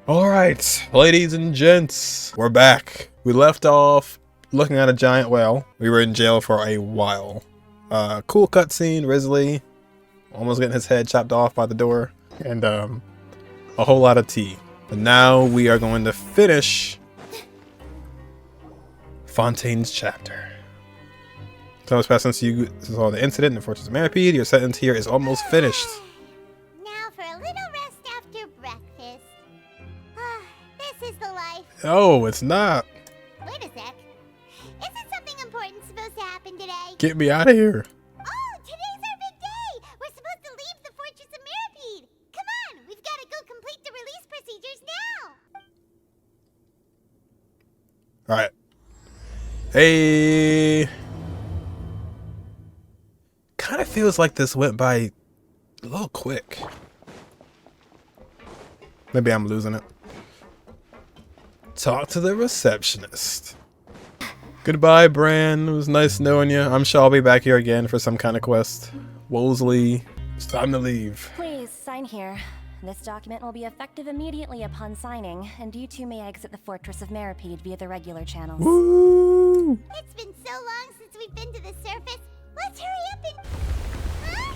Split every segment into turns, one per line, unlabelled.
Alright, ladies and gents, we're back. We left off looking at a giant whale. We were in jail for a while. Cool cutscene, Risley almost getting his head chopped off by the door, and a whole lot of tea. But now we are going to finish Fontaine's chapter. So much past since you saw the incident in the Fortress of Masquerade. Your sentence here is almost finished.
Now for a little rest after breakfast. This is the life.
Oh, it's not.
Wait a sec. Isn't something important supposed to happen today?
Get me out of here.
Oh, today's our big day. We're supposed to leave the Fortress of Masquerade. Come on, we've got to go complete the release procedures now.
Alright. Hey. Kind of feels like this went by a little quick. Maybe I'm losing it. Talk to the receptionist. Goodbye, Bran. It was nice knowing you. I'm sure I'll be back here again for some kind of quest. Wolseley, it's time to leave.
Please, sign here. This document will be effective immediately upon signing, and you two may exit the Fortress of Masquerade via the regular channels.
Woo!
It's been so long since we've been to the surface. Let's hurry up and... Huh?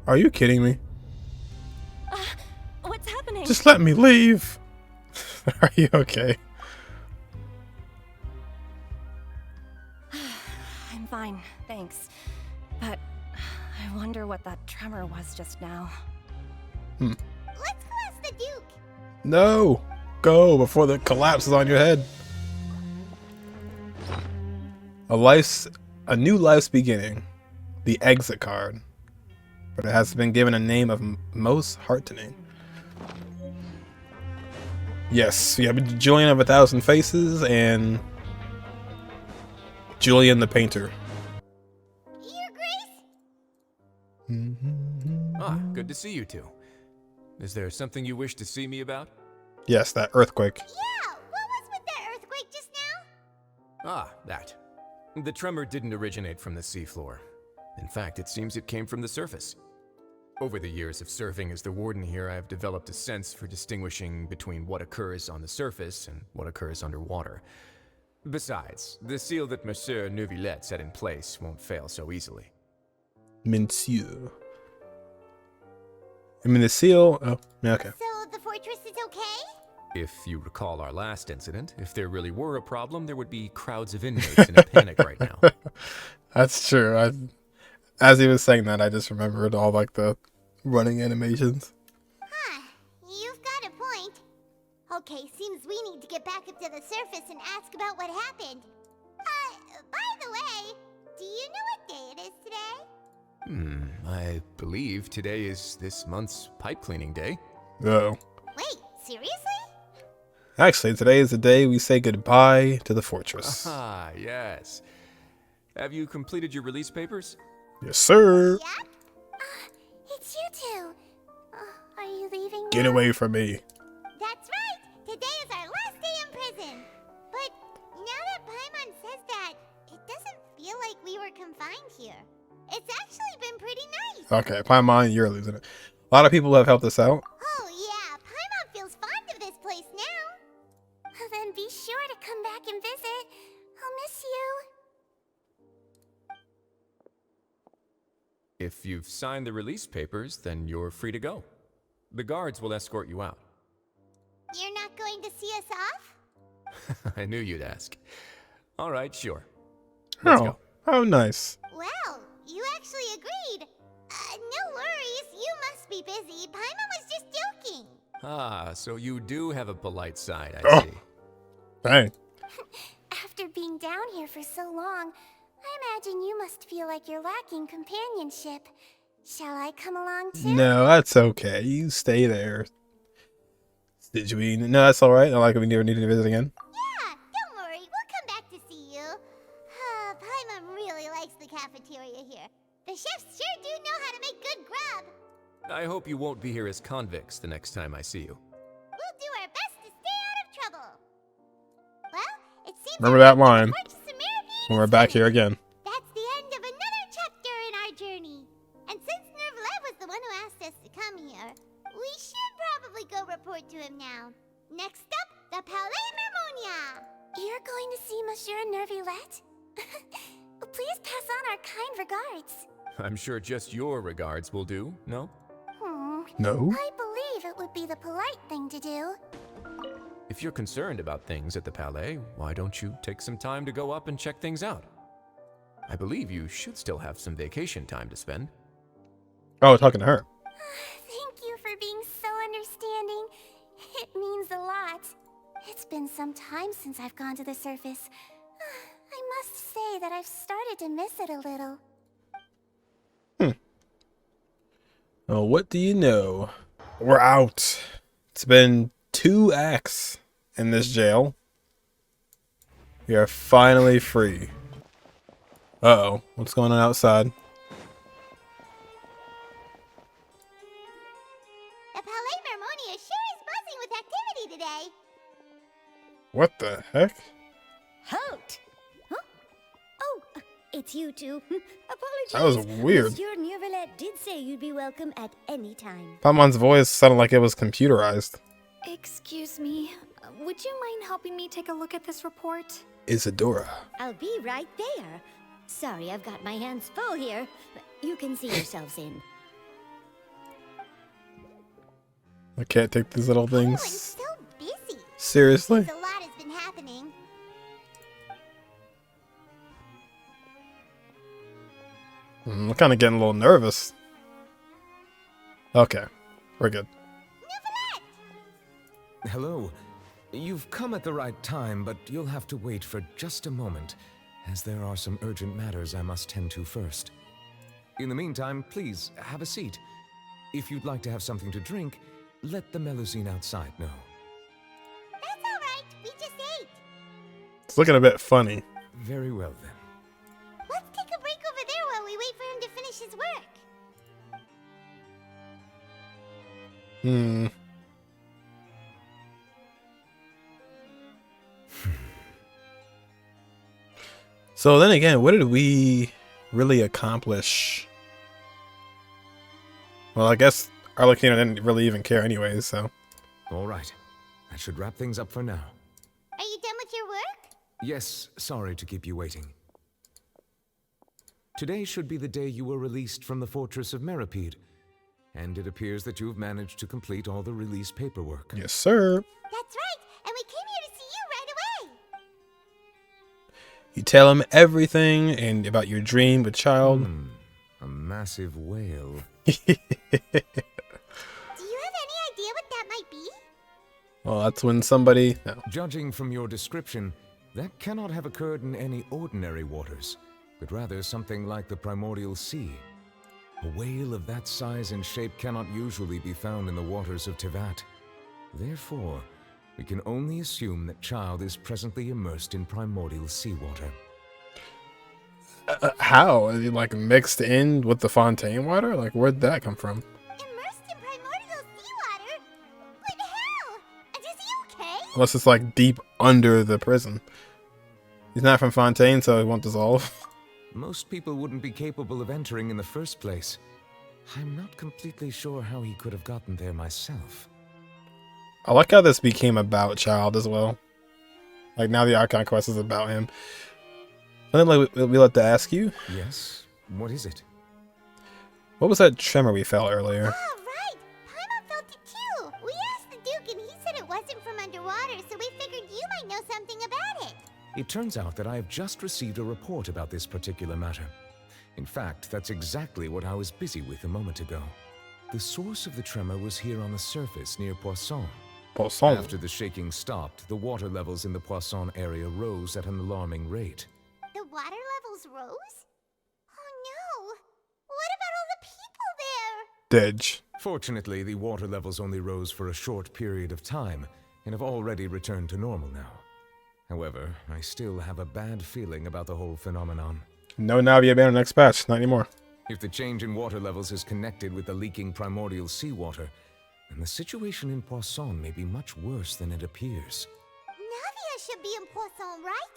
Are you kidding me?
What's happening?
Just let me leave. Are you okay?
I'm fine, thanks. But I wonder what that tremor was just now.
Let's go ask the Duke.
No! Go before the collapse is on your head. A new life's beginning. The exit card. But it has been given a name of most heartening. Yes, we have Julliangg of 1,000 Faces and Julian the Painter.
Your Grace?
Ah, good to see you two. Is there something you wish to see me about?
Yes, that earthquake.
Yeah, what was with that earthquake just now?
Ah, that. The tremor didn't originate from the seafloor. In fact, it seems it came from the surface. Over the years of serving as the warden here, I have developed a sense for distinguishing between what occurs on the surface and what occurs underwater. Besides, the seal that Monsieur Neuvillette set in place won't fail so easily.
Monsieur. I mean, the seal... Oh, yeah, okay.
So the fortress is okay?
If you recall our last incident, if there really were a problem, there would be crowds of inmates in a panic right now.
That's true. As he was saying that, I just remembered all like the running animations.
Huh, you've got a point. Okay, seems we need to get back up to the surface and ask about what happened. By the way, do you know what day it is today?
I believe today is this month's pipe cleaning day.
Oh.
Wait, seriously?
Actually, today is the day we say goodbye to the fortress.
Ah, yes. Have you completed your release papers?
Yes, sir.
Yep. It's you two. Are you leaving
Get
now?
away from me.
That's right. Today is our last day in prison. But now that Paimon says that, it doesn't feel like we were confined here. It's actually been pretty nice.
Okay, Paimon, you're losing it. A lot of people have helped us out.
Oh yeah, Paimon feels fond of this place now. Then be sure to come back and visit. I'll miss you.
If you've signed the release papers, then you're free to go. The guards will escort you out.
You're not going to see us off?
I knew you'd ask. All right, sure. Let's go.
How nice.
Well, you actually agreed. No worries, you must be busy. Paimon was just joking.
Ah, so you do have a polite side,
Oh.
I see.
Dang.
After being down here for so long, I imagine you must feel like you're lacking companionship. Shall I come along too?
No, that's okay. You stay there. Did you? No, that's all right. Not like we never needed to visit again.
Yeah, don't worry. We'll come back to see you. Paimon really likes the cafeteria here. The chefs sure do know how to make good grub.
I hope you won't be here as convicts the next time I see you.
We'll do our best to stay out of trouble. Well, it seems
Remember
like
that line
the Fortress of Masquerade
when we're
is
back
finished.
here again.
That's the end of another chapter in our journey. And since Neuvillette was the one who asked us to come here, we should probably probably go report to him now. Next up, the Palais Mermonia.
You're going to see Monsieur Nervulette? Please pass on our kind regards.
I'm sure just your regards will do, no?
No?
I believe it would be the polite thing to do.
If you're concerned about things at the Palais, why don't you take some time to go up and check things out? I believe you should still have some vacation time to spend.
Oh, talking to her.
Thank you for being so understanding. It means a lot. It's been some time since I've gone to the surface. I must say that I've started to miss it a little.
Oh, what do you know? We're out. It's been 2 acts in this jail. We are finally free. Uh-oh. What's going on outside?
The Palais Mermonia sure is buzzing with activity today.
What the heck?
Halt! Huh? Oh, it's you two. Apologies.
That was weird.
Monsieur Nervulette did say you'd be welcome at any time.
Paimon's voice sounded like it was computerized.
Excuse me, would you mind helping me take a look at this report?
Isadora.
I'll be right there. Sorry, I've got my hands full here. You can see yourselves in.
I can't take these little
Everyone's
things
so busy.
seriously.
A lot has been happening.
I'm kind of getting a little nervous. Okay, we're good.
Hello. You've come at the right time, but you'll have to wait for just a moment, as there are some urgent matters I must tend to first. In the meantime, please, have a seat. If you'd like to have something to drink, let the Melusine outside know.
That's all right. We just ate.
It's looking a bit funny.
Very well, then.
Let's take a break over there while we wait for him to finish his work.
So then again, what did we really accomplish? Well, I guess Arlecchino didn't really even care anyways, so.
All right. That should wrap things up for now.
Are you done with your work?
Yes, sorry to keep you waiting. Today should be the day you were released from the Fortress of Meripede, and it appears that you have managed to complete all the release paperwork.
Yes, sir.
That's right. And we came here to see you right away.
You tell him everything and about your dream with child.
A massive whale.
Do you have any idea what that might be?
Well, that's when somebody... No.
Judging from your description, that cannot have occurred in any ordinary waters, but rather something like the primordial sea. A whale of that size and shape cannot usually be found in the waters of Tevat. Therefore, we can only assume that Child is presently immersed in primordial seawater.
How? Is he like mixed in with the Fontaine water? Like, where'd that come from?
Immersed in primordial seawater? What the hell? Is he okay?
Unless it's like deep under the prison. He's not from Fontaine, so he won't dissolve.
Most people wouldn't be capable of entering in the first place. I'm not completely sure how he could have gotten there myself.
I like how this became about Child as well. Like, now the Archon quest is about him. Something like we like to ask you.
Yes? What is it?
What was that tremor we felt earlier?
Oh, right. Paimon felt it too. We asked the Duke and he said it wasn't from underwater, so we figured you might know something about it.
It turns out that I have just received a report about this particular matter. In fact, that's exactly what I was busy with a moment ago. The source of the tremor was here on the surface near Poisson.
Poisson.
After the shaking stopped, the water levels in the Poisson area rose at an alarming rate.
The water levels rose? Oh no! What about all the people there?
Didge.
Fortunately, the water levels only rose for a short period of time and have already returned to normal now. However, I still have a bad feeling about the whole phenomenon.
No Navi abandoned next patch. Not anymore.
If the change in water levels is connected with the leaking primordial seawater, then the situation in Poisson may be much worse than it appears.
Navia should be in Poisson, right?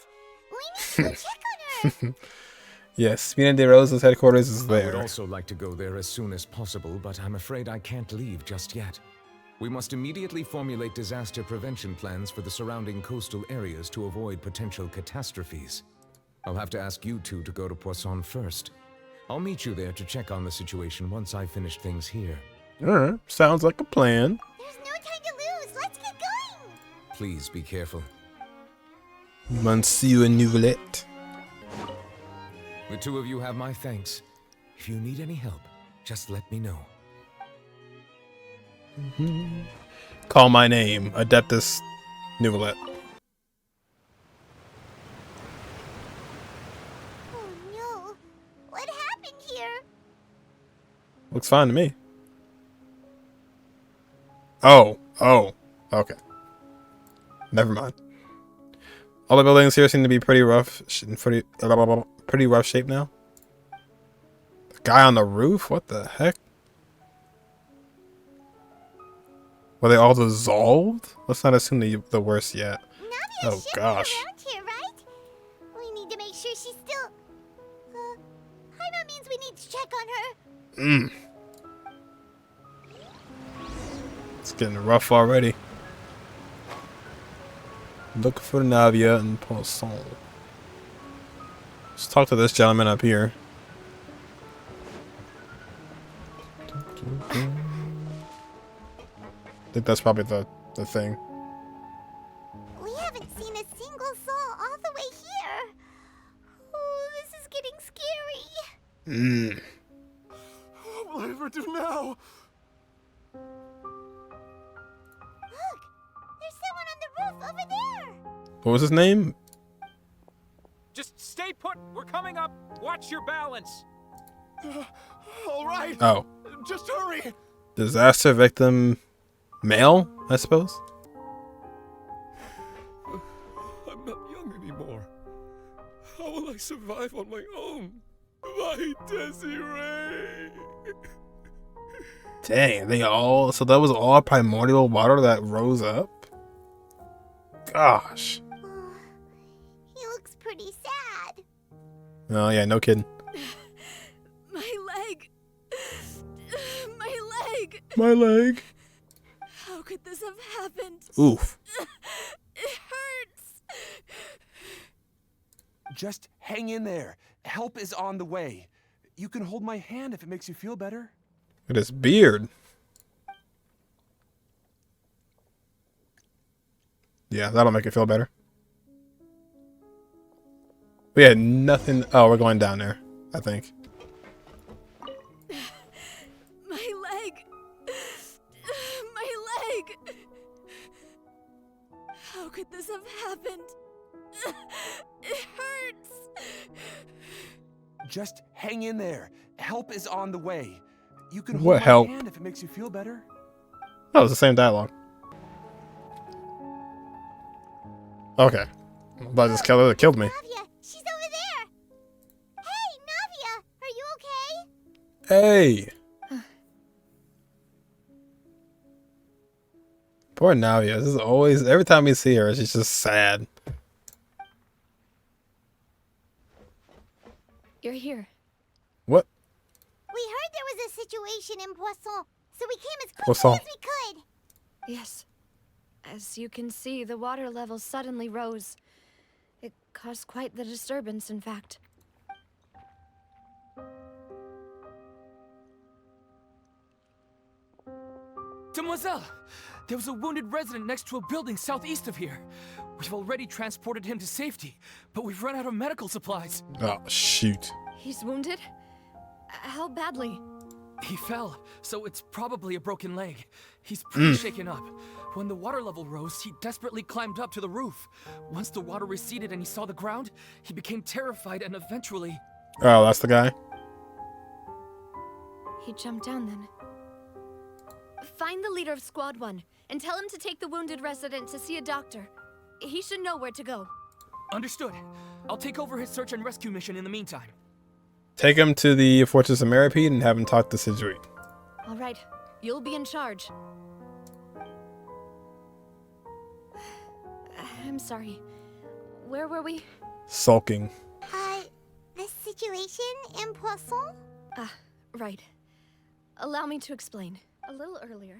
We need to go check on her!
Yes, Spina de Rosa's headquarters is
I would
there.
also like to go there as soon as possible, but I'm afraid I can't leave just yet. We must immediately formulate disaster prevention plans for the surrounding coastal areas to avoid potential catastrophes. I'll have to ask you two to go to Poisson first. I'll meet you there to check on the situation once I finish things here.
Alright, sounds like a plan.
There's no time to lose. Let's get going.
Please be careful.
Monsieur Nouvellette.
The two of you have my thanks. If you need any help, just let me know.
Call my name, Adeptus Nouvellette.
Oh no. What happened here?
Looks fine to me. Oh, okay. Never mind. All the buildings here seem to be pretty rough, pretty rough shape now. The guy on the roof? What the heck? Were they all dissolved? Let's not assume the worst yet.
Navia's
Oh gosh.
around here, right? We need to make sure she's still... Hyma means we need to check on her.
It's getting rough already. Look for Navia and Poisson. Let's talk to this gentleman up here. I think that's probably the thing.
We haven't seen a single soul all the way here. Oh, this is getting scary.
What will I ever do now?
Look, there's someone on the roof over there.
What was his name?
Just stay put. We're coming up. Watch your balance.
All right.
Oh.
Just hurry.
Disaster victim male, I suppose?
I'm not young anymore. How will I survive on my own? My Desiree.
Dang, so that was all primordial water that rose up? Gosh.
Oh, he looks pretty sad.
Oh yeah, no kidding.
My leg. My leg.
My leg.
How could this have happened?
Oof.
It hurts.
Just hang in there. Help is on the way. You can hold my hand if it makes you feel better.
Look at his beard. Yeah, that'll make it feel better. We had nothing. Oh, we're going down there, I think.
My leg. My leg. How could this have happened? It hurts.
Just hang in there. Help is on the way. You can hold
What
my
help?
hand if it makes you feel better.
Oh, it's the same dialogue. Okay. But this killer killed me.
Navia, she's over there. Hey, Navia, are you okay?
Hey! Poor Navia. This is always, every time we see her, she's just sad.
You're here.
What?
We heard there was a situation in Poisson, so we came as quickly
Poisson.
as we could.
Yes. As you can see, the water level suddenly rose. It caused quite the disturbance, in fact.
Demoiselle, there was a wounded resident next to a building southeast of here. We've already transported him to safety, but we've run out of medical supplies.
Oh, shoot.
He's wounded? How badly?
He fell, so it's probably a broken leg. He's pretty shaken up. When the water level rose, he desperately climbed up to the roof. Once the water receded and he saw the ground, he became terrified and eventually...
Oh, that's the guy?
He jumped down then. Find the leader of Squad 1 and tell him to take the wounded resident to see a doctor. He should know where to go.
Understood. I'll take over his search and rescue mission in the meantime.
Take him to the Fortress of Meripede and have him talk to Sidgwick.
All right, you'll be in charge. I'm sorry. Where were we?
Sulking.
The situation in Poisson?
Right. Allow me to explain. A little earlier,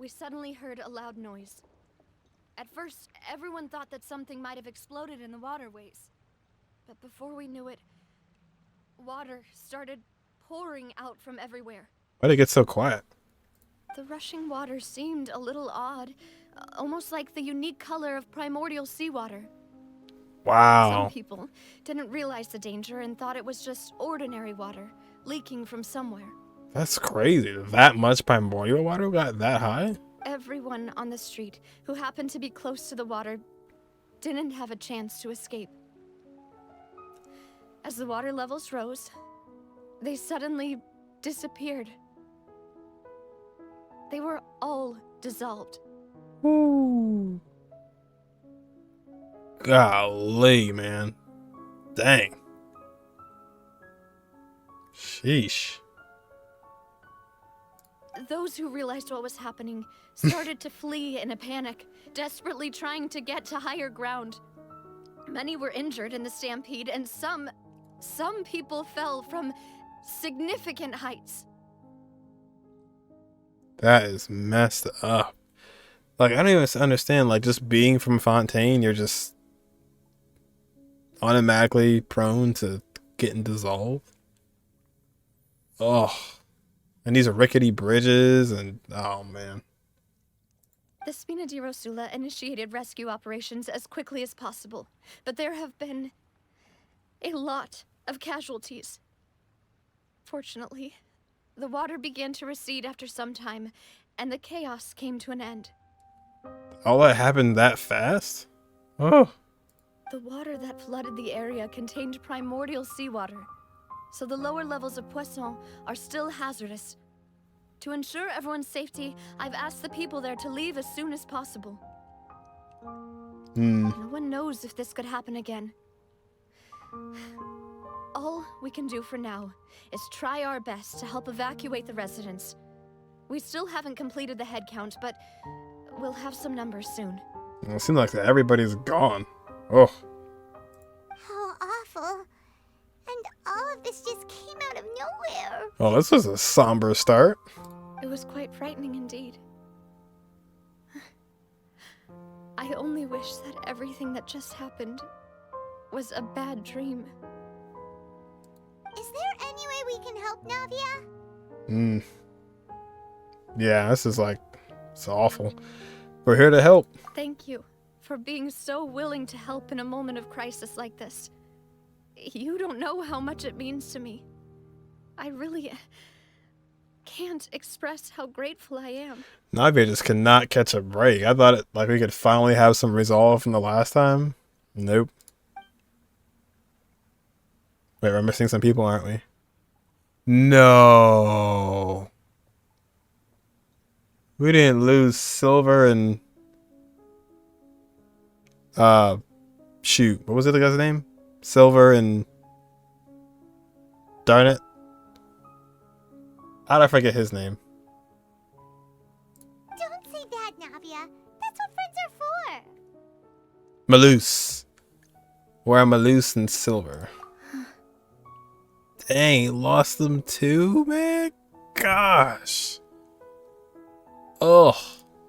we suddenly heard a loud noise. At first, everyone thought that something might have exploded in the waterways. But before we knew it, water started pouring out from everywhere.
Why'd it get so quiet?
The rushing water seemed a little odd, almost like the unique color of primordial seawater.
Wow.
Some people didn't realize the danger and thought it was just ordinary water leaking from somewhere.
That's crazy. That much primordial water got that high?
Everyone on the street who happened to be close to the water didn't have a chance to escape. As the water levels rose, they suddenly disappeared. They were all dissolved.
Ooh. Golly, man. Dang. Sheesh.
Those who realized what was happening started to flee in a panic, desperately trying to get to higher ground. Many were injured in the stampede, and some people fell from significant heights.
That is messed up. Like, I don't even understand, like, just being from Fontaine, you're just automatically prone to getting dissolved. Oh. And these are rickety bridges, and oh man.
The Spina di Rosula initiated rescue operations as quickly as possible, but there have been a lot of casualties. Fortunately, the water began to recede after some time, and the chaos came to an end.
All that happened that fast? Oh.
The water that flooded the area contained primordial seawater, so the lower levels of Poisson are still hazardous. To ensure everyone's safety, I've asked the people there to leave as soon as possible. No one knows if this could happen again. All we can do for now is try our best to help evacuate the residents. We still haven't completed the head count, but we'll have some numbers soon.
Well, it seems like everybody's gone. Oh.
How awful. And all of this just came out of nowhere.
Oh, this was a somber start.
It was quite frightening indeed. I only wish that everything that just happened was a bad dream.
Is there any way we can help, Navia?
Yeah, this is like, it's awful. We're here to help.
Thank you for being so willing to help in a moment of crisis like this. You don't know how much it means to me. I really can't express how grateful I am.
Navia just cannot catch a break. I thought like we could finally have some resolve from the last time. Nope. Wait, we're missing some people, aren't we? No. We didn't lose Silver and shoot, what was the guy's name? Silver and darn it. How'd I forget his name?
Don't say that, Navia. That's what friends are for.
Maloose. Where are Maloose and Silver? Dang, lost them too, man? Gosh. Oh.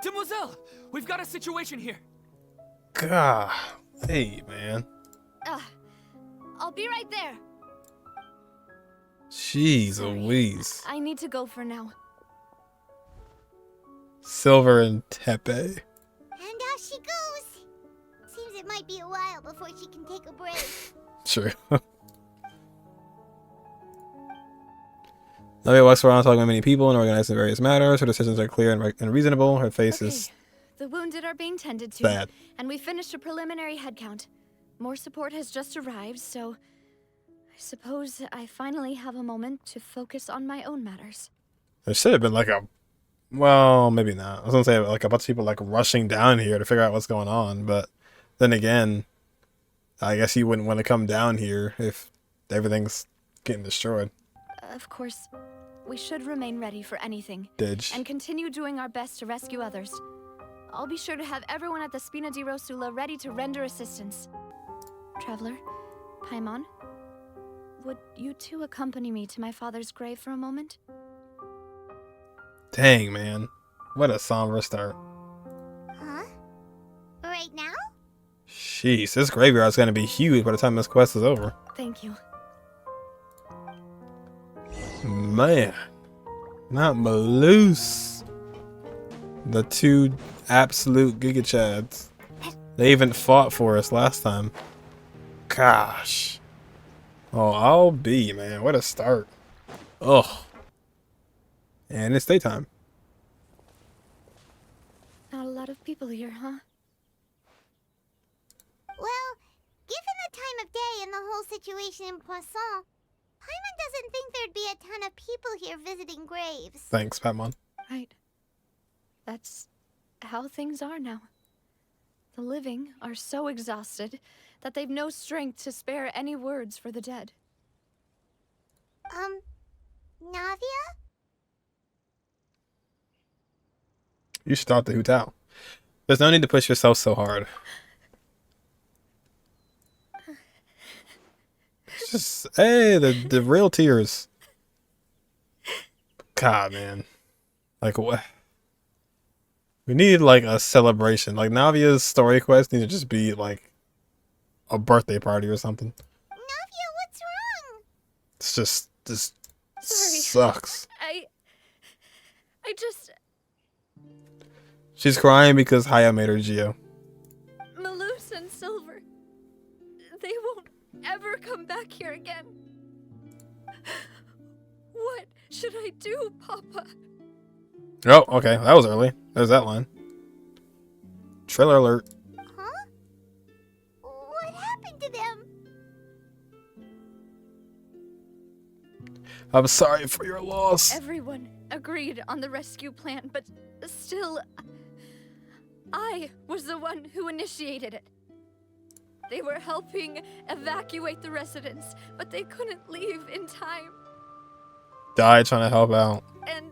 Demoiselle, we've got a situation here.
God. Hey, man.
I'll be right there.
Jeez Louise.
I need to go for now.
Silver and Tepe.
And out she goes. Seems it might be a while before she can take a break.
True. Navia walks around talking to many people and organizing various matters. Her decisions are clear and reasonable. Her face is
The wounded are being tended to,
bad.
And we finished a preliminary head count. More support has just arrived, so I suppose I finally have a moment to focus on my own matters.
There should have been like a, well, maybe not. I was gonna say like a bunch of people like rushing down here to figure out what's going on, but then again, I guess you wouldn't want to come down here if everything's getting destroyed.
Of course, we should remain ready for anything.
Didge.
And continue doing our best to rescue others. I'll be sure to have everyone at the Spina di Rosula ready to render assistance. Traveler, Paimon, would you two accompany me to my father's grave for a moment?
Dang, man. What a somber start.
Huh? Right now?
Jeez, this graveyard's gonna be huge by the time this quest is over.
Thank you.
Man. Not Maloose. The two absolute Giga Chads. They even fought for us last time. Gosh. Oh, I'll be, man. What a start. Ugh. And it's daytime.
Not a lot of people here, huh?
Well, given the time of day and the whole situation in Poisson, Paimon doesn't think there'd be a ton of people here visiting graves.
Thanks, Patmon.
Right. That's how things are now. The living are so exhausted that they've no strength to spare any words for the dead.
Navia?
You should start the hoot out. There's no need to push yourself so hard. It's just, hey, the real tears. God, man. Like, what? We need, like, a celebration. Like, Navia's story quest need to just be, like, a birthday party or something.
Navia, what's wrong?
It's just, this
Sorry.
sucks.
I just...
She's crying because Haya made her Geo.
Maloose and Silver. They won't ever come back here again. What should I do, Papa?
Oh, okay. That was early. There's that line. Trailer alert.
Huh? What happened to them?
I'm sorry for your loss.
Everyone agreed on the rescue plan, but still, I was the one who initiated it. They were helping evacuate the residents, but they couldn't leave in time.
Die trying to help out.
And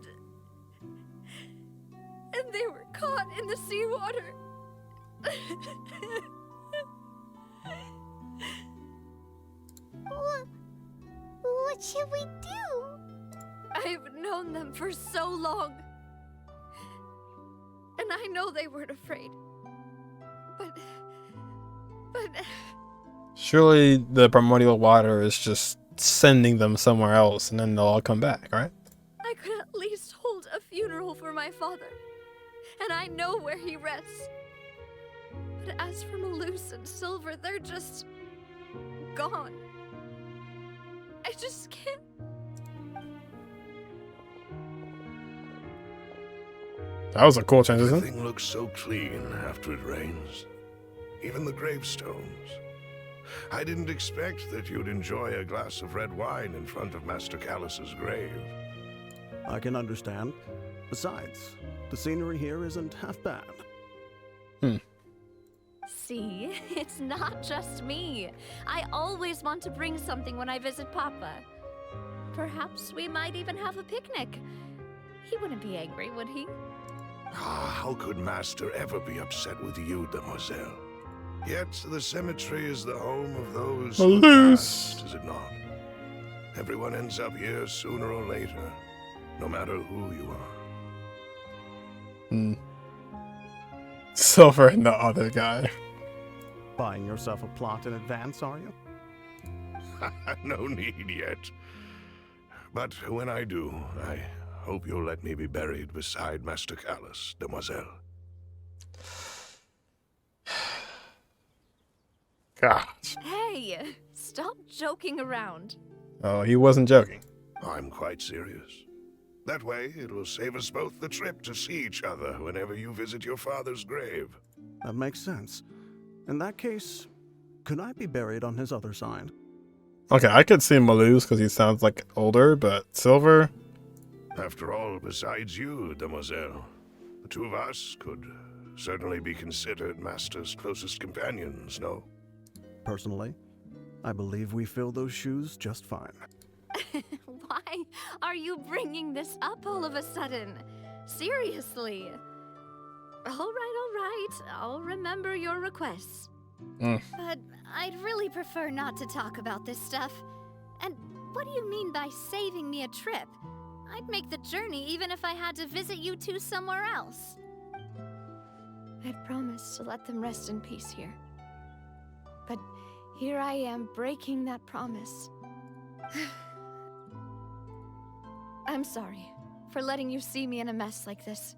they were caught in the seawater.
What should we do?
I've known them for so long. And I know they weren't afraid. But...
Surely the primordial water is just sending them somewhere else and then they'll all come back, right?
I could at least hold a funeral for my father. And I know where he rests. But as for Maloose and Silver, they're just... gone. I just can't...
That was a cool transition.
Everything looks so clean after it rains. Even the gravestones. I didn't expect that you'd enjoy a glass of red wine in front of Master Callus's grave.
I can understand. Besides, the scenery here isn't half bad.
See, it's not just me. I always want to bring something when I visit Papa. Perhaps we might even have a picnic. He wouldn't be angry, would he?
How could Master ever be upset with you, Demoiselle? Yet the cemetery is the home of those who passed, is it not? Everyone ends up here sooner or later, no matter who you are.
Silver and the other guy.
Buying yourself a plot in advance, are you?
No need yet. But when I do, I hope you'll let me be buried beside Master Callus, Demoiselle.
Gosh.
Hey, stop joking around.
Oh, he wasn't joking.
I'm quite serious. That way, it will save us both the trip to see each other whenever you visit your father's grave.
That makes sense. In that case, could I be buried on his other side?
Okay, I could see Maloose because he sounds like older, but Silver...
After all, besides you, Demoiselle, the two of us could certainly be considered Master's closest companions, no?
Personally, I believe we fill those shoes just fine.
Why are you bringing this up all of a sudden? Seriously. All right. I'll remember your requests.
But I'd really prefer not to talk about this stuff. And what do you mean by saving me a trip?
I'd make the journey even if I had to visit you two somewhere else. I've promised to let them rest in peace here. But here I am breaking that promise. I'm sorry for letting you see me in a mess like this.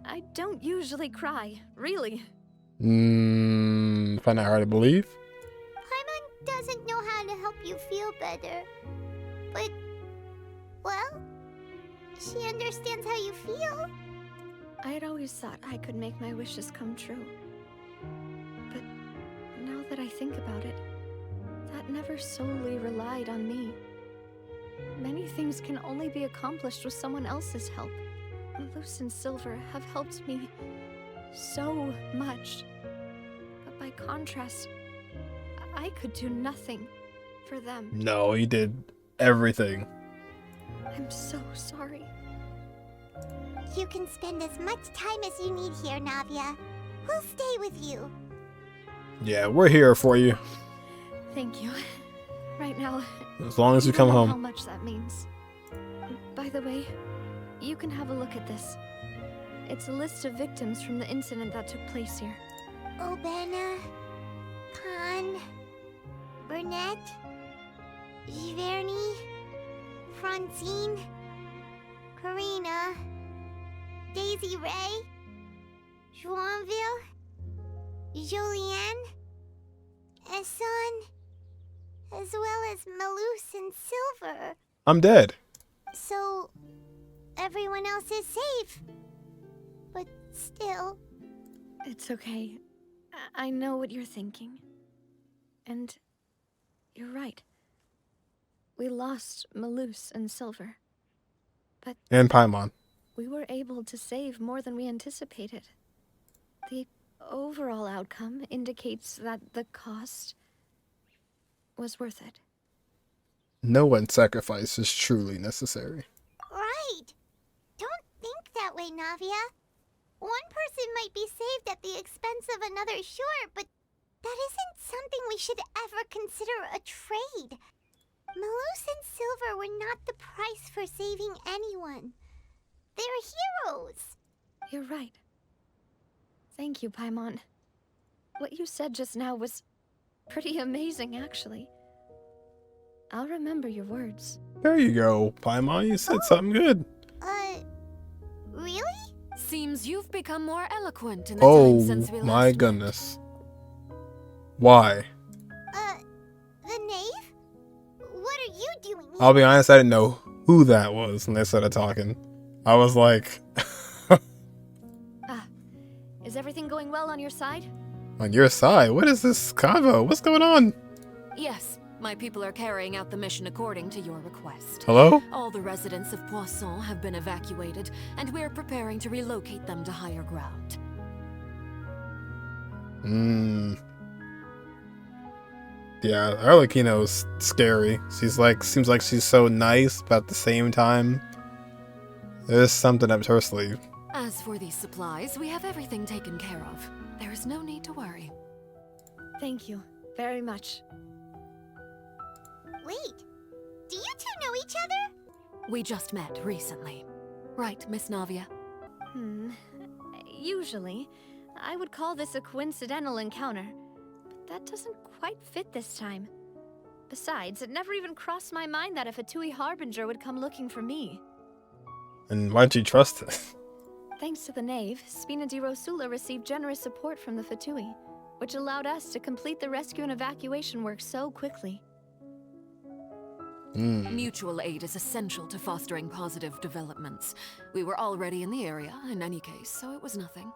I don't usually cry, really.
Find that hard to believe.
Paimon doesn't know how to help you feel better. But, well, she understands how you feel.
I had always thought I could make my wishes come true. But now that I think about it, that never solely relied on me. Many things can only be accomplished with someone else's help. Malus and Silver have helped me so much. But by contrast, I could do nothing for them.
No, he did everything.
I'm so sorry.
You can spend as much time as you need here, Navia. We'll stay with you.
Yeah, we're here for you.
Thank you. Right now,
as long as you come home.
How much that means. By the way, you can have a look at this. It's a list of victims from the incident that took place here.
Obana, Khan, Burnett, Giverny, Francine, Karina, Daisy Ray, Joinville, Julliangg, Esson, as well as Malus and Silver.
I'm dead.
So, everyone else is safe. But still...
It's okay. I know what you're thinking. And you're right. We lost Malus and Silver. But...
And Paimon.
We were able to save more than we anticipated. The overall outcome indicates that the cost was worth it.
No one's sacrifice is truly necessary.
Right. Don't think that way, Navia. One person might be saved at the expense of another, sure, but that isn't something we should ever consider a trade. Malus and Silver were not the price for saving anyone. They're heroes.
You're right. Thank you, Paimon. What you said just now was pretty amazing, actually. I'll remember your words.
There you go, Paimon. You said something good.
Really?
Seems you've become more eloquent in the time since we last
my goodness. Why?
The knave? What are you doing here?
I'll be honest, I didn't know who that was when they started talking. I was like...
Is everything going well on your side?
On your side? What is this convo? What's going on?
Yes, my people are carrying out the mission according to your request.
Hello?
All the residents of Poisson have been evacuated, and we're preparing to relocate them to higher ground.
Yeah, Arlecchino's scary. She's like, seems like she's so nice, but at the same time, there's something up her sleeve.
As for these supplies, we have everything taken care of. There is no need to worry.
Thank you very much.
Wait, do you two know each other?
We just met recently. Right, Miss Navia?
Usually, I would call this a coincidental encounter, but that doesn't quite fit this time. Besides, it never even crossed my mind that a Fatui Harbinger would come looking for me.
And why'd you trust it?
Thanks to the knave, Spina di Rosula received generous support from the Fatui, which allowed us to complete the rescue and evacuation work so quickly.
Mutual aid is essential to fostering positive developments. We were already in the area, in any case, so it was nothing.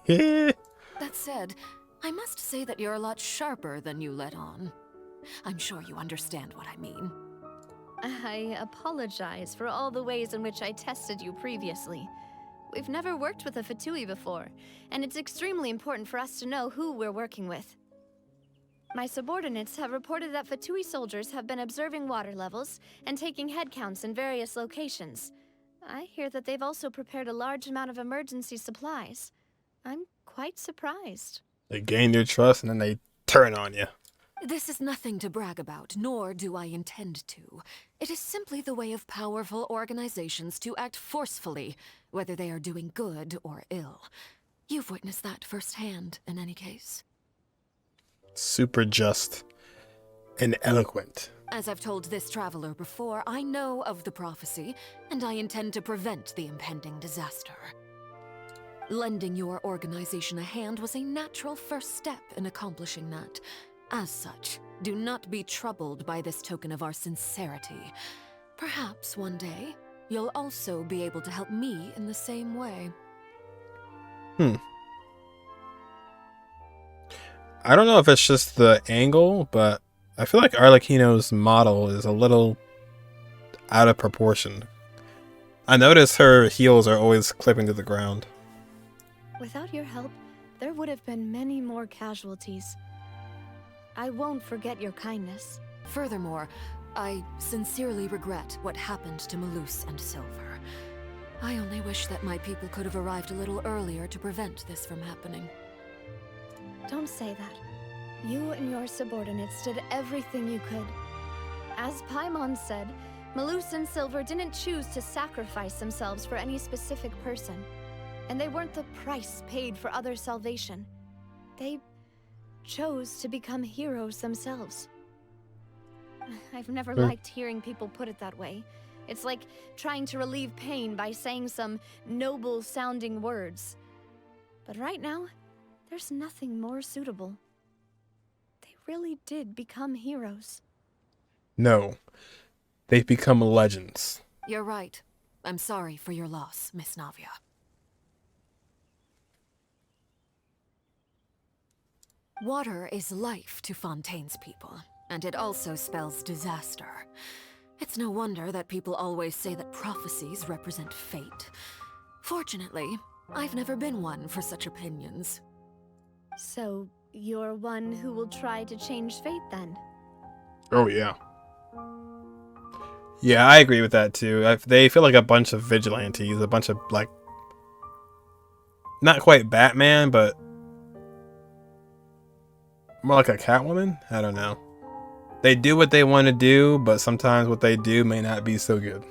That said, I must say that you're a lot sharper than you let on. I'm sure you understand what I mean.
I apologize for all the ways in which I tested you previously. We've never worked with a Fatui before, and it's extremely important for us to know who we're working with. My subordinates have reported that Fatui soldiers have been observing water levels and taking head counts in various locations. I hear that they've also prepared a large amount of emergency supplies. I'm quite surprised.
They gain your trust and then they turn on you.
This is nothing to brag about, nor do I intend to. It is simply the way of powerful organizations to act forcefully, whether they are doing good or ill. You've witnessed that firsthand, in any case.
Super just and eloquent.
As I've told this traveler before, I know of the prophecy, and I intend to prevent the impending disaster. Lending your organization a hand was a natural first step in accomplishing that. As such, do not be troubled by this token of our sincerity. Perhaps one day, you'll also be able to help me in the same way.
I don't know if it's just the angle, but I feel like Arlecchino's model is a little out of proportion. I notice her heels are always clipping to the ground.
Without your help, there would have been many more casualties. I won't forget your kindness.
Furthermore, I sincerely regret what happened to Malus and Silver. I only wish that my people could have arrived a little earlier to prevent this from happening.
Don't say that. You and your subordinates did everything you could. As Paimon said, Malus and Silver didn't choose to sacrifice themselves for any specific person. And they weren't the price paid for other salvation. They chose to become heroes themselves. I've never liked hearing people put it that way. It's like trying to relieve pain by saying some noble-sounding words. But right now, there's nothing more suitable. They really did become heroes.
No. They've become legends.
You're right. I'm sorry for your loss, Miss Navia. Water is life to Fontaine's people, and it also spells disaster. It's no wonder that people always say that prophecies represent fate. Fortunately, I've never been one for such opinions.
So, you're one who will try to change fate then?
Oh, yeah. Yeah, I agree with that too. They feel like a bunch of vigilantes, a bunch of, like, not quite Batman, but more like a Catwoman? I don't know. They do what they want to do, but sometimes what they do may not be so good.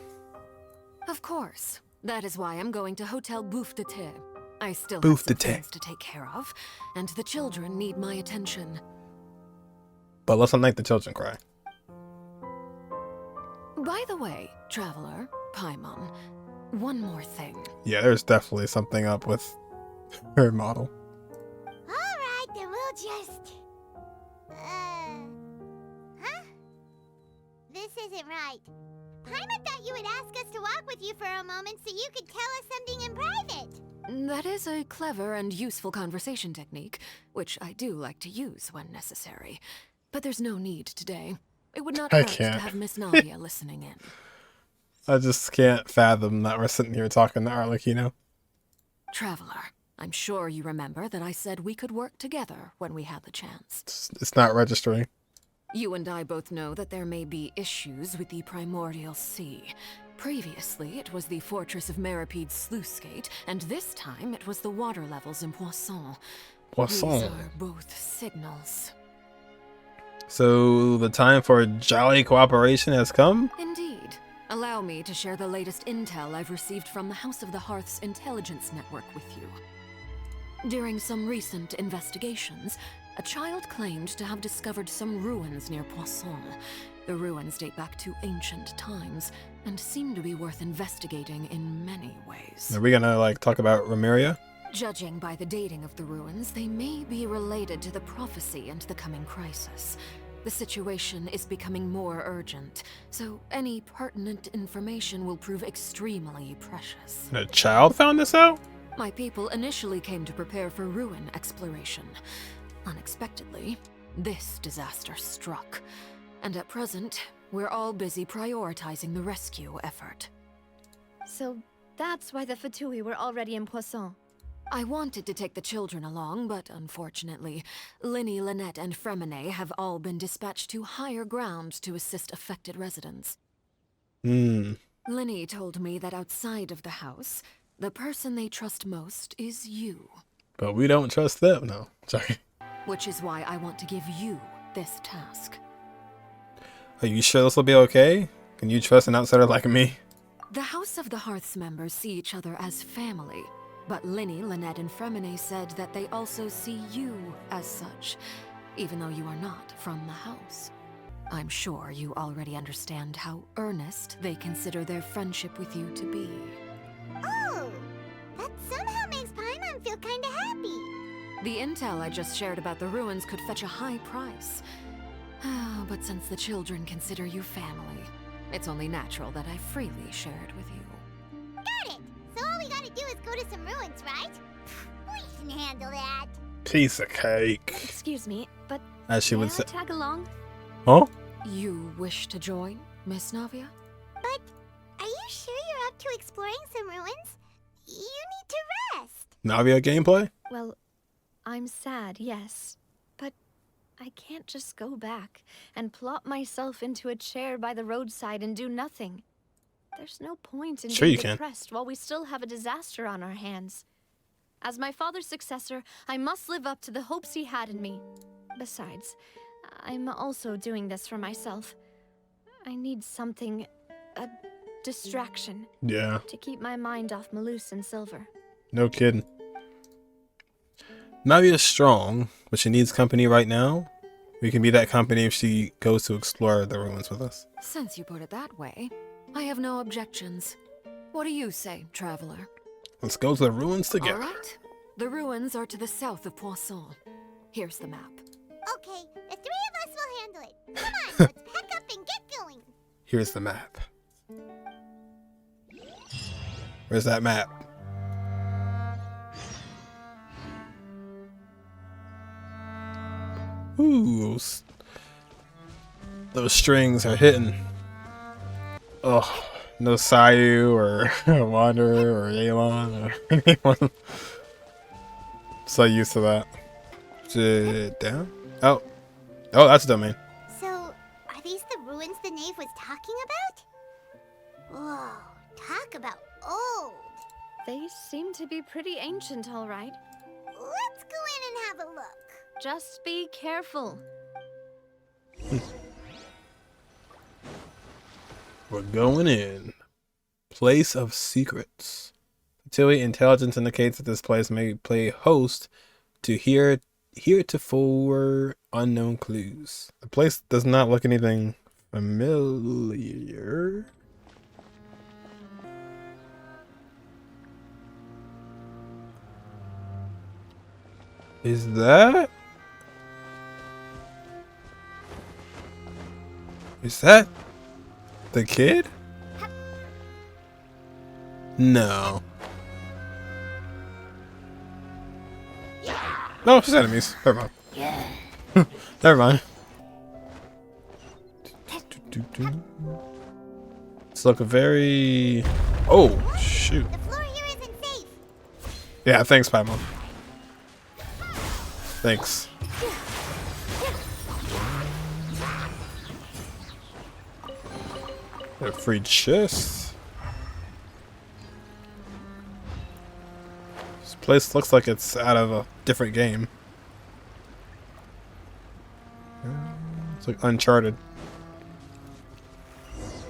Of course. That is why I'm going to Hotel Bouffe de Thé. I still
Bouffe
have some
de Thé.
things to take care of, and the children need my attention.
But let's not make the children cry.
By the way, Traveler, Paimon, one more thing.
Yeah, there's definitely something up with her model.
Alright, then we'll just... Huh? This isn't right. Paimon thought you would ask us to walk with you for a moment so you could tell us something in private.
That is a clever and useful conversation technique, which I do like to use when necessary. But there's no need today. It would not hurt to have Miss Navia listening in.
I just can't fathom that we're sitting here talking to Arlecchino.
Traveler, I'm sure you remember that I said we could work together when we had the chance.
It's not registering.
You and I both know that there may be issues with the Primordial Sea. Previously, it was the fortress of Maripede's sluice gate, and this time it was the water levels in Poisson.
Poisson.
These are both signals.
So the time for jolly cooperation has come?
Indeed. Allow me to share the latest intel I've received from the House of the Hearth's intelligence network with you. During some recent investigations, a child claimed to have discovered some ruins near Poisson. The ruins date back to ancient times, and seem to be worth investigating in many ways.
Are we gonna, like, talk about Remeria?
Judging by the dating of the ruins, they may be related to the prophecy and the coming crisis. The situation is becoming more urgent, so any pertinent information will prove extremely precious.
And a child found this out?
My people initially came to prepare for ruin exploration. Unexpectedly, this disaster struck. And at present, we're all busy prioritizing the rescue effort.
So that's why the Fatui were already in Poisson.
I wanted to take the children along, but unfortunately, Linny, Lynette, and Fremine have all been dispatched to higher ground to assist affected residents. Linny told me that outside of the house, the person they trust most is you.
But we don't trust them, no. Sorry.
Which is why I want to give you this task.
Are you sure this will be okay? Can you trust an outsider like me?
The House of the Hearth's members see each other as family, but Linny, Lynette, and Fremine said that they also see you as such, even though you are not from the house. I'm sure you already understand how earnest they consider their friendship with you to be.
Oh, that somehow makes Paimon feel kinda happy.
The intel I just shared about the ruins could fetch a high price. But since the children consider you family, it's only natural that I freely share it with you.
Got it! So all we gotta do is go to some ruins, right? We can handle that.
Piece of cake.
Excuse me, but
As she
may
would
I
say.
tag along?
Huh?
You wish to join, Miss Navia?
But are you sure you're up to exploring some ruins? You need to rest.
Navia gameplay?
Well, I'm sad, yes. But I can't just go back and plop myself into a chair by the roadside and do nothing. There's no point in
Sure
being
you can.
depressed while we still have a disaster on our hands. As my father's successor, I must live up to the hopes he had in me. Besides, I'm also doing this for myself. I need something, a distraction,
Yeah.
to keep my mind off Malus and Silver.
No kidding. Navia's strong, but she needs company right now. We can be that company if she goes to explore the ruins with us.
Since you put it that way, I have no objections. What do you say, traveler?
Let's go to the ruins together.
All right. The ruins are to the south of Poisson. Here's the map.
Okay, the three of us will handle it. Come on, let's pack up and get going.
Here's the map. Where's that map? Ooh, those strings are hitting. Oh, no Sayu or Wanderer or Yelan or anyone. So used to that. Sit down. Oh, that's the domain.
So, are these the ruins the knave was talking about? Whoa, talk about old.
They seem to be pretty ancient, all right.
Let's go in and have a look.
Just be careful.
We're going in. Place of Secrets. Utility intelligence indicates that this place may play host to heretofore unknown clues. The place does not look anything familiar. Is that? Is that the kid? No. No, it's just enemies. Never mind. Never mind. It's looking very... Oh, shoot.
The floor here isn't safe.
Yeah, thanks, Paimon. Thanks. A free chest. This place looks like it's out of a different game. It's like Uncharted.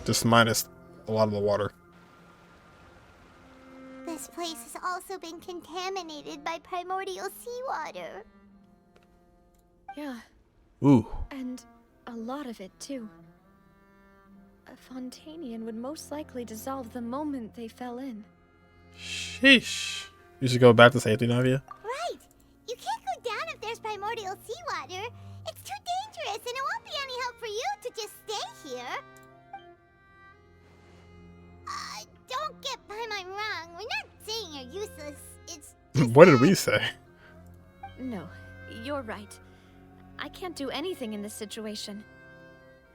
Just minus a lot of the water.
This place has also been contaminated by primordial seawater.
Yeah.
Ooh.
And a lot of it, too. A Fontainian would most likely dissolve the moment they fell in.
Sheesh. You should go back to safety, Navia.
Right! You can't go down if there's primordial seawater. It's too dangerous, and it won't be any help for you to just stay here. Don't get Paimon wrong. We're not saying you're useless. It's just
What did we say?
No, you're right. I can't do anything in this situation.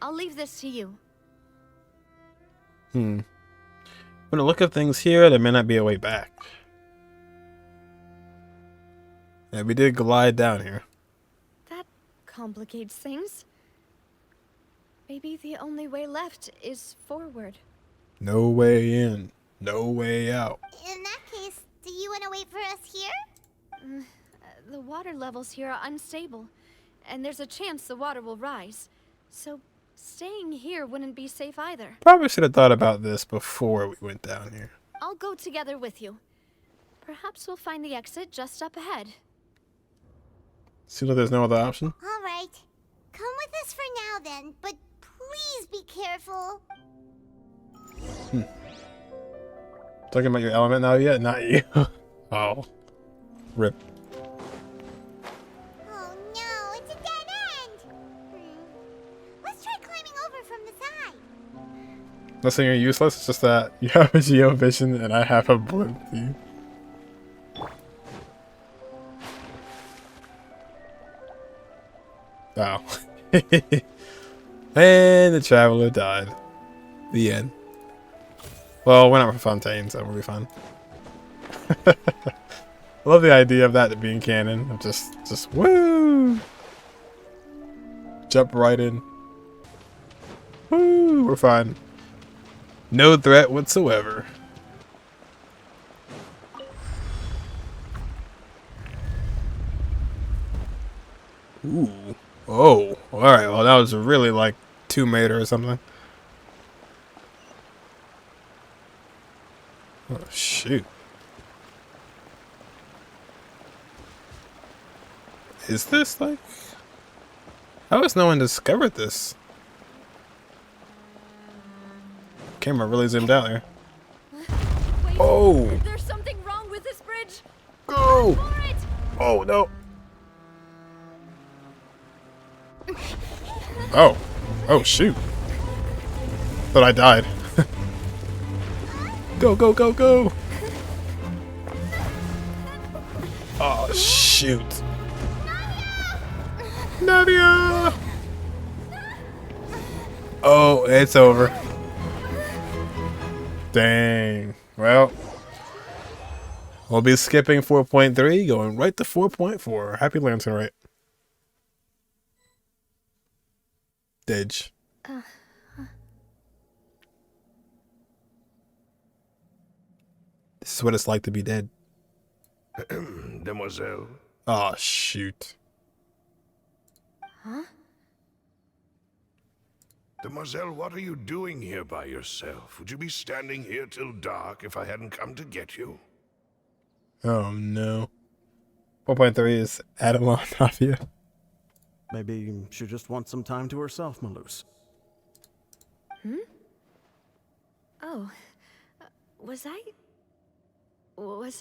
I'll leave this to you.
When I look at things here, there may not be a way back. Yeah, we did glide down here.
That complicates things. Maybe the only way left is forward.
No way in, no way out.
In that case, do you want to wait for us here?
The water levels here are unstable, and there's a chance the water will rise. So staying here wouldn't be safe either.
Probably should have thought about this before we went down here.
I'll go together with you. Perhaps we'll find the exit just up ahead.
Seems like there's no other option.
All right. Come with us for now then, but please be careful.
Talking about your element now yet? Not you. Oh. Rip.
Oh no, it's a dead end. Let's try climbing over from the side.
Not saying you're useless, it's just that you have a geo vision and I have a blimp view. Wow. And the traveler died. The end. Well, we're not for Fontaine, so we'll be fine. I love the idea of that being canon. Of just woo! Jump right in. Woo! We're fine. No threat whatsoever. Ooh. Oh. Alright, well that was really like 2 meter or something. Oh, shoot. Is this like... How has no one discovered this? Camera really zoomed out here.
Wait,
oh!
There's something wrong with this bridge!
Go!
Run for it!
Oh, no! Oh. Oh, shoot. Thought I died. Go, go, go, go! Oh, shoot. Nadia! Oh, it's over. Dang. Well, we'll be skipping 4.3, going right to 4.4. Happy Lantern, right? Didge. This is what it's like to be dead.
Demoiselle.
Oh, shoot.
Huh?
Demoiselle, what are you doing here by yourself? Would you be standing here till dark if I hadn't come to get you?
Oh, no. 4.3 is Adelon Mafia.
Maybe she just wants some time to herself, Malus.
Hmm? Oh. Was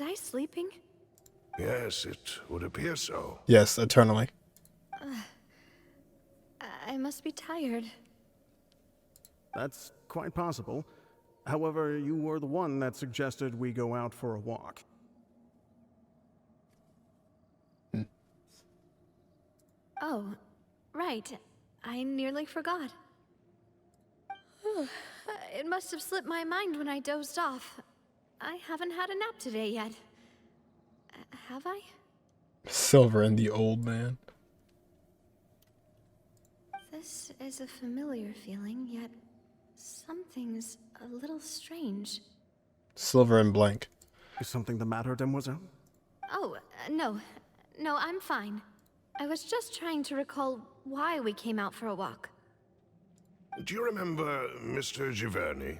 I sleeping?
Yes, it would appear so.
Yes, eternally.
I must be tired.
That's quite possible. However, you were the one that suggested we go out for a walk.
Oh, right. I nearly forgot. It must have slipped my mind when I dozed off. I haven't had a nap today yet. Have I?
Silver and the old man.
This is a familiar feeling, yet something's a little strange.
Silver and blank.
Is something the matter, Demoiselle?
Oh, no. No, I'm fine. I was just trying to recall why we came out for a walk.
Do you remember Mr. Giverny?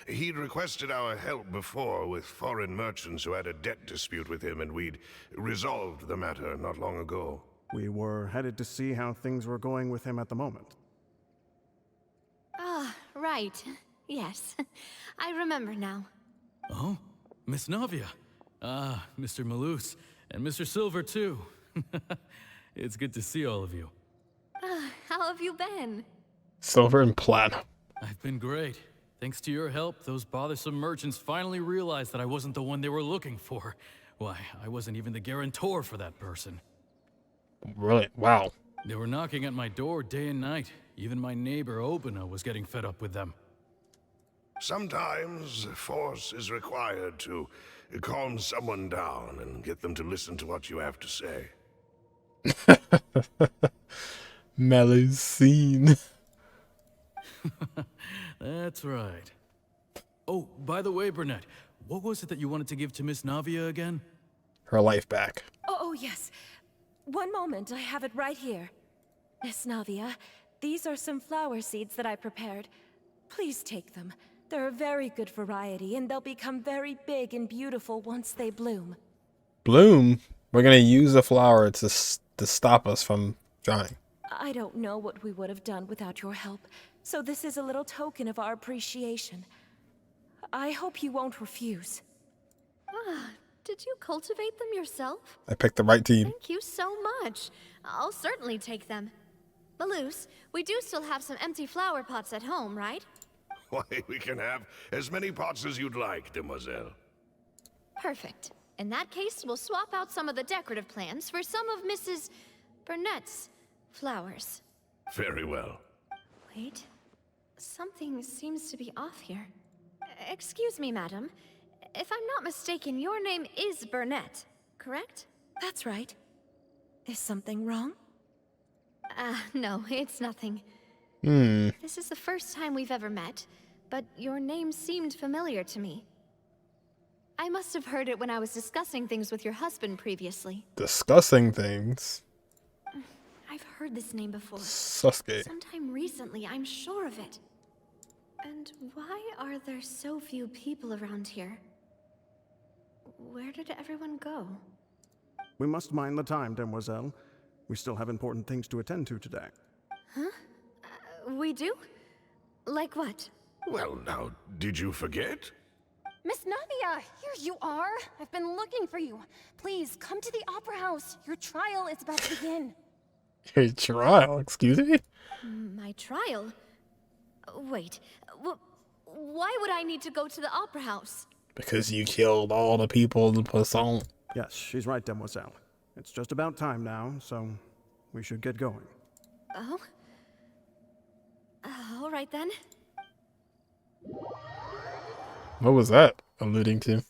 He'd requested our help before with foreign merchants who had a debt dispute with him, and we'd resolved the matter not long ago.
We were headed to see how things were going with him at the moment.
Ah, right. Yes. I remember now.
Oh, Miss Navia. Ah, Mr. Malus. And Mr. Silver, too. It's good to see all of you.
How have you been?
Silver and platinum.
I've been great. Thanks to your help, those bothersome merchants finally realized that I wasn't the one they were looking for. Why, I wasn't even the guarantor for that person.
Really? Wow.
They were knocking at my door day and night. Even my neighbor, Obina, was getting fed up with them.
Sometimes force is required to calm someone down and get them to listen to what you have to say.
Melusine.
That's right. Oh, by the way, Burnett, what was it that you wanted to give to Miss Navia again?
Her life back.
Oh, yes. One moment, I have it right here. Miss Navia, these are some flower seeds that I prepared. Please take them. They're a very good variety, and they'll become very big and beautiful once they bloom.
Bloom? We're gonna use the flower to stop us from drowning.
I don't know what we would have done without your help, so this is a little token of our appreciation. I hope you won't refuse.
Ah, did you cultivate them yourself?
I picked the right team.
Thank you so much. I'll certainly take them. Malus, we do still have some empty flower pots at home, right?
Why, we can have as many pots as you'd like, demoiselle.
Perfect. In that case, we'll swap out some of the decorative plants for some of Mrs. Burnett's flowers.
Very well.
Wait. Something seems to be off here. Excuse me, madam. If I'm not mistaken, your name is Burnett, correct?
That's right. Is something wrong?
No, it's nothing. This is the first time we've ever met, but your name seemed familiar to me. I must have heard it when I was discussing things with your husband previously.
Discussing things?
I've heard this name before.
Sasuke.
Sometime recently, I'm sure of it. And why are there so few people around here? Where did everyone go?
We must mind the time, demoiselle. We still have important things to attend to today.
Huh? We do? Like what?
Well, now, did you forget?
Miss Navia, here you are. I've been looking for you. Please, come to the Opera House. Your trial is about to begin.
Your trial? Excuse me?
My trial? Wait, why would I need to go to the Opera House?
Because you killed all the people in Poisson.
Yes, she's right, demoiselle. It's just about time now, so we should get going.
Oh? All right then.
What was that alluding to?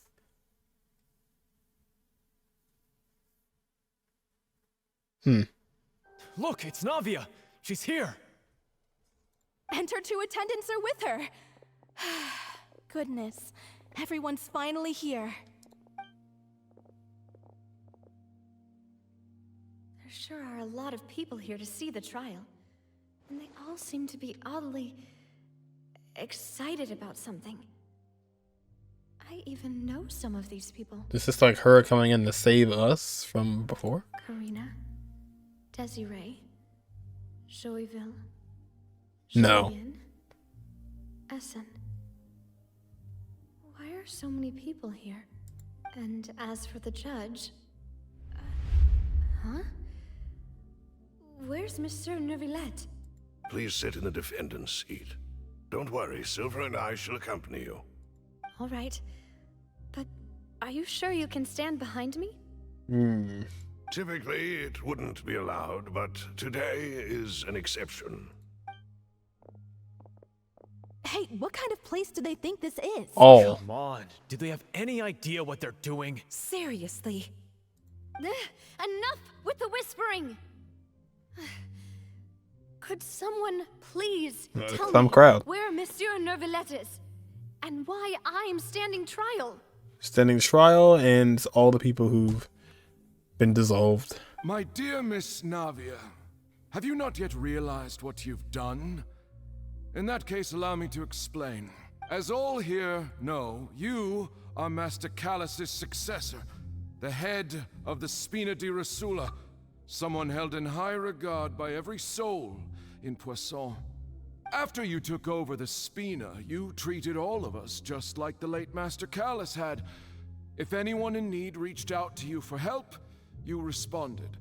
Look, it's Navia. She's here.
And her two attendants are with her. Goodness, everyone's finally here.
There sure are a lot of people here to see the trial. And they all seem to be oddly excited about something. I even know some of these people.
This is like her coming in to save us from before?
Karina, Desiree, Joyville,
No.
Julliangg, Essen. Why are so many people here? And as for the judge... huh? Where's Monsieur Neuvillette?
Please sit in the defendant's seat. Don't worry, Silver and I shall accompany you.
All right. But are you sure you can stand behind me?
Typically, it wouldn't be allowed, but today is an exception.
Hey, what kind of place do they think this is?
Oh.
Come on. Do they have any idea what they're doing?
Seriously.
Enough with the whispering! Could someone please tell me where Monsieur Neuvillette is? And why I'm standing trial?
Standing trial and all the people who've been dissolved.
My dear Miss Navia, have you not yet realized what you've done? In that case, allow me to explain. As all here know, you are Master Callus's successor, the head of the Spina di Rosula, someone held in high regard by every soul in Poisson. After you took over the Spina, you treated all of us just like the late Master Callus had. If anyone in need reached out to you for help, you responded.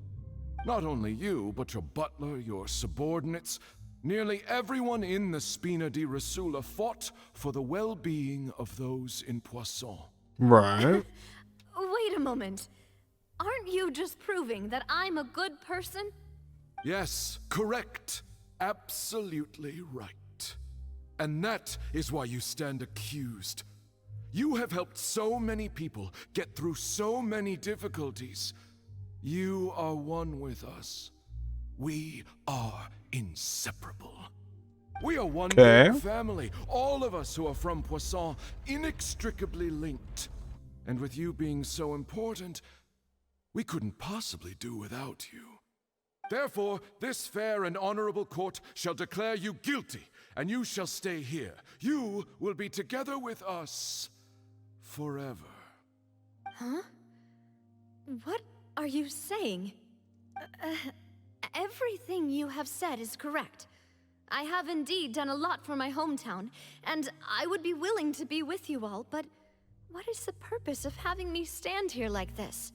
Not only you, but your butler, your subordinates, nearly everyone in the Spina di Rosula fought for the well-being of those in Poisson.
Right.
Wait a moment. Aren't you just proving that I'm a good person?
Yes, correct. Absolutely right. And that is why you stand accused. You have helped so many people get through so many difficulties. You are one with us. We are inseparable. We are one big family, all of us who are from Poisson, inextricably linked. And with you being so important, we couldn't possibly do without you. Therefore, this fair and honorable court shall declare you guilty, and you shall stay here. You will be together with us forever.
Huh? What are you saying? Everything you have said is correct. I have indeed done a lot for my hometown, and I would be willing to be with you all, but what is the purpose of having me stand here like this?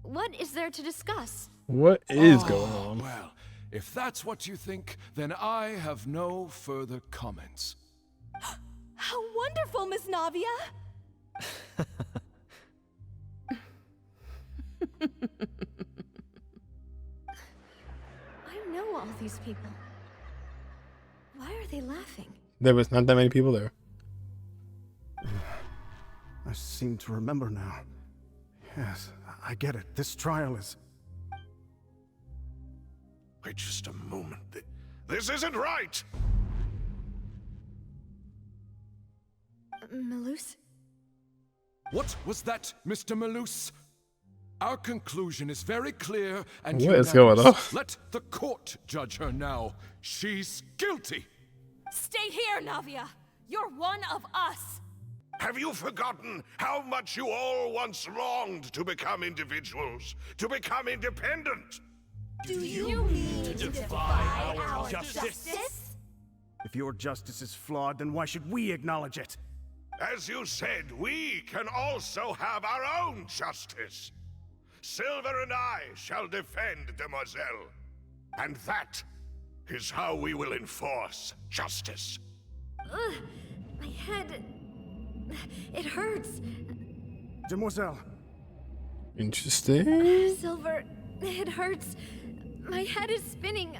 What is there to discuss?
What is going on?
Well, if that's what you think, then I have no further comments.
How wonderful, Miss Navia!
I know all these people. Why are they laughing?
There was not that many people there.
I seem to remember now. Yes, I get it. This trial is...
Wait just a moment. This isn't right!
Malus?
What was that, Mr. Malus? Our conclusion is very clear and
What is going on?
Let the court judge her now. She's guilty.
Stay here, Navia. You're one of us.
Have you forgotten how much you all once longed to become individuals, to become independent?
Do you mean to defy our justice?
If your justice is flawed, then why should we acknowledge it?
As you said, we can also have our own justice. Silver and I shall defend Demoiselle. And that is how we will enforce justice.
Ugh, my head... It hurts.
Demoiselle.
Interesting.
Silver, it hurts. My head is spinning.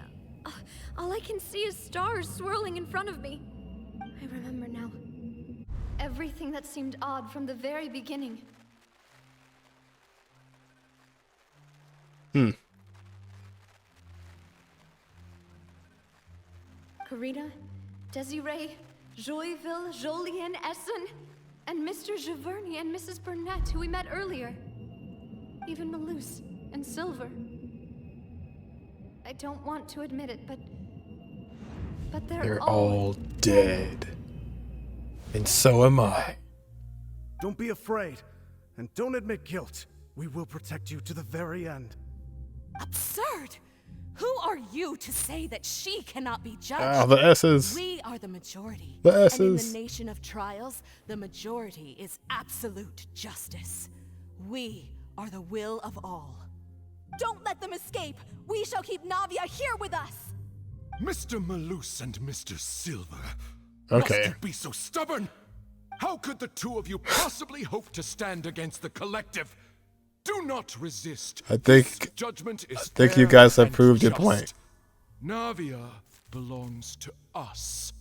All I can see is stars swirling in front of me. I remember now. Everything that seemed odd from the very beginning. Karina, Desiree, Joyville, Julliangg, Essen, and Mr. Giverny and Mrs. Burnett, who we met earlier. Even Malus and Silver. I don't want to admit it, but they're
all dead. And so am I.
Don't be afraid, and don't admit guilt. We will protect you to the very end.
Absurd! Who are you to say that she cannot be judged?
Ah, the S's.
We are the majority.
The
And in
S's.
the nation of trials, the majority is absolute justice. We are the will of all. Don't let them escape! We shall keep Navia here with us!
Mr. Malus and Mr. Silver.
Okay.
Must you be so stubborn? How could the two of you possibly hope to stand against the collective? Do not resist.
I think you guys have proved your point.
Navia belongs to us.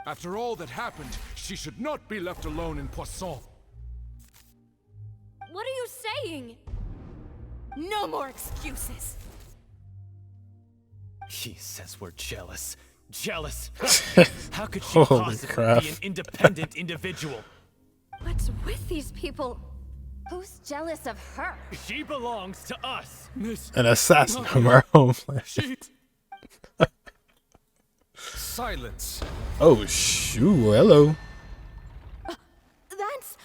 After all that happened, she should not be left alone in Poisson.
What are you saying?
No more excuses.
She says we're jealous. Jealous? How could she
Holy
possibly
crap.
be an independent individual?
What's with these people?
Who's jealous of her?
She belongs to us.
An assassin from our homeland.
Silence.
Oh, shoo, hello.
That's...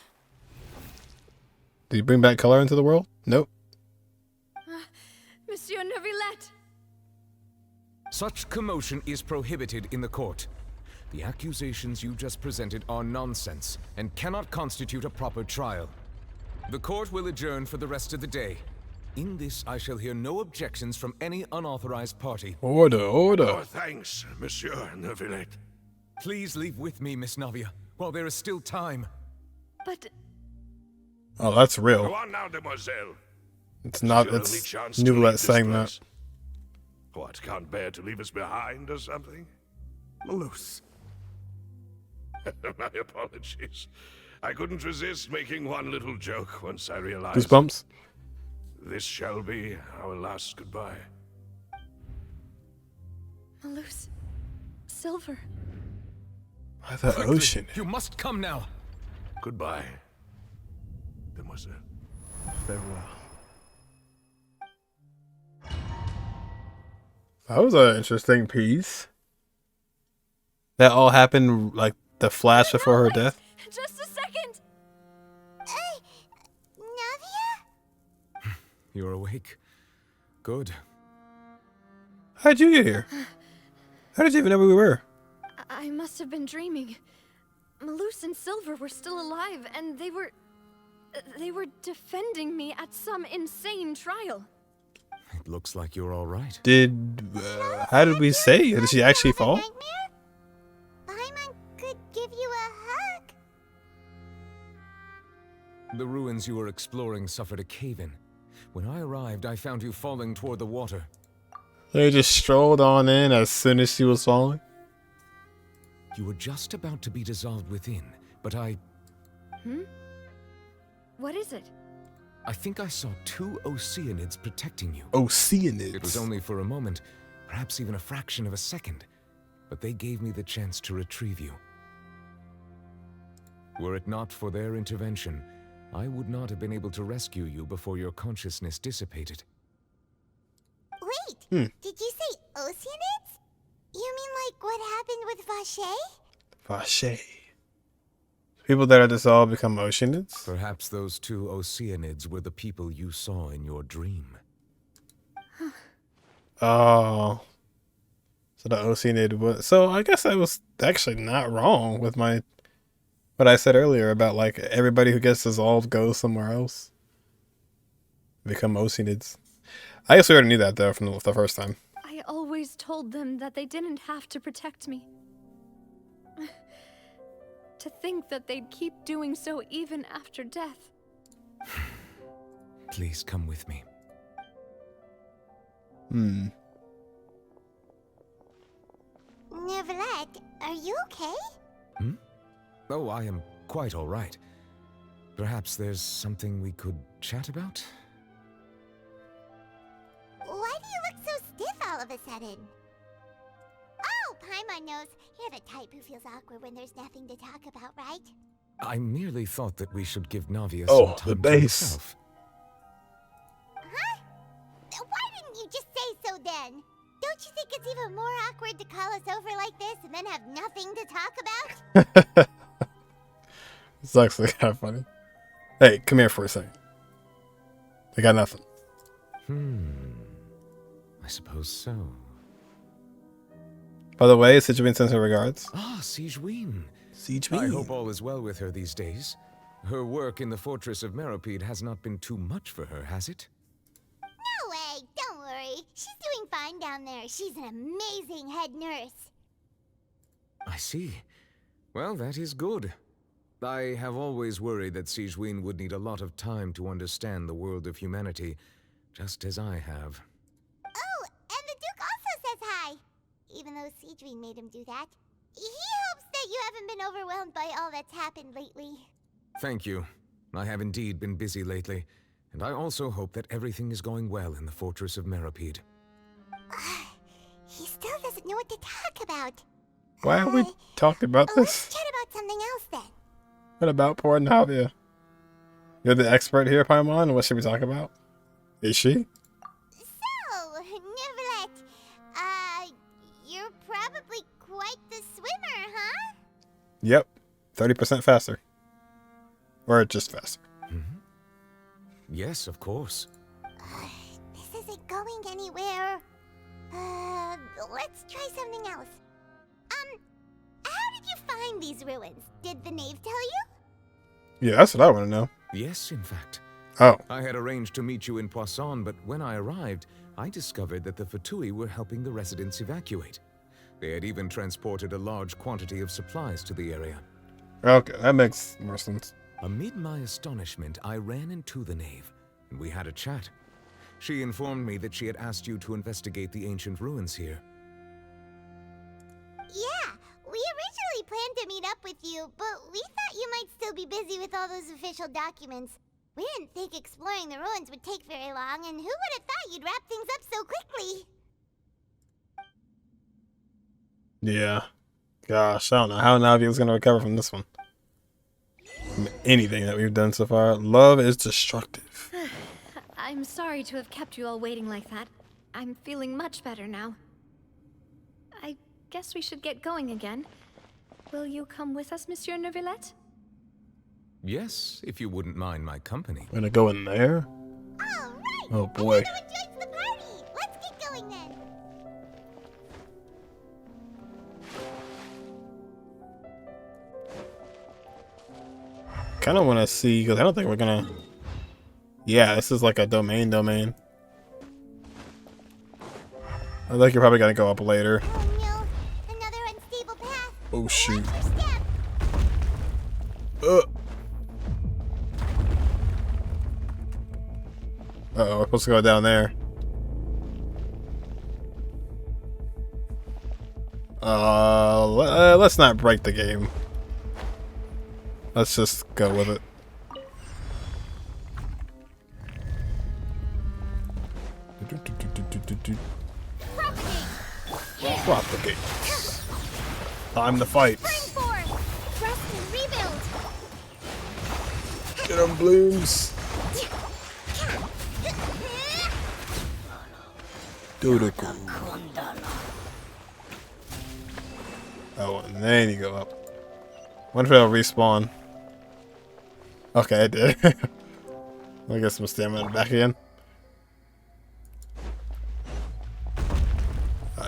Did you bring back color into the world? Nope.
Monsieur Neuvillette!
Such commotion is prohibited in the court. The accusations you just presented are nonsense and cannot constitute a proper trial. The court will adjourn for the rest of the day. In this, I shall hear no objections from any unauthorized party.
Order, order.
Oh, thanks, Monsieur Neuvillette.
Please leave with me, Miss Navia, while there is still time.
But...
Oh, that's real.
Go on now, Demoiselle.
It's not,
Your
it's
only chance to leave
Neuvillette
this
saying
place.
that.
What, can't bear to leave us behind or something?
Malus.
My apologies. I couldn't resist making one little joke once I realized...
Goosebumps?
This shall be our last goodbye.
Malus. Silver.
By the
Quickly,
ocean.
You must come now.
Goodbye, Demoiselle.
Farewell.
That was an interesting piece. That all happened like the flash before her death.
Just a second.
Navia?
You're awake. Good.
How'd you get here? How did you even know where we were?
I must have been dreaming. Malus and Silver were still alive, and they were defending me at some insane trial.
It looks like you're all right.
How did we say? Did she actually fall?
Paimon could give you a hug.
The ruins you were exploring suffered a cave-in. When I arrived, I found you falling toward the water.
They just strolled on in as soon as she was falling.
You were just about to be dissolved within, but I
What is it?
I think I saw 2 Oceanids protecting you.
Oceanids?
It was only for a moment, perhaps even a fraction of a second, but they gave me the chance to retrieve you. Were it not for their intervention, I would not have been able to rescue you before your consciousness dissipated.
Wait, did you say Oceanids? You mean like what happened with Vache?
Vache. People that are dissolved become Oceanids?
Perhaps those 2 Oceanids were the people you saw in your dream.
Oh. So the Oceanid was... So I guess I was actually not wrong with what I said earlier about like everybody who gets dissolved goes somewhere else. Become Oceanids. I guess we already knew that though from the first time.
I always told them that they didn't have to protect me. To think that they'd keep doing so even after death.
Please come with me.
Neverlet, are you okay?
Oh, I am quite all right. Perhaps there's something we could chat about?
Why do you look so stiff all of a sudden? Oh, Paimon knows. You're the type who feels awkward when there's nothing to talk about, right?
I merely thought that we should give Navia
Oh,
some time
the
to
base.
herself.
Huh? Why didn't you just say so then? Don't you think it's even more awkward to call us over like this and then have nothing to talk about?
It's actually kind of funny. Hey, come here for a second. I got nothing.
I suppose so.
By the way, Sigewin sends her regards.
Ah, Sigewin.
Sigewin.
I hope all is well with her these days. Her work in the Fortress of Meropide has not been too much for her, has it?
No way, don't worry. She's doing fine down there. She's an amazing head nurse.
I see. Well, that is good. I have always worried that Sigewin would need a lot of time to understand the world of humanity, just as I have.
Oh, and the Duke also says hi. Even though Sigewin made him do that. He hopes that you haven't been overwhelmed by all that's happened lately.
Thank you. I have indeed been busy lately, and I also hope that everything is going well in the Fortress of Meropide.
He still doesn't know what to talk about.
Why are we talking about
Let's
this?
chat about something else then.
What about poor Navia? You're the expert here, Paimon. What should we talk about? Is she?
So, Neverlet, you're probably quite the swimmer, huh?
Yep. 30% faster. Or just faster.
Yes, of course.
This isn't going anywhere. Let's try something else. How did you find these ruins? Did the knave tell you?
Yeah, that's what I want to know.
Yes, in fact.
Oh.
I had arranged to meet you in Poisson, but when I arrived, I discovered that the Fatui were helping the residents evacuate. They had even transported a large quantity of supplies to the area.
Okay, that makes more sense.
Amid my astonishment, I ran into the knave, and we had a chat. She informed me that she had asked you to investigate the ancient ruins here.
Yeah, we originally planned to meet up with you, but we thought you might still be busy with all those official documents. We didn't think exploring the ruins would take very long, and who would have thought you'd wrap things up so quickly?
Yeah. Gosh, I don't know how Navia's going to recover from this one. From anything that we've done so far. Love is destructive.
I'm sorry to have kept you all waiting like that. I'm feeling much better now. guess we should get going again. Will you come with us, Monsieur Neuvillette?
Yes, if you wouldn't mind my company.
Gonna go in there?
All right.
Oh boy.
Another one joins the party. Let's get going then.
Kind of want to see, because I don't think we're gonna. Yeah, this is like a domain. I think you're probably gonna go up later.
Oh no, another unstable path.
Oh shoot.
Watch your step.
Uh-oh, we're supposed to go down there. Let's not break the game. Let's just go with it. Propagate. Time to fight.
Rest and rebuild.
Get 'em, Blooms. Oh, and then you go up. Wonder if it'll respawn. Okay, I did. I get some stamina back again.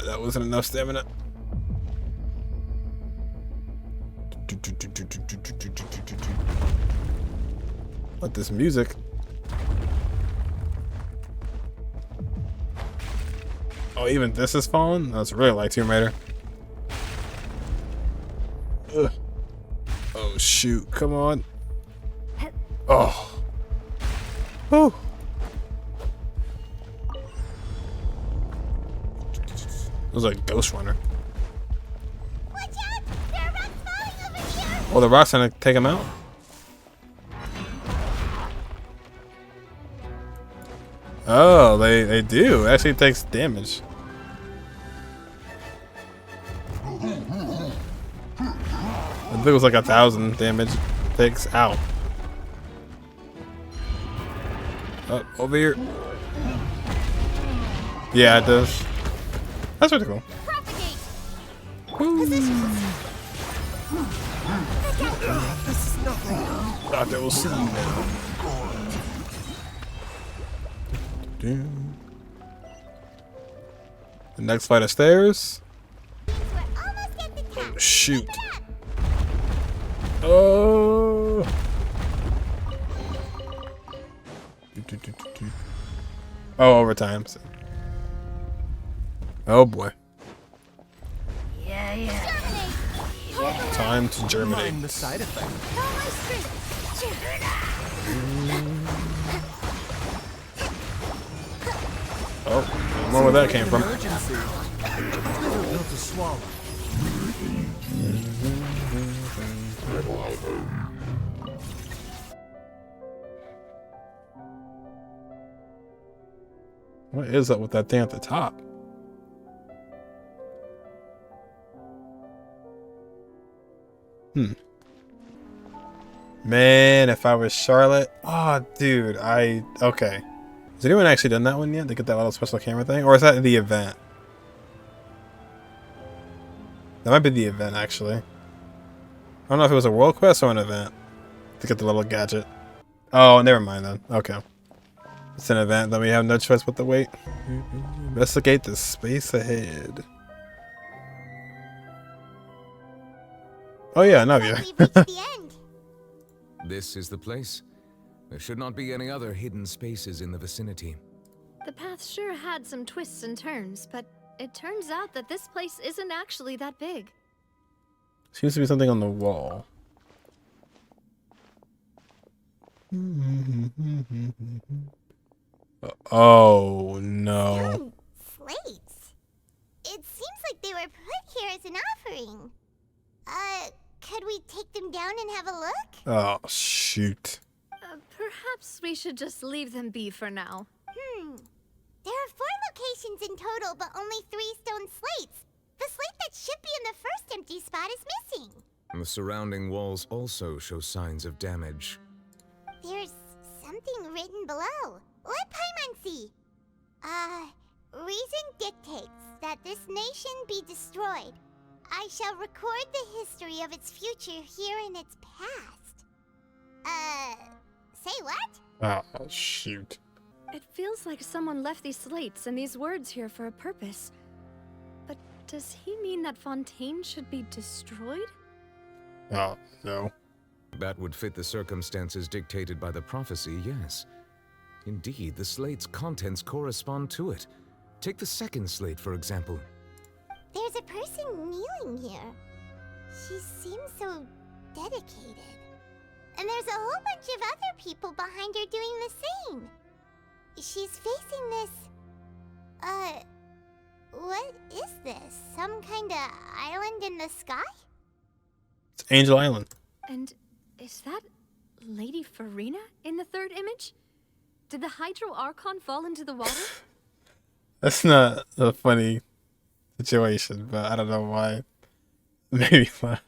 That wasn't enough stamina. What this music? Oh, even this is falling? That's really like Tomb Raider. Ugh. Oh shoot! Come on. Oh. Whew. It was like Ghost Runner.
Watch out! There are rocks falling over here.
Oh, the rocks gonna take him out? Oh, they do. It actually takes damage. I think it was like 1,000 damage takes out. Oh, over here. Yeah, it does. That's pretty cool. Thought they will see you now. The next flight of stairs. Oh shoot. Oh. Oh, overtime. Oh boy. Time to germinate.
Mind the side effect.
Oh, I don't know where that came from.
Built to swallow.
What is up with that thing at the top? Man, if I was Charlotte. Oh, dude, okay. Has anyone actually done that one yet? To get that little special camera thing? Or is that the event? That might be the event, actually. I don't know if it was a world quest or an event. To get the little gadget. Oh, never mind then. Okay. It's an event, then we have no choice but to wait. Investigate the space ahead. Oh yeah, Navia.
This is the place. There should not be any other hidden spaces in the vicinity.
The path sure had some twists and turns, but it turns out that this place isn't actually that big.
Seems to be something on the wall. Oh no.
Slates. It seems like they were put here as an offering. Could we take them down and have a look?
Oh shoot.
Perhaps we should just leave them be for now.
There are 4 locations in total, but only 3 stone slates. The slate that should be in the first empty spot is missing.
The surrounding walls also show signs of damage.
There's something written below. Let Paimon see. Reason dictates that this nation be destroyed. I shall record the history of its future here in its past. Say what?
Oh, shoot.
It feels like someone left these slates and these words here for a purpose. But does he mean that Fontaine should be destroyed?
Oh, no.
That would fit the circumstances dictated by the prophecy, yes. Indeed, the slate's contents correspond to it. Take the second slate, for example.
There's a person kneeling here. She seems so dedicated. And there's a whole bunch of other people behind her doing the same. She's facing this... what is this? Some kind of island in the sky?
It's Angel Island.
And is that Lady Furina in the third image? Did the Hydro Archon fall into the water?
That's not a funny situation, but I don't know why. Maybe fun.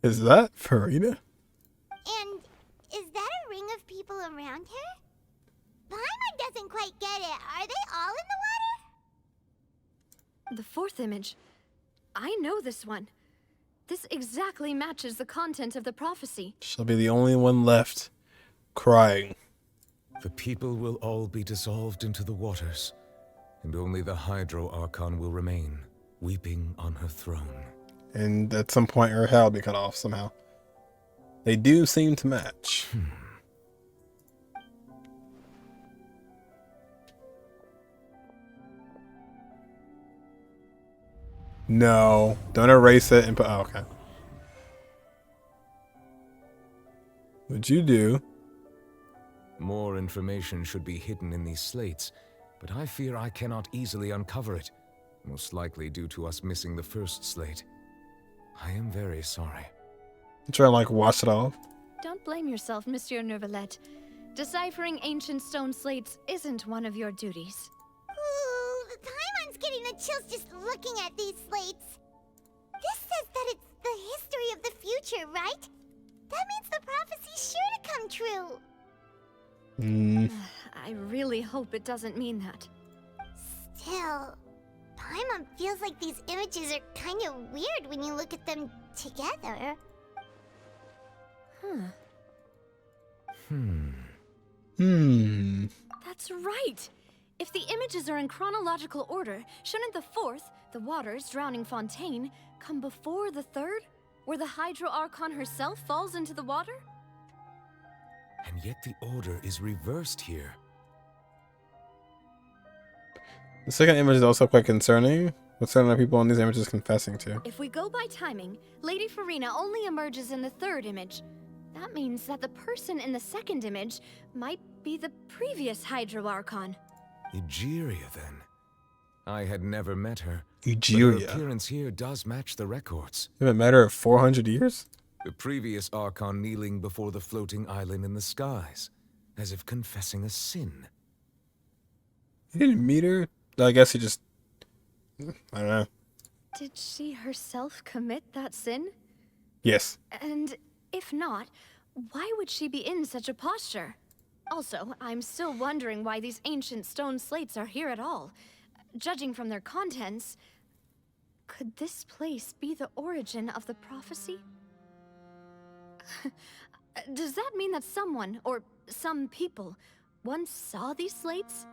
Is that Furina?
And is that a ring of people around her? Paimon doesn't quite get it. Are they all in the water?
The fourth image. I know this one. This exactly matches the content of the prophecy.
She'll be the only one left crying.
The people will all be dissolved into the waters, and only the Hydro Archon will remain, weeping on her throne.
And at some point her head will be cut off somehow. They do seem to match. No, don't erase it and put. Oh, okay. What'd you do?
More information should be hidden in these slates, but I fear I cannot easily uncover it, most likely due to us missing the first slate. I am very sorry.
You try to like wash it off?
Don't blame yourself, Monsieur Neuvillette. Deciphering ancient stone slates isn't one of your duties.
Ooh, Paimon's getting the chills just looking at these slates. This says that it's the history of the future, right? That means the prophecy's sure to come true.
I really hope it doesn't mean that.
Still, Paimon feels like these images are kind of weird when you look at them together.
That's right! If the images are in chronological order, shouldn't the fourth, the waters drowning Fontaine, come before the third, where the Hydro Archon herself falls into the water?
And yet the order is reversed here.
The second image is also quite concerning. What certain are people in these images confessing to?
If we go by timing, Lady Furina only emerges in the third image. That means that the person in the second image might be the previous Hydro Archon.
Egeria, then. I had never met her.
Egeria.
But her appearance here does match the records.
It's been a matter of 400 years?
The previous Archon kneeling before the floating island in the skies, as if confessing a sin.
You didn't meet her? I guess he just... I don't know.
Did she herself commit that sin?
Yes.
And if not, why would she be in such a posture? Also, I'm still wondering why these ancient stone slates are here at all. Judging from their contents, could this place be the origin of the prophecy? Does that mean that someone, or some people, once saw these slates?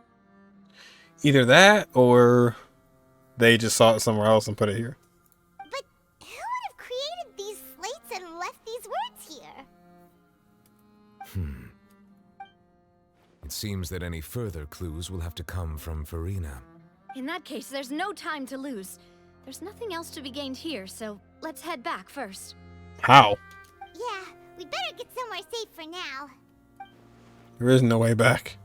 Either that, or they just saw it somewhere else and put it here.
But who would have created these slates and left these words here?
It seems that any further clues will have to come from Furina.
In that case, there's no time to lose. There's nothing else to be gained here, so let's head back first.
How?
Yeah, we better get somewhere safe for now.
There is no way back.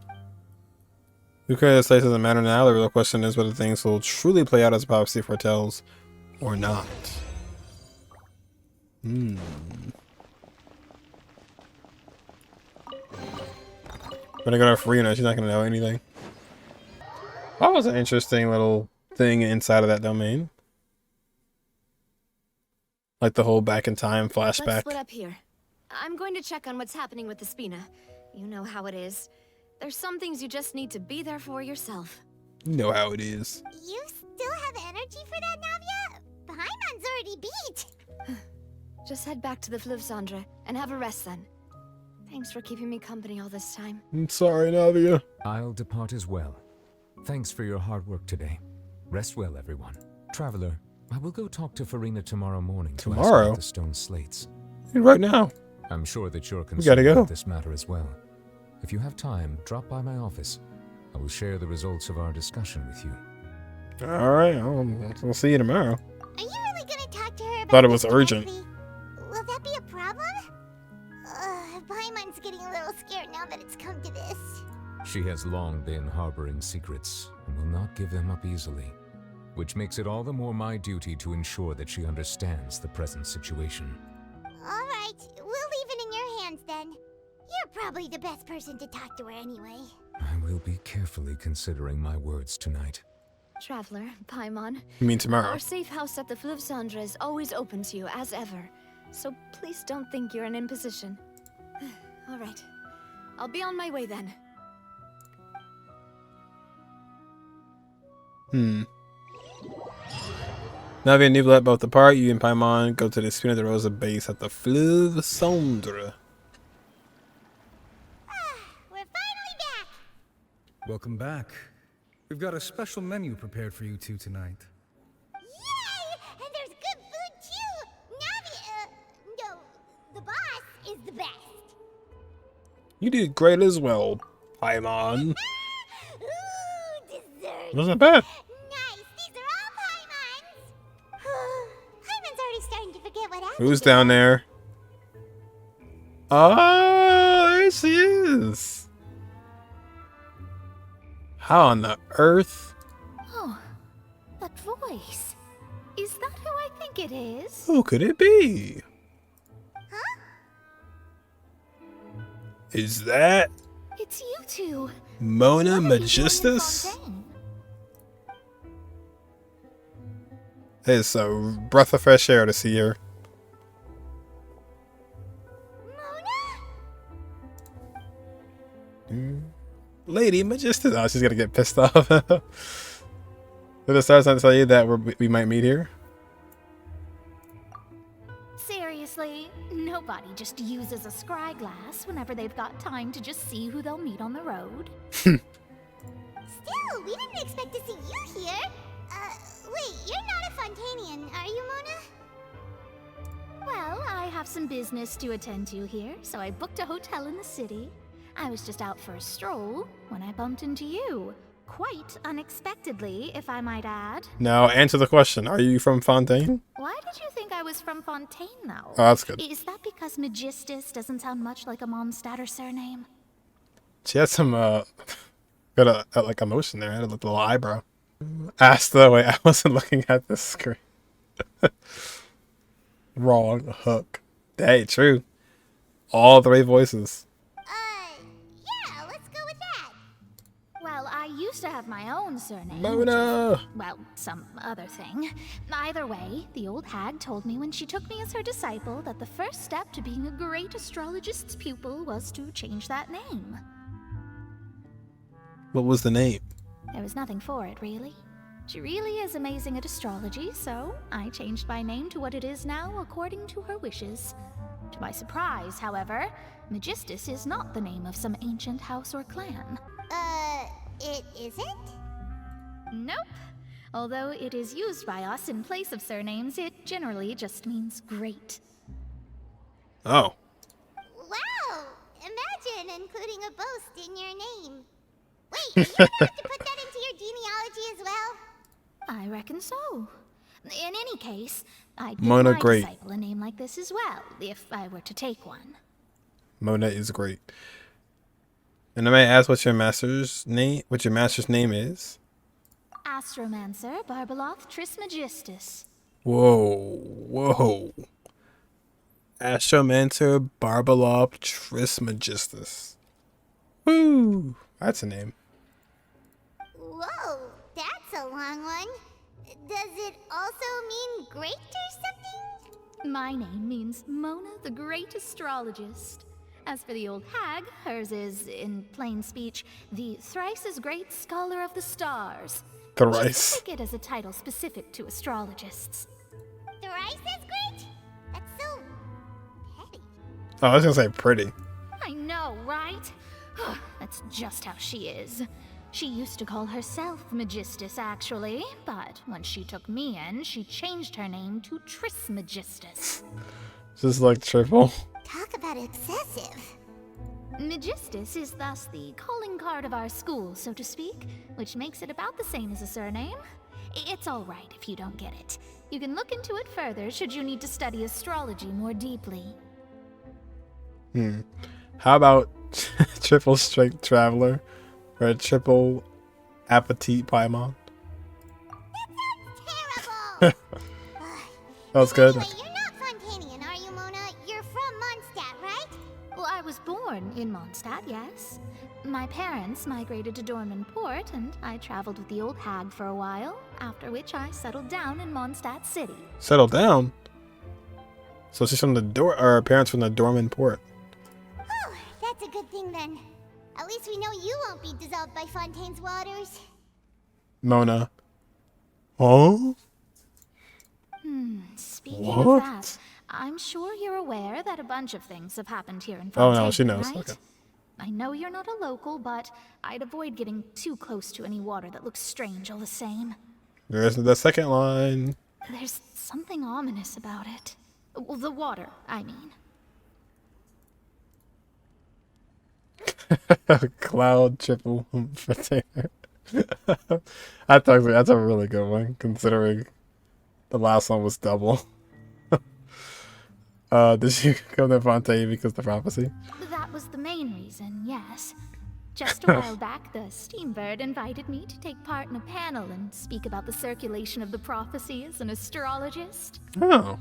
Who created this place doesn't matter now. The real question is whether things will truly play out as prophecy foretells or not. Gonna go to Furina, she's not gonna know anything. That was an interesting little thing inside of that domain. Like the whole back in time flashback.
Let's split up here. I'm going to check on what's happening with the Spina. You know how it is. There's some things you just need to be there for yourself.
You know how it is.
You still have energy for that, Navia? Paimon's already beat.
Just head back to the Fluvsandra and have a rest then. Thanks for keeping me company all this time.
I'm sorry, Navia.
I'll depart as well. Thanks for your hard work today. Rest well, everyone. Traveler, I will go talk to Furina tomorrow morning to ask about the stone slates.
Right now.
I'm sure that you're
gotta
concerned
go.
about this matter as well. If you have time, drop by my office. I will share the results of our discussion with you.
Alright, I'll see you tomorrow.
Are you really gonna talk to her about
Thought it was
this
urgent.
directly? Will that be a problem? Paimon's getting a little scared now that it's come to this.
She has long been harboring secrets and will not give them up easily, which makes it all the more my duty to ensure that she understands the present situation.
Alright, we'll leave it in your hands then. You're probably the best person to talk to her anyway.
I will be carefully considering my words tonight.
Traveler, Paimon.
You mean tomorrow?
Our safe house at the Fluvsandra is always open to you, as ever. So please don't think you're in imposition. Alright. I'll be on my way then.
Navia and Niblet both depart. You and Paimon go to the Spina de Rosa base at the Fluvsandra.
We're finally back!
Welcome back. We've got a special menu prepared for you two tonight.
Yay! And there's good food too! No, the boss is the best.
You did great as well, Paimon.
Ooh, dessert!
Wasn't bad.
Nice, these are all Paimon's! Paimon's already starting to forget what happened.
Who's down there? Oh, there she is. How on the earth?
Oh, that voice. Is that who I think it is?
Who could it be? Is that
It's you two.
Mona Magistus? It's a breath of fresh air to see her. Lady Magistus. Oh, she's gonna get pissed off. Did the stars not tell you that we might meet here?
Seriously, nobody just uses a scry glass whenever they've got time to just see who they'll meet on the road.
Still, we didn't expect to see you here. Wait, you're not a Fontainian, are you, Mona?
Well, I have some business to attend to here, so I booked a hotel in the city. I was just out for a stroll when I bumped into you. Quite unexpectedly, if I might add.
Now, answer the question. Are you from Fontaine?
Why did you think I was from Fontaine, though?
Oh, that's good.
Is that because Magistus doesn't sound much like a Mondstadt surname?
She had some, got a like emotion there. Had a little eyebrow. Asked the way I wasn't looking at the screen. Wrong hook. Hey, true. All three voices.
Yeah, let's go with that.
Well, I used to have my own surname.
Mona!
Which is, well, some other thing. Either way, the old hag told me when she took me as her disciple that the first step to being a great astrologist's pupil was to change that name.
What was the name?
There was nothing for it, really. She really is amazing at astrology, so I changed my name to what it is now according to her wishes. To my surprise, however, Magistus is not the name of some ancient house or clan.
It isn't?
Nope. Although it is used by us in place of surnames, it generally just means great.
Oh.
Wow! Imagine including a boast in your name. Wait, are you gonna have to put that into your genealogy as well?
I reckon so. In any case, I'd give
Mona
my
Great.
disciple a name like this as well, if I were to take one.
Mona is great. And I may ask what your master's name is?
Astromancer Barbeloth Trismegistus.
Whoa. Astromancer Barbeloth Trismegistus. Woo! That's a name.
Whoa, that's a long one. Does it also mean great or something?
My name means Mona the Great Astrologist. As for the old hag, hers is, in plain speech, the thrice as great scholar of the stars.
Thrice.
Just take it as a title specific to astrologists.
Mari says great? That's so petty.
Oh, I was gonna say pretty.
I know, right? That's just how she is. She used to call herself Magistus, actually, but when she took me in, she changed her name to Trismegistus.
Just like triple.
Talk about excessive.
Magistus is thus the calling card of our school, so to speak, which makes it about the same as a surname. It's all right if you don't get it. You can look into it further should you need to study astrology more deeply.
How about triple strength traveler or a triple appetite Paimon?
Terrible!
That was good.
Anyway, you're not Fontanian, are you, Mona? You're from Mondstadt, right?
Well, I was born in Mondstadt, yes. My parents migrated to Dorman Port, and I traveled with the old hag for a while, after which I settled down in Mondstadt City.
Settled down? So she's from the or her parents from the Dorman Port.
Oh, that's a good thing then. At least we know you won't be dissolved by Fontaine's waters.
Mona. Oh?
Speaking
What?
of that, I'm sure you're aware that a bunch of things have happened here in
Oh
Fontaine,
no, she knows.
right?
Okay.
I know you're not a local, but I'd avoid getting too close to any water that looks strange all the same.
There's the second line.
There's something ominous about it. Well, the water, I mean.
Cloud triple potato. That's a really good one, considering the last one was double. Did she come to Fontaine because of the prophecy?
That was the main reason, yes. Just a while back, the Steambird invited me to take part in a panel and speak about the circulation of the prophecy as an astrologist.
Oh.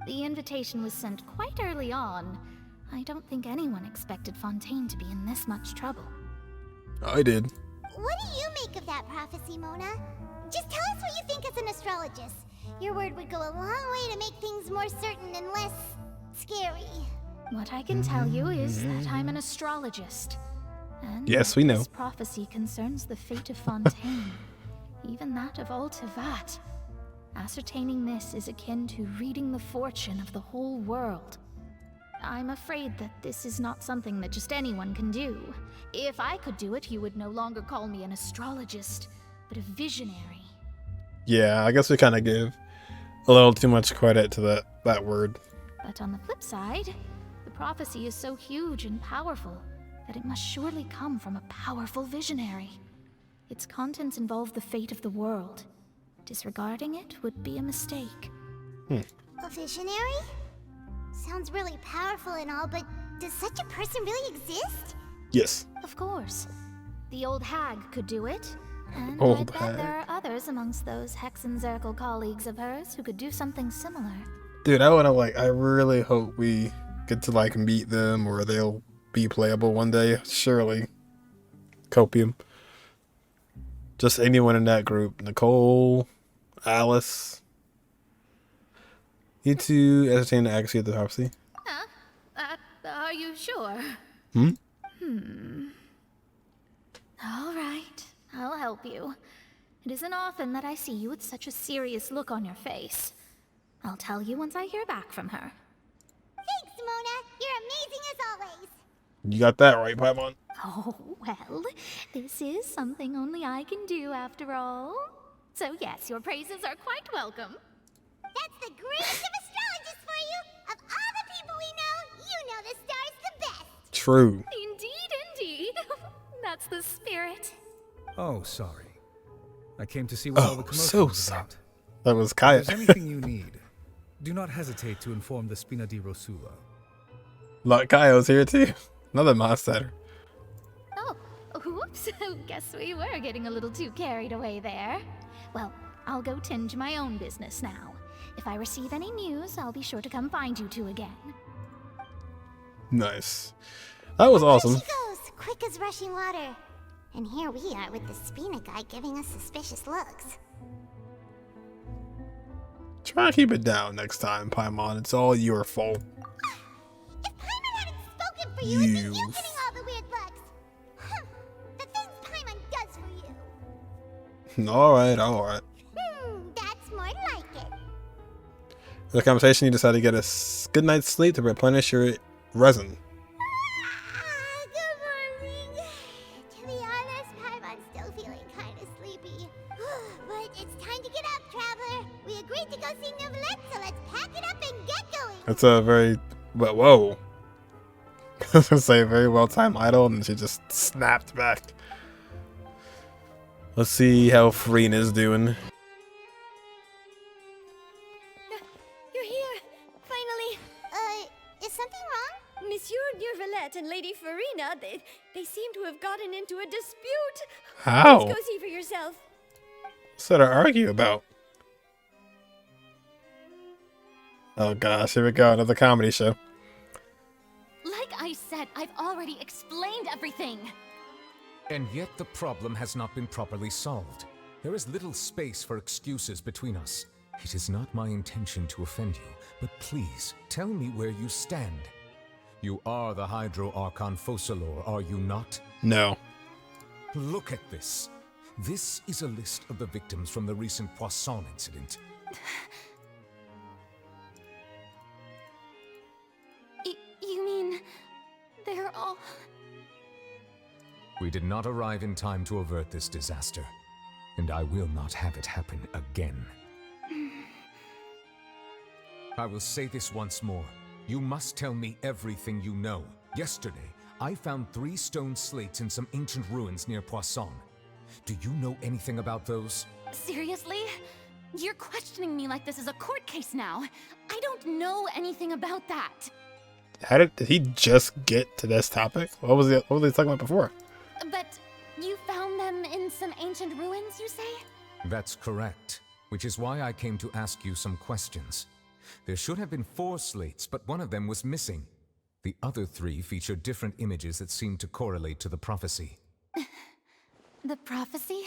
The invitation was sent quite early on. I don't think anyone expected Fontaine to be in this much trouble.
I did.
What do you make of that prophecy, Mona? Just tell us what you think as an astrologist. Your word would go a long way to make things more certain and less scary.
What I can tell you is that I'm an astrologist. And
Yes, we know.
This prophecy concerns the fate of Fontaine, even that of all Tevat. Ascertaining this is akin to reading the fortune of the whole world. I'm afraid that this is not something that just anyone can do. If I could do it, you would no longer call me an astrologist, but a visionary.
Yeah, I guess we kind of give a little too much credit to that word.
But on the flip side, the prophecy is so huge and powerful that it must surely come from a powerful visionary. Its contents involve the fate of the world. Disregarding it would be a mistake.
A visionary? Sounds really powerful and all, but does such a person really exist?
Yes.
Of course. The old hag could do it. And
Old
I bet
hag.
there are others amongst those Hexenzirkel colleagues of hers who could do something similar.
Dude, I really hope we get to like meet them or they'll be playable one day. Surely. Copium. Just anyone in that group. Nicole, Alice. You two ascertain the accuracy of the prophecy.
Are you sure?
Hmm?
All right, I'll help you. It isn't often that I see you with such a serious look on your face. I'll tell you once I hear back from her.
Thanks, Mona. You're amazing as always.
You got that right, Paimon.
Oh, well, this is something only I can do after all. So yes, your praises are quite welcome.
That's the greatest of astrologists for you. Of all the people we know, you know the star's the best.
True.
Indeed. That's the spirit.
Oh, sorry. I came to see what all the commotion was about.
That was Kaya.
If there's anything you need, do not hesitate to inform the Spina di Rosula.
Look, Kaya's here too. Another monster.
Oh, whoops. Guess we were getting a little too carried away there. Well, I'll go tend to my own business now. If I receive any news, I'll be sure to come find you two again.
Nice. That was awesome.
There she goes, quick as rushing water. And here we are with the Spina guy giving us suspicious looks.
Try to keep it down next time, Paimon. It's all your fault.
If Paimon hadn't spoken for you, it'd be you getting all the weird looks. Huh. The things Paimon does for you.
Alright.
That's more like it.
The conversation, you decide to get a good night's sleep to replenish your resin.
Good morning. To be honest, I'm still feeling kind of sleepy. But it's time to get up, Traveler. We agreed to go see Novelette, so let's pack it up and get going.
That's a very, whoa. I was gonna say a very well-timed idol, and she just snapped back. Let's see how Furina's doing.
You're here, finally.
Is something wrong?
Monsieur Neurvalette and Lady Furina, they seem to have gotten into a dispute.
How?
Let's go see for yourself.
What's there to argue about? Oh gosh, here we go, another comedy show.
Like I said, I've already explained everything.
And yet the problem has not been properly solved. There is little space for excuses between us. It is not my intention to offend you, but please, tell me where you stand. You are the Hydro Archon Focalor, are you not?
No.
Look at this. This is a list of the victims from the recent Poisson incident.
You mean they're all...
We did not arrive in time to avert this disaster, and I will not have it happen again. I will say this once more. You must tell me everything you know. Yesterday, I found 3 stone slates in some ancient ruins near Poisson. Do you know anything about those?
Seriously? You're questioning me like this is a court case now. I don't know anything about that.
How did he just get to this topic? What was they talking about before?
But you found them in some ancient ruins, you say?
That's correct, which is why I came to ask you some questions. There should have been 4 slates, but one of them was missing. The other 3 feature different images that seem to correlate to the prophecy.
The prophecy?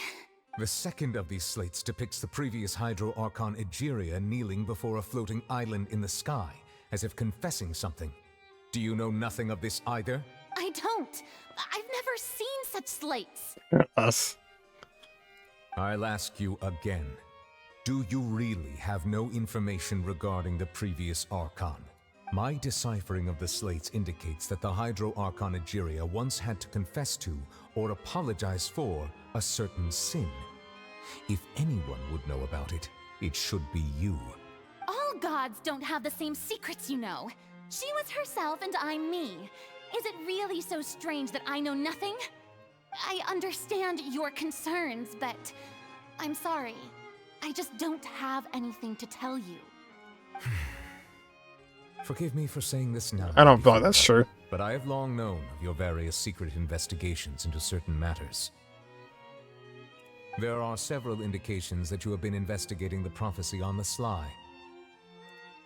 The second of these slates depicts the previous Hydro Archon Egeria kneeling before a floating island in the sky, as if confessing something. Do you know nothing of this either?
I don't. I've never seen such slates.
Us.
I'll ask you again. Do you really have no information regarding the previous Archon? My deciphering of the slates indicates that the Hydro Archon Egeria once had to confess to, or apologize for, a certain sin. If anyone would know about it, it should be you.
All gods don't have the same secrets, you know. She was herself and I'm me. Is it really so strange that I know nothing? I understand your concerns, but I'm sorry. I just don't have anything to tell you.
Forgive me for saying this now.
I don't thought that's true.
But I have long known of your various secret investigations into certain matters. There are several indications that you have been investigating the prophecy on the sly.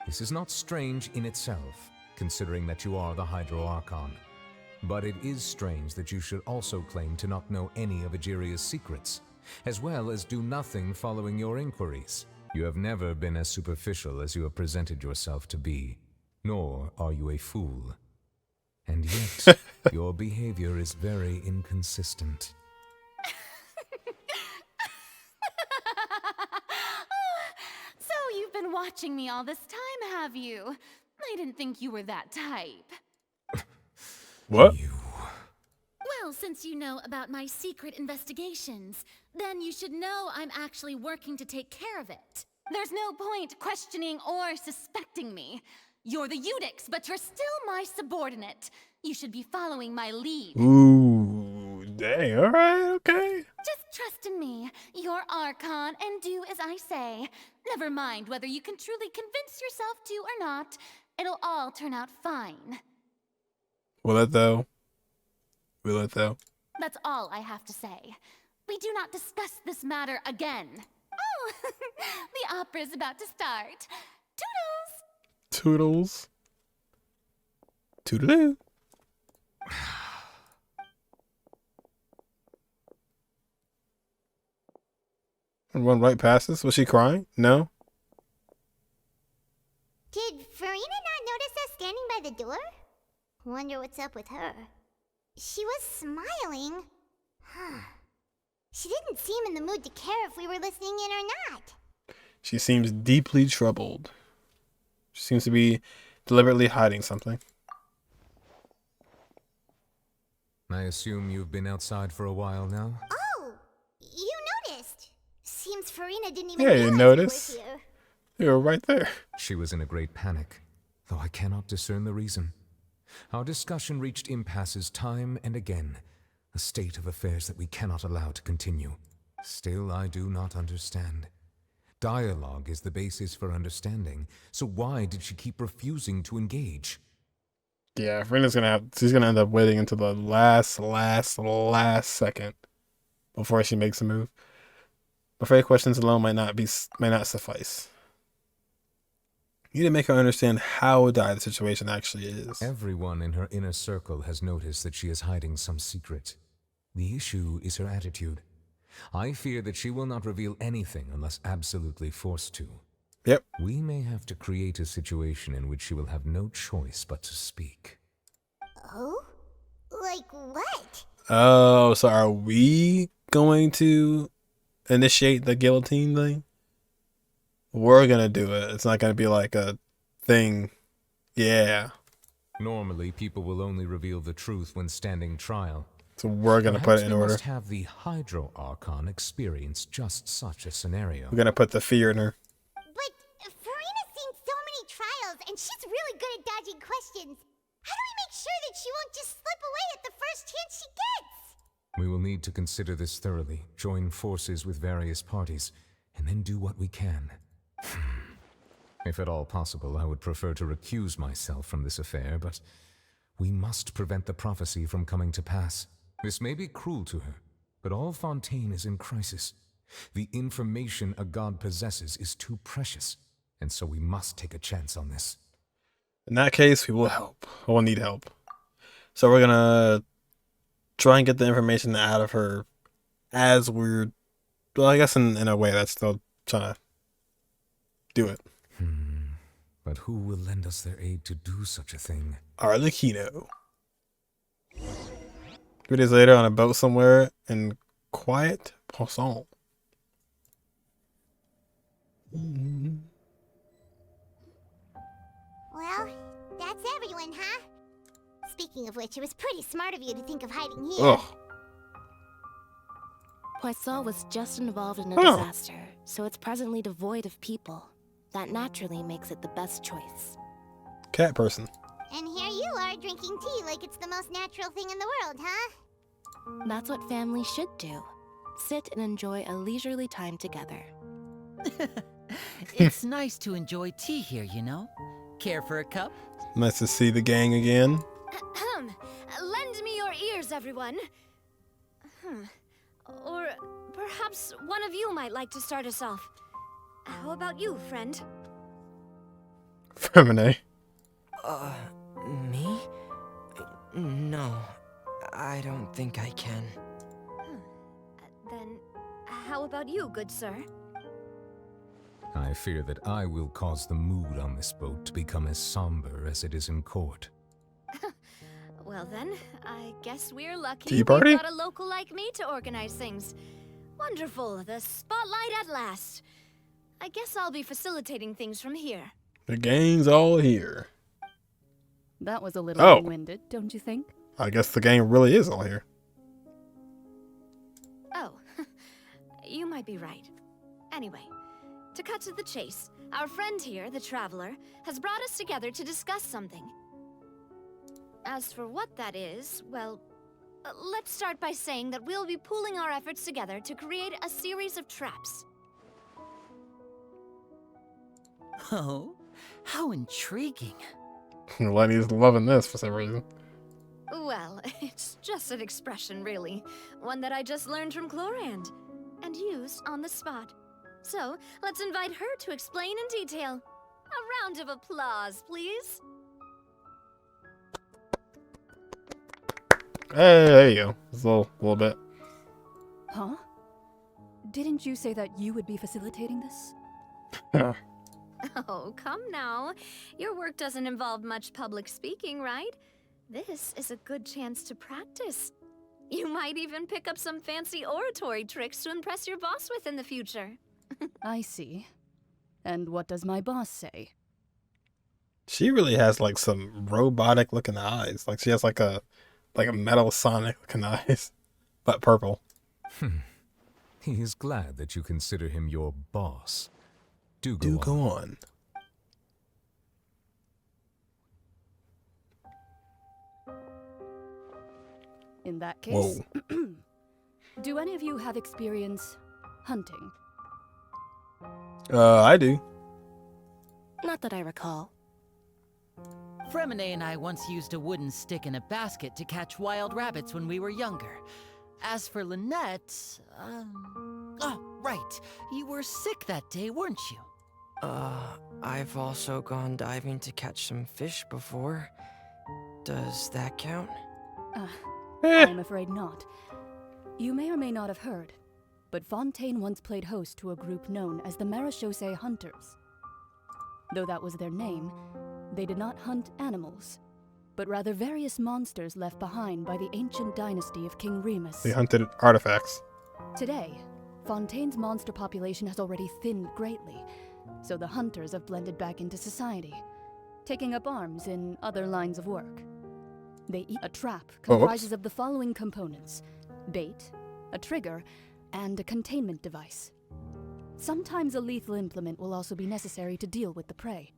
This is not strange in itself, considering that you are the Hydro Archon. But it is strange that you should also claim to not know any of Egeria's secrets, as well as do nothing following your inquiries. You have never been as superficial as you have presented yourself to be, nor are you a fool. And yet, your behavior is very inconsistent.
So you've been watching me all this time, have you? I didn't think you were that type.
What?
Well, since you know about my secret investigations, then you should know I'm actually working to take care of it. There's no point questioning or suspecting me. You're the Eudix, but you're still my subordinate. You should be following my lead.
Ooh, dang, alright, okay.
Just trust in me. You're Archon, and do as I say. Never mind whether you can truly convince yourself to or not. It'll all turn out fine.
Will it though? Will it though?
That's all I have to say. We do not discuss this matter again. Oh, the opera's about to start. Toodles!
Toodles. Toodaloo. And went right past us. Was she crying? No.
Did Furina not notice us standing by the door? Wonder what's up with her. She was smiling. She didn't seem in the mood to care if we were listening in or not.
She seems deeply troubled. She seems to be deliberately hiding something.
I assume you've been outside for a while now?
Oh, you noticed. Seems Furina didn't even
Yeah, you
realize
notice.
we were here.
You were right there.
She was in a great panic, though I cannot discern the reason. Our discussion reached impasses time and again, a state of affairs that we cannot allow to continue. Still, I do not understand. Dialogue is the basis for understanding, so why did she keep refusing to engage?
Yeah, she's gonna end up waiting until the last second before she makes a move. I'm afraid questions alone might not suffice. You need to make her understand how dire the situation actually is.
Everyone in her inner circle has noticed that she is hiding some secret. The issue is her attitude. I fear that she will not reveal anything unless absolutely forced to.
Yep.
We may have to create a situation in which she will have no choice but to speak.
Oh? Like what?
Oh, so are we going to initiate the guillotine thing? We're gonna do it. It's not gonna be like a thing. Yeah.
Normally, people will only reveal the truth when standing trial.
So we're gonna put it in
we
order.
Must have the Hydro Archon experience just such a scenario.
We're gonna put the fear in her.
But Furina's seen so many trials, and she's really good at dodging questions. How do we make sure that she won't just slip away at the first chance she gets?
We will need to consider this thoroughly, join forces with various parties, and then do what we can. If at all possible, I would prefer to recuse myself from this affair, but we must prevent the prophecy from coming to pass. This may be cruel to her, but all Fontaine is in crisis. The information a god possesses is too precious, and so we must take a chance on this.
In that case, we will help. We'll need help. So we're gonna try and get the information out of her as we're, well, I guess in a way that's still trying to do it.
But who will lend us their aid to do such a thing?
Arlecchino. 3 days later on a boat somewhere in quiet Poisson.
Well, that's everyone, huh? Speaking of which, it was pretty smart of you to think of hiding here.
Ugh.
Poisson was just involved in a disaster, so it's presently devoid of people. That naturally makes it the best choice.
Cat person.
And here you are drinking tea like it's the most natural thing in the world, huh?
That's what families should do. Sit and enjoy a leisurely time together.
It's nice to enjoy tea here, you know? Care for a cup?
Nice to see the gang again.
Lend me your ears, everyone. Or perhaps one of you might like to start us off. How about you, friend?
Femine.
Me? No, I don't think I can.
Then, how about you, good sir?
I fear that I will cause the mood on this boat to become as somber as it is in court.
Well then, I guess we're lucky
Tea party?
we've got a local like me to organize things. Wonderful, the spotlight at last. I guess I'll be facilitating things from here.
The gang's all here.
That was a little
Oh.
long-winded, don't you think?
I guess the gang really is all here.
Oh, you might be right. Anyway, to cut to the chase, our friend here, the Traveler, has brought us together to discuss something. As for what that is, well, let's start by saying that we'll be pooling our efforts together to create a series of traps.
Oh, how intriguing.
Lenny's loving this for some reason.
Well, it's just an expression, really. One that I just learned from Chlorand, and used on the spot. So, let's invite her to explain in detail. A round of applause, please.
Hey, there you go. Just a little bit.
Huh? Didn't you say that you would be facilitating this?
Oh, come now. Your work doesn't involve much public speaking, right? This is a good chance to practice. You might even pick up some fancy oratory tricks to impress your boss with in the future.
I see. And what does my boss say?
She really has like some robotic looking eyes. Like she has like a metal Sonic looking eyes, but purple.
He is glad that you consider him your boss. Do
go on.
In that case, do any of you have experience hunting?
I do.
Not that I recall.
Fremine and I once used a wooden stick in a basket to catch wild rabbits when we were younger. As for Lynette, oh, right. You were sick that day, weren't you?
I've also gone diving to catch some fish before. Does that count?
I'm afraid not. You may or may not have heard, but Fontaine once played host to a group known as the Marechaussee Hunters. Though that was their name, they did not hunt animals, but rather various monsters left behind by the ancient dynasty of King Remus.
They hunted artifacts.
Today, Fontaine's monster population has already thinned greatly, so the hunters have blended back into society, taking up arms in other lines of work. They eat a trap comprises of the following components: bait, a trigger, and a containment device. Sometimes a lethal implement will also be necessary to deal with the prey.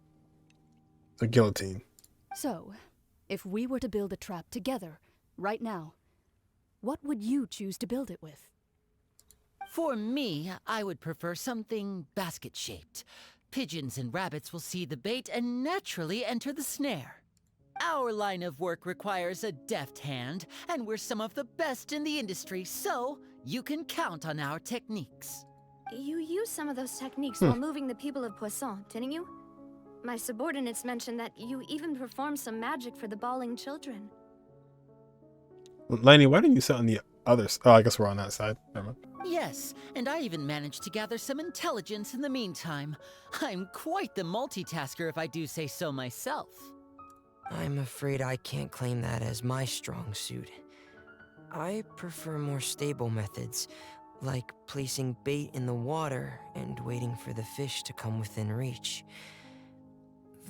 The guillotine.
So, if we were to build a trap together, right now, what would you choose to build it with?
For me, I would prefer something basket-shaped. Pigeons and rabbits will see the bait and naturally enter the snare. Our line of work requires a deft hand, and we're some of the best in the industry, so you can count on our techniques.
You used some of those techniques while moving the people of Poisson, didn't you? My subordinates mentioned that you even performed some magic for the bawling children.
Lainey, why didn't you sit on the other side? Oh, I guess we're on that side. Never mind.
Yes, and I even managed to gather some intelligence in the meantime. I'm quite the multitasker if I do say so myself.
I'm afraid I can't claim that as my strong suit. I prefer more stable methods, like placing bait in the water and waiting for the fish to come within reach.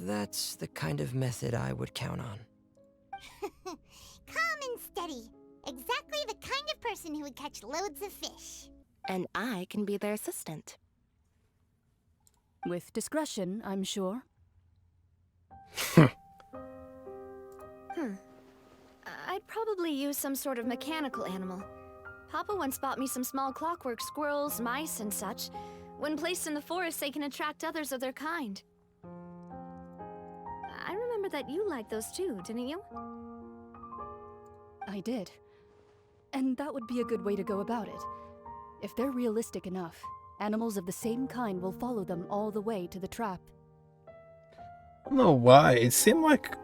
That's the kind of method I would count on.
Calm and steady. Exactly the kind of person who would catch loads of fish.
And I can be their assistant.
With discretion, I'm sure.
I'd probably use some sort of mechanical animal. Papa once bought me some small clockwork squirrels, mice, and such. When placed in the forest, they can attract others of their kind. I remember that you liked those too, didn't you?
I did. And that would be a good way to go about it. If they're realistic enough, animals of the same kind will follow them all the way to the trap.
I don't know why. It seemed like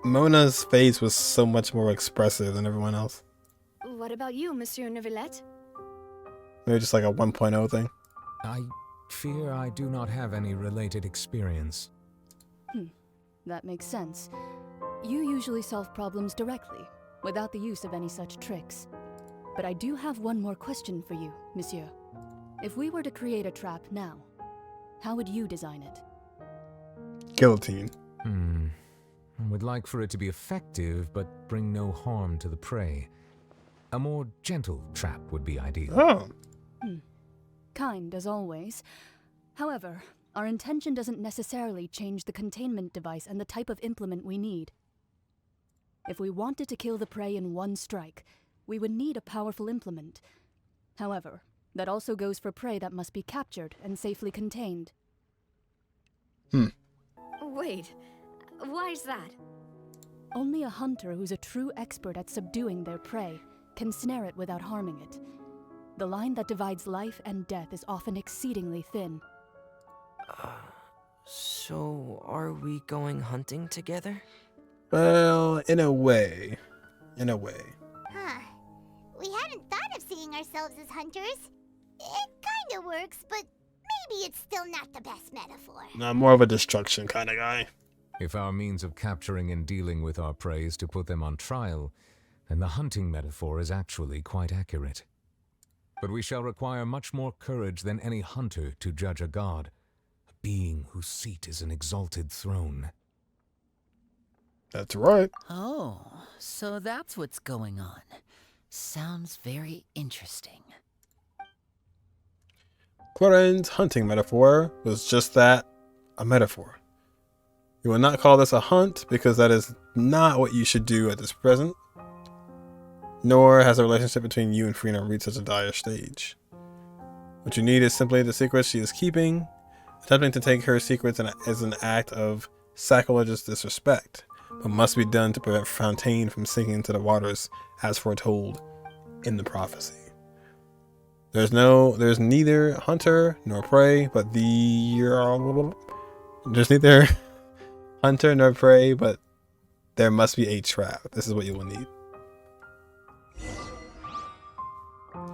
Mona's face was so much more expressive than everyone else.
What about you, Monsieur Neuvillette?
Maybe just like a 1.0 thing.
I fear I do not have any related experience.
That makes sense. You usually solve problems directly, without the use of any such tricks. But I do have one more question for you, Monsieur. If we were to create a trap now, how would you design it?
Guillotine.
I would like for it to be effective, but bring no harm to the prey. A more gentle trap would be ideal.
Oh.
Kind, as always. However, our intention doesn't necessarily change the containment device and the type of implement we need. If we wanted to kill the prey in one strike, we would need a powerful implement. However, that also goes for prey that must be captured and safely contained.
Wait, why's that?
Only a hunter who's a true expert at subduing their prey can snare it without harming it. The line that divides life and death is often exceedingly thin.
So are we going hunting together?
Well, in a way. In a way.
Huh. We hadn't thought of seeing ourselves as hunters. It kinda works, but maybe it's still not the best metaphor.
I'm more of a destruction kind of guy.
If our means of capturing and dealing with our prey is to put them on trial, then the hunting metaphor is actually quite accurate. But we shall require much more courage than any hunter to judge a god. being whose seat is an exalted throne.
That's right.
Oh, so that's what's going on. Sounds very interesting.
Clorin's hunting metaphor was just that, a metaphor. You will not call this a hunt because that is not what you should do at this present, nor has the relationship between you and Furina reached such a dire stage. What you need is simply the secrets she is keeping. Attempting to take her secrets is an act of sacrilegious disrespect, but must be done to prevent Fontaine from sinking into the waters as foretold in the prophecy. There's neither hunter nor prey, but there's neither hunter nor prey, but there must be a trap. This is what you will need.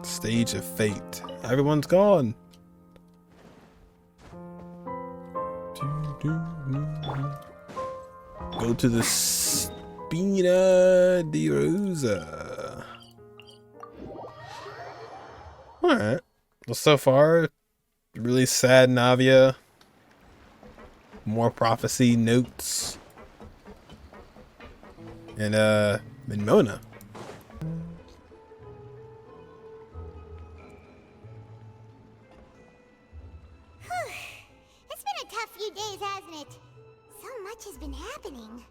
Stage of Fate. Everyone's gone. Go to the Spina di Rosa. Alright. Well, so far, really sad Navia. More prophecy notes. And Mona.
It's been a tough few days, hasn't it? So much has been happening.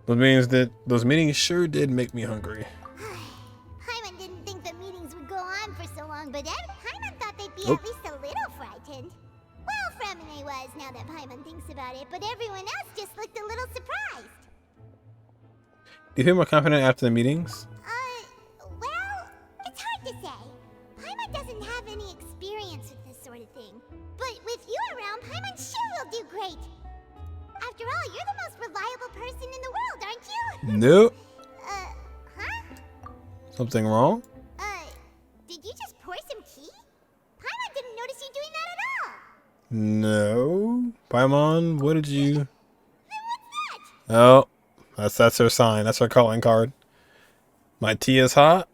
Those meetings sure did make me hungry.
Paimon didn't think the meetings would go on for so long, but Paimon thought they'd be at least a little frightened. Well, Fremine was, now that Paimon thinks about it, but everyone else just looked a little surprised.
Do you feel more confident after the meetings?
Well, it's hard to say. Paimon doesn't have any experience with this sort of thing. But with you around, Paimon sure will do great. After all, you're the most reliable person in the world, aren't you?
Nope.
Huh?
Something wrong?
Did you just pour some tea? Paimon didn't notice you doing that at all.
No. Paimon, what did you... Oh, that's her sign. That's her calling card. My tea is hot.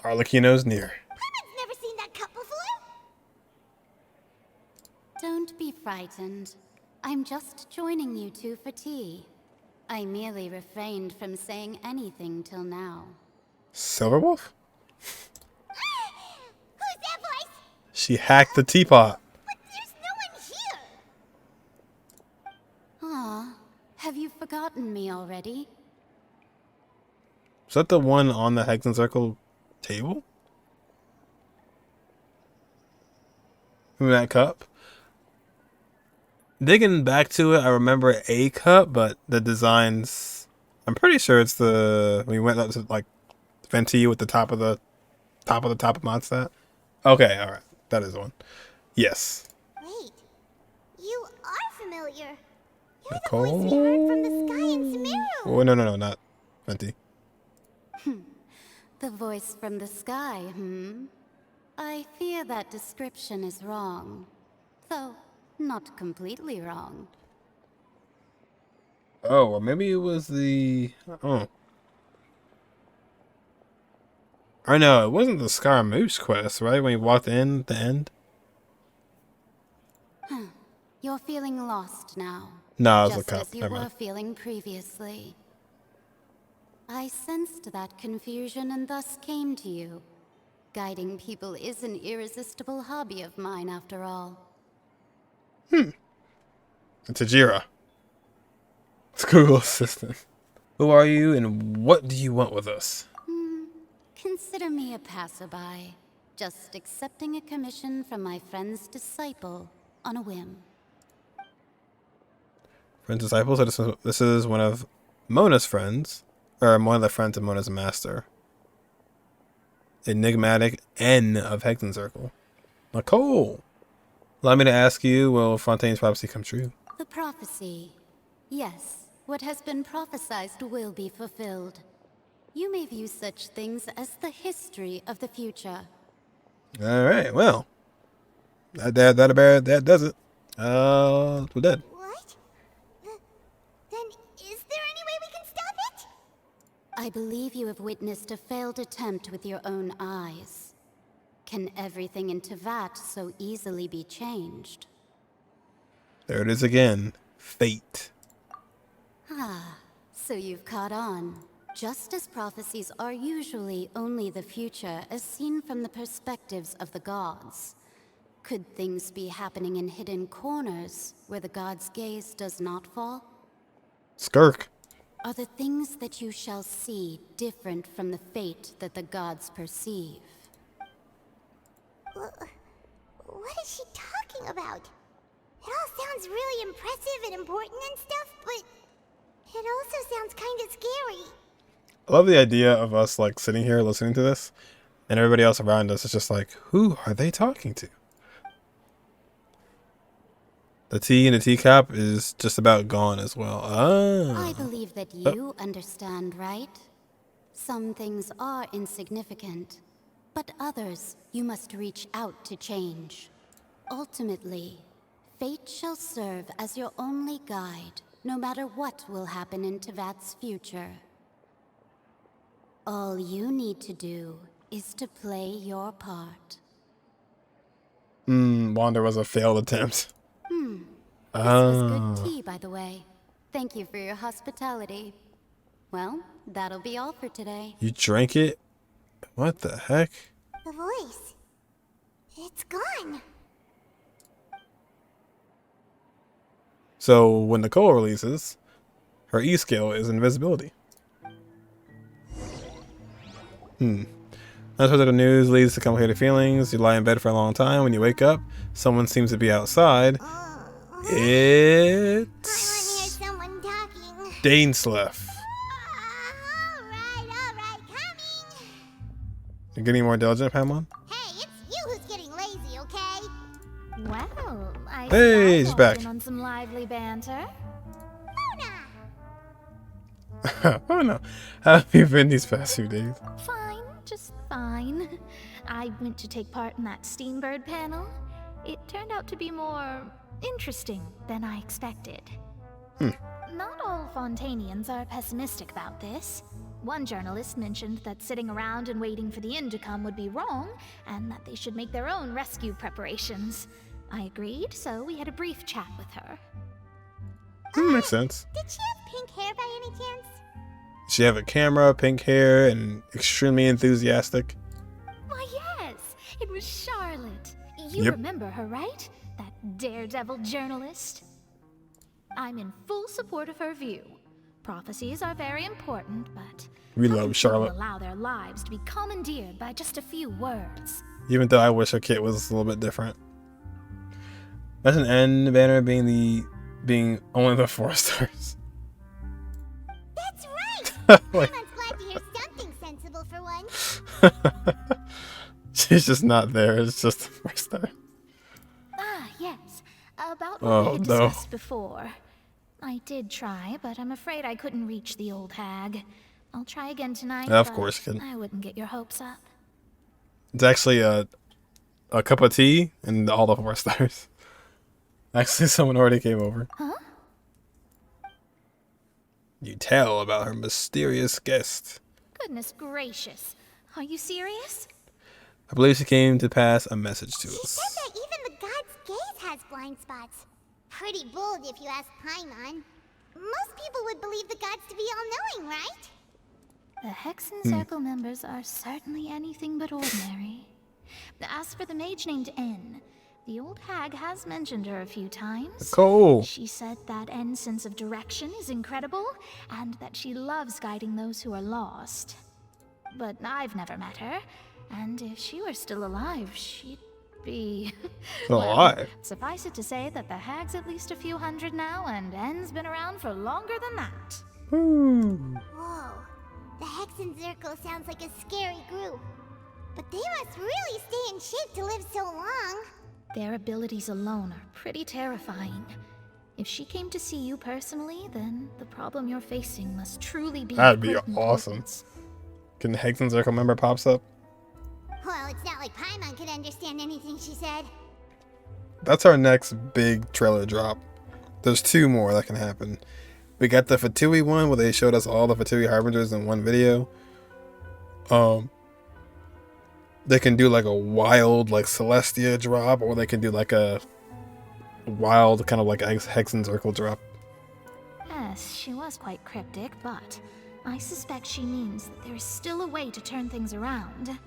Arlecchino's near.
Paimon's never seen that cup before.
Don't be frightened. I'm just joining you two for tea. I merely refrained from saying anything till now.
Silverwolf?
Who's that voice?
She hacked the teapot.
But there's no one here.
Aw, have you forgotten me already?
Is that the one on the Hexen Circle table? Remember that cup? Digging back to it, I remember a cup, but the designs... I'm pretty sure it's the... We went up to, like, Venti with the top of Mondstadt. Okay, alright. That is the one. Yes.
Wait. You are familiar. You're
Nicole?
the voice we heard from the sky in Sumeru.
Oh, no, not Venti.
The voice from the sky, I fear that description is wrong. Though, not completely wrong.
Oh, or maybe it was the... Oh. I know, it wasn't the Scaramouche quest, right? When you walked in at the end?
You're feeling lost now.
No, it was
just
the cup.
as you
Never
were
mind.
feeling previously. I sensed that confusion and thus came to you. Guiding people is an irresistible hobby of mine, after all.
It's Ajira. It's Google Assistant. Who are you and what do you want with us?
Consider me a passerby, just accepting a commission from my friend's disciple on a whim.
Friend's disciple? So this is one of Mona's friends, or one of the friends of Mona's master. Enigmatic N of Hexen Circle. Nicole! Allow me to ask you, will Fontaine's prophecy come true?
The prophecy. Yes, what has been prophesized will be fulfilled. You may view such things as the history of the future.
Alright, well. That does it. We're dead.
What? Then is there any way we can stop it?
I believe you have witnessed a failed attempt with your own eyes. Can everything in Tevat so easily be changed?
There it is again. Fate.
Ah, so you've caught on. Justice prophecies are usually only the future as seen from the perspectives of the gods. Could things be happening in hidden corners where the gods' gaze does not fall?
Skirk.
Are the things that you shall see different from the fate that the gods perceive?
What is she talking about? It all sounds really impressive and important and stuff, but it also sounds kind of scary.
I love the idea of us like sitting here listening to this, and everybody else around us is just like, who are they talking to? The tea in the teacup is just about gone as well. Ah.
I believe that you understand, right? Some things are insignificant, but others you must reach out to change. Ultimately, fate shall serve as your only guide, no matter what will happen in Tevat's future. All you need to do is to play your part.
Wander was a failed attempt.
This was good tea, by the way. Thank you for your hospitality. Well, that'll be all for today.
You drank it? What the heck?
The voice. It's gone.
So when Nicole releases, her E skill is invisibility. Unexpected news leads to complicated feelings. You lie in bed for a long time. When you wake up, someone seems to be outside. It's Dainsleff.
Alright, coming.
You're getting more diligent, Pamela?
Hey, it's you who's getting lazy, okay?
Well, I
Hey, she's back.
in on some lively banter.
Oh no. How have you been these past few days?
Fine, just fine. I went to take part in that Steambird panel. It turned out to be more interesting than I expected. Not all Fontainians are pessimistic about this. One journalist mentioned that sitting around and waiting for the end to come would be wrong, and that they should make their own rescue preparations. I agreed, so we had a brief chat with her.
Makes sense.
Did she have pink hair by any chance?
She have a camera, pink hair, and extremely enthusiastic.
Why, yes, it was Charlotte. You
Yep.
remember her, right? That daredevil journalist? I'm in full support of her view. Prophecies are very important, but
We
how
love
can
Charlotte.
people allow their lives to be commandeered by just a few words.
Even though I wish her kit was a little bit different. That's an end banner being only the 4 stars.
That's right!
Like-
I'm glad to hear something sensible for once.
She's just not there. It's just the 4 star.
Ah, yes. About what
Oh,
we had
no.
discussed before. I did try, but I'm afraid I couldn't reach the old hag. I'll try again tonight.
Of
but
course you can.
I wouldn't get your hopes up.
It's actually a cup of tea and all the 4 stars. Actually, someone already came over.
Huh?
You tell about her mysterious guest.
Goodness gracious. Are you serious?
I believe she came to pass a message to us.
Said that even the god's gaze has blind spots. Pretty bold if you ask Paimon. Most people would believe the gods to be all-knowing, right?
The Hexen Circle members are certainly anything but ordinary. As for the mage named N, the old hag has mentioned her a few times.
Cool.
She said that N's sense of direction is incredible, and that she loves guiding those who are lost. But I've never met her, and if she were still alive, she'd be...
Alive?
Suffice it to say that the hag's at least a few hundred now, and N's been around for longer than that.
Whoa. The Hexen Circle sounds like a scary group. But they must really stay in shape to live so long.
Their abilities alone are pretty terrifying. If she came to see you personally, then the problem you're facing must truly be...
That'd be
of great
awesome.
importance.
Can the Hexen Circle member pops up?
Well, it's not like Paimon could understand anything she said.
That's our next big trailer drop. There's 2 more that can happen. We got the Fatui one where they showed us all the Fatui Harbingers in one video. They can do like a wild like Celestia drop, or they can do like a wild kind of like Hexen circle drop.
Yes, she was quite cryptic, but I suspect she means that there is still a way to turn things around.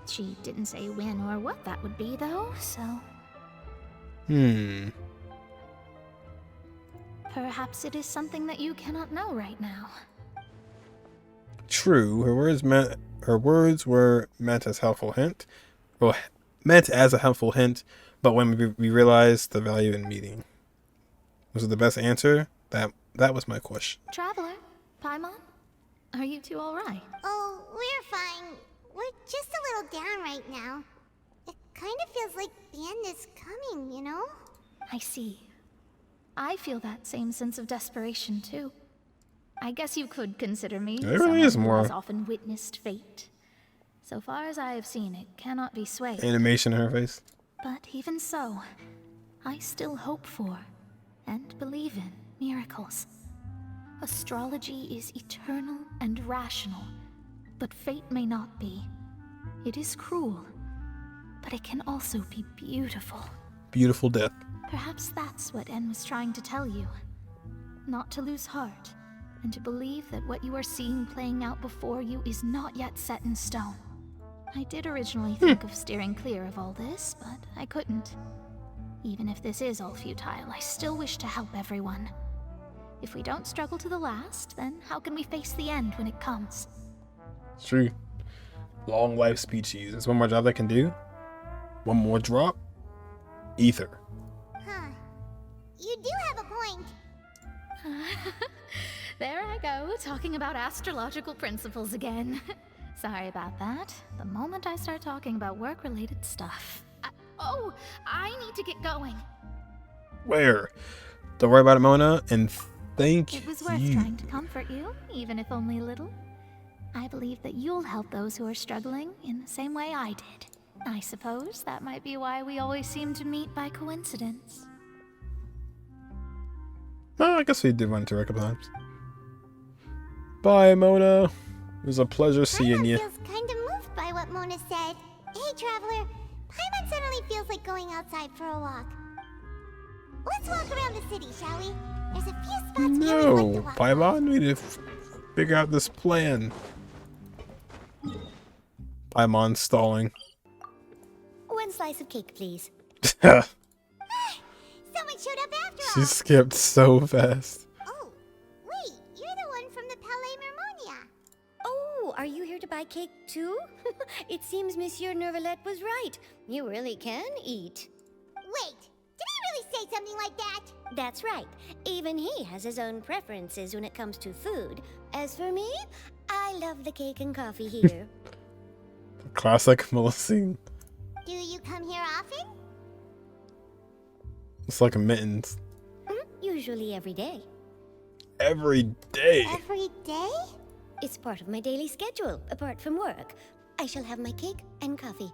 She didn't say when or what that would be, though, so... Perhaps it is something that you cannot know right now.
True, her words were meant as helpful hint. Well, meant as a helpful hint, but when we realized the value in meeting. Was it the best answer? That was my question.
Traveler, Paimon, are you two alright?
Oh, we're fine. We're just a little down right now. It kind of feels like the end is coming, you know?
I see. I feel that same sense of desperation, too. I guess you could consider me
There
someone
really is
who
more
has often witnessed fate. So far as I have seen, it cannot be swayed.
animation in her face.
But even so, I still hope for, and believe in, miracles. Astrology is eternal and rational, but fate may not be. It is cruel, but it can also be beautiful.
Beautiful death.
Perhaps that's what En was trying to tell you. Not to lose heart, and to believe that what you are seeing playing out before you is not yet set in stone. I did originally think of steering clear of all this, but I couldn't. Even if this is all futile, I still wish to help everyone. If we don't struggle to the last, then how can we face the end when it comes?
It's true. Long life species. There's one more job they can do. One more drop. Ether.
Huh. You do have a point.
There I go, talking about astrological principles again. Sorry about that. The moment I start talking about work-related stuff. I need to get going.
Where? Don't worry about it, Mona. And thank you.
It was worth trying to comfort you, even if only a little. I believe that you'll help those who are struggling in the same way I did. I suppose that might be why we always seem to meet by coincidence.
Oh, I guess we did run into her a couple times. Bye, Mona. It was a pleasure seeing you.
Feels kind of moved by what Mona said. Hey, Traveler. Paimon suddenly feels like going outside for a walk. Let's walk around the city, shall we? There's a few spots we would like to
No,
walk.
Paimon, we need to figure out this plan. Paimon stalling.
One slice of cake, please.
Someone showed up after all.
She skipped so fast.
Oh, wait, you're the one from the Palais Mermonia.
Oh, are you here to buy cake too? It seems Monsieur Nervalette was right. You really can eat.
Wait, did he really say something like that?
That's right. Even he has his own preferences when it comes to food. As for me, I love the cake and coffee here.
Classic Melusine.
Do you come here often?
It's like a mittens.
Usually every day.
Every day?
Every day?
It's part of my daily schedule, apart from work. I shall have my cake and coffee.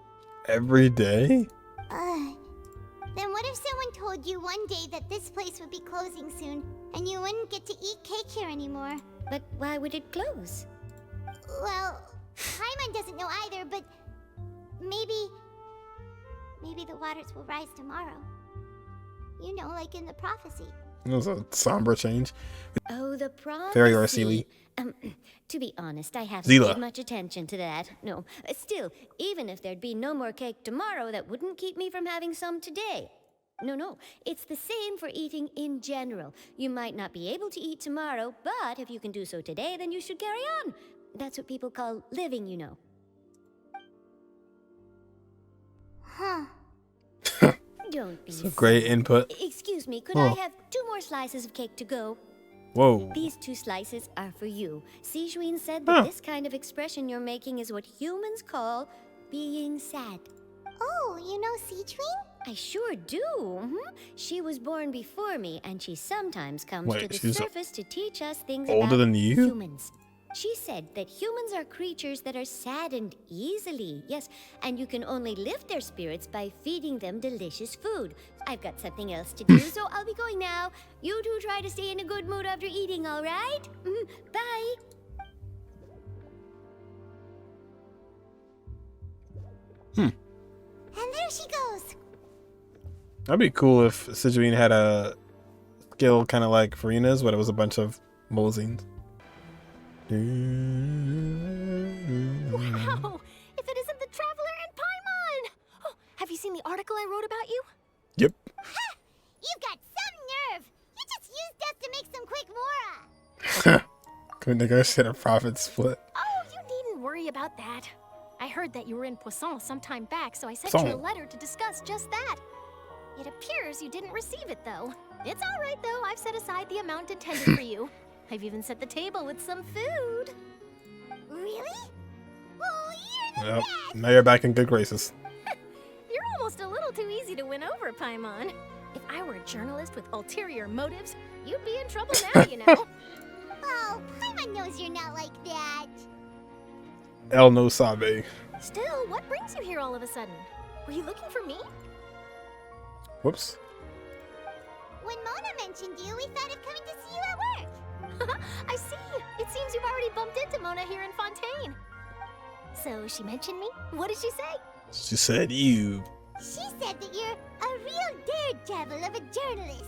Every day?
Then what if someone told you one day that this place would be closing soon, and you wouldn't get to eat cake here anymore?
But why would it close?
Well, Paimon doesn't know either, but maybe the waters will rise tomorrow. You know, like in the prophecy.
It was a somber change.
Oh, the prophecy.
Very Arceli.
To be honest, I haven't
Zila.
paid much attention to that. No, still, even if there'd be no more cake tomorrow, that wouldn't keep me from having some today. No, it's the same for eating in general. You might not be able to eat tomorrow, but if you can do so today, then you should carry on. That's what people call living, you know.
Huh.
Don't be
Some great input.
Excuse me, could
Oh.
I have 2 more slices of cake to go?
Whoa.
These 2 slices are for you. Sijuin said that
Huh.
this kind of expression you're making is what humans call being sad.
Oh, you know Sijuin?
I sure do. She was born before me, and she sometimes comes
Wait,
to the
she's
surface to teach us things
older
about
than you?
humans. She said that humans are creatures that are saddened easily. Yes, and you can only lift their spirits by feeding them delicious food. I've got something else to do, so I'll be going now. You two try to stay in a good mood after eating, all right? Bye.
And there she goes.
That'd be cool if Sigewinne had a skill kind of like Furina's, but it was a bunch of Molesines.
Wow! If it isn't the Traveler and Paimon! Oh, have you seen the article I wrote about you?
Yep.
Ha! You've got some nerve! You just used us to make some quick Mora!
Could negotiate a profit split.
Oh, you needn't worry about that. I heard that you were in Poisson some time back, so I sent you a letter to discuss just that. It appears you didn't receive it, though. It's all right, though. I've set aside the amount intended for you. I've even set the table with some food.
Really? Oh, you're the
Yep.
best!
Now you're back in good graces.
You're almost a little too easy to win over, Paimon. If I were a journalist with ulterior motives, you'd be in trouble now, you know.
Oh, Paimon knows you're not like that.
El no sabe.
Still, what brings you here all of a sudden? Were you looking for me?
Whoops.
When Mona mentioned you, we thought of coming to see you at work.
I see. It seems you've already bumped into Mona here in Fontaine. So she mentioned me? What did she say?
She said you.
She said that you're a real daredevil of a journalist.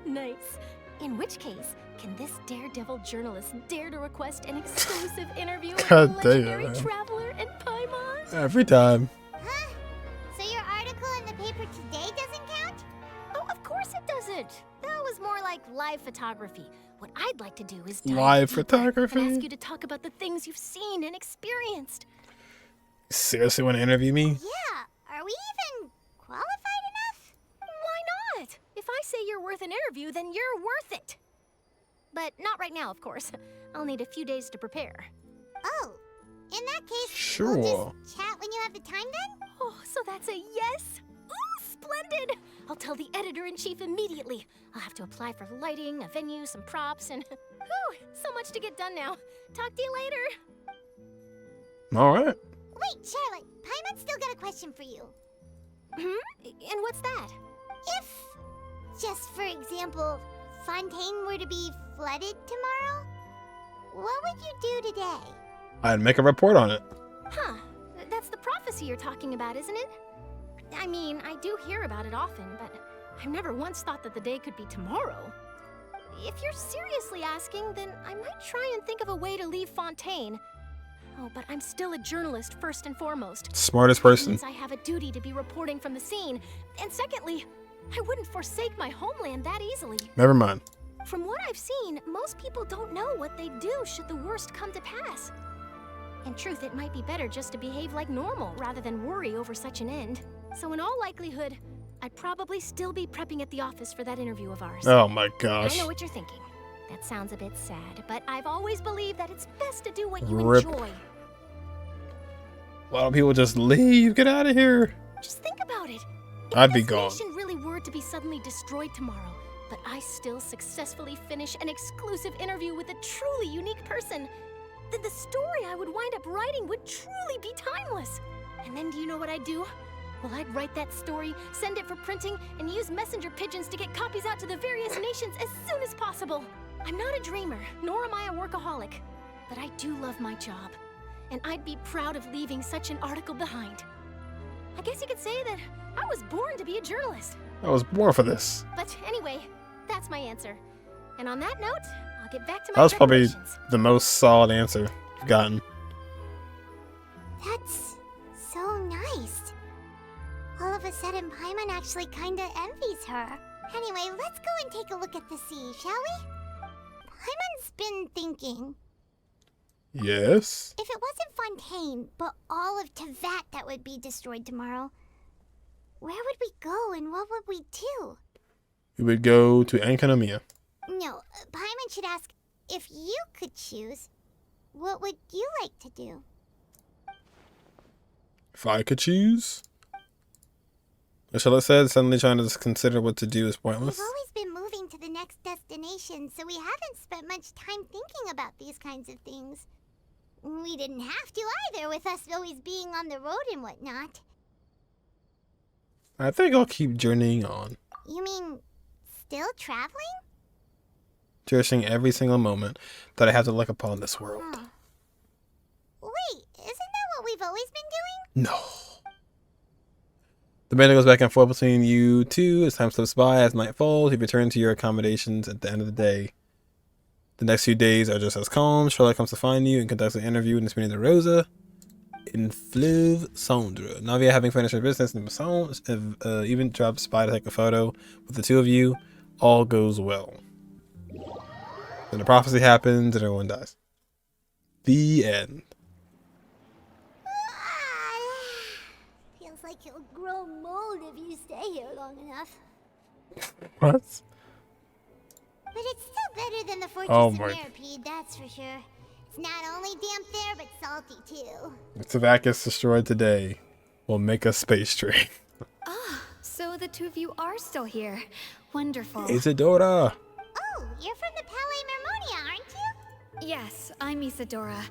Nice. In which case, can this daredevil journalist dare to request an exclusive interview with the
God
legendary
damn.
Traveler and Paimon?
Every time.
Huh? So your article in the paper today doesn't count?
Oh, of course it doesn't. That was more like live photography. What I'd like to do is dive
Live
deeper
photography?
and ask you to talk about the things you've seen and experienced.
Seriously want to interview me?
Yeah. Are we even qualified enough?
Why not? If I say you're worth an interview, then you're worth it. But not right now, of course. I'll need a few days to prepare.
Oh, in that case,
Sure.
we'll just chat when you have the time then?
Oh, so that's a yes? Ooh, splendid! I'll tell the editor-in-chief immediately. I'll have to apply for lighting, a venue, some props, and... Whew, so much to get done now. Talk to you later.
Alright.
Wait, Charlotte, Paimon's still got a question for you.
And what's that?
If, just for example, Fontaine were to be flooded tomorrow, what would you do today?
I'd make a report on it.
Huh. That's the prophecy you're talking about, isn't it? I mean, I do hear about it often, but I've never once thought that the day could be tomorrow. If you're seriously asking, then I might try and think of a way to leave Fontaine. Oh, but I'm still a journalist first and foremost.
Smartest
That
person.
means I have a duty to be reporting from the scene. And secondly, I wouldn't forsake my homeland that easily.
Never mind.
From what I've seen, most people don't know what they'd do should the worst come to pass. In truth, it might be better just to behave like normal rather than worry over such an end. So in all likelihood, I'd probably still be prepping at the office for that interview of ours.
Oh my gosh.
I know what you're thinking. That sounds a bit sad, but I've always believed that it's best to do what you
Rip.
enjoy.
Why don't people just leave? Get out of here.
Just think about it. If
I'd be
this
gone.
nation really were to be suddenly destroyed tomorrow, but I still successfully finish an exclusive interview with a truly unique person, then the story I would wind up writing would truly be timeless. And then do you know what I'd do? Well, I'd write that story, send it for printing, and use messenger pigeons to get copies out to the various nations as soon as possible. I'm not a dreamer, nor am I a workaholic, but I do love my job, and I'd be proud of leaving such an article behind. I guess you could say that I was born to be a journalist.
I was born for this.
But anyway, that's my answer. And on that note, I'll get back to my
That was probably
preparations.
the most solid answer I've gotten.
That's so nice. All of a sudden, Paimon actually kinda envies her. Anyway, let's go and take a look at the sea, shall we? Paimon's been thinking.
Yes.
If it wasn't Fontaine, but all of Tevat that would be destroyed tomorrow, where would we go and what would we do?
We would go to Ankanomiya.
No, Paimon should ask, if you could choose, what would you like to do?
If I could choose. Charlotte said, suddenly trying to consider what to do is pointless.
We've always been moving to the next destination, so we haven't spent much time thinking about these kinds of things. We didn't have to either, with us always being on the road and whatnot.
I think I'll keep journeying on,
You mean, still traveling?
cherishing every single moment that I have to look upon this world.
Huh. Wait, isn't that what we've always been doing?
No. The banter goes back and forth between you two as time slips by. As night falls, you return to your accommodations at the end of the day. The next few days are just as calm. Charlotte comes to find you and conducts an interview in the Spina de Rosa in Fleuve Cendre. Navia, having finished her business in Masson, even drops by to take a photo with the two of you. All goes well. Then the prophecy happens and everyone dies. The end.
Feels like you'll grow mold if you stay here long enough.
What?
But it's still better than the fortress
Oh
of
my.
Masquerade, that's for sure. It's not only damp there, but salty too.
If Tavak gets destroyed today, we'll make a space train.
So the two of you are still here. Wonderful.
Isadora!
Oh, you're from the Palais Mermonia, aren't you?
Yes, I'm Isadora.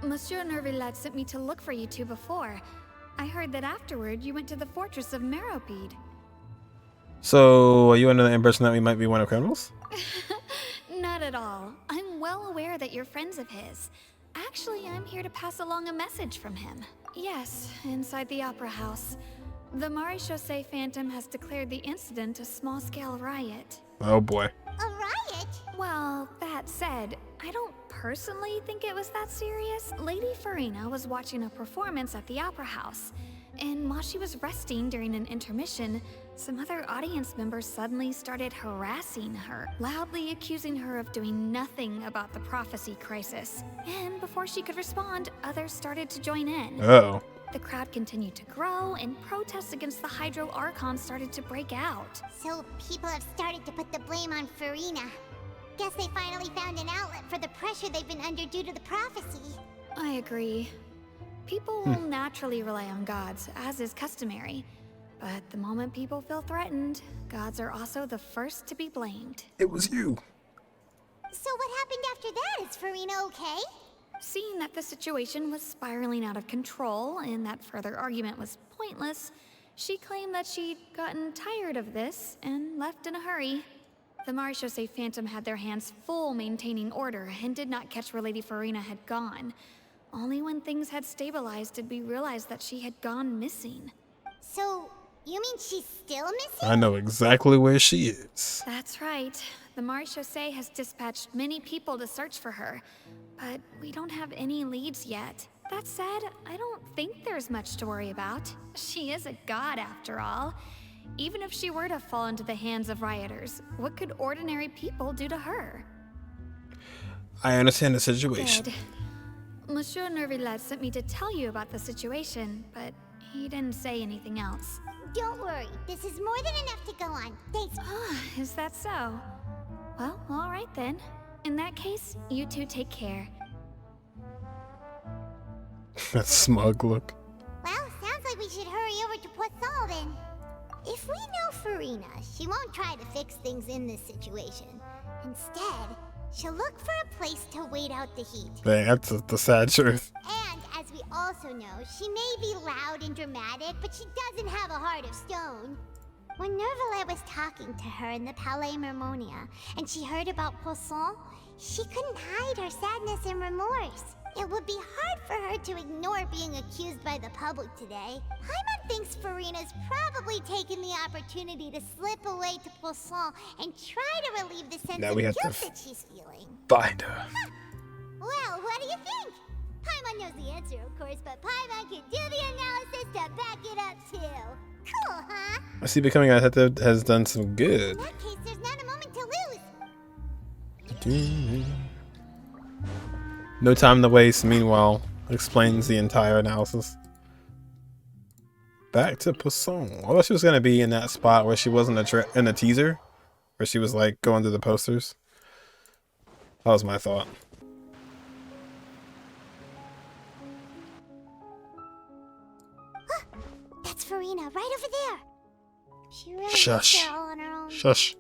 Monsieur Nervillat sent me to look for you two before. I heard that afterward you went to the fortress of Meropide.
So, are you under the impression that we might be one of criminals?
Not at all. I'm well aware that you're friends of his. Actually, I'm here to pass along a message from him. Yes, inside the Opera House. The Maréchaussée Phantom has declared the incident a small-scale riot.
Oh boy.
A riot?
Well, that said, I don't personally think it was that serious. Lady Furina was watching a performance at the Opera House, and while she was resting during an intermission, some other audience members suddenly started harassing her, loudly accusing her of doing nothing about the prophecy crisis. And before she could respond, others started to join in.
Uh-oh.
The crowd continued to grow, and protests against the Hydro Archon started to break out.
So people have started to put the blame on Furina. Guess they finally found an outlet for the pressure they've been under due to the prophecy.
I agree. People will naturally rely on gods, as is customary. But the moment people feel threatened, gods are also the first to be blamed.
It was you.
So what happened after that? Is Furina okay?
Seeing that the situation was spiraling out of control and that further argument was pointless, she claimed that she'd gotten tired of this and left in a hurry. The Maréchaussée Phantom had their hands full maintaining order and did not catch where Lady Furina had gone. Only when things had stabilized did we realize that she had gone missing.
So, you mean she's still missing?
I know exactly where she is.
That's right. The Maréchaussée has dispatched many people to search for her, but we don't have any leads yet. That said, I don't think there's much to worry about. She is a god after all. Even if she were to fall into the hands of rioters, what could ordinary people do to her?
I understand the situation.
Good. Monsieur Nervillat sent me to tell you about the situation, but he didn't say anything else.
Don't worry, this is more than enough to go on. Thanks.
Is that so? Well, all right then. In that case, you two take care.
That smug look.
Well, sounds like we should hurry over to Poisson then. If we know Furina, she won't try to fix things in this situation. Instead, she'll look for a place to wait out the heat.
Dang, that's the sad truth.
And as we also know, she may be loud and dramatic, but she doesn't have a heart of stone. When Nervillat was talking to her in the Palais Mermonia, and she heard about Poisson, she couldn't hide her sadness and remorse. It would be hard for her to ignore being accused by the public today. Paimon thinks Furina's probably taken the opportunity to slip away to Poisson and try to relieve the sense
Now
of
we have
guilt
to
that she's feeling.
Find her.
Well, what do you think? Paimon knows the answer, of course, but Paimon can do the analysis to back it up too. Cool, huh?
I see becoming a detective has done some good.
In that case, there's not a moment to lose.
No time to waste, meanwhile, explains the entire analysis. Back to Poisson. I thought she was going to be in that spot where she was in the teaser, where she was like going through the posters. That was my thought.
That's Furina, right over there. She really
Shush.
is there all on her own.
Shush.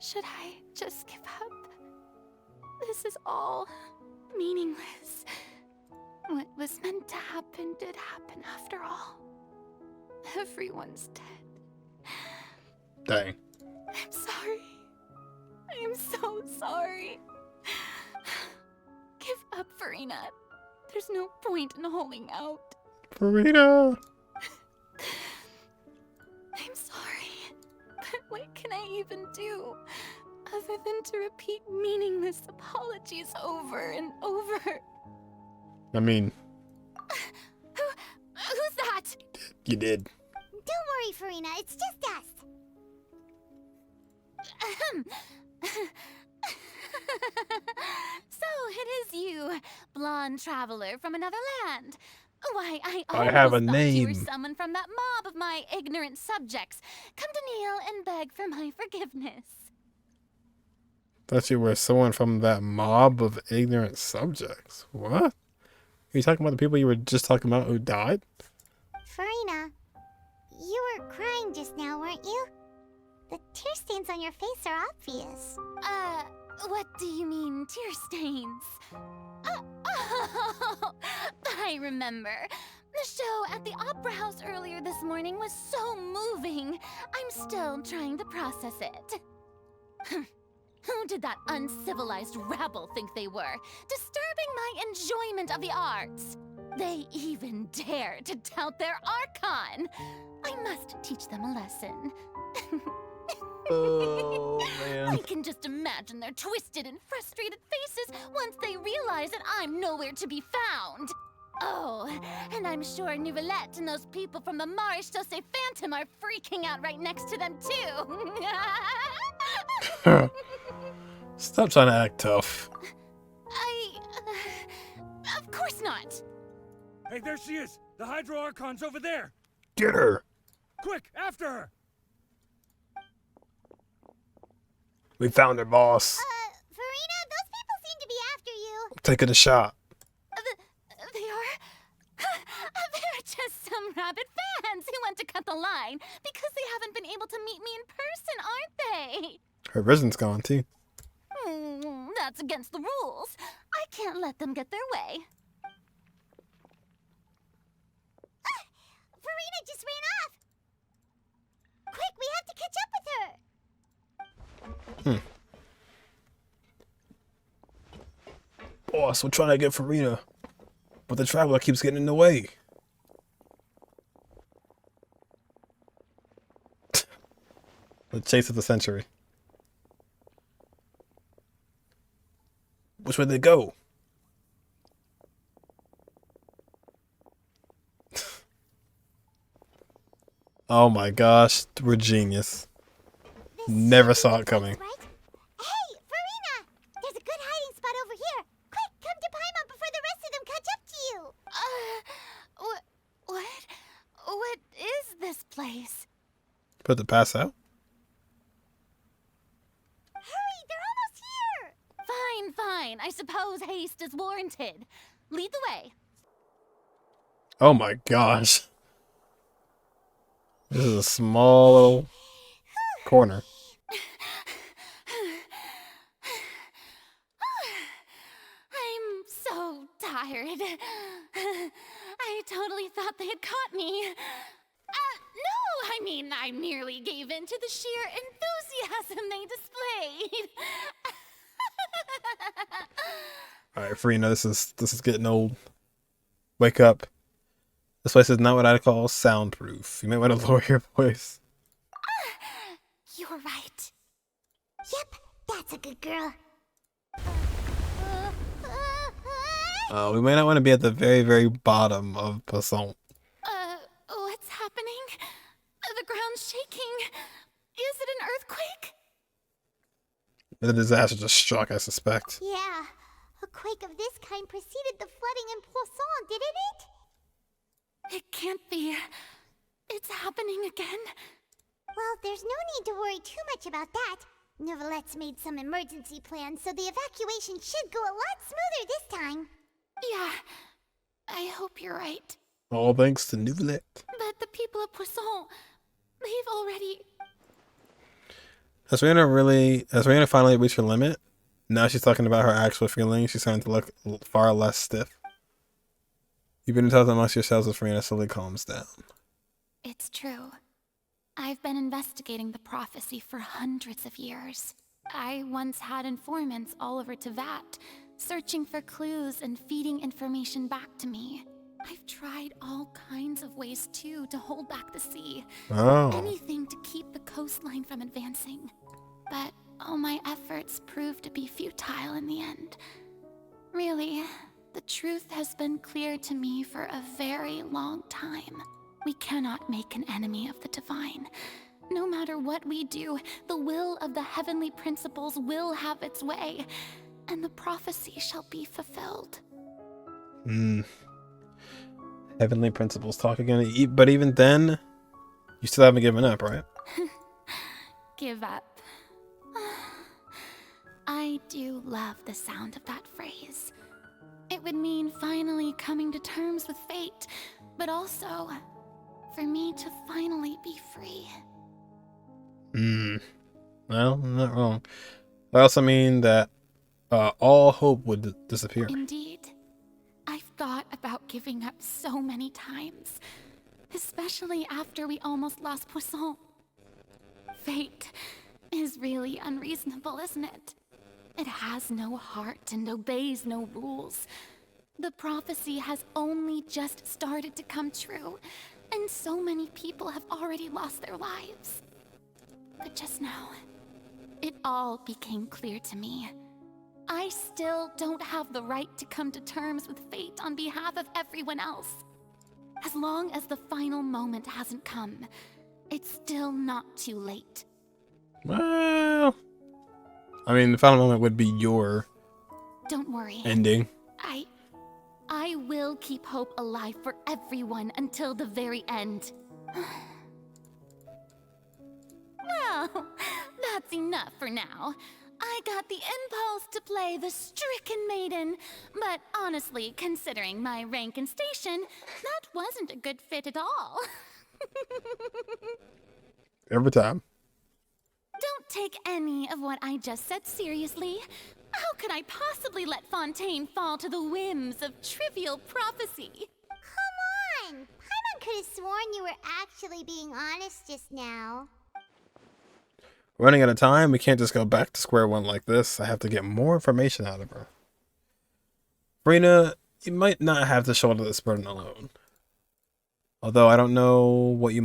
Should I just give up? This is all meaningless. What was meant to happen did happen after all. Everyone's dead.
Dang.
I'm sorry. I am so sorry. Give up, Furina.
There's no point in holding out.
Furina!
I'm sorry, but what can I even do other than to repeat meaningless apologies over and over?
I mean,
Who's that?
you did.
Don't worry, Furina, it's just us.
So it is you, blonde traveler from another land. Why, I
have a
almost thought you were
name.
summoned from that mob of my ignorant subjects. Come to kneel and beg for my forgiveness.
Thought you were someone from that mob of ignorant subjects. What? Are you talking about the people you were just talking about who died?
Furina, you were crying just now, weren't you? The tear stains on your face are obvious.
What do you mean, tear stains? Oh, I remember. The show at the Opera House earlier this morning was so moving. I'm still trying to process it. Who did that uncivilized rabble think they were, disturbing my enjoyment of the arts? They even dare to tout their Archon. I must teach them a lesson.
Oh, man.
I can just imagine their twisted and frustrated faces once they realize that I'm nowhere to be found. Oh, and I'm sure Nouvellette and those people from the Marish Chaussee Phantom are freaking out right next to them, too.
Stop trying to act tough.
Of course not.
Hey, there she is! The Hydro Archon's over there!
Get her!
Quick, after her!
We found her, boss.
Furina, those people seem to be after you.
Taking a shot.
They are? They're just some rabid fans who want to cut the line because they haven't been able to meet me in person, aren't they?
Her vision's gone, too.
That's against the rules. I can't let them get their way.
Furina just ran off. Quick, we have to catch up with her.
Boss, we're trying to get Furina, but the traveler keeps getting in the way. The chase of the century. Which way did they go? Oh my gosh, we're genius. Never saw it coming.
Hey, Furina! There's a good hiding spot over here. Quick, come to Paimon before the rest of them catch up to you.
What is this place?
Put the pass out?
Hurry, they're almost here! Fine. I suppose haste is warranted. Lead the way.
Oh my gosh. This is a small little corner.
I'm so tired. I totally thought they had caught me. No, I mean, I merely gave in to the sheer enthusiasm they displayed.
Alright, Furina, this is getting old. Wake up. This place is not what I'd call soundproof. You might want to lower your voice.
You're right. Yep, that's a good girl.
We may not want to be at the very, very bottom of Poisson.
What's happening? The ground's shaking. Is it an earthquake?
The disaster just struck, I suspect.
Yeah, a quake of this kind preceded the flooding in Poisson, didn't it?
It can't be. It's happening again.
Well, there's no need to worry too much about that. Nouvellette's made some emergency plans, so the evacuation should go a lot smoother this time.
Yeah, I hope you're right.
All thanks to Nouvellette.
But the people of Poisson, they've already...
Has Furina finally reached her limit? Now she's talking about her actual feelings. She's starting to look far less stiff. You've been in touch amongst yourselves as Furina slowly calms down.
It's true. I've been investigating the prophecy for hundreds of years. I once had informants all over Tevat, searching for clues and feeding information back to me. I've tried all kinds of ways too to hold back the sea.
Oh.
Anything to keep the coastline from advancing. But all my efforts proved to be futile in the end. Really, the truth has been clear to me for a very long time. We cannot make an enemy of the divine. No matter what we do, the will of the heavenly principles will have its way, and the prophecy shall be fulfilled.
Heavenly principles talk again. But even then, you still haven't given up, right?
Give up. I do love the sound of that phrase. It would mean finally coming to terms with fate, but also for me to finally be free.
Well, I'm not wrong. I also mean that all hope would disappear.
Indeed. I've thought about giving up so many times, especially after we almost lost Poisson. Fate is really unreasonable, isn't it? It has no heart and obeys no rules. The prophecy has only just started to come true, and so many people have already lost their lives. But just now, it all became clear to me. I still don't have the right to come to terms with fate on behalf of everyone else. As long as the final moment hasn't come, it's still not too late.
Well, I mean, the final moment would be your
Don't worry.
ending.
I will keep hope alive for everyone until the very end. Well, that's enough for now. I got the impulse to play the stricken maiden, but honestly, considering my rank and station, that wasn't a good fit at all.
Every time.
Don't take any of what I just said seriously. How could I possibly let Fontaine fall to the whims of trivial prophecy?
Come on! Paimon could have sworn you were actually being honest just now.
Running out of time, we can't just go back to square one like this. I have to get more information out of her. Furina, you might not have to shoulder this burden alone. Although I don't know what you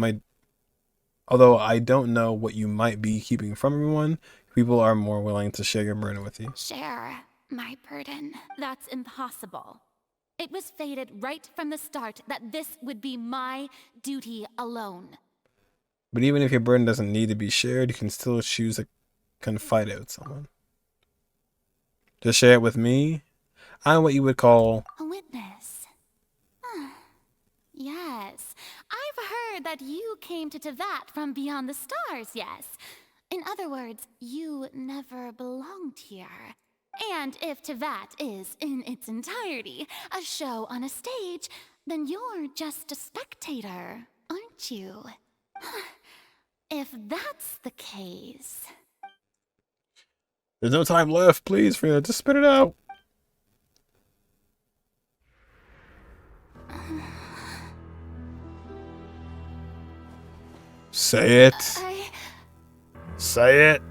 might be keeping from everyone, people are more willing to share your burden with you.
Share my burden. That's impossible. It was fated right from the start that this would be my duty alone.
But even if your burden doesn't need to be shared, you can still choose to confide it with someone. To share it with me, I'm what you would call
a witness. Yes, I've heard that you came to Tevat from beyond the stars, yes. In other words, you never belonged here. And if Tevat is, in its entirety, a show on a stage, then you're just a spectator, aren't you? If that's the case...
There's no time left, please, Furina, just spit it out. Say it. Say it.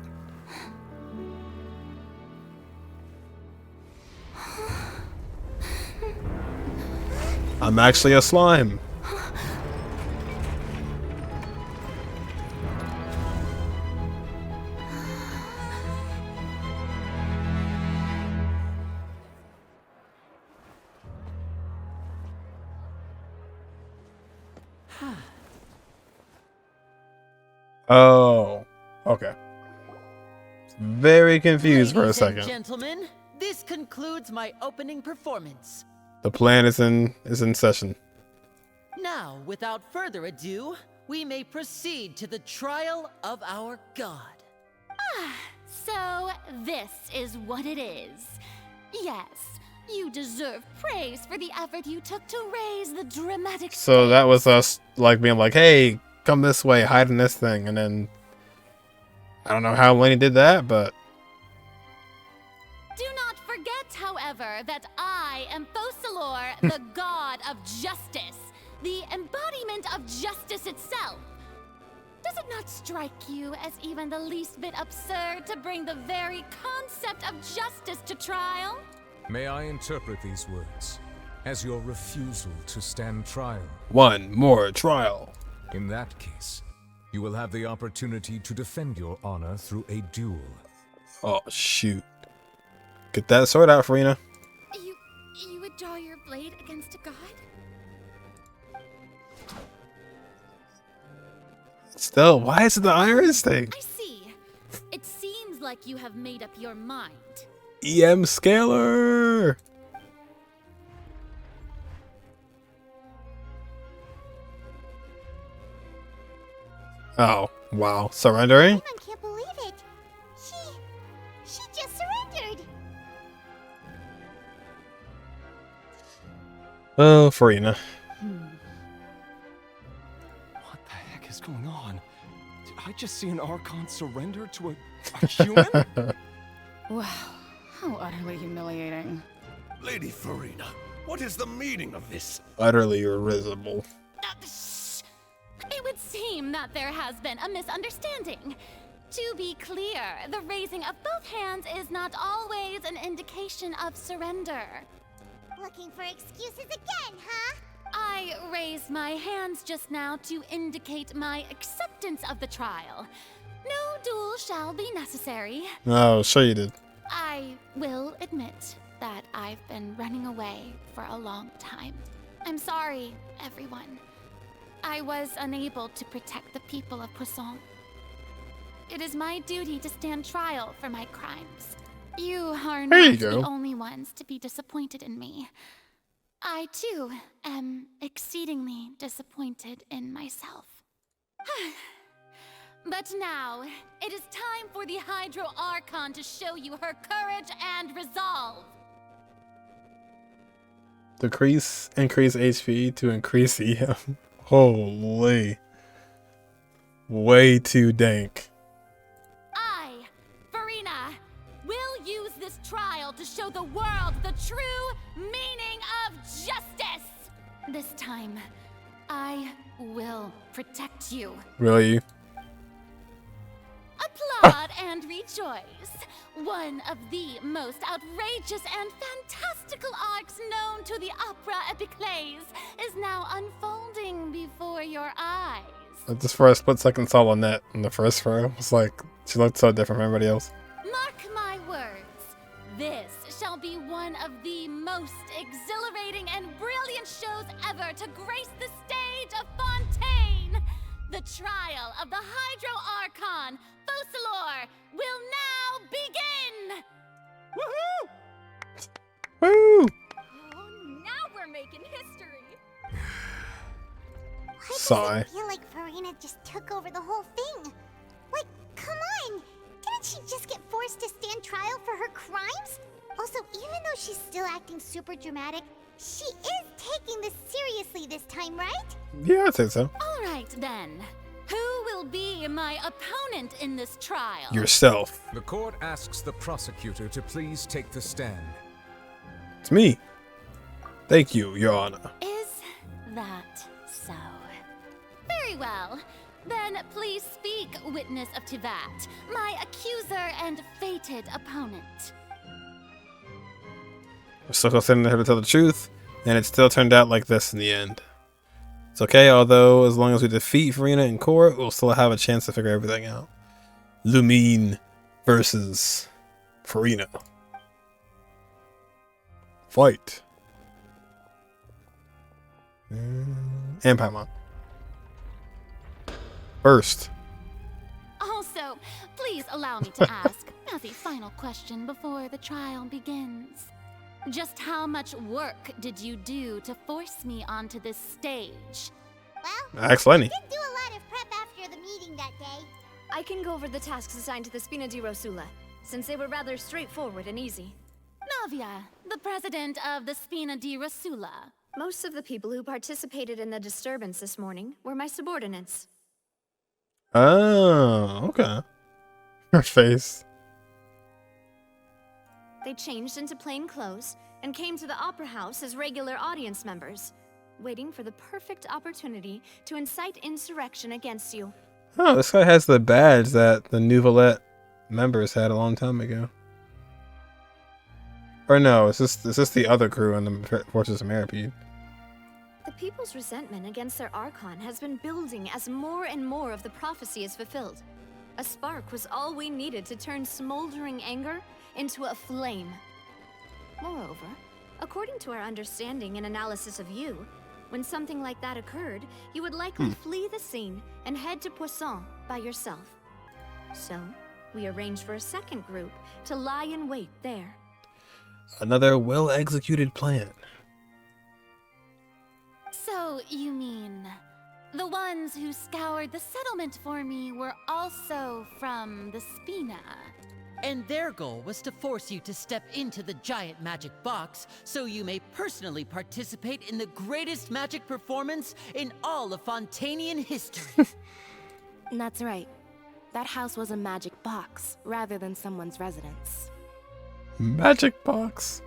I'm actually a slime. Oh, okay. Very confused for a second.
Ladies and gentlemen, this concludes my opening performance.
The plan is in session.
Now, without further ado, we may proceed to the trial of our god.
So this is what it is. Yes, you deserve praise for the effort you took to raise the dramatic
So that was us like being like, hey, come this way, hide in this thing, and then I don't know how Lenny did that, but
Do not forget, however, that I am Focalors, the god of justice, the embodiment of justice itself. Does it not strike you as even the least bit absurd to bring the very concept of justice to trial?
May I interpret these words as your refusal to stand trial?
One more trial.
In that case, you will have the opportunity to defend your honor through a duel.
Oh, shoot. Get that sword out, Furina.
You would draw your blade against a god?
Still, why is it the iron thing?
I see. It seems like you have made up your mind.
EM scalar. Oh, wow. Surrendering?
I can't believe it. She just surrendered.
Oh, Furina.
What the heck is going on? Did I just see an Archon surrender to a human?
Wow, how utterly humiliating.
Lady Furina, what is the meaning of this?
Utterly risible.
It would seem that there has been a misunderstanding. To be clear, the raising of both hands is not always an indication of surrender.
Looking for excuses again, huh?
I raised my hands just now to indicate my acceptance of the trial. No duel shall be necessary.
Oh, sure you did.
I will admit that I've been running away for a long time. I'm sorry, everyone. I was unable to protect the people of Poisson. It is my duty to stand trial for my crimes. You are not the only ones to be disappointed in me. I, too, am exceedingly disappointed in myself. But now, it is time for the Hydro Archon to show you her courage and resolve.
Increase HP to increase EM. Holy. Way too dank.
I, Furina, will use this trial to show the world the true meaning of justice. This time, I will protect you.
Really?
Applaud and rejoice. One of the most outrageous and fantastical arcs known to the opera epiclese is now unfolding before your eyes.
Just for a split second saw Lynette in the first row. It was like, she looked so different from everybody else.
Mark my words. This shall be one of the most exhilarating and brilliant shows ever to grace the stage of Fontaine. The trial of the Hydro Archon, Focalors, will now begin!
Woohoo! Woo!
Oh, now we're making history.
Sigh.
I feel like Furina just took over the whole thing. Like, come on! Didn't she just get forced to stand trial for her crimes? Also, even though she's still acting super dramatic, she is taking this seriously this time, right?
Yeah, I'd say so.
All right, then. Who will be my opponent in this trial?
Yourself.
The court asks the prosecutor to please take the stand.
It's me. Thank you, Your Honor.
Is that so? Very well. Then please speak, witness of Tivat, my accuser and fated opponent.
We're still sitting there to tell the truth, and it still turned out like this in the end. It's okay, although as long as we defeat Furina in court, we'll still have a chance to figure everything out. Lumine versus Furina. Fight. And Paimon. First.
Also, please allow me to ask, as a final question before the trial begins. Just how much work did you do to force me onto this stage?
Well,
Ask Lenny.
I did do a lot of prep after the meeting that day.
I can go over the tasks assigned to the Spina di Rosula, since they were rather straightforward and easy.
Navia, the president of the Spina di Rosula.
Most of the people who participated in the disturbance this morning were my subordinates.
Oh, okay. Her face.
They changed into plain clothes and came to the Opera House as regular audience members, waiting for the perfect opportunity to incite insurrection against you.
Oh, this guy has the badge that the Nouvellette members had a long time ago. Or no, is this the other crew in the Fortress of Maripede?
The people's resentment against their Archon has been building as more and more of the prophecy is fulfilled. A spark was all we needed to turn smoldering anger into a flame. Moreover, according to our understanding and analysis of you, when something like that occurred, you would likely flee the scene and head to Poisson by yourself. So, we arranged for a second group to lie in wait there.
Another well-executed plan.
So, you mean... the ones who scoured the settlement for me were also from the Spina?
And their goal was to force you to step into the giant magic box so you may personally participate in the greatest magic performance in all of Fontainian history.
That's right. That house was a magic box rather than someone's residence.
Magic box?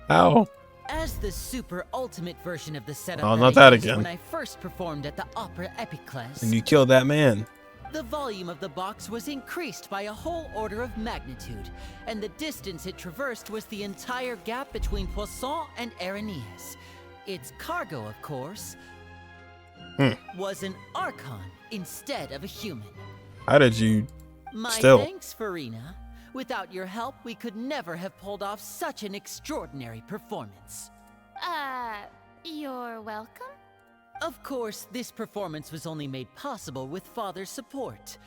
How?
As the super ultimate version of the setup
Oh, not that
I used
again.
when I first performed at the Opera Epiclese,
And you killed that man.
the volume of the box was increased by a whole order of magnitude, and the distance it traversed was the entire gap between Poisson and Areneas. Its cargo, of course, was an Archon instead of a human.
How did you
My
still?
thanks, Furina. Without your help, we could never have pulled off such an extraordinary performance.
You're welcome?
Of course, this performance was only made possible with Father's support.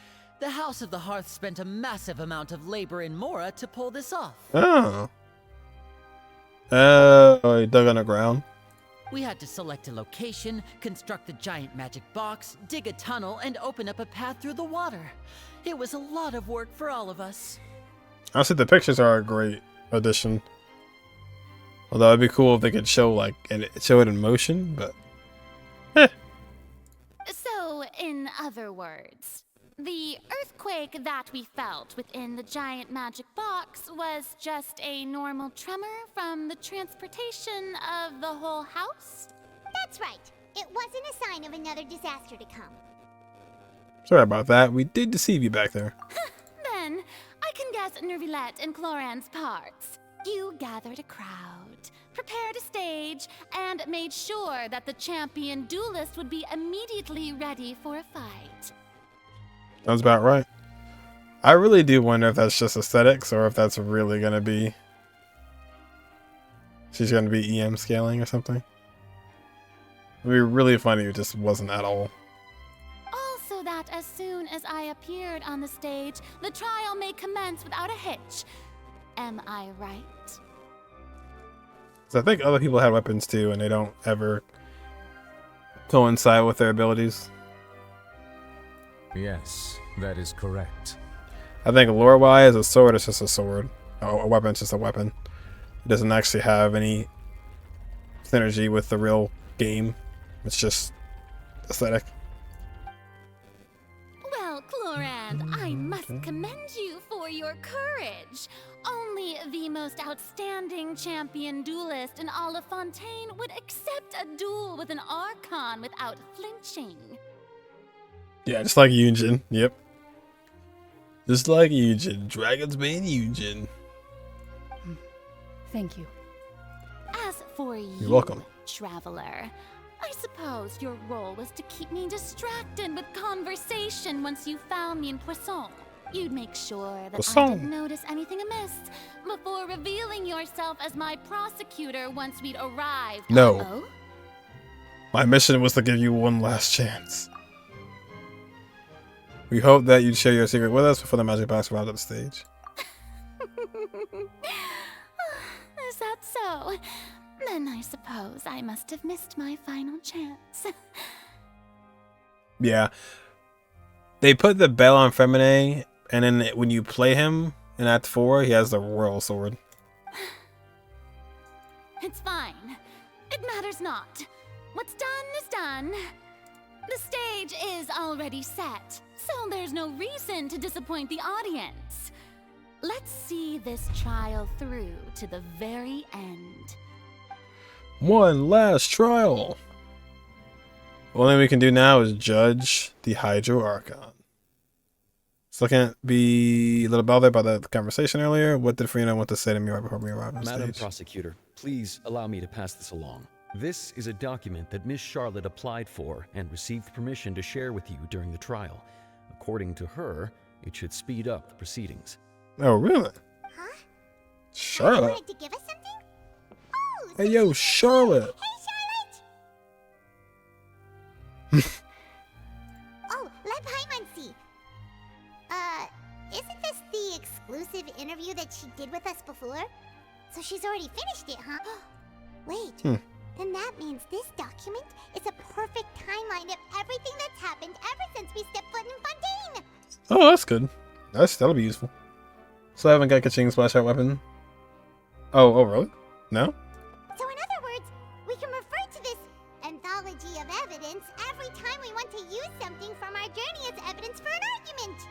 The House of the Hearth spent a massive amount of labor in Mora to pull this off.
Oh. He dug underground.
We had to select a location, construct the giant magic box, dig a tunnel, and open up a path through the water. It was a lot of work for all of us.
Honestly, the pictures are a great addition. Although it'd be cool if they could show show it in motion, but
So, in other words, the earthquake that we felt within the giant magic box was just a normal tremor from the transportation of the whole house?
That's right. It wasn't a sign of another disaster to come.
sorry about that. We did deceive you back there.
Then, I can guess Nervilette and Cloran's parts. You gathered a crowd, prepared a stage, and made sure that the champion duelist would be immediately ready for a fight.
Sounds about right. I really do wonder if that's just aesthetics or if that's really gonna be. She's gonna be EM scaling or something. It'd be really funny if it just wasn't at all.
Also that as soon as I appeared on the stage, the trial may commence without a hitch. Am I right?
So I think other people had weapons too, and they don't ever coincide with their abilities.
Yes, that is correct.
I think lore-wise, a sword is just a sword. A weapon is just a weapon. It doesn't actually have any synergy with the real game. It's just aesthetic.
Well, Cloran, I must commend you for your courage. Only the most outstanding champion duelist in all of Fontaine would accept a duel with an Archon without flinching.
Yeah, just like Yujin. Yep. Just like Yujin. Dragon's Bane Yujin.
Thank you. As for you,
You're welcome.
traveler, I suppose your role was to keep me distracted with conversation once you found me in Poisson. You'd make sure that I
Poisson.
didn't notice anything amiss before revealing yourself as my prosecutor once we'd arrived.
No.
Uh-oh?
My mission was to give you one last chance. We hope that you'd share your secret with us before the magic box arrived at the stage.
Is that so? Then I suppose I must have missed my final chance.
Yeah. They put the bell on Femine, and then when you play him in Act 4, he has the royal sword.
It's fine. It matters not. What's done is done. The stage is already set, so there's no reason to disappoint the audience. Let's see this trial through to the very end.
One last trial. The only thing we can do now is judge the Hydro Archon. So I can't be a little bothered by the conversation earlier. What did Furina want to say to me right before we arrived on
Madam
stage?
Prosecutor, please allow me to pass this along. This is a document that Miss Charlotte applied for and received permission to share with you during the trial. According to her, it should speed up the proceedings.
Oh, really?
Huh?
Charlotte?
Wanted to give us something? Oh,
Hey, yo, Charlotte.
Oh, let Paimon see. Isn't this the exclusive interview that she did with us before? So she's already finished it, huh? Wait, then that means this document is a perfect timeline of everything that's happened ever since we stepped foot in Fontaine.
Oh, that's good. That'll be useful. So I haven't got Kaching's splash out weapon. Oh, really? No?
So in other words, we can refer to this anthology of evidence every time we want to use something from our journey as evidence for an argument.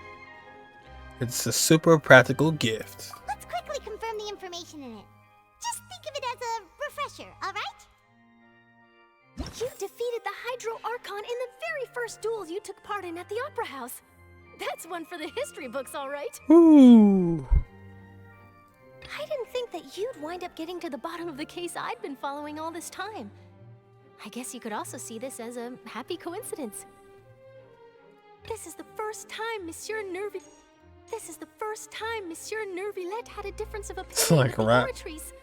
It's a super practical gift.
Let's quickly confirm the information in it. Just think of it as a refresher, alright?
You defeated the Hydro Archon in the very first duels you took part in at the Opera House. That's one for the history books, all right.
Ooh.
I didn't think that you'd wind up getting to the bottom of the case I'd been following all this time. I guess you could also see this as a happy coincidence. This is the first time Monsieur Nervillet had a difference of opinion
like
with the
rap.
oratories.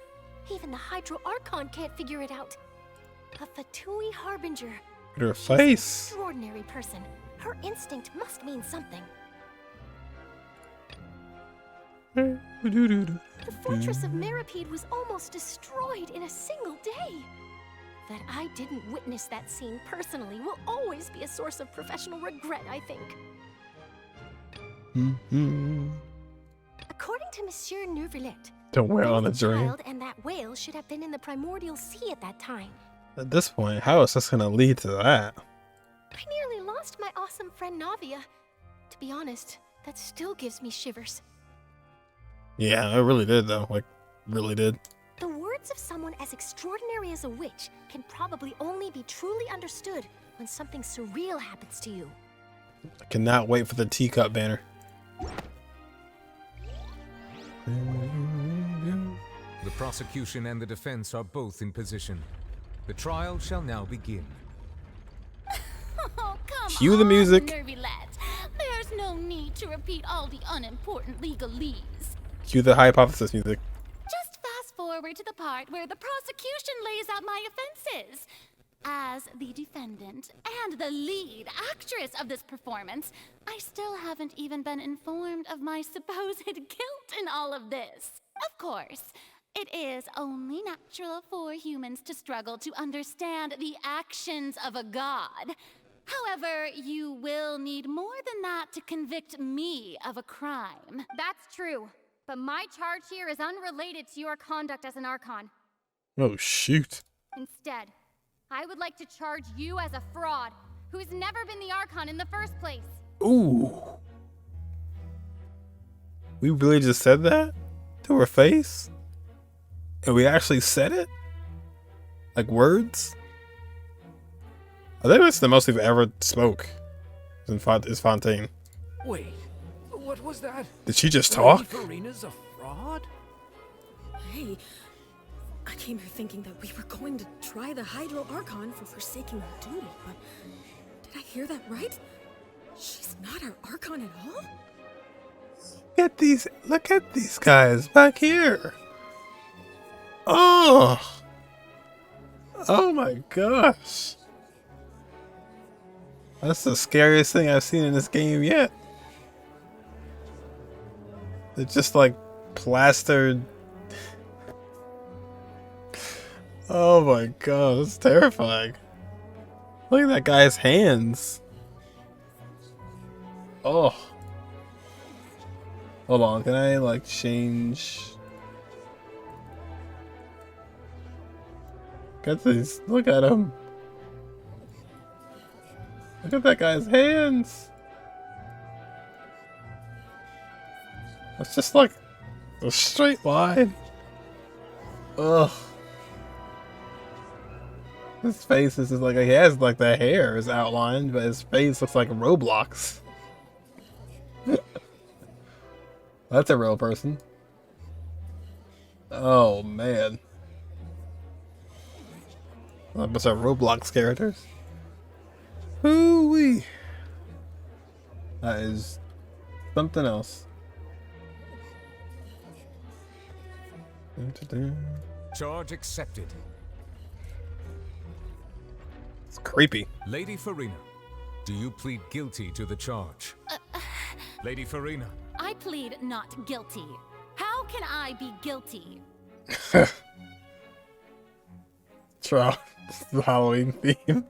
Even the Hydro Archon can't figure it out. A Fatui Harbinger.
Her face.
Extraordinary person. Her instinct must mean something. The fortress of Meripede was almost destroyed in a single day. That I didn't witness that scene personally will always be a source of professional regret, I think. According to Monsieur Nervillet,
The whale on the
both
journey.
child and that whale should have been in the primordial sea at that time.
At this point, how is this gonna lead to that?
I nearly lost my awesome friend Navia. To be honest, that still gives me shivers.
Yeah, it really did though. Like, really did.
The words of someone as extraordinary as a witch can probably only be truly understood when something surreal happens to you.
I cannot wait for the teacup banner.
The prosecution and the defense are both in position. The trial shall now begin.
Oh, come
Cue the music.
Nervillet. There's no need to repeat all the unimportant legalese.
Cue the hypothesis music.
Just fast forward to the part where the prosecution lays out my offenses. As the defendant and the lead actress of this performance, I still haven't even been informed of my supposed guilt in all of this. Of course, it is only natural for humans to struggle to understand the actions of a god. However, you will need more than that to convict me of a crime.
That's true, but my charge here is unrelated to your conduct as an Archon.
Oh shoot.
Instead, I would like to charge you as a fraud who's never been the Archon in the first place.
Ooh. We really just said that to her face? And we actually said it? Like words? I think that's the most we've ever spoke. Is Fontaine.
Wait, what was that?
Did she just talk?
Furina's a fraud?
Hey, I came here thinking that we were going to try the Hydro Archon for forsaking our duty, but did I hear that right? She's not our Archon at all?
Look at these guys back here. Oh. Oh my gosh. That's the scariest thing I've seen in this game yet. They're just like plastered. Oh my god, that's terrifying. Look at that guy's hands. Oh. Hold on, can I like change? Look at him. Look at that guy's hands. It's just like a straight line. Ugh. His face is just like, he has like the hair is outlined, but his face looks like Roblox. That's a real person. Oh man. That must have Roblox characters. Hoo-wee. That is something else.
Charge accepted.
It's creepy.
Lady Furina, do you plead guilty to the charge? Lady Furina.
I plead not guilty. How can I be guilty?
Trial. This is the Halloween theme.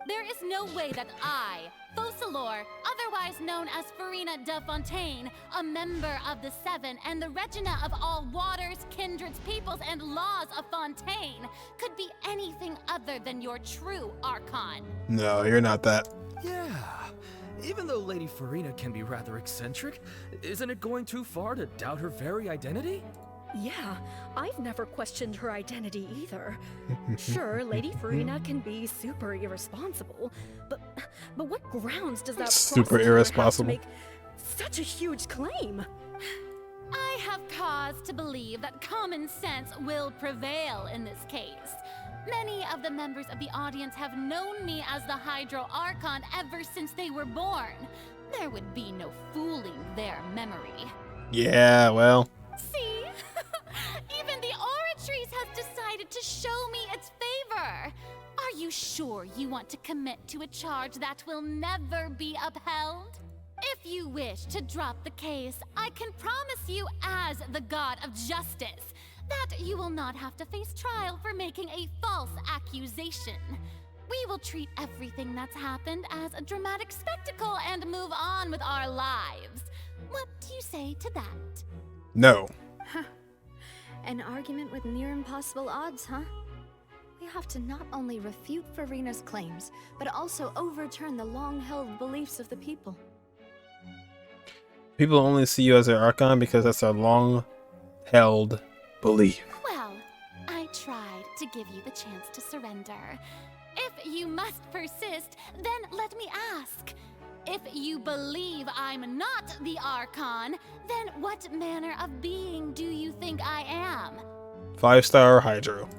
There is no way that I, Focalors, otherwise known as Furina de Fontaine, a member of the Seven and the Regina of all waters, kindreds, peoples, and laws of Fontaine, could be anything other than your true Archon.
No, you're not that.
Yeah. Even though Lady Furina can be rather eccentric, isn't it going too far to doubt her very identity?
Yeah, I've never questioned her identity either. Sure, Lady Furina can be super irresponsible, but what grounds does that
super
prostitute
irresponsible
have to make such a huge claim?
I have cause to believe that common sense will prevail in this case. Many of the members of the audience have known me as the Hydro Archon ever since they were born. There would be no fooling their memory.
Yeah, well.
See? Even the Oratrice has decided to show me its favor. Are you sure you want to commit to a charge that will never be upheld? If you wish to drop the case, I can promise you as the God of Justice that you will not have to face trial for making a false accusation. We will treat everything that's happened as a dramatic spectacle and move on with our lives. What do you say to that?
No.
An argument with near impossible odds, huh? We have to not only refute Furina's claims, but also overturn the long-held beliefs of the people.
People only see you as their Archon because that's a long-held belief.
Well, I tried to give you the chance to surrender. If you must persist, then let me ask. If you believe I'm not the Archon, then what manner of being do you think I am?
5-star Hydro.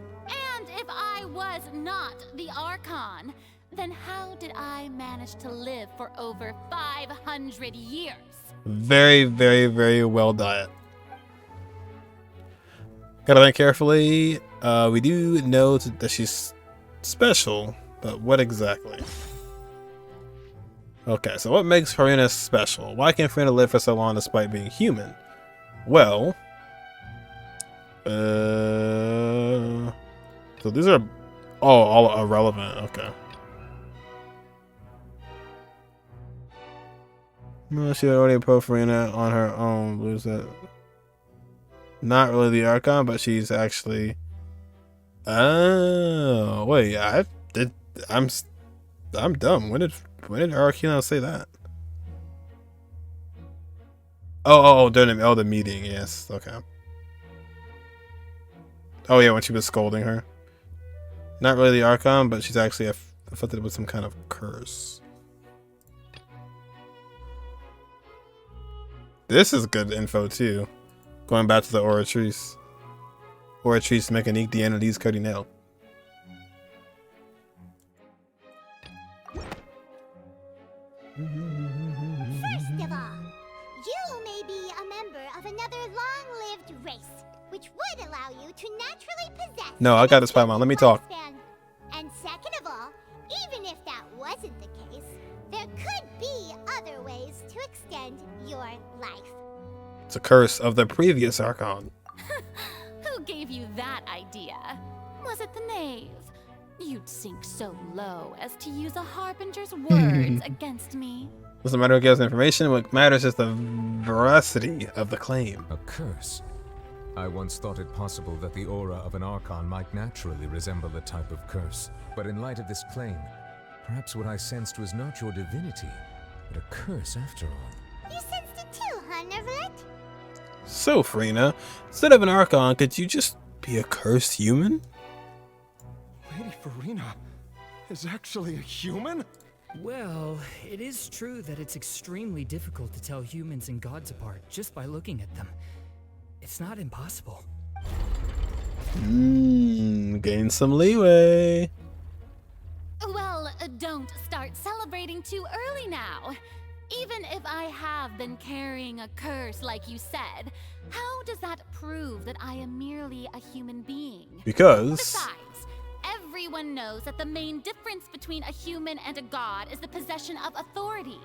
And if I was not the Archon, then how did I manage to live for over 500 years?
Very, very, very well done. Gotta think carefully. We do know that she's special, but what exactly? Okay, so what makes Furina special? Why can Furina live for so long despite being human? Well, so these are all irrelevant. Okay. No, she would already approach Furina on her own. Lose that. Not really the Archon, but she's actually. Oh wait, I'm dumb. When did Archon say that? Oh, during the meeting. Yes. Okay. Oh yeah, when she was scolding her. Not really the Archon, but she's actually afflicted with some kind of curse. This is good info too. Going back to the Oratrice. Oratrice Mécanique d'Analyse Cardinale.
First of all, you may be a member of another long-lived race, which would allow you to naturally possess.
No, I got this, Paimon. Let me talk.
And second of all, even if that wasn't the case, there could be other ways to extend your life.
It's a curse of the previous Archon.
Who gave you that idea? Was it the knave? You'd sink so low as to use a harbinger's words against me.
Doesn't matter who gives information, what matters is the veracity of the claim.
A curse? I once thought it possible that the aura of an Archon might naturally resemble a type of curse. But in light of this claim, perhaps what I sensed was not your divinity, but a curse after all.
You sensed it too, huh, Nervalet?
So, Furina, instead of an Archon, could you just be a cursed human?
Lady Furina is actually a human?
Well, it is true that it's extremely difficult to tell humans and gods apart just by looking at them. It's not impossible.
Gain some leeway.
Well, don't start celebrating too early now. Even if I have been carrying a curse like you said, how does that prove that I am merely a human being?
Because...
Besides, everyone knows that the main difference between a human and a god is the possession of authority.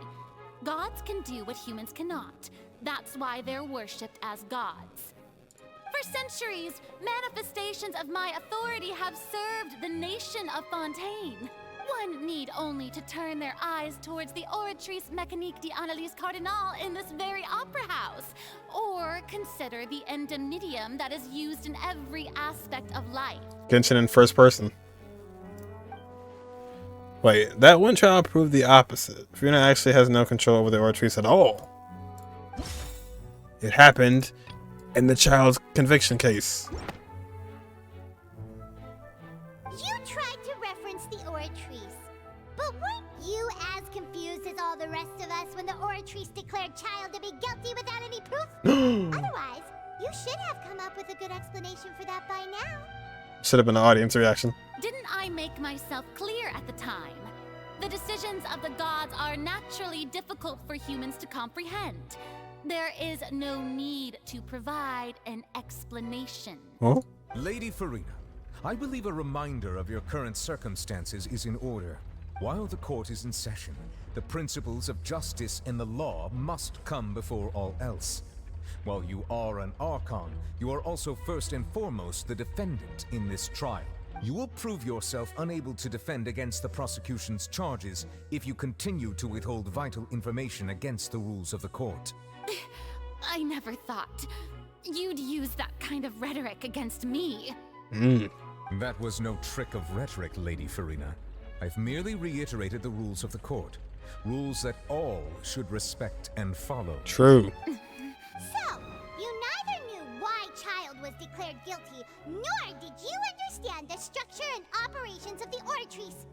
Gods can do what humans cannot. That's why they're worshipped as gods. For centuries, manifestations of my authority have served the nation of Fontaine. One need only to turn their eyes towards the Oratrice Mécanique d'Analyse Cardinal in this very opera house, or consider the indemnitium that is used in every aspect of life.
Genshin in first person. Wait, that one trial proved the opposite. Furina actually has no control over the Oratrice at all. It happened in the child's conviction case.
You tried to reference the Oratrice, but weren't you as confused as all the rest of us when the Oratrice declared child to be guilty without any proof? Otherwise, you should have come up with a good explanation for that by now.
Should have been an audience reaction.
Didn't I make myself clear at the time? The decisions of the gods are naturally difficult for humans to comprehend. There is no need to provide an explanation.
Huh?
Lady Furina, I believe a reminder of your current circumstances is in order. While the court is in session, the principles of justice and the law must come before all else. While you are an Archon, you are also first and foremost the defendant in this trial. You will prove yourself unable to defend against the prosecution's charges if you continue to withhold vital information against the rules of the court.
I never thought you'd use that kind of rhetoric against me.
That was no trick of rhetoric, Lady Furina. I've merely reiterated the rules of the court. Rules that all should respect and follow.
True.
So, you neither knew why Child was declared guilty, nor did you understand the structure and operations of the Oratrice.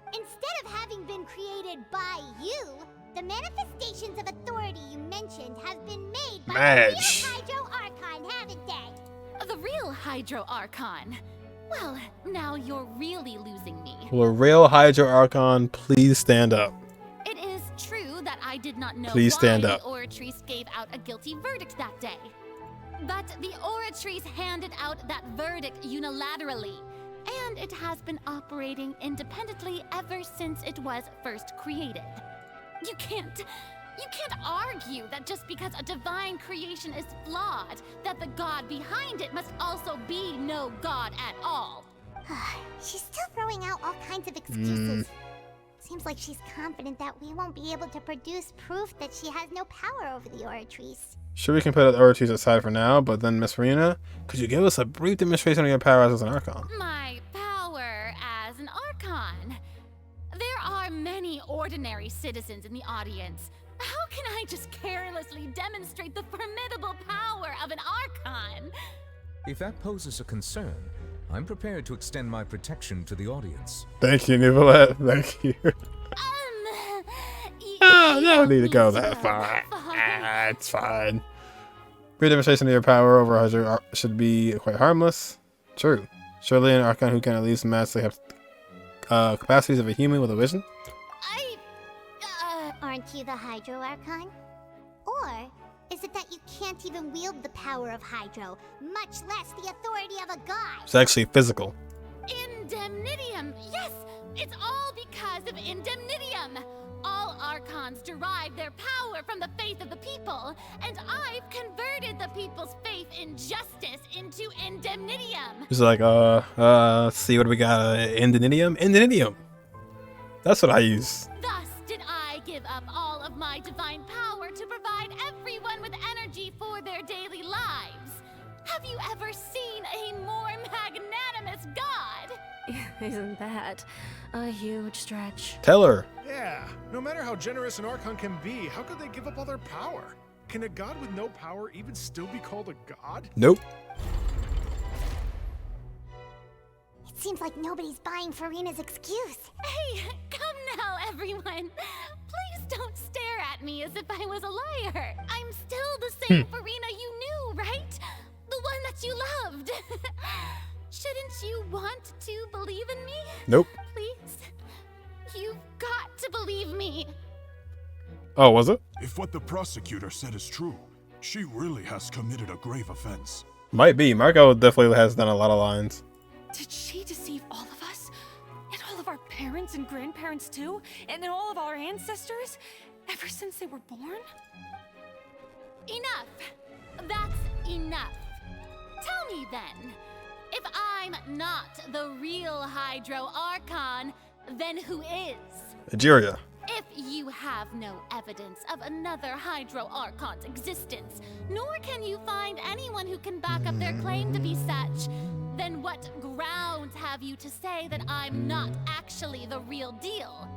Instead of having been created by you, the manifestations of authority you mentioned have been made by the real Hydro Archon, haven't they?
The real Hydro Archon? Well, now you're really losing me.
Will a real Hydro Archon please stand up?
It is true that I did not know
Please stand
why
up.
the Oratrice gave out a guilty verdict that day. But the Oratrice handed out that verdict unilaterally, and it has been operating independently ever since it was first created. You can't argue that just because a divine creation is flawed, that the god behind it must also be no god at all.
She's still throwing out all kinds of excuses. Seems like she's confident that we won't be able to produce proof that she has no power over the Oratrice.
Sure, we can put the Oratrice aside for now, but then Miss Furina, could you give us a brief demonstration of your powers as an Archon?
My power as an Archon? There are many ordinary citizens in the audience. How can I just carelessly demonstrate the formidable power of an Archon?
If that poses a concern, I'm prepared to extend my protection to the audience.
Thank you, Nicolette. Thank you. No need to go that far. It's fine. Brief demonstration of your power over Hydro should be quite harmless. True. Surely an Archon who can at least match the capacities of a human with a vision?
Aren't you the Hydro Archon? Or is it that you can't even wield the power of Hydro, much less the authority of a god?
It's actually physical.
Indemnitium! Yes! It's all because of Indemnitium! All Archons derive their power from the faith of the people, and I've converted the people's faith in justice into Indemnitium!
It's like, let's see what we got. Indemnitium? Indemnitium! That's what I use.
Thus did I give up all of my divine power to provide everyone with energy for their daily lives. Have you ever seen a more magnanimous god?
Isn't that a huge stretch?
Tell her.
Yeah, no matter how generous an Archon can be, how could they give up all their power? Can a god with no power even still be called a god?
Nope.
It Seems like nobody's buying Furina's excuse.
Hey, come now, everyone. Please don't stare at me as if I was a liar. I'm still the same Furina you knew, right? The one that you loved. Shouldn't you want to believe in me?
Nope.
Please? You've got to believe me.
Oh, was it?
If what the prosecutor said is true, she really has committed a grave offense.
Might be. Marco definitely has done a lot of lines.
Did she deceive all of us? And all of our parents and grandparents too? And then all of our ancestors? Ever since they were born?
Enough. That's enough. Tell me then, if I'm not the real Hydro Archon, then who is?
Egeria.
If you have no evidence of another Hydro Archon's existence, nor can you find anyone who can back up their claim to be such, then what grounds have you to say that I'm not actually the real deal?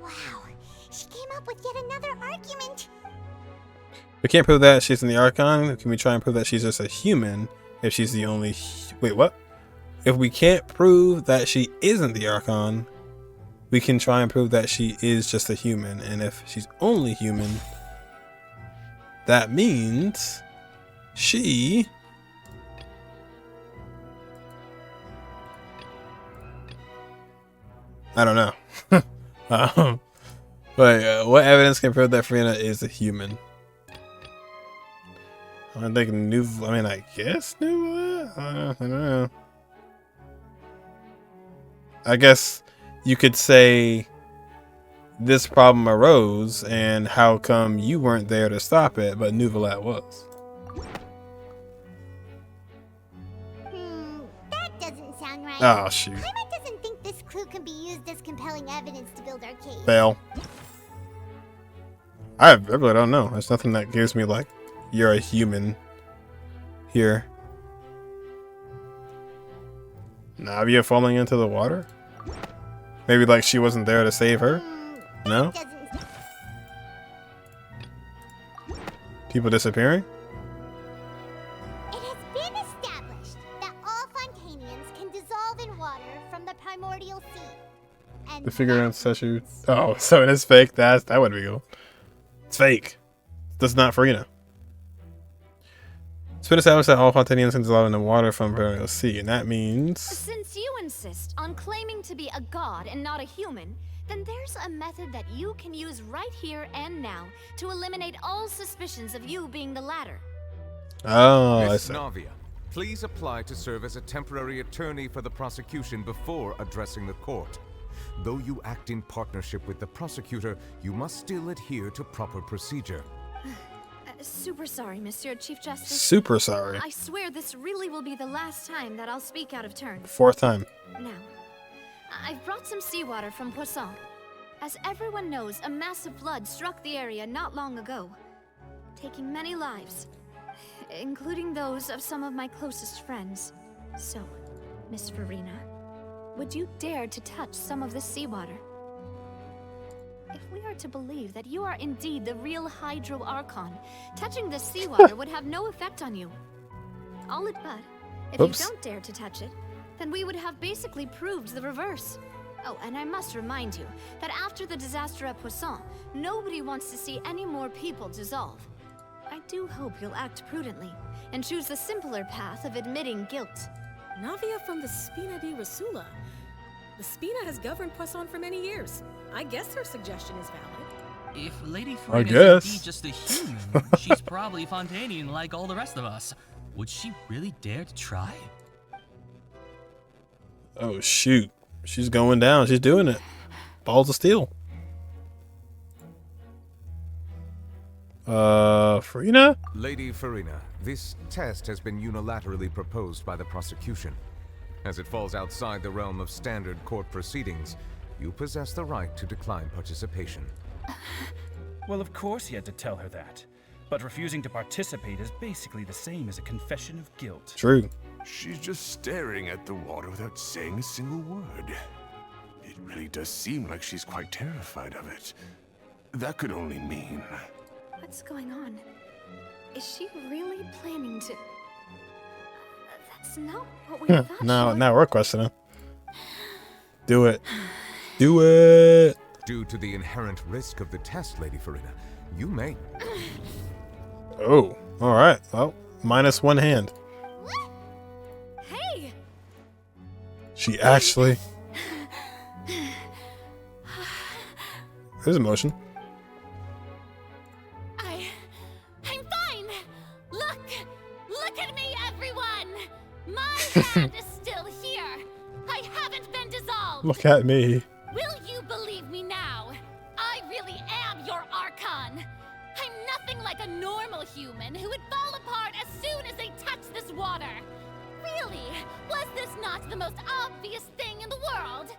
Wow, she came up with yet another argument.
We can't prove that she's in the Archon. Can we try and prove that she's just a human if she's the only... Wait, what? If we can't prove that she isn't the Archon, we can try and prove that she is just a human. And if she's only human, that means she... I don't know. But what evidence can prove that Furina is a human? I think I guess new. I don't know. I guess you could say this problem arose, and how come you weren't there to stop it, but Nouvelat was?
That doesn't sound right.
Oh, shoot.
Paimon doesn't think this clue can be used as compelling evidence to build our case.
Fail. I really don't know. There's nothing that gives me like you're a human here. Navia falling into the water? Maybe like she wasn't there to save her? No? People disappearing?
It has been established that all Fontainians can dissolve in water from the primordial sea. And
The figure on statue. Oh, so it is fake. That would be cool. It's fake. That's not Furina. It's been established that all Fontainians can dissolve in the water from the sea, and that means...
Since you insist on claiming to be a god and not a human, then there's a method that you can use right here and now to eliminate all suspicions of you being the latter.
Oh, I
Miss
see.
Navia, please apply to serve as a temporary attorney for the prosecution before addressing the court. Though you act in partnership with the prosecutor, you must still adhere to proper procedure.
Super sorry, Monsieur Chief Justice.
Super sorry.
I swear this really will be the last time that I'll speak out of turn.
Fourth time.
Now, I've brought some seawater from Poisson. As everyone knows, a massive flood struck the area not long ago, taking many lives, including those of some of my closest friends. So, Miss Furina, would you dare to touch some of this seawater? If we are to believe that you are indeed the real Hydro Archon, touching this seawater would have no effect on you. All it but, if
Oops.
you don't dare to touch it, then we would have basically proved the reverse. Oh, and I must remind you that after the disaster at Poisson, nobody wants to see any more people dissolve. I do hope you'll act prudently and choose the simpler path of admitting guilt.
Navia from the Spina di Rosula. The Spina has governed Poisson for many years. I guess her suggestion is valid.
If Lady
I
Furina
guess.
is indeed just a human, she's probably Fontainian like all the rest of us. Would she really dare to try?
Oh, shoot. She's going down. She's doing it. Balls of steel. Furina?
Lady Furina, this test has been unilaterally proposed by the prosecution. As it falls outside the realm of standard court proceedings, you possess the right to decline participation.
Well, of course he had to tell her that. But refusing to participate is basically the same as a confession of guilt.
True.
She's just staring at the water without saying a single word. It really does seem like she's quite terrified of it. That could only mean...
What's going on? Is she really planning to... That's not what we thought.
Now we're questioning. Do it. Do it.
Due to the inherent risk of the test, Lady Furina, you may.
Oh, all right. Well, minus one hand.
Hey!
She actually. There's emotion.
I'm fine! Look at me, everyone! My hand is still here! I haven't been dissolved!
Look at me.
Will you believe me now? I really am your Archon! I'm nothing like a normal human who would fall apart as soon as they touch this water! Really? Was this not the most obvious thing in the world?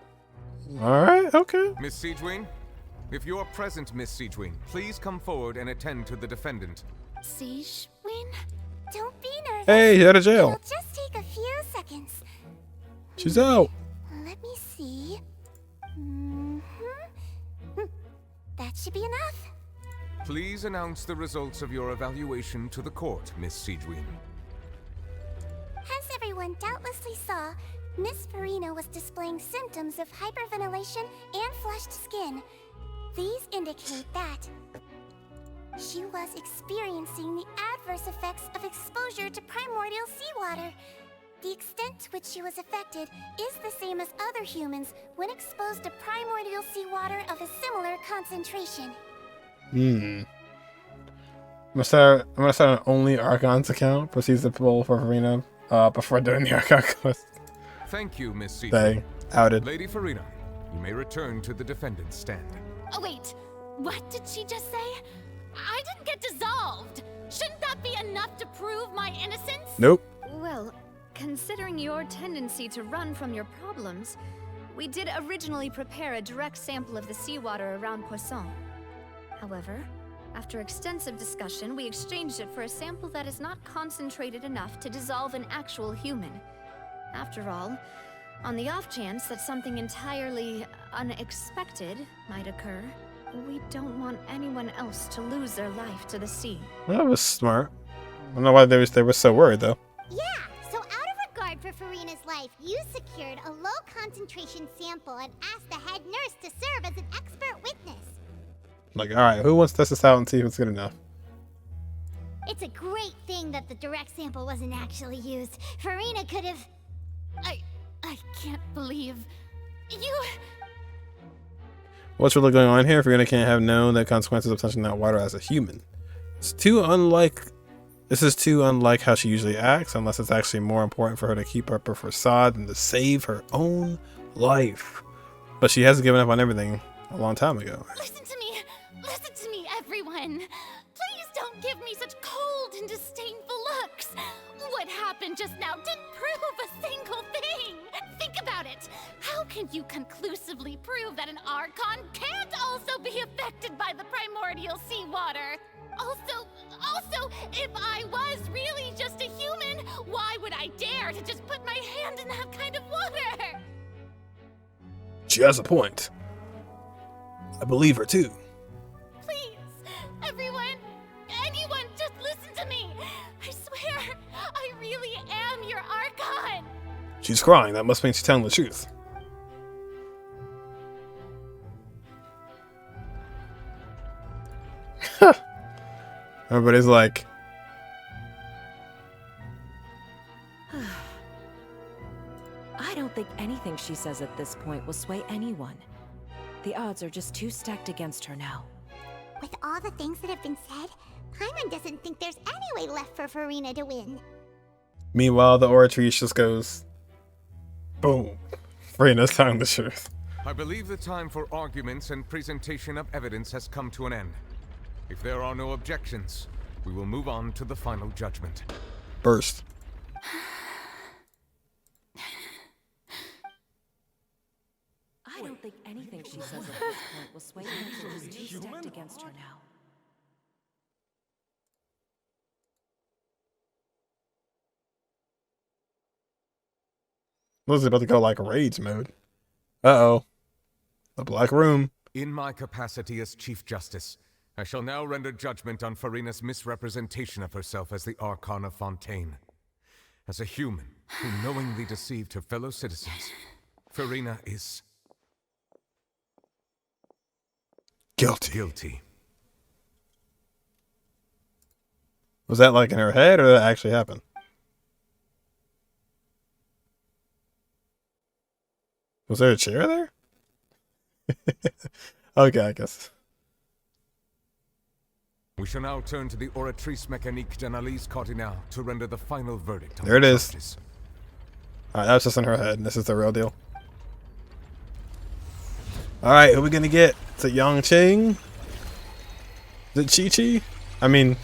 All right, okay.
Miss Siegewing? If you are present, Miss Siegewing, please come forward and attend to the defendant.
Siegewing? Don't be nervous.
Hey, he's out of jail.
It'll just take a few seconds.
She's out.
Let me see. That should be enough.
Please announce the results of your evaluation to the court, Miss Siegewing.
As everyone doubtlessly saw, Miss Furina was displaying symptoms of hyperventilation and flushed skin. These indicate that she was experiencing the adverse effects of exposure to primordial seawater. The extent to which she was affected is the same as other humans when exposed to primordial seawater of a similar concentration.
I'm gonna start an only Archon's account. Proceeds to pull for Furina before doing the Archon quest.
Thank you, Miss Siegewing.
Dang, outed.
Lady Furina, you may return to the defendant's stand.
Oh wait, what did she just say? I didn't get dissolved! Shouldn't that be enough to prove my innocence?
Nope.
Well, considering your tendency to run from your problems, we did originally prepare a direct sample of the seawater around Poisson. However, after extensive discussion, we exchanged it for a sample that is not concentrated enough to dissolve an actual human. After all, on the off chance that something entirely unexpected might occur, we don't want anyone else to lose their life to the sea.
That was smart. I don't know why they were so worried though.
Yeah, so out of regard for Furina's life, you secured a low concentration sample and asked the head nurse to serve as an expert witness.
Like, all right, who wants to test this out and see if it's good enough?
It's a great thing that the direct sample wasn't actually used. Furina could have...
I can't believe... You...
What's really going on here? Furina can't have known the consequences of touching that water as a human. This is too unlike how she usually acts, unless it's actually more important for her to keep up her facade than to save her own life. But she hasn't given up on everything a long time ago.
Listen to me, everyone. Please don't give me such cold and disdainful looks. What happened just now didn't prove a single thing. Think about it. How can you conclusively prove that an Archon can't also be affected by the primordial seawater? Also, if I was really just a human, why would I dare to just put my hand in that kind of water?
She has a point. I believe her too.
Please, everyone, anyone, just listen to me. I swear, I really am your Archon.
She's crying. That must mean she's telling the truth. Everybody's like,
I don't think anything she says at this point will sway anyone. The odds are just too stacked against her now.
With all the things that have been said, Paimon doesn't think there's any way left for Furina to win.
Meanwhile, the Oratrice just goes, boom. Furina's telling the truth.
I believe the time for arguments and presentation of evidence has come to an end. If there are no objections, we will move on to the final judgment.
Burst.
I don't think anything she says at this point will sway anyone. She's too stacked against her now.
Lizzie's about to go like rage mode. Uh-oh. The Black Room.
In my capacity as Chief Justice, I shall now render judgment on Furina's misrepresentation of herself as the Archon of Fontaine. As a human who knowingly deceived her fellow citizens, Furina is
guilty. Was that like in her head, or did that actually happen? Was there a chair there? Okay, I guess.
We shall now turn to the Oratrice Mécanique d'Analyse Cardinale to render the final verdict.
There it is. Alright, that was just in her head. This is the real deal. Alright, who are we gonna get? Is it Yangqing? Is it Chi-Chi? I mean,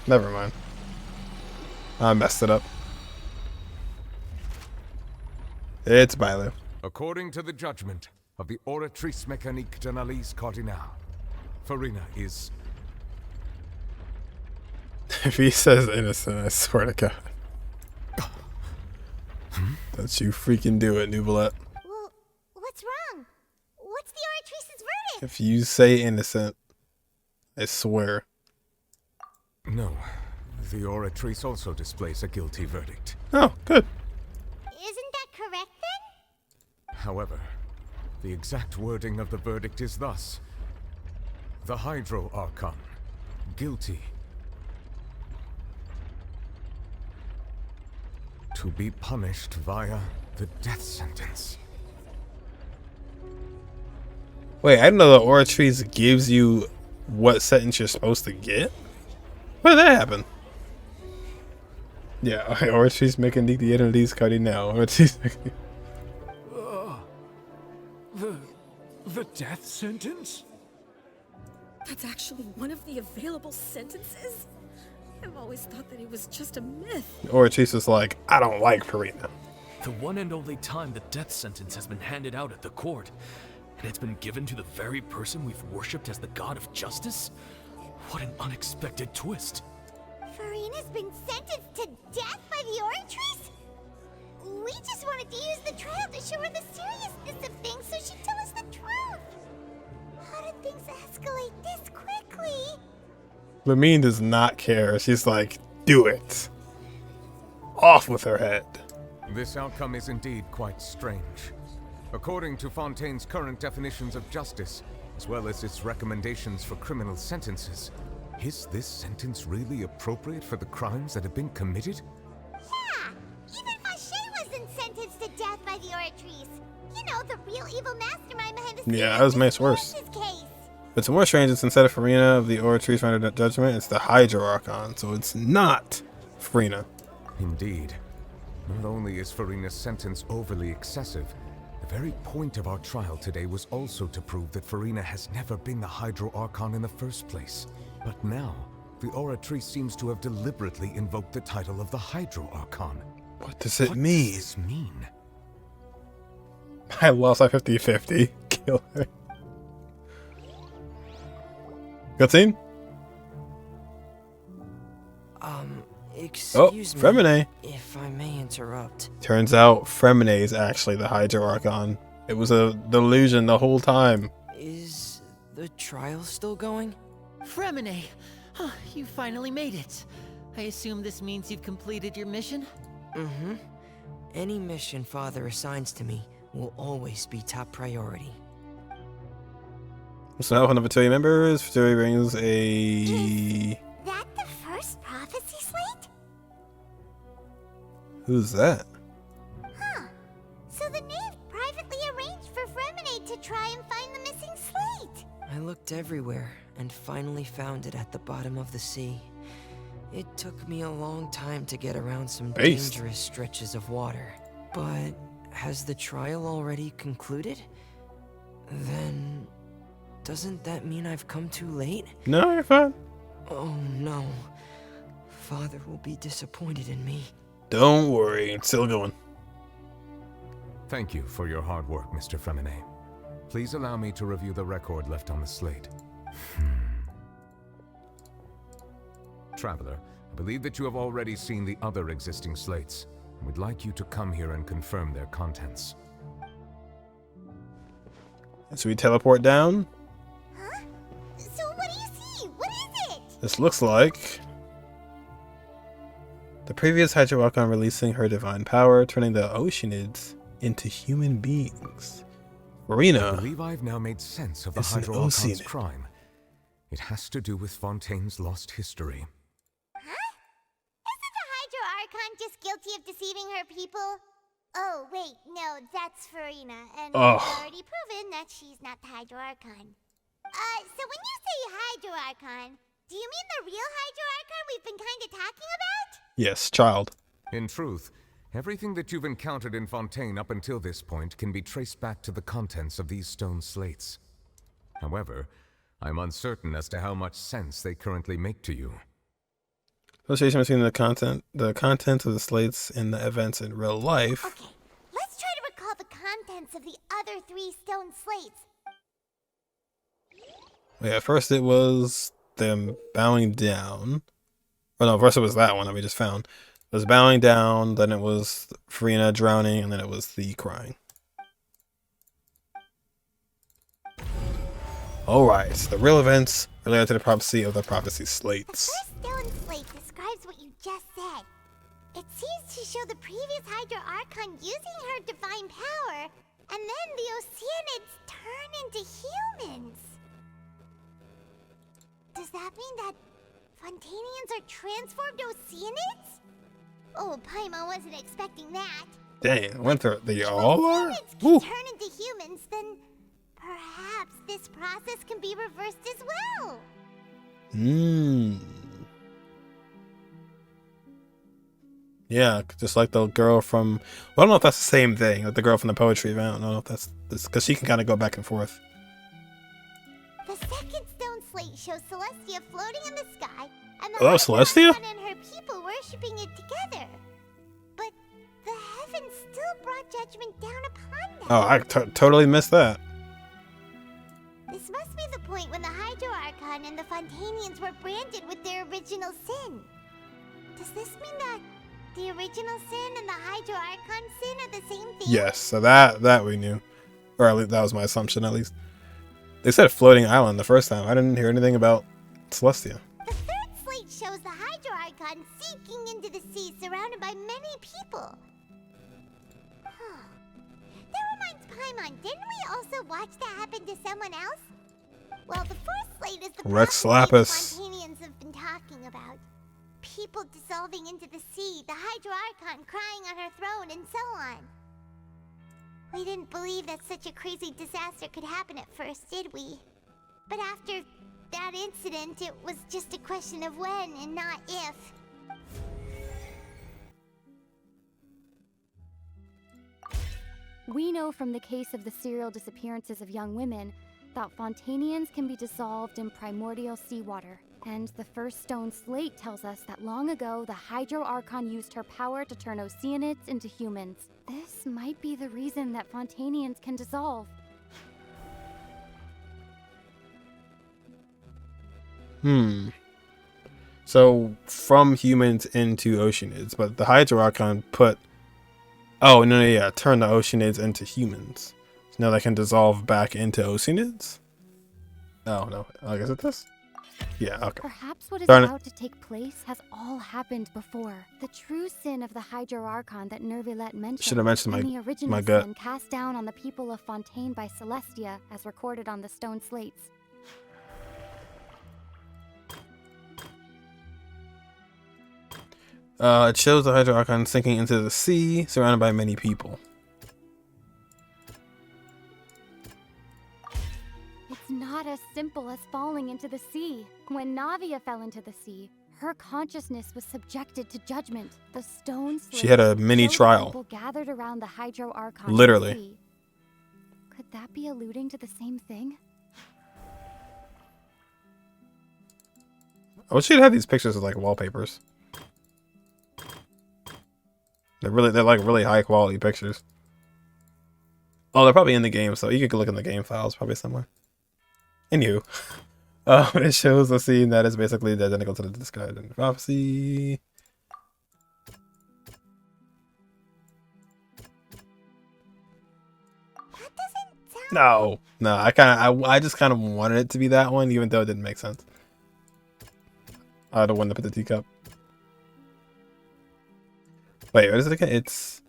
never mind. I messed it up. It's Bailu.
According to the judgment of the Oratrice Mécanique d'Analyse Cardinale, Furina is...
If he says innocent, I swear to God. Don't you freaking do it, Nubilet.
Well, what's wrong? What's the Oratrice's verdict?
If you say innocent, I swear.
No. The Oratrice also displays a guilty verdict.
Oh, good.
Isn't that correct then?
However, the exact wording of the verdict is thus. The Hydro Archon, guilty. To be punished via the death sentence.
Wait, I didn't know the Oratrice gives you what sentence you're supposed to get? When did that happen? Yeah, Oratrice Mécanique d'Analyse Cardinale. Oratrice Mécanique.
The death sentence?
That's actually one of the available sentences? I've always thought that it was just a myth.
Oratrice is like, I don't like Furina.
The one and only time the death sentence has been handed out at the court, and it's been given to the very person we've worshipped as the god of justice? What an unexpected twist.
Furina's been sentenced to death by the Oratrice? We just wanted to use the trial to show her the seriousness of things so she'd tell us the truth. How did things escalate this quickly?
Lamine does not care. She's like, do it. Off with her head.
This outcome is indeed quite strange. According to Fontaine's current definitions of justice, as well as its recommendations for criminal sentences, is this sentence really appropriate for the crimes that have been committed?
Yeah, even Maché wasn't sentenced to death by the Oratrice. You know, the real evil mastermind behind the scenes.
Yeah, that was much worse.
Case.
What's more strange is instead of Furina of the Oratrice rendered judgment, it's the Hydro Archon, so it's not Furina.
Indeed. Not only is Furina's sentence overly excessive, the very point of our trial today was also to prove that Furina has never been the Hydro Archon in the first place. But now, the Oratrice seems to have deliberately invoked the title of the Hydro Archon.
What does it mean?
What does this mean?
I lost my 50-50. Kill her. Cutscene?
Excuse me,
Fremine.
if I may interrupt.
Turns out Fremine is actually the Hydro Archon. It was a delusion the whole time.
Is the trial still going?
Fremine! Oh, you finally made it. I assume this means you've completed your mission?
Mm-hmm. Any mission Father assigns to me will always be top priority.
So now one of the Fatui members, Fatui brings a...
Is that the first prophecy slate?
Who's that?
Huh. So the knave privately arranged for Fremine to try and find the missing slate.
I looked everywhere and finally found it at the bottom of the sea. It took me a long time to get around some dangerous stretches of water. But has the trial already concluded? Then... doesn't that mean I've come too late?
No, you're fine.
Oh no. Father will be disappointed in me.
Don't worry, it's still going.
Thank you for your hard work, Mr. Fremine. Please allow me to review the record left on the slate. Traveler, I believe that you have already seen the other existing slates, and would like you to come here and confirm their contents.
So we teleport down.
Huh? So what do you see? What is it?
This looks like the previous Hydro Archon releasing her divine power, turning the Oceanids into human beings.
I
Furina
believe I've now made sense of the
is an
Hydro Archon's
Oceanid.
crime. It has to do with Fontaine's lost history.
Isn't the Hydro Archon just guilty of deceiving her people? Oh, wait, no, that's Furina, and we've already proven that she's not the Hydro Archon. So when you say Hydro Archon, do you mean the real Hydro Archon we've been kind of talking about?
Yes, child.
In truth, everything that you've encountered in Fontaine up until this point can be traced back to the contents of these stone slates. However, I'm uncertain as to how much sense they currently make to you.
Association between the contents of the slates and the events in real life.
Okay, let's try to recall the contents of the other 3 stone slates.
Yeah, first it was them bowing down. Oh no, first it was that one that we just found. It was bowing down, then it was Furina drowning, and then it was the crying. Alright, the real events related to the prophecy of the prophecy slates.
The first stone slate describes what you just said. It seems to show the previous Hydro Archon using her divine power, and then the Oceanids turn into humans. Does that mean that Fontainians are transformed Oceanids? Oh, Paimon wasn't expecting that.
Dang, went through. They all are?
Can turn into humans, then perhaps this process can be reversed as well.
Yeah, just like the girl from. Well, I don't know if that's the same thing. Like the girl from the poetry event. I don't know if that's this because she can kind of go back and forth.
The second stone slate shows Celestia floating in the sky, and the
Oh, that was Celestia?
and her people worshiping it together. But the heavens still brought judgment down upon them.
Oh, I totally missed that.
This must be the point when the Hydro Archon and the Fontainians were branded with their original sin. Does this mean that the original sin and the Hydro Archon sin are the same thing?
Yes, so that we knew, or at least that was my assumption. At least they said floating island the first time. I didn't hear anything about Celestia.
The third slate shows the Hydro Archon sinking into the sea, surrounded by many people. Huh. That reminds Paimon, didn't we also watch that happen to someone else? Well, the fourth slate is the
Rex
prophecy
Lapis.
the Fontainians have been talking about. People dissolving into the sea, the Hydro Archon crying on her throne, and so on. We didn't believe that such a crazy disaster could happen at first, did we? But after that incident, it was just a question of when and not if.
We know from the case of the serial disappearances of young women that Fontainians can be dissolved in primordial seawater. And the first stone slate tells us that long ago, the Hydro Archon used her power to turn Oceanids into humans. This might be the reason that Fontainians can dissolve.
So from humans into Oceanids, but the Hydro Archon put. Oh no, yeah, turn the Oceanids into humans. So now they can dissolve back into Oceanids. Oh no, I guess it's this. Yeah, okay.
Perhaps what is
Darn it.
about to take place has all happened before. The true sin of the Hydro Archon that Nervilet mentioned,
Should have mentioned
and
my-
the original
my gut.
sin cast down on the people of Fontaine by Celestia, as recorded on the stone slates.
It shows the Hydro Archon sinking into the sea, surrounded by many people.
It's not as simple as falling into the sea. When Navia fell into the sea, her consciousness was subjected to judgment. The stone
She had a
slates
mini
showed the
trial.
people gathered around the Hydro Archon in the
Literally.
sea. Could that be alluding to the same thing?
I wish you'd have these pictures as like wallpapers. They're like really high quality pictures. Oh, they're probably in the game, so you could look in the game files probably somewhere. Anywho, it shows a scene that is basically identical to the described in the prophecy. No, I just kind of wanted it to be that one, even though it didn't make sense. The one that put the teacup. Wait, what is it again? It's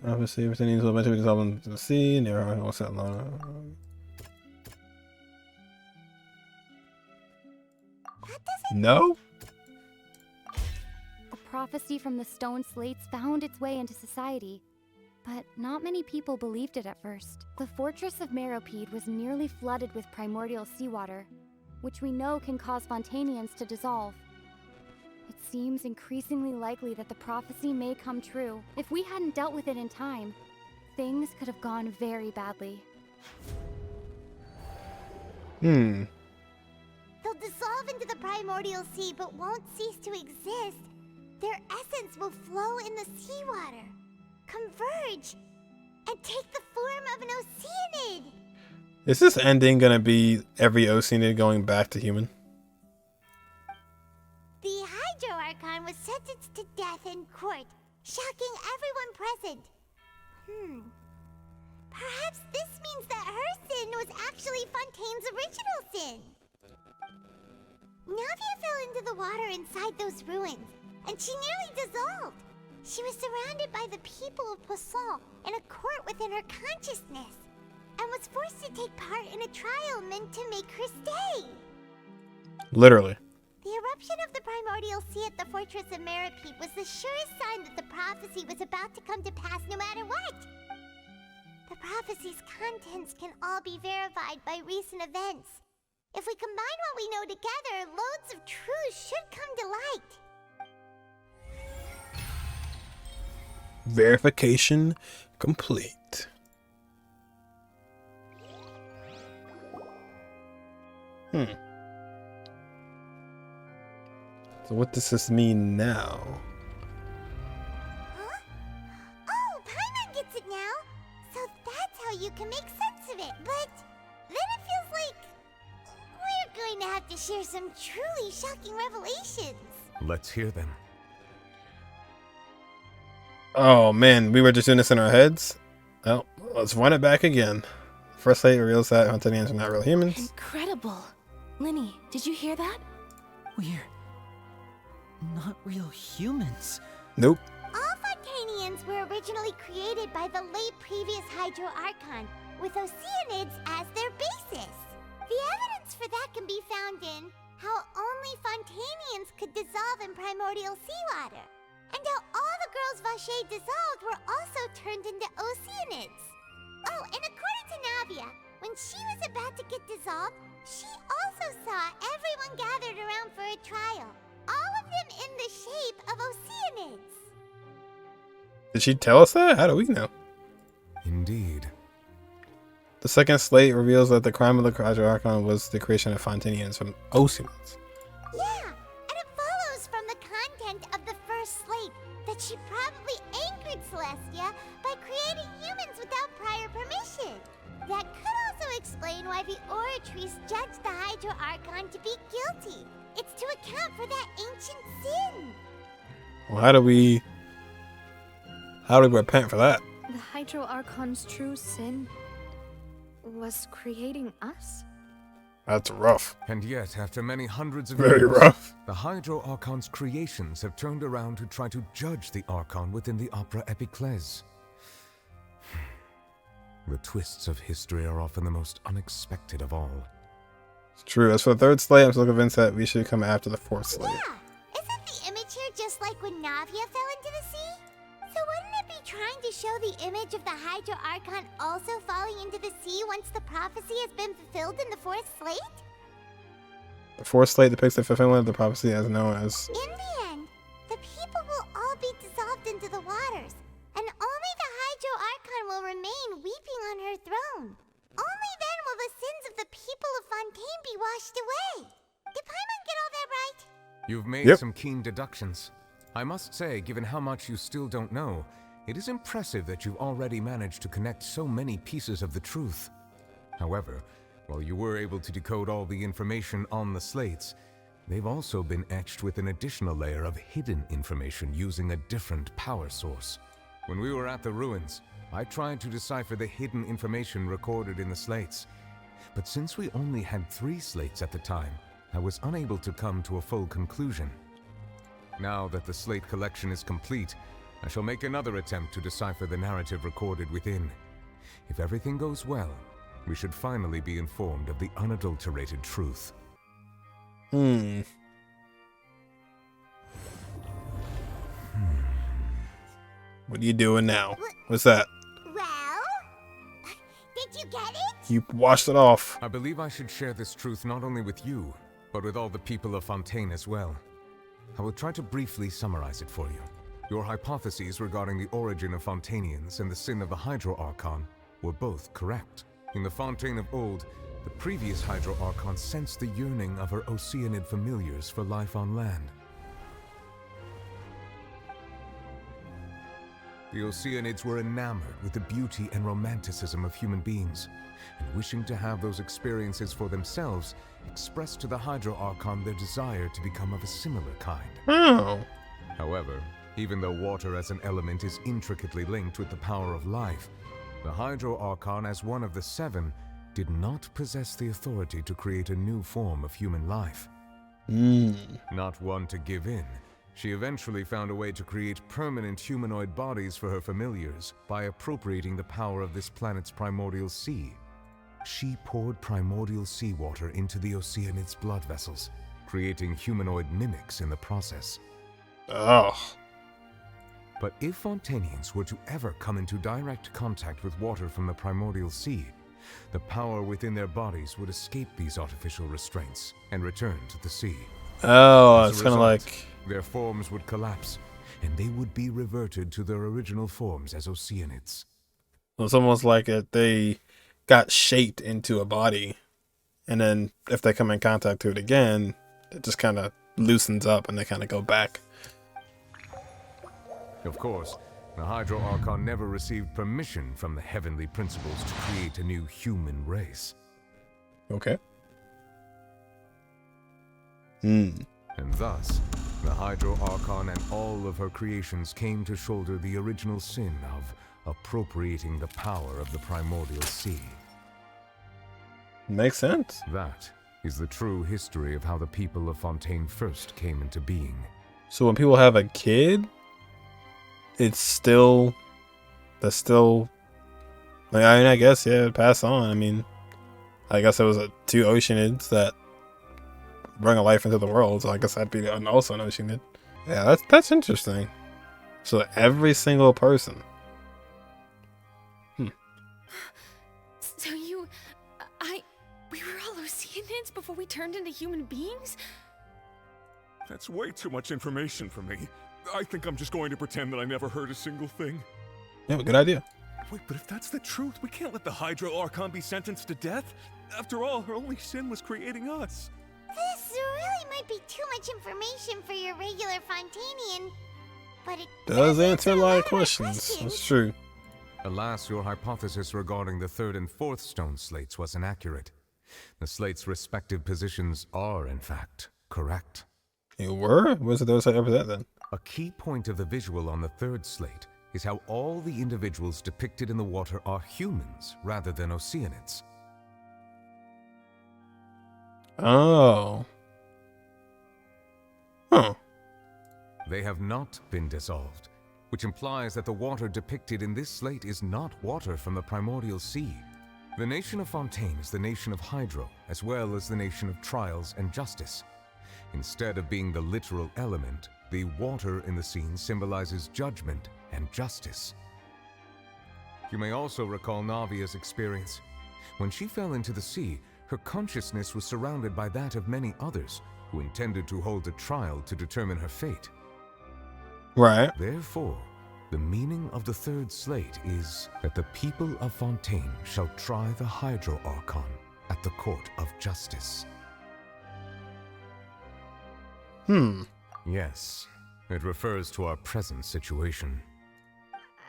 Obviously, everything needs to eventually dissolve into the sea. Near all set alone. No?
The prophecy from the stone slates found its way into society, but not many people believed it at first. The fortress of Meropide was nearly flooded with primordial seawater, which we know can cause Fontainians to dissolve. It seems increasingly likely that the prophecy may come true. If we hadn't dealt with it in time, things could have gone very badly.
Hmm.
They'll dissolve into the primordial sea but won't cease to exist. Their essence will flow in the seawater, converge, and take the form of an Oceanid.
Is this ending gonna be every Oceanid going back to human?
The Hydro Archon was sentenced to death in court, shocking everyone present. Perhaps this means that her sin was actually Fontaine's original sin. Navia fell into the water inside those ruins, and she nearly dissolved. She was surrounded by the people of Poisson in a court within her consciousness, and was forced to take part in a trial meant to make her stay.
Literally.
The eruption of the primordial sea at the fortress of Meropide was the surest sign that the prophecy was about to come to pass no matter what. The prophecy's contents can all be verified by recent events. If we combine what we know together, loads of truth should come to light.
Verification complete. So what does this mean now?
Huh? Oh, Paimon gets it now! So that's how you can make sense of it, but then it feels like we're going to have to share some truly shocking revelations.
Let's hear them.
Oh man, we were just doing this in our heads? Well, let's run it back again. First light reveals that Fontanians are not real humans.
Incredible! Linny, did you hear that?
We're not real humans.
Nope.
All Fontainians were originally created by the late previous Hydro Archon, with Oceanids as their basis. The evidence for that can be found in how only Fontainians could dissolve in primordial seawater, and how all the girls Vacher dissolved were also turned into Oceanids. Oh, and according to Navia, when she was about to get dissolved, she also saw everyone gathered around for a trial, all of them in the shape of Oceanids.
Did she tell us that? How do we know?
Indeed.
The second slate reveals that the crime of the Hydro Archon was the creation of Fontanians from Oceanids.
Yeah, and it follows from the content of the first slate that she probably anchored Celestia by creating humans without prior permission. That could also explain why the Oratrice judged the Hydro Archon to be guilty. It's to account for that ancient sin.
Well, how do we repent for that?
The Hydro Archon's true sin was creating us?
That's rough.
And yet, after many hundreds of
Very
years,
rough.
the Hydro Archon's creations have turned around to try to judge the Archon within the Opera Epiclese. The twists of history are often the most unexpected of all.
It's true. As for the third slate, I'm still convinced that we should come after the fourth slate.
Yeah, isn't the image here just like when Navia fell into the sea? So wouldn't it be trying to show the image of the Hydro Archon also falling into the sea once the prophecy has been fulfilled in the fourth slate?
The fourth slate depicts the fulfillment of the prophecy as known as...
In the end, the people will all be dissolved into the waters, and only the Hydro Archon will remain weeping on her throne. Only then will the sins of the people of Fontaine be washed away. Did Paimon get all that right?
You've made some keen deductions. I must say, given how much you still don't know, it is impressive that you've already managed to connect so many pieces of the truth. However, while you were able to decode all the information on the slates, they've also been etched with an additional layer of hidden information using a different power source. When we were at the ruins, I tried to decipher the hidden information recorded in the slates. But since we only had 3 slates at the time, I was unable to come to a full conclusion. Now that the slate collection is complete, I shall make another attempt to decipher the narrative recorded within. If everything goes well, we should finally be informed of the unadulterated truth.
What are you doing now? What's that?
Well, did you get it?
You washed it off.
I believe I should share this truth not only with you, but with all the people of Fontaine as well. I will try to briefly summarize it for you. Your hypotheses regarding the origin of Fontainians and the sin of the Hydro Archon were both correct. In the Fontaine of old, the previous Hydro Archon sensed the yearning of her Oceanid familiars for life on land. The Oceanids were enamored with the beauty and romanticism of human beings, and wishing to have those experiences for themselves, expressed to the Hydro Archon their desire to become of a similar kind.
Oh.
However, even though water as an element is intricately linked with the power of life, the Hydro Archon, as one of the seven, did not possess the authority to create a new form of human life. Not one to give in, she eventually found a way to create permanent humanoid bodies for her familiars by appropriating the power of this planet's primordial sea. She poured primordial seawater into the Oceanids' blood vessels, creating humanoid mimics in the process.
Oh.
But if Fontainians were to ever come into direct contact with water from the primordial sea, the power within their bodies would escape these artificial restraints and return to the sea.
Oh,
As a
it's kind of
result,
like...
their forms would collapse, and they would be reverted to their original forms as Oceanids.
It's almost like if they got shaped into a body, and then if they come in contact with it again, it just kind of loosens up and they kind of go back.
Of course, the Hydro Archon never received permission from the heavenly principles to create a new human race.
Okay.
And thus, the Hydro Archon and all of her creations came to shoulder the original sin of appropriating the power of the primordial sea.
Makes sense.
That is the true history of how the people of Fontaine first came into being.
So when people have a kid, it's still... That's still... Like, I mean, I guess, yeah, pass on. I mean, I guess it was two Oceanids that bring a life into the world, so I guess that'd be also an Oceanid. Yeah, that's interesting. So every single person.
So we were all Oceanids before we turned into human beings?
That's way too much information for me. I think I'm just going to pretend that I never heard a single thing.
Yeah, good idea.
Wait, but if that's the truth, we can't let the Hydro Archon be sentenced to death. After all, her only sin was creating us.
This really might be too much information for your regular Fontainian, but it
Does answer a lot of questions. That's true.
Alas, your hypothesis regarding the third and fourth stone slates was inaccurate. The slates' respective positions are, in fact, correct.
You were? Was it those that represent then?
A key point of the visual on the third slate is how all the individuals depicted in the water are humans rather than Oceanids.
Oh. Huh.
They have not been dissolved, which implies that the water depicted in this slate is not water from the primordial sea. The nation of Fontaine is the nation of Hydro, as well as the nation of trials and justice. Instead of being the literal element, the water in the scene symbolizes judgment and justice. You may also recall Navia's experience. When she fell into the sea, her consciousness was surrounded by that of many others who intended to hold a trial to determine her fate.
Right.
Therefore, the meaning of the third slate is that the people of Fontaine shall try the Hydro Archon at the court of justice. Yes, it refers to our present situation.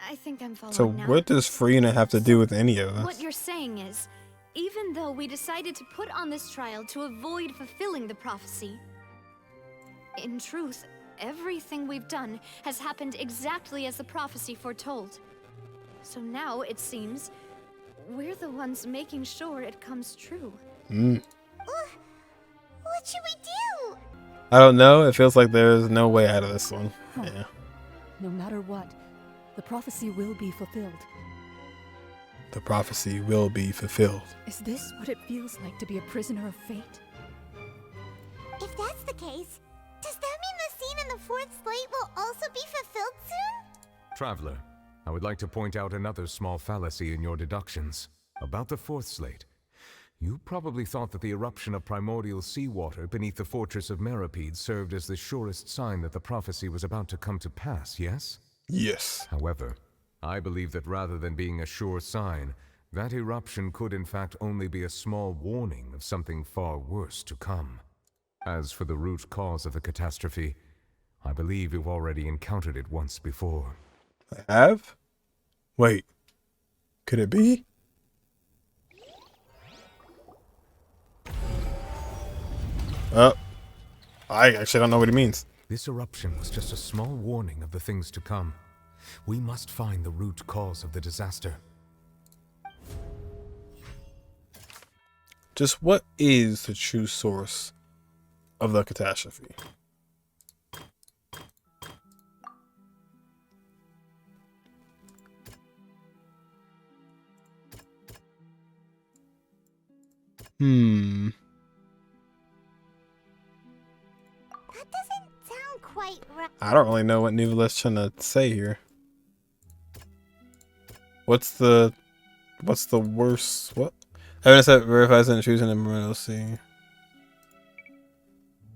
I think I'm following
So
now.
what does Furina have to do with any of
What
this?
you're saying is, even though we decided to put on this trial to avoid fulfilling the prophecy, in truth, everything we've done has happened exactly as the prophecy foretold. So now, it seems, we're the ones making sure it comes true.
What should we do?
I don't know. It feels like there's no way out of this one. Yeah.
no matter what, the prophecy will be fulfilled.
The prophecy will be fulfilled.
Is this what it feels like to be a prisoner of fate?
If that's the case, does that mean the scene in the fourth slate will also be fulfilled soon?
Traveler, I would like to point out another small fallacy in your deductions. About the fourth slate. You probably thought that the eruption of primordial seawater beneath the fortress of Meripede served as the surest sign that the prophecy was about to come to pass, yes?
Yes.
However, I believe that rather than being a sure sign, that eruption could in fact only be a small warning of something far worse to come. As for the root cause of the catastrophe, I believe you've already encountered it once before.
I have? Wait. Could it be? I actually don't know what he means.
This eruption was just a small warning of the things to come. We must find the root cause of the disaster.
Just what is the true source of the catastrophe?
That doesn't sound quite right.
I don't really know what Nuvela's trying to say here. What's the worst? What? Evidence that verifies the intrusion in Moreno Sea.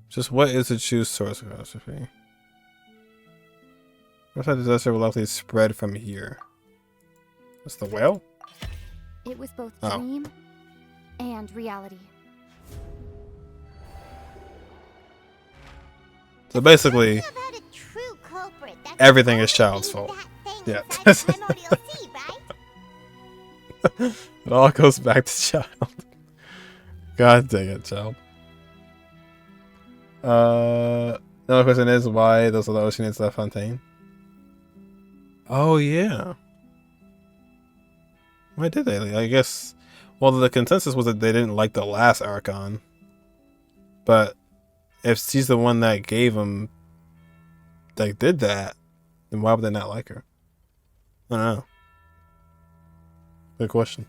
Just what is the true source of catastrophe? What type of disaster will likely spread from here? What's the whale?
It was both dream and reality.
So basically,
About a true culprit, that's
everything is Child's fault. Yeah. It all goes back to Child. God dang it, Child. Another question is why those are the Oceanids left Fontaine? Oh yeah. Why did they? I guess. Well, the consensus was that they didn't like the last Archon. But if she's the one that gave them, like, did that, then why would they not like her? I don't know. Good question.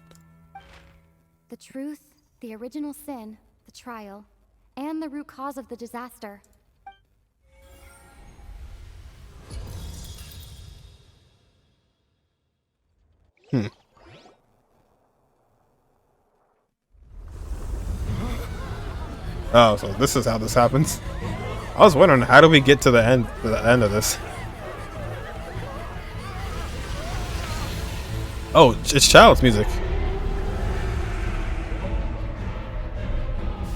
The truth, the original sin, the trial, and the root cause of the disaster.
Oh, so this is how this happens. I was wondering, how do we get to the end of this? Oh, it's Child's music.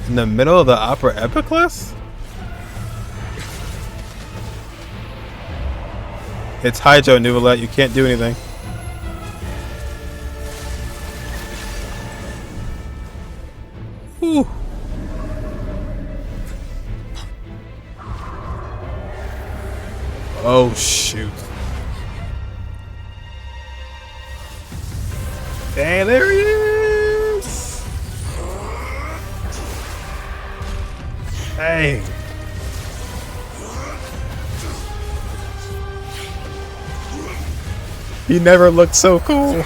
In the middle of the opera epicless? It's Hydro, Nuvolette. You can't do anything. Whew. Oh, shoot. Dang, there he is! Hey! He never looked so cool.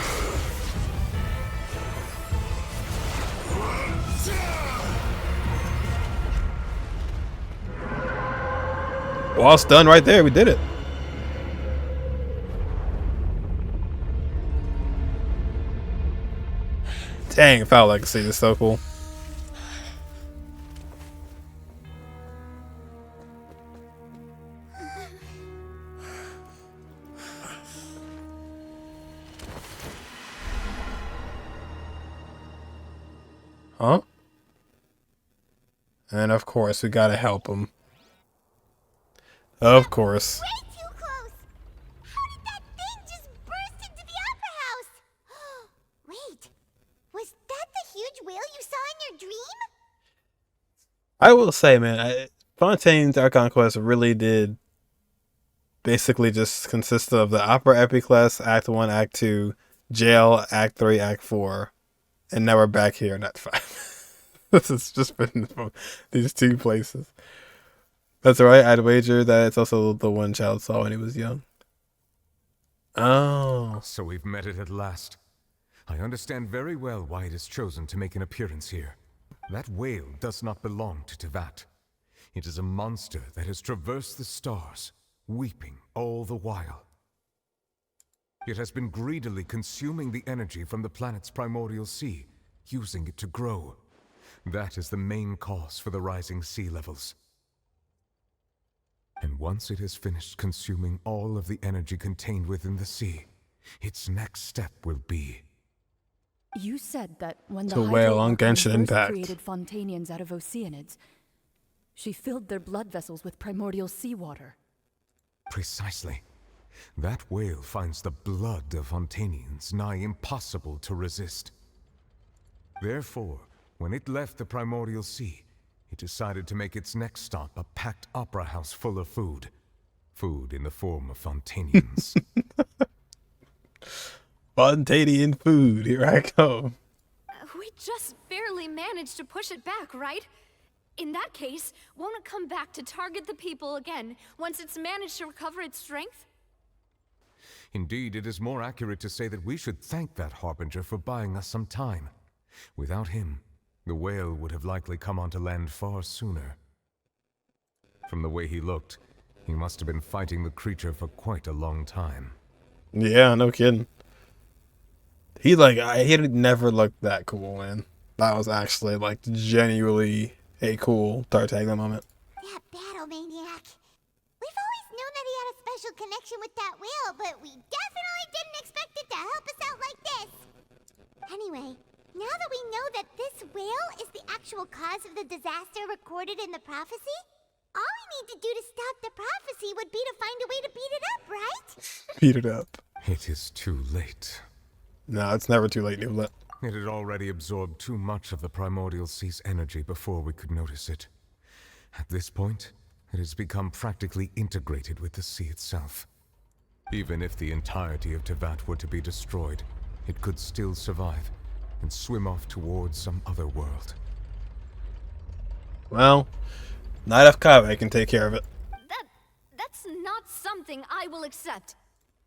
Well, it's done right there. We did it. Dang, Foul Legacy is so cool. Huh? And of course, we gotta help him. Of course.
Way too close! How did that thing just burst into the opera house? Wait, was that the huge whale you saw in your dream?
I will say, man, Fontaine's Archon Quest really did basically just consist of the Opera Epicless, Act 1, Act 2, Jail, Act 3, Act 4, and now we're back here in Act 5. This has just been these two places. That's right, I'd wager that it's also the one Child saw when he was young. Oh.
So we've met it at last. I understand very well why it has chosen to make an appearance here. That whale does not belong to Teyvat. It is a monster that has traversed the stars, weeping all the while. It has been greedily consuming the energy from the planet's primordial sea, using it to grow. That is the main cause for the rising sea levels. And once it has finished consuming all of the energy contained within the sea, its next step will be...
You said that when the
To whale on
Hydro-Archon
Genshin
first
Impact.
created Fontainians out of Oceanids, she filled their blood vessels with primordial seawater.
Precisely. That whale finds the blood of Fontainians nigh impossible to resist. Therefore, when it left the primordial sea, it decided to make its next stop a packed opera house full of food. Food in the form of Fontainians.
Fontainian food, here I come.
We just barely managed to push it back, right? In that case, won't it come back to target the people again once it's managed to recover its strength?
Indeed, it is more accurate to say that we should thank that Harbinger for buying us some time. Without him, the whale would have likely come onto land far sooner. From the way he looked, he must have been fighting the creature for quite a long time.
Yeah, no kidding. He never looked that cool, man. That was actually like genuinely a cool Tartaglia moment.
That battle maniac. We've always known that he had a special connection with that whale, but we definitely didn't expect it to help us out like this. Anyway, now that we know that this whale is the actual cause of the disaster recorded in the prophecy, all we need to do to stop the prophecy would be to find a way to beat it up, right?
Beat it up.
It is too late.
No, it's never too late, Nublet.
It had already absorbed too much of the primordial sea's energy before we could notice it. At this point, it has become practically integrated with the sea itself. Even if the entirety of Teyvat were to be destroyed, it could still survive and swim off towards some other world.
Well, Knight of Kaveh can take care of it.
That's not something I will accept.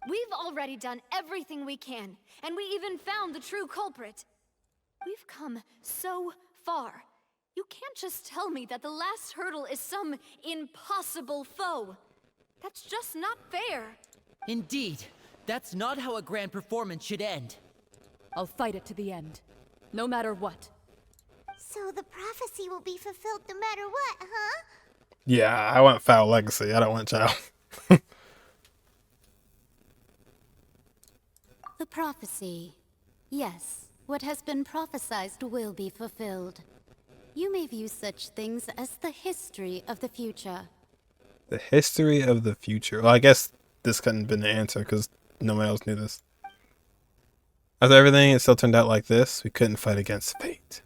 We've already done everything we can, and we even found the true culprit. We've come so far. You can't just tell me that the last hurdle is some impossible foe. That's just not fair.
Indeed, that's not how a grand performance should end.
I'll fight it to the end, no matter what.
So the prophecy will be fulfilled no matter what, huh?
Yeah, I want Foul Legacy. I don't want Child.
The prophecy. Yes, what has been prophesied will be fulfilled. You may view such things as the history of the future.
The history of the future. Well, I guess this couldn't have been the answer because no one else knew this. After everything, it still turned out like this. We couldn't fight against fate.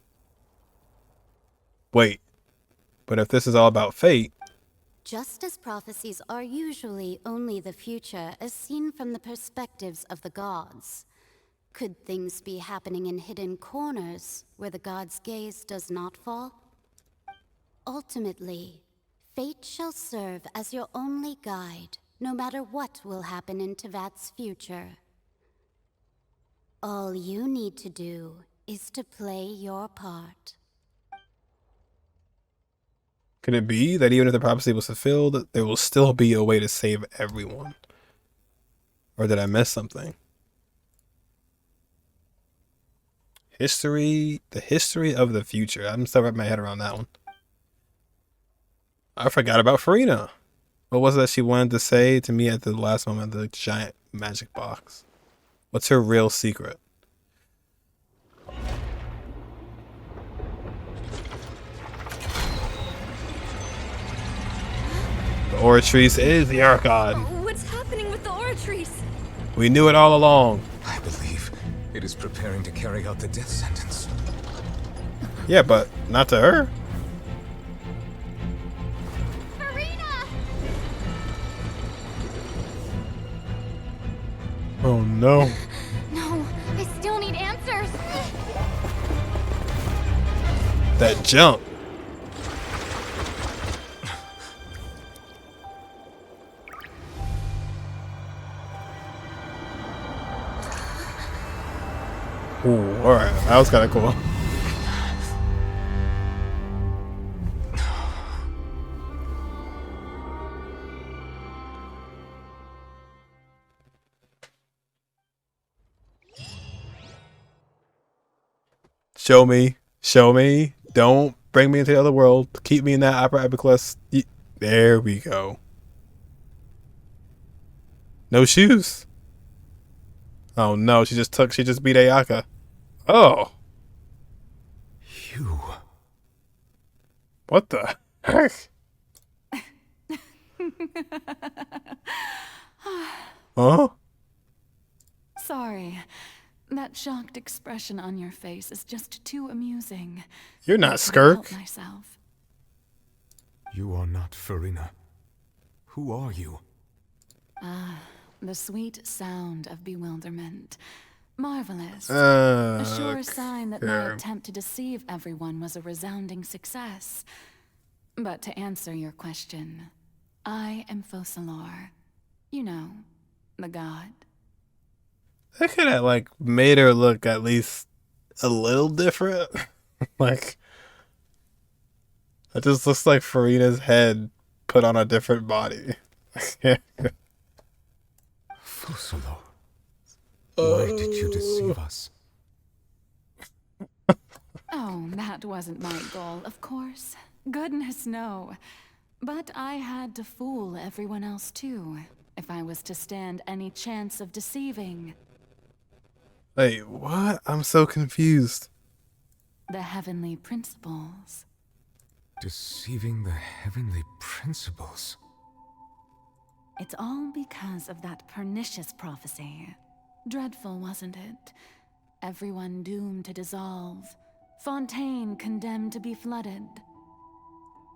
Wait, but if this is all about fate...
Just as prophecies are usually only the future as seen from the perspectives of the gods, could things be happening in hidden corners where the gods' gaze does not fall? Ultimately, fate shall serve as your only guide, no matter what will happen in Teyvat's future. All you need to do is to play your part.
Could it be that even if the prophecy was fulfilled, there will still be a way to save everyone? Or did I miss something? History, the history of the future. I'm still wrapping my head around that one. I forgot about Furina. What was it that she wanted to say to me at the last moment of the giant magic box? What's her real secret? The Oratrice is the Archon.
What's happening with the Oratrice?
We knew it all along.
I believe it is preparing to carry out the death sentence.
Yeah, but not to her.
Furina!
Oh no.
No, I still need answers.
That jump. Ooh, alright. That was kind of cool. Show me. Show me. Don't bring me into the other world. Keep me in that Opera Epiclus. There we go. No shoes. Oh no, she just beat Ayaka. Oh.
You.
What the heck? Huh?
Sorry. That shocked expression on your face is just too amusing.
You're not
I couldn't
Skirk.
help myself.
You are not Furina. Who are you?
Ah, the sweet sound of bewilderment. Marvelous. A sure sign that my attempt to deceive everyone was a resounding success. But to answer your question, I am Focalors. You know, the god.
They could have like made her look at least a little different. Like, it just looks like Furina's head put on a different body.
Focalors. Why did you deceive us?
Oh, that wasn't my goal, of course. Goodness, no. But I had to fool everyone else too, if I was to stand any chance of deceiving.
Wait, what? I'm so confused.
The heavenly principles.
Deceiving the heavenly principles.
It's all because of that pernicious prophecy. Dreadful, wasn't it? Everyone doomed to dissolve. Fontaine condemned to be flooded.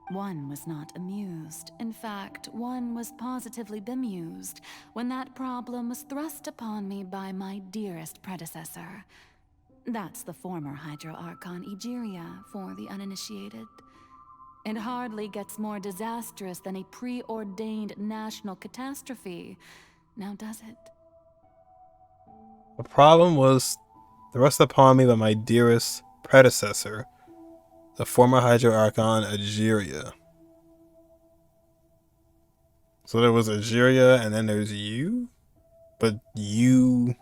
One was not amused. In fact, one was positively bemused when that problem was thrust upon me by my dearest predecessor. That's the former Hydro Archon Egeria for the uninitiated. It hardly gets more disastrous than a preordained national catastrophe, now does it?
The problem was thrust upon me by my dearest predecessor, the former Hydro Archon Egeria. So there was Egeria and then there's you? But you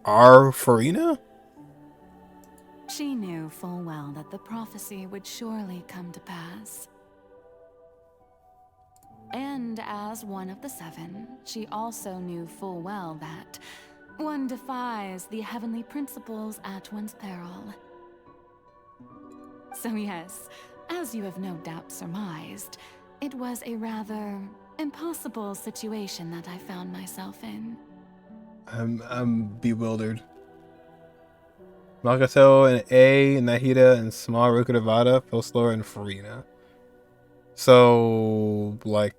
are Furina?
She knew full well that the prophecy would surely come to pass. And as one of the seven, she also knew full well that one defies the heavenly principles at one's peril. So yes, as you have no doubt surmised, it was a rather impossible situation that I found myself in.
I'm bewildered. Makato and A, Nahida and Small Rukadavada, Focalors and Furina. So, like,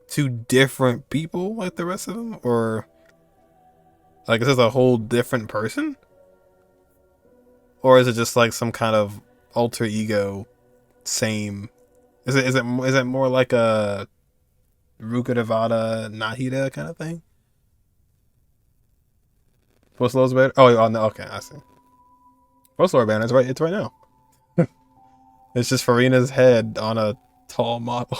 two different people like the rest of them? Or, like, is this a whole different person? Or is it just like some kind of alter ego, same? Is it more like a Rukadavada, Nahida kind of thing? Focalors better? Oh, no, okay, I see. Focalors banner, it's right now. It's just Furina's head on a tall model.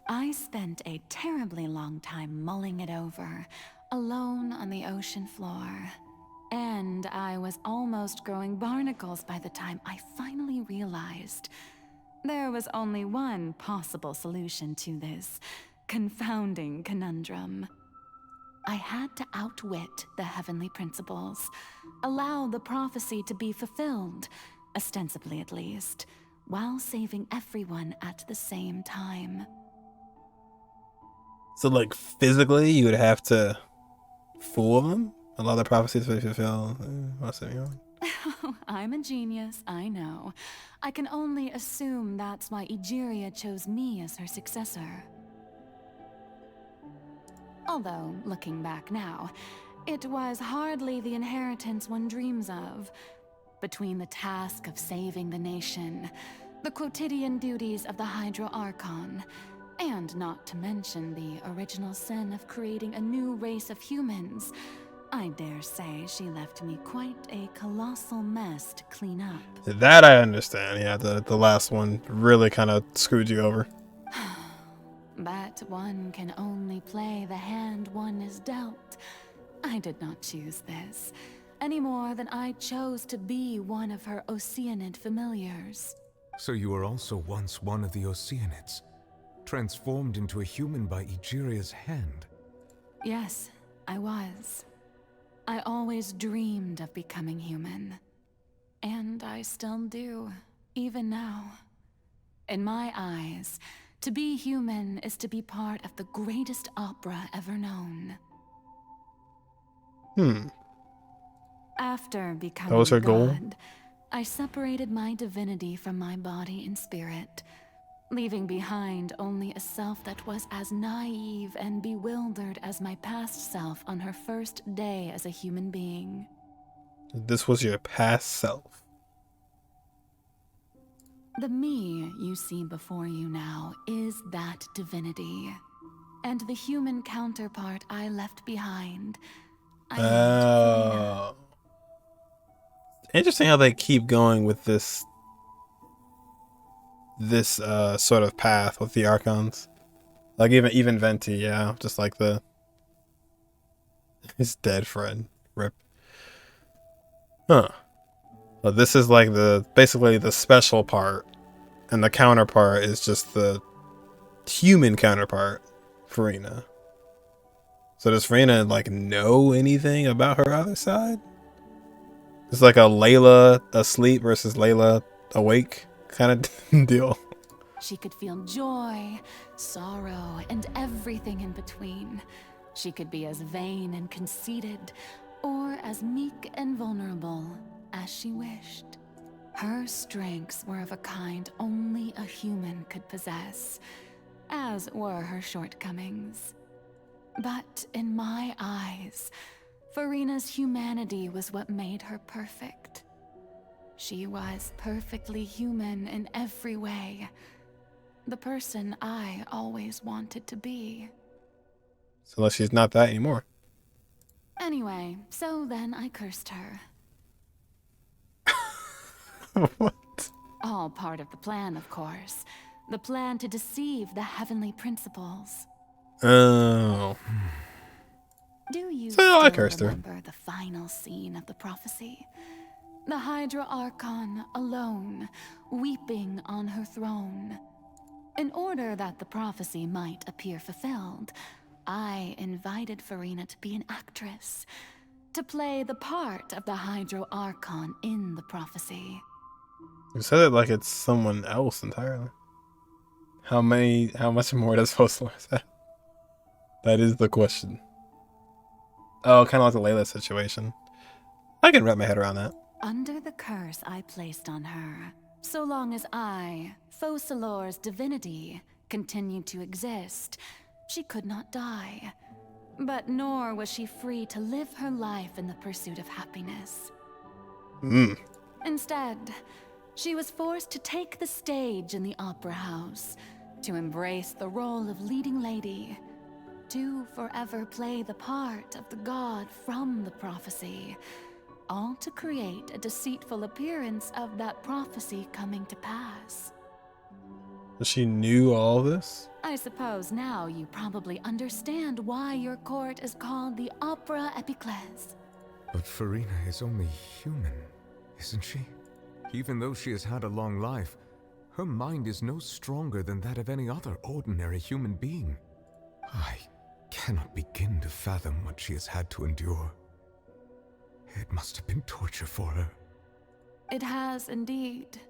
I spent a terribly long time mulling it over, alone on the ocean floor. And I was almost growing barnacles by the time I finally realized there was only one possible solution to this confounding conundrum. I had to outwit the heavenly principles, allow the prophecy to be fulfilled, ostensibly at least, while saving everyone at the same time.
So, like, physically, you would have to fool them? Allow the prophecies to be fulfilled?
I'm a genius, I know. I can only assume that's why Egeria chose me as her successor. Although, looking back now, it was hardly the inheritance one dreams of. Between the task of saving the nation, the quotidian duties of the Hydro Archon, and not to mention the original sin of creating a new race of humans, I dare say she left me quite a colossal mess to clean up.
That I understand. Yeah, the last one really kind of screwed you over.
But one can only play the hand one is dealt. I did not choose this, any more than I chose to be one of her Oceanid familiars.
So you were also once one of the Oceanids, transformed into a human by Egeria's hand.
Yes, I was. I always dreamed of becoming human. And I still do, even now. In my eyes, to be human is to be part of the greatest opera ever known. After becoming
That was her goal?
God, I separated my divinity from my body and spirit, leaving behind only a self that was as naive and bewildered as my past self on her first day as a human being.
This was your past self.
The me you see before you now is that divinity. And the human counterpart I left behind,
Oh. Interesting how they keep going with this sort of path with the Archons. Like even Venti, yeah, just like his dead friend. Rip. Huh. But this is like basically the special part, and the counterpart is just the human counterpart, Furina. So does Furina like know anything about her other side? It's like a Layla asleep versus Layla awake kind of deal.
She could feel joy, sorrow, and everything in between. She could be as vain and conceited, or as meek and vulnerable as she wished. Her strengths were of a kind only a human could possess, as were her shortcomings. But in my eyes, Furina's humanity was what made her perfect. She was perfectly human in every way. The person I always wanted to be.
So she's not that anymore.
Anyway, so then I cursed her.
What?
All part of the plan, of course. The plan to deceive the heavenly principles.
Oh.
Do you
So I
still
cursed her.
remember the final scene of the prophecy? The Hydra Archon alone, weeping on her throne. In order that the prophecy might appear fulfilled, I invited Furina to be an actress, to play the part of the Hydra Archon in the prophecy.
You said it like it's someone else entirely. How much more does Focalors have? That is the question. Oh, kind of like the Layla situation. I can wrap my head around that.
Under the curse I placed on her, so long as I, Focalors' divinity, continued to exist, she could not die. But nor was she free to live her life in the pursuit of happiness. Instead, she was forced to take the stage in the opera house, to embrace the role of leading lady, to forever play the part of the god from the prophecy, all to create a deceitful appearance of that prophecy coming to pass.
She knew all this?
I suppose now you probably understand why your court is called the Opera Epiclese.
But Furina is only human, isn't she? Even though she has had a long life, her mind is no stronger than that of any other ordinary human being. I cannot begin to fathom what she has had to endure. It must have been torture for her.
It has indeed.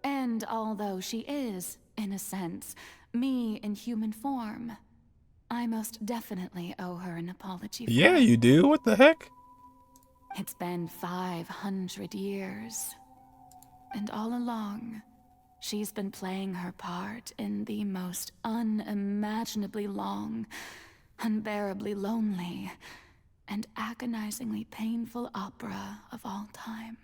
And although she is, in a sense, me in human form, I most definitely owe her an apology for
Yeah,
it.
you do. What the heck?
It's been 500 years. And all along, she's been playing her part in the most unimaginably long, unbearably lonely, and agonizingly painful opera of all time.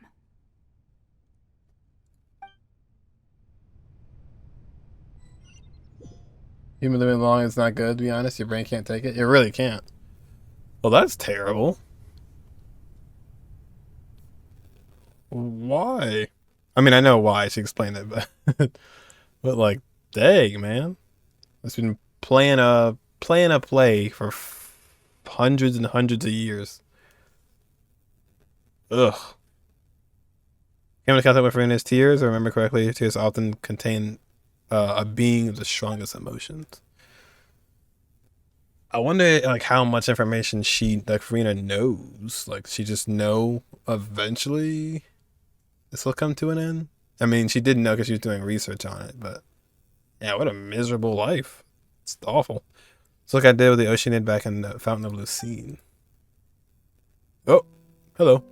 Human living long is not good, to be honest. Your brain can't take it. It really can't. Well, that's terrible. Why? I mean, I know why. She explained it, but but like, dang, man. It's been playing a play for hundreds and hundreds of years. Ugh. Came into contact with Furina's tears. I remember correctly, tears often contain a being of the strongest emotions. I wonder, like, how much information Furina knows. Like, she just know eventually this will come to an end. I mean, she didn't know because she was doing research on it, but yeah, what a miserable life. It's awful. It's like I did with the Oceanid back in the Fountain of Lucine. Oh, hello.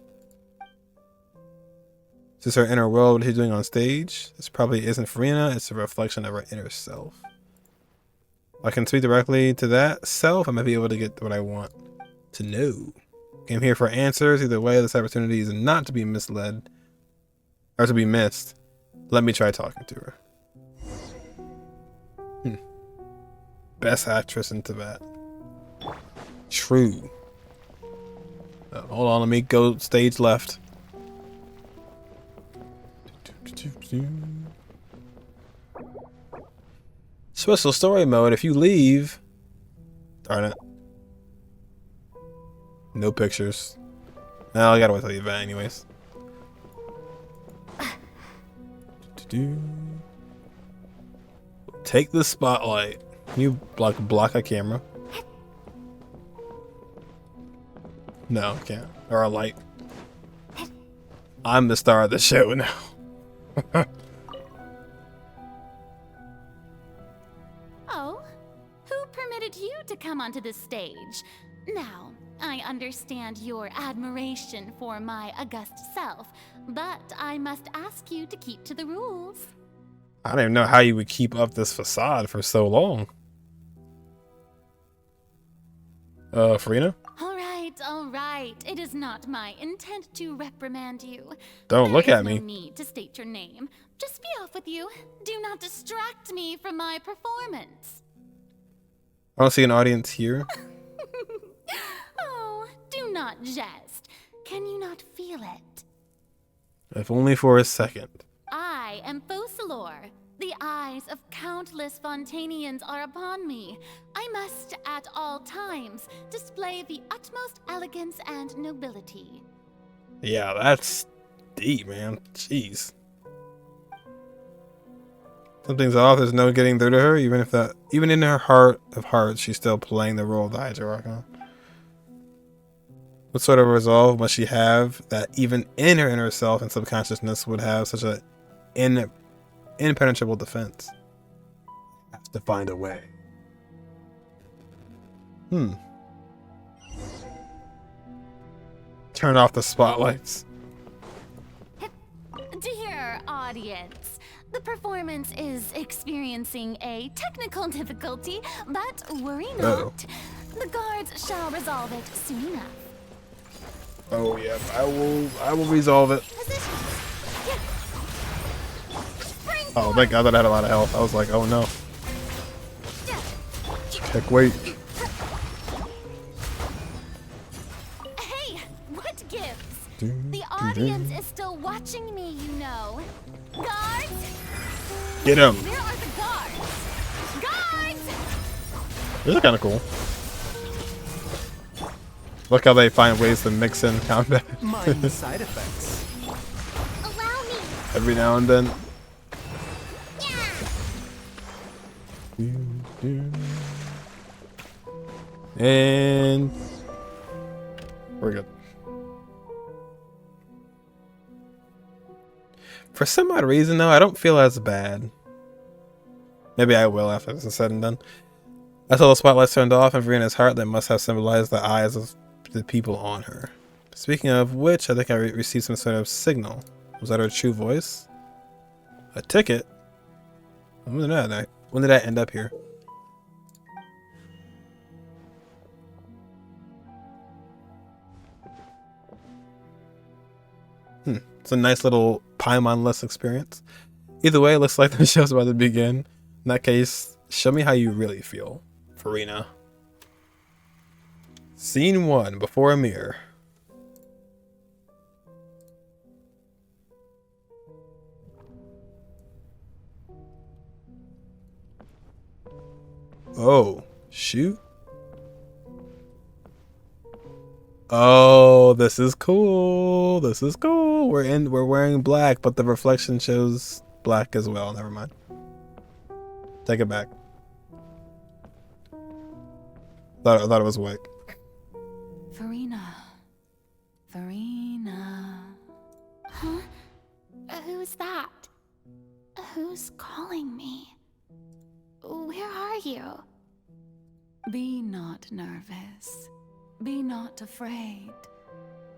Is this her inner world? What she's doing on stage? This probably isn't Furina. It's a reflection of her inner self. If I can speak directly to that self, I might be able to get what I want to know. Came here for answers. Either way, this opportunity is not to be misled or to be missed. Let me try talking to her. Best actress in Tibet. True. Hold on, let me go stage left. Special story mode. If you leave, darn it. No pictures. No, I gotta wait till the event anyways. Take the spotlight. Can you block a camera? No, I can't. Or a light. I'm the star of the show now.
Oh, who permitted you to come onto the stage? Now, I understand your admiration for my august self, but I must ask you to keep to the rules.
I don't even know how you would keep up this facade for so long. Furina?
All right. It is not my intent to reprimand you.
Don't look at me.
There is no need to state your name. Just be off with you. Do not distract me from my performance.
I don't see an audience here.
Oh, do not jest. Can you not feel it?
If only for a second.
I am Focalors. The eyes of countless Fontainians are upon me. I must, at all times, display the utmost elegance and nobility.
Yeah, that's deep, man. Jeez. Something's off. There's no getting through to her, even in her heart of hearts, she's still playing the role of the Hydro Archon. What sort of resolve must she have that even in her inner self and subconsciousness would have such a impenetrable defense? Has to find a way. Turn off the spotlights.
Dear audience, the performance is experiencing a technical difficulty, but worry not. The guards shall resolve it soon enough.
Oh yeah, I will resolve it. Oh, thank God that I had a lot of health. I was like, oh no. Heck, wait.
Hey, what gives? The audience is still watching me, you know. Guards!
Get him.
Where are the guards? Guards!
This is kind of cool. Look how they find ways to mix in combat.
Mind side effects.
Allow me.
Every now and then. And we're good. For some odd reason, though, I don't feel as bad. Maybe I will after this is said and done. I saw the spotlights turned off, and Furina's heart that must have symbolized the eyes of the people on her. Speaking of which, I think I received some sort of signal. Was that her true voice? A ticket? When did I end up here? It's a nice little Paimon-less experience. Either way, it looks like the show's about to begin. In that case, show me how you really feel, Furina. Scene 1, before a mirror. Oh, shoot. Oh, this is cool. This is cool. We're wearing black, but the reflection shows black as well. Never mind. Take it back. I thought it was white.
Furina. Furina.
Huh? Who's that? Who's calling me? Where are you?
Be not nervous. Be not afraid.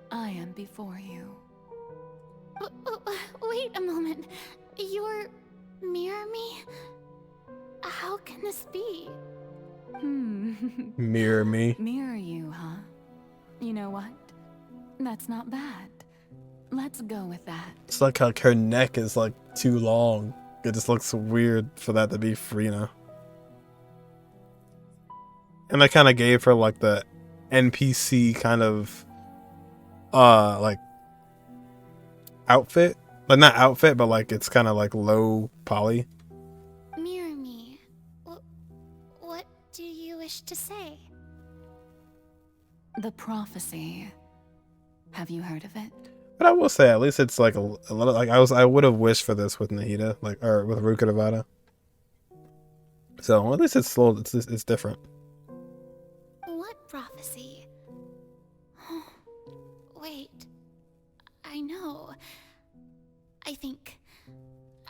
I am before you.
Wait a moment. You're mirror me? How can this be?
Mirror me.
Mirror you, huh? You know what? That's not bad. Let's go with that.
It's like how her neck is like too long. It just looks weird for that to be Furina. And I kind of gave her like the NPC kind of like outfit, but not outfit, but like it's kind of like low poly.
Mirror me. What do you wish to say?
The prophecy. Have you heard of it?
But I will say, at least it's like a little like I would have wished for this with Nahida, like, or with Ruka Devada. So at least it's little, it's different.
What prophecy? Wait. I know. I think.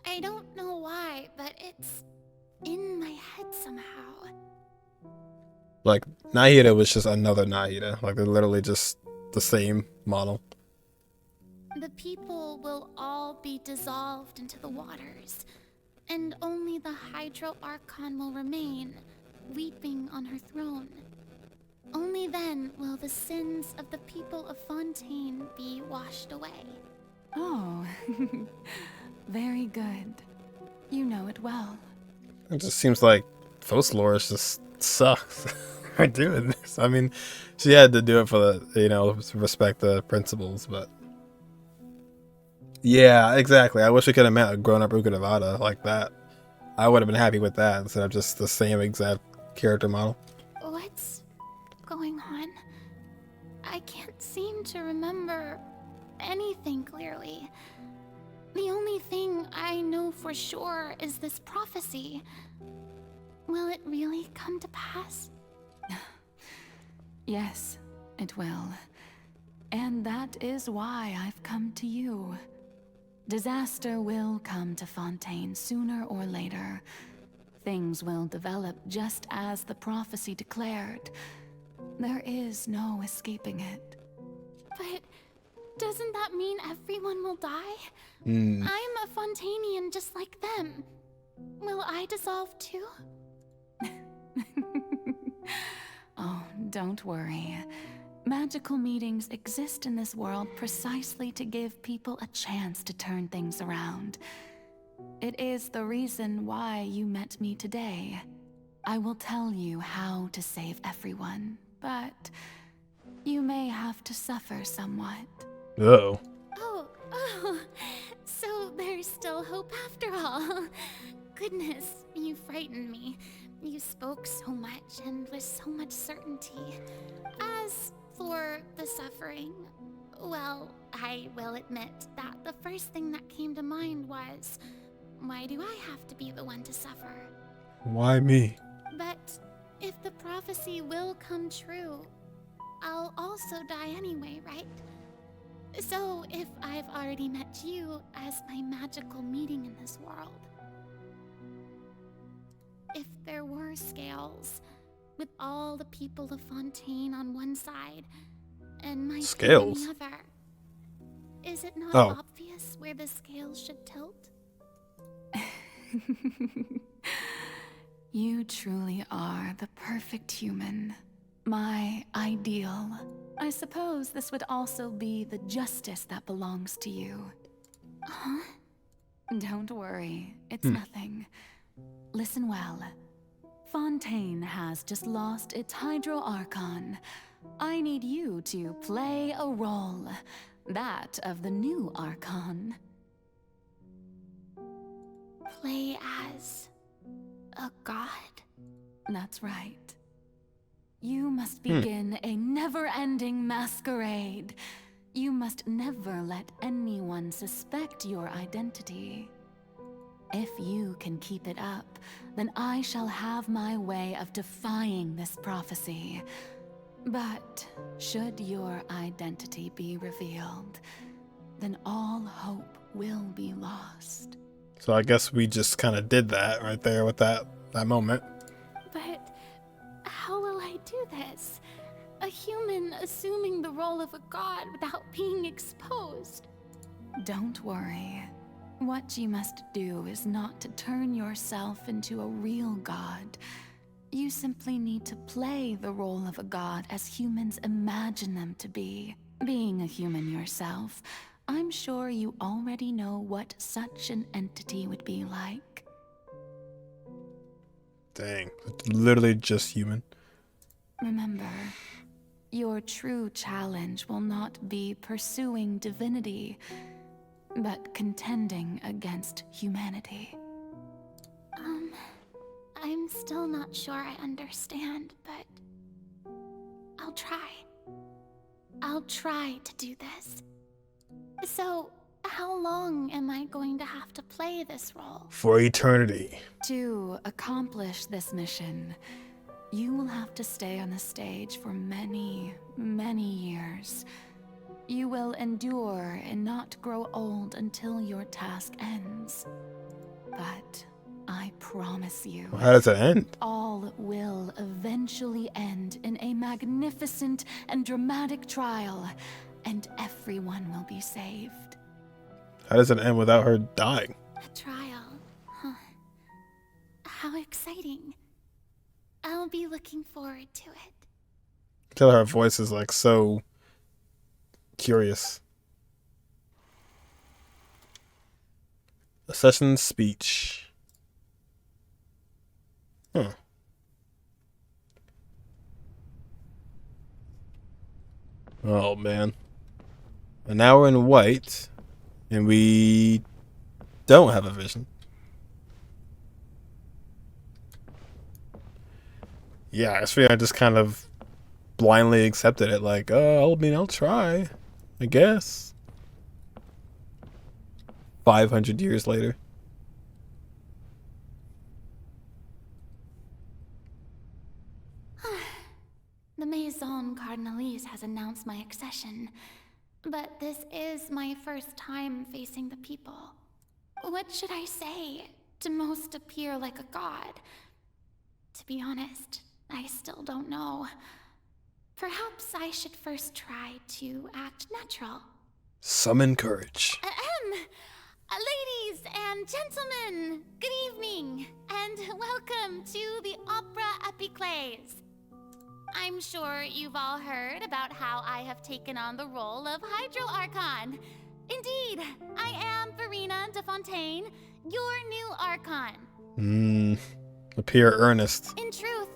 I don't know why, but it's in my head somehow.
Like Nahida was just another Nahida. Like they're literally just the same model.
The people will all be dissolved into the waters, and only the Hydro Archon will remain, weeping on her throne. Only then will the sins of the people of Fontaine be washed away.
Oh, very good. You know it well.
It just seems like Focalors just sucks for doing this. I mean, she had to do it for the, you know, to respect the principles, but yeah, exactly. I wish we could have met a grown-up Ruka Devada like that. I would have been happy with that instead of just the same exact character model.
What's going on? I can't seem to remember anything clearly. The only thing I know for sure is this prophecy. Will it really come to pass?
Yes, it will. And that is why I've come to you. Disaster will come to Fontaine sooner or later. Things will develop just as the prophecy declared. There is no escaping it.
But doesn't that mean everyone will die?
Mm.
I'm a Fontainian just like them. Will I dissolve too?
Oh, don't worry. Magical meetings exist in this world precisely to give people a chance to turn things around. It is the reason why you met me today. I will tell you how to save everyone, but you may have to suffer somewhat.
Uh-oh.
Oh, so there's still hope after all. Goodness, you frightened me. You spoke so much and with so much certainty. As for the suffering, well, I will admit that the first thing that came to mind was, why do I have to be the one to suffer?
Why me?
But if the prophecy will come true, I'll also die anyway, right? So if I've already met you as my magical meeting in this world, if there were scales, with all the people of Fontaine on one side, and my
scales
on the other, is it not obvious where the scales should tilt?
You truly are the perfect human. My ideal. I suppose this would also be the justice that belongs to you.
Huh?
Don't worry, it's nothing. Listen well. Fontaine has just lost its Hydro Archon. I need you to play a role. That of the new Archon.
Play as a god?
That's right. You must begin a never-ending masquerade. You must never let anyone suspect your identity. If you can keep it up, then I shall have my way of defying this prophecy. But should your identity be revealed, then all hope will be lost.
So I guess we just kind of did that right there with that moment.
But how will I do this? A human assuming the role of a god without being exposed.
Don't worry. What you must do is not to turn yourself into a real god. You simply need to play the role of a god as humans imagine them to be. Being a human yourself, I'm sure you already know what such an entity would be like.
Dang, it's literally just human.
Remember, your true challenge will not be pursuing divinity, but contending against humanity.
I'm still not sure I understand, but I'll try. I'll try to do this. So, how long am I going to have to play this role?
For eternity.
To accomplish this mission, you will have to stay on the stage for many, many years. You will endure and not grow old until your task ends. But I promise you,
How does it end?
all will eventually end in a magnificent and dramatic trial, and everyone will be saved.
How does it end without her dying?
A trial, huh? How exciting. I'll be looking forward to it.
Tell her voice is like so curious. Assassin's speech. Huh. Oh man. And now we're in white, and we don't have a vision. Yeah, I feel I just kind of blindly accepted it, like, oh, I mean, I'll try, I guess. 500 years later.
The Maison Cardinalise has announced my accession, but this is my first time facing the people. What should I say to most appear like a god? To be honest, I still don't know. Perhaps I should first try to act natural.
Summon courage.
Ladies and gentlemen, good evening, and welcome to the Opera Epiclese. I'm sure you've all heard about how I have taken on the role of Hydro Archon. Indeed, I am Furina de Fontaine, your new Archon.
Appear earnest.
In truth,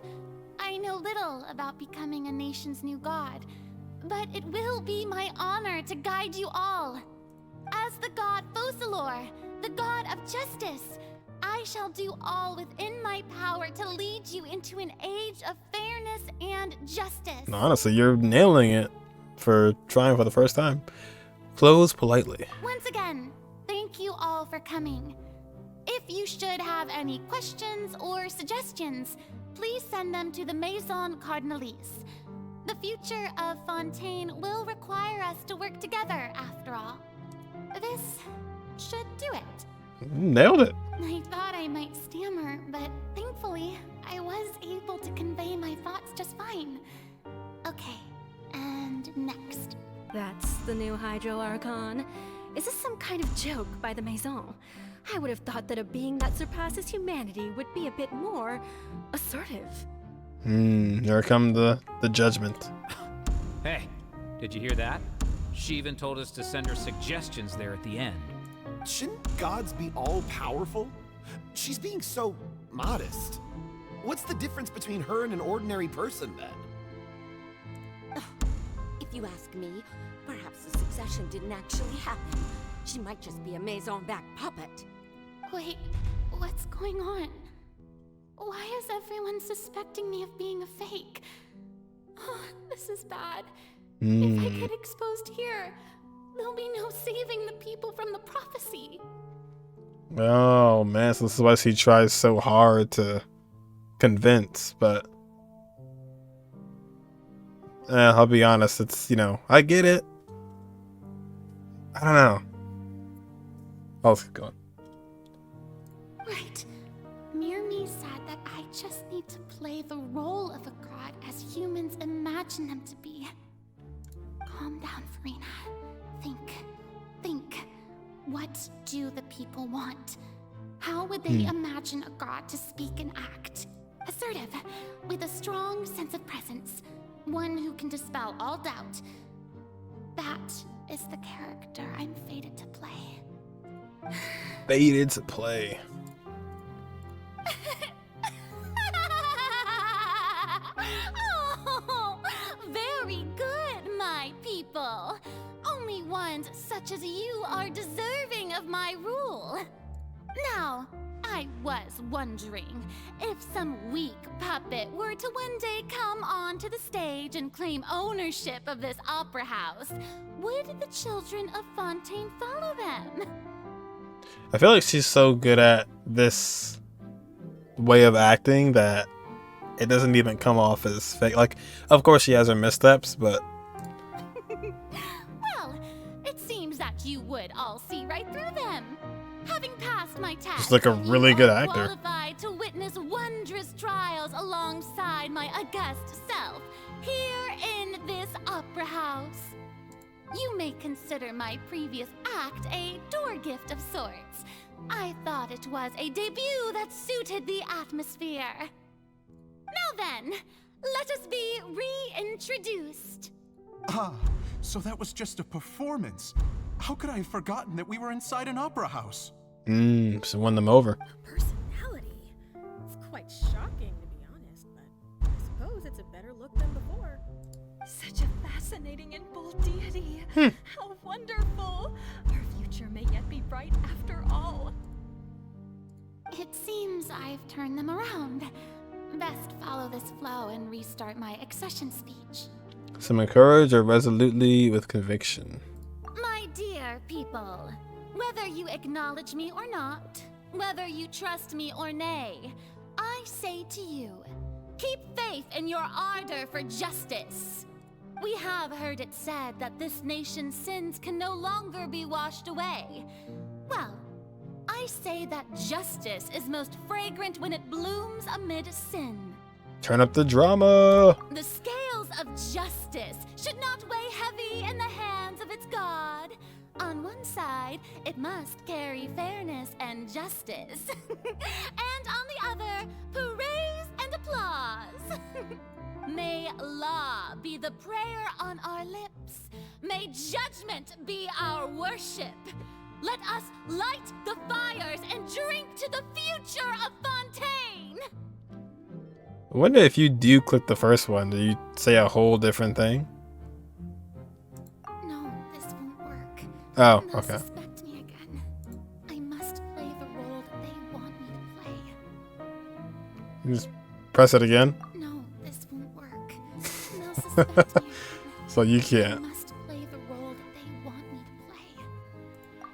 I know little about becoming a nation's new god, but it will be my honor to guide you all. As the god Focalors, the god of justice, I shall do all within my power to lead you into an age of fairness and justice.
Honestly, you're nailing it for trying for the first time. Close politely.
Once again, thank you all for coming. If you should have any questions or suggestions, please send them to the Maison Cardinalise. The future of Fontaine will require us to work together, after all. This should do it.
Nailed it.
I thought I might stammer, but thankfully, I was able to convey my thoughts just fine. Okay, and next.
That's the new Hydro Archon. Is this some kind of joke by the Maison? I would have thought that a being that surpasses humanity would be a bit more assertive.
Here come the judgment.
Hey, did you hear that? She even told us to send her suggestions there at the end.
Shouldn't gods be all-powerful? She's being so modest. What's the difference between her and an ordinary person, then?
If you ask me, perhaps the succession didn't actually happen. She might just be a Maison-backed puppet.
Wait, what's going on? Why is everyone suspecting me of being a fake? Oh, this is bad. If I get exposed here, there'll be no saving the people from the prophecy.
Oh man, so this is why she tries so hard to convince, but I'll be honest, it's, I get it. I don't know. Let's keep going.
Right. Miri said that I just need to play the role of a god as humans imagine them to be. Calm down, Furina. Think. What do the people want? How would they imagine a god to speak and act? Assertive, with a strong sense of presence. One who can dispel all doubt. That is the character I'm fated to play.
Fated to play.
Oh, very good, my people. Only ones such as you are deserving of my rule. Now, I was wondering if some weak puppet were to one day come onto the stage and claim ownership of this opera house, would the children of Fontaine follow them?
I feel like she's so good at this way of acting that it doesn't even come off as fake. Like, of course she has her missteps, but
well, it seems that you would all see right through them. Having passed my test,
she's like a really good actor.
Qualified to witness wondrous trials alongside my august self here in this opera house. You may consider my previous act a door gift of sorts. I thought it was a debut that suited the atmosphere. Now then, let us be reintroduced.
Ah, so that was just a performance. How could I have forgotten that we were inside an opera house?
So won them over.
Personality? It's quite shocking, to be honest, but I suppose it's a better look than before.
Such a fascinating and bold deity. How wonderful! Our future may yet be bright after all.
It seems I've turned them around. Best follow this flow and restart my accession speech.
Summon courage or resolutely with conviction.
My dear people, whether you acknowledge me or not, whether you trust me or nay, I say to you, keep faith in your ardor for justice. We have heard it said that this nation's sins can no longer be washed away. Well, I say that justice is most fragrant when it blooms amid sin.
Turn up the drama.
The scales of justice should not weigh heavy in the hands of its god. On one side, it must carry fairness and justice. And on the other, praise and applause. May law be the prayer on our lips. May judgment be our worship. Let us light the fires and drink to the future of Fontaine.
I wonder if you do click the first one, do you say a whole different thing?
No, this won't work.
Oh,
They'll
okay.
suspect me again. I must play the role that they want me to play.
You just press it again?
No, this won't work. They'll suspect me again.
So you
I
can't.
must play the role that they want me to play.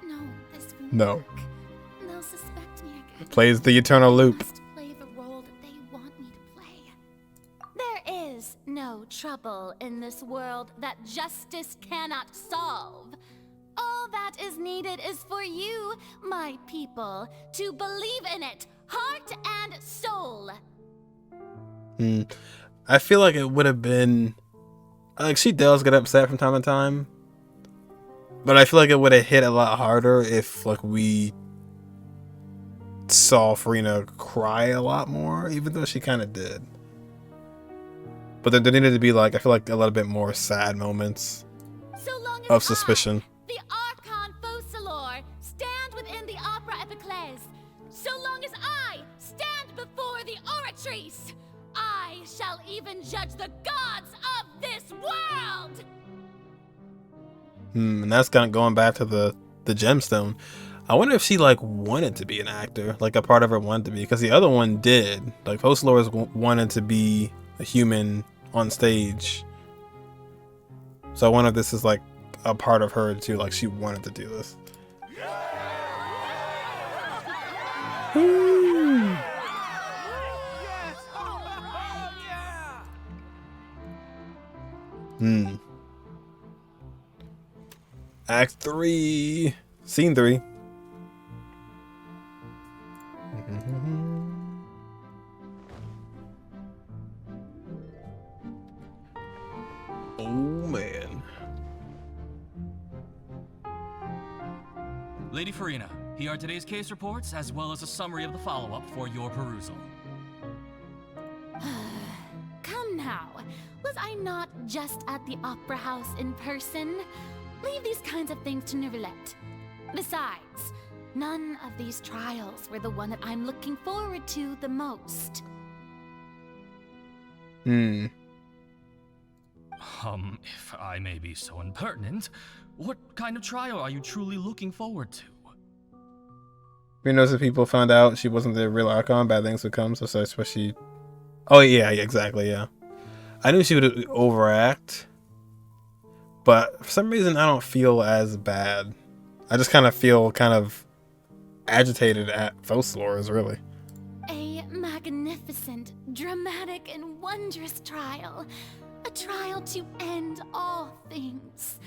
No, this won't
No.
work. They'll suspect me again.
Plays the eternal loop.
Play the role that they want me to play.
There is no trouble in this world that justice cannot solve. All that is needed is for you, my people, to believe in it, heart and soul.
I feel like it would have been, like, she does get upset from time to time, but I feel like it would have hit a lot harder if, like, we saw Furina cry a lot more, even though she kind of did. But there needed to be, like, I feel like a little bit more sad moments of suspicion.
The Archon Focalors stand within the opera epiclese. So long as I stand before the oratrice, I shall even judge the gods of this world.
And that's kind of going back to the gemstone. I wonder if she like wanted to be an actor, like a part of her wanted to be, because the other one did. Like Focalors wanted to be a human on stage. So I wonder if this is like a part of her too, like she wanted to do this. Act 3, Scene 3. Oh man.
Lady Furina, here are today's case reports, as well as a summary of the follow-up for your perusal.
Come now. Was I not just at the Opera House in person? Leave these kinds of things to Neuvillette. Besides, none of these trials were the one that I'm looking forward to the most.
If I may be so impertinent, what kind of trial are you truly looking forward to?
You know, if people found out she wasn't the real Archon, bad things would come, so that's what she... Oh yeah, exactly, yeah. I knew she would overact, but for some reason I don't feel as bad. I just kind of feel kind of agitated at Focalors, really.
A magnificent, dramatic, and wondrous trial. A trial to end all things.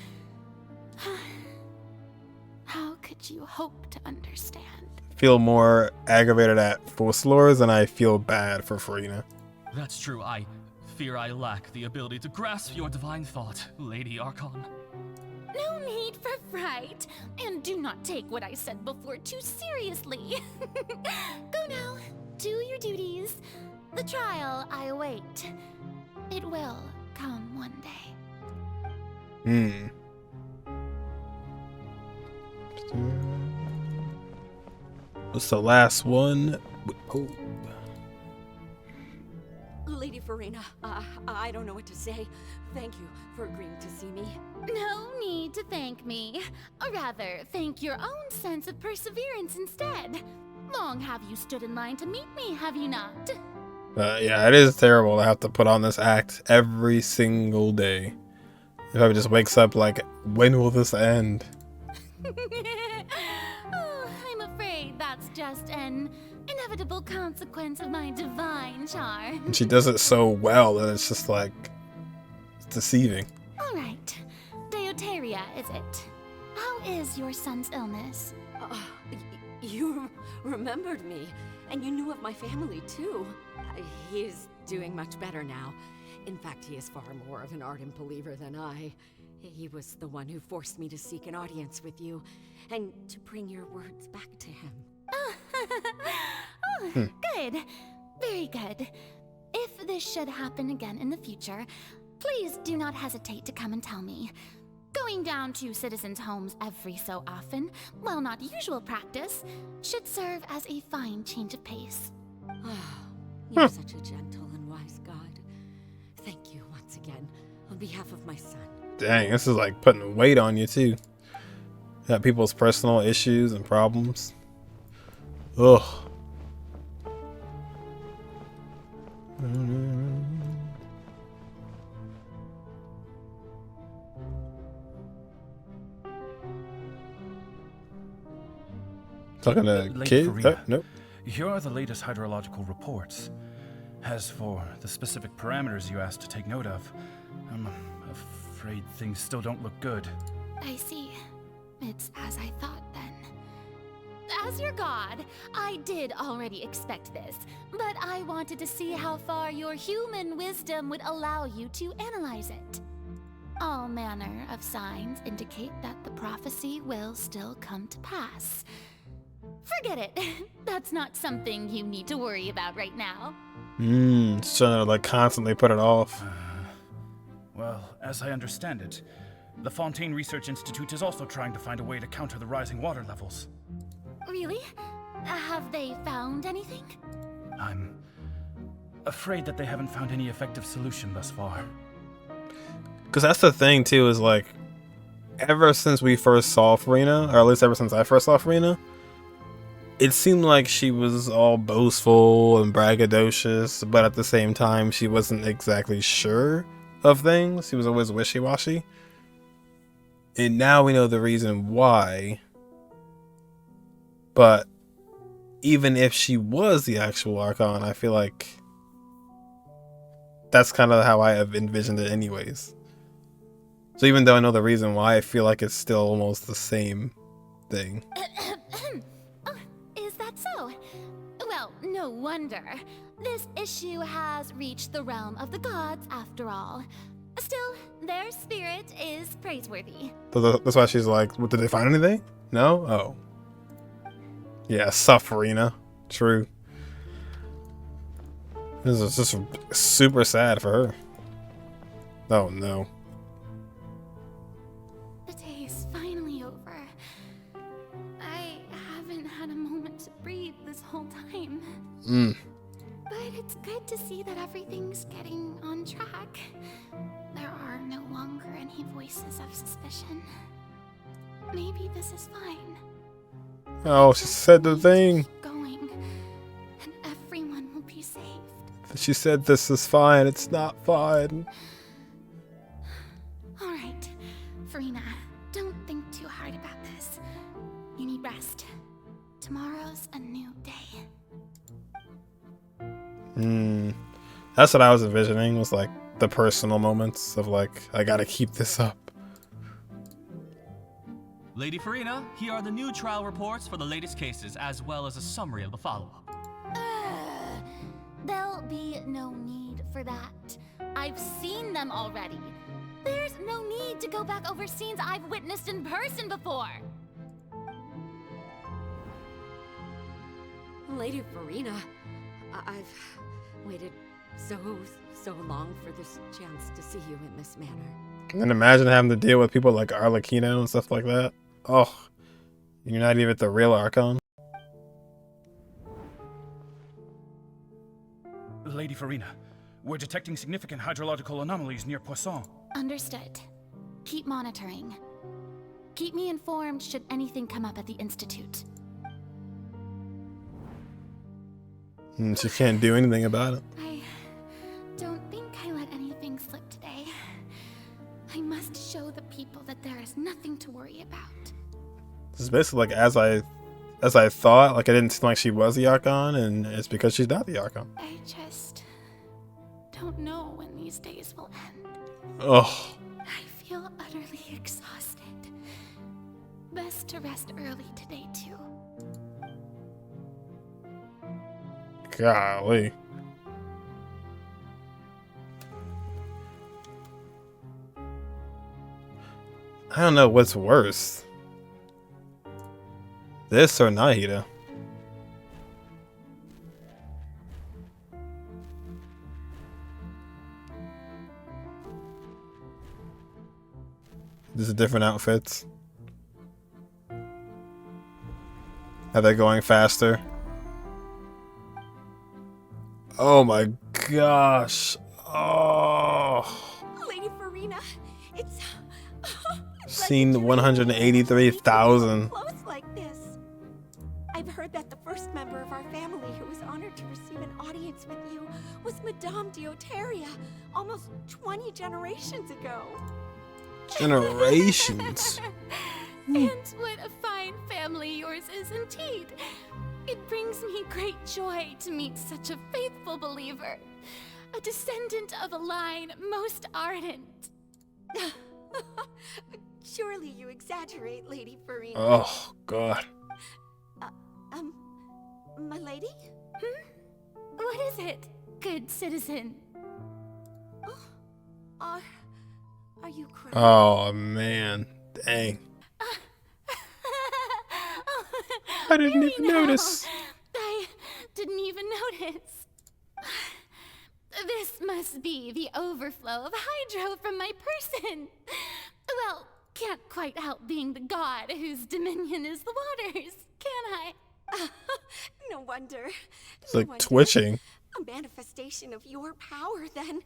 How could you hope to understand?
Feel more aggravated at Focalors than I feel bad for Furina.
That's true. I fear I lack the ability to grasp your divine thought, Lady Archon.
No need for fright, and do not take what I said before too seriously. Go now, do your duties. The trial I await. It will come one day.
What's the last one? Oh.
Lady Furina, I don't know what to say. Thank you for agreeing to see me.
No need to thank me. Or rather, thank your own sense of perseverance instead. Long have you stood in line to meet me, have you not?
Yeah, it is terrible to have to put on this act every single day. If I just wakes up like, when will this end?
Oh, I'm afraid that's just an inevitable consequence of my divine charm.
And she does it so well that it's just like, it's deceiving.
All right. Deuteria, is it? How is your son's illness?
You remembered me, and you knew of my family too. He is doing much better now. In fact, he is far more of an ardent believer than I. He was the one who forced me to seek an audience with you, and to bring your words back to him.
Good. Very good. If this should happen again in the future, please do not hesitate to come and tell me. Going down to citizens' homes every so often, while not usual practice, should serve as a fine change of pace.
You're such a gentle and wise God. Thank you once again, on behalf of my son.
Dang, this is like putting weight on you too. Got people's personal issues and problems. Ugh. Talking to kids? Nope.
Here are the latest hydrological reports. As for the specific parameters you asked to take note of, I'm afraid things still don't look good.
I see. It's as I thought then. As your god, I did already expect this, but I wanted to see how far your human wisdom would allow you to analyze it. All manner of signs indicate that the prophecy will still come to pass. Forget it. That's not something you need to worry about right now.
Just trying to like constantly put it off.
Well, as I understand it, the Fontaine Research Institute is also trying to find a way to counter the rising water levels.
Really? Have they found anything?
I'm afraid that they haven't found any effective solution thus far.
Because that's the thing too, is like, ever since we first saw Furina, or at least ever since I first saw Furina, it seemed like she was all boastful and braggadocious, but at the same time, she wasn't exactly sure of things. She was always wishy-washy. And now we know the reason why. But even if she was the actual Archon, I feel like that's kind of how I have envisioned it anyways. So even though I know the reason why, I feel like it's still almost the same thing.
Is that so? Well, no wonder. This issue has reached the realm of the gods, after all. Still, their spirit is praiseworthy.
That's why she's like, did they find anything? No? Oh. Yeah, Furina. True. This is just super sad for her. Oh no.
The day is finally over. I haven't had a moment to breathe this whole time. But it's good to see that everything's getting on track. There are no longer any voices of suspicion. Maybe this is fine.
Oh, she said the thing.
Going, and everyone will be saved.
She said this is fine. It's not fine.
All right, Furina, don't think too hard about this. You need rest. Tomorrow's a new day.
That's what I was envisioning, was like the personal moments of like, I gotta keep this up.
Lady Furina, here are the new trial reports for the latest cases, as well as a summary of the follow-up.
There'll be no need for that. I've seen them already. There's no need to go back over scenes I've witnessed in person before.
Lady Furina, I've waited so long for this chance to see you in this manner.
And imagine having to deal with people like Arlecchino and stuff like that. Oh, you're not even the real Archon.
Lady Furina, we're detecting significant hydrological anomalies near Poisson.
Understood. Keep monitoring. Keep me informed should anything come up at the Institute.
She can't do anything about it.
I don't think I let anything slip today. I must show the people that there is nothing to worry about.
This is basically like as I thought, like it didn't seem like she was the Archon, and it's because she's not the Archon.
I just don't know when these days will end.
Oh.
I feel utterly exhausted. Best to rest early today, too.
Golly. I don't know what's worse. This or Nahida? These are different outfits. Are they going faster? Oh my gosh. Oh.
Lady Furina, it's
Seen 183,000.
close like this. I've heard that the first member of our family who was honored to receive an audience with you was Madame Dioteria, almost 20 generations ago.
Generations.
And what a fine family yours is indeed. It brings me great joy to meet such a faithful believer, a descendant of a line most ardent.
Surely you exaggerate, Lady Furina.
Oh, God.
My lady?
What is it, good citizen?
Are you crying?
Oh, man. Dang. I didn't even notice.
I didn't even notice. This must be the overflow of hydro from my person. Well, can't quite help being the god whose dominion is the waters, can I?
No wonder.
It's like twitching.
A manifestation of your power, then.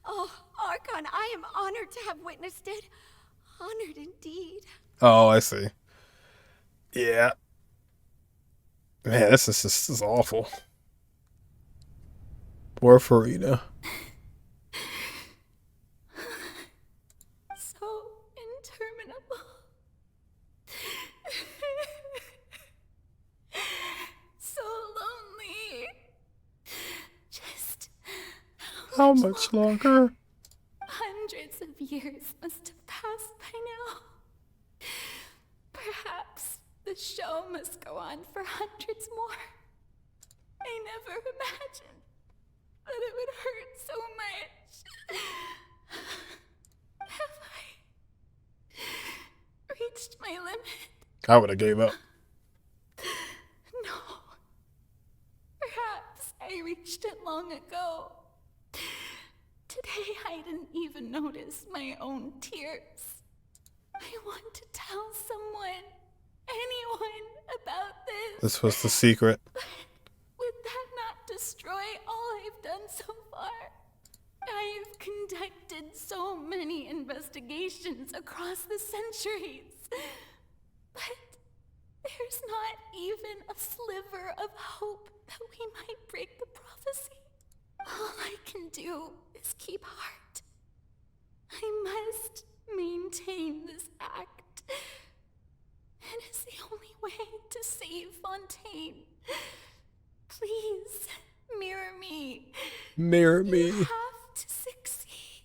Oh, Archon, I am honored to have witnessed it.
Honored indeed.
Oh, I see. Yeah. Man, this is awful. Poor Furina.
So interminable. So lonely. Just
How much longer?
hundreds of years must have passed by now. Perhaps the show must go on for hundreds more. I never imagined that it would hurt so much. Have I reached my limit?
I would have gave up.
No. Perhaps I reached it long ago. Today I didn't even notice my own tears. I want to tell someone, anyone, about this.
This was the secret.
But would that not destroy all I've done so far? I've conducted so many investigations across the centuries. But there's not even a sliver of hope that we might break the prophecy. All I can do is keep heart. I must maintain this act. It is the only way to save Fontaine. Please, mirror me.
Mirror me.
You have to succeed.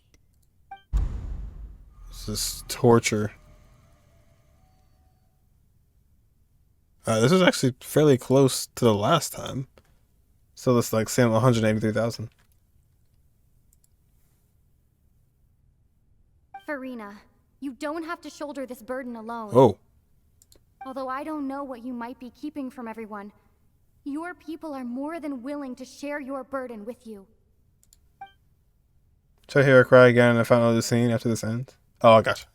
This is torture. This is actually fairly close to the last time. So it's like same 183,000.
Furina, you don't have to shoulder this burden alone.
Oh.
Although I don't know what you might be keeping from everyone, your people are more than willing to share your burden with you.
Should I hear her cry again in the final of the scene after this ends? Oh, gotcha.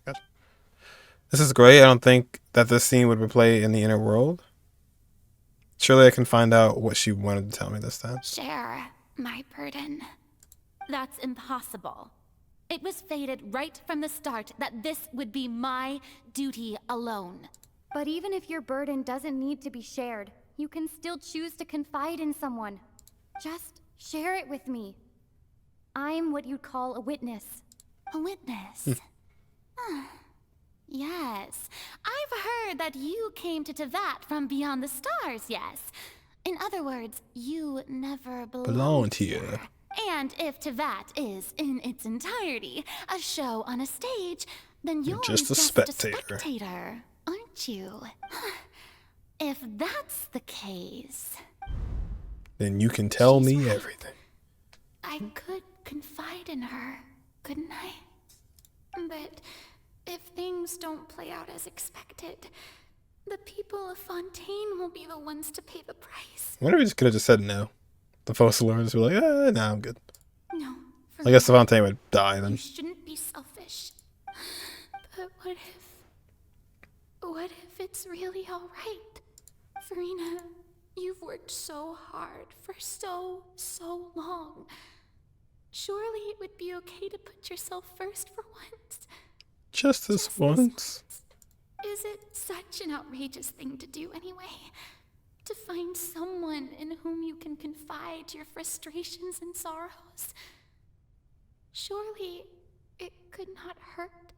This is great. I don't think that this scene would replay in the inner world. Surely I can find out what she wanted to tell me this time.
Share my burden.
That's impossible. It was fated right from the start that this would be my duty alone.
But even if your burden doesn't need to be shared, you can still choose to confide in someone. Just share it with me. I'm what you'd call a witness.
A witness? Yes. I've heard that you came to Tevat from beyond the stars, yes. In other words, you never
Belonged here.
And if Tevat is, in its entirety, a show on a stage, then you're
just a spectator,
aren't you? If that's the case,
then you can tell me everything.
I could confide in her, couldn't I? But if things don't play out as expected, the people of Fontaine will be the ones to pay the price.
I wonder if we just could have just said no. The Focalors were like, nah, I'm good.
No.
I guess the Fontaine would die then.
You shouldn't be selfish. But what if it's really all right? Furina, you've worked so hard for so long. Surely it would be okay to put yourself first for once.
Just this once.
Is it such an outrageous thing to do anyway? To find someone in whom you can confide your frustrations and sorrows? Surely it could not hurt.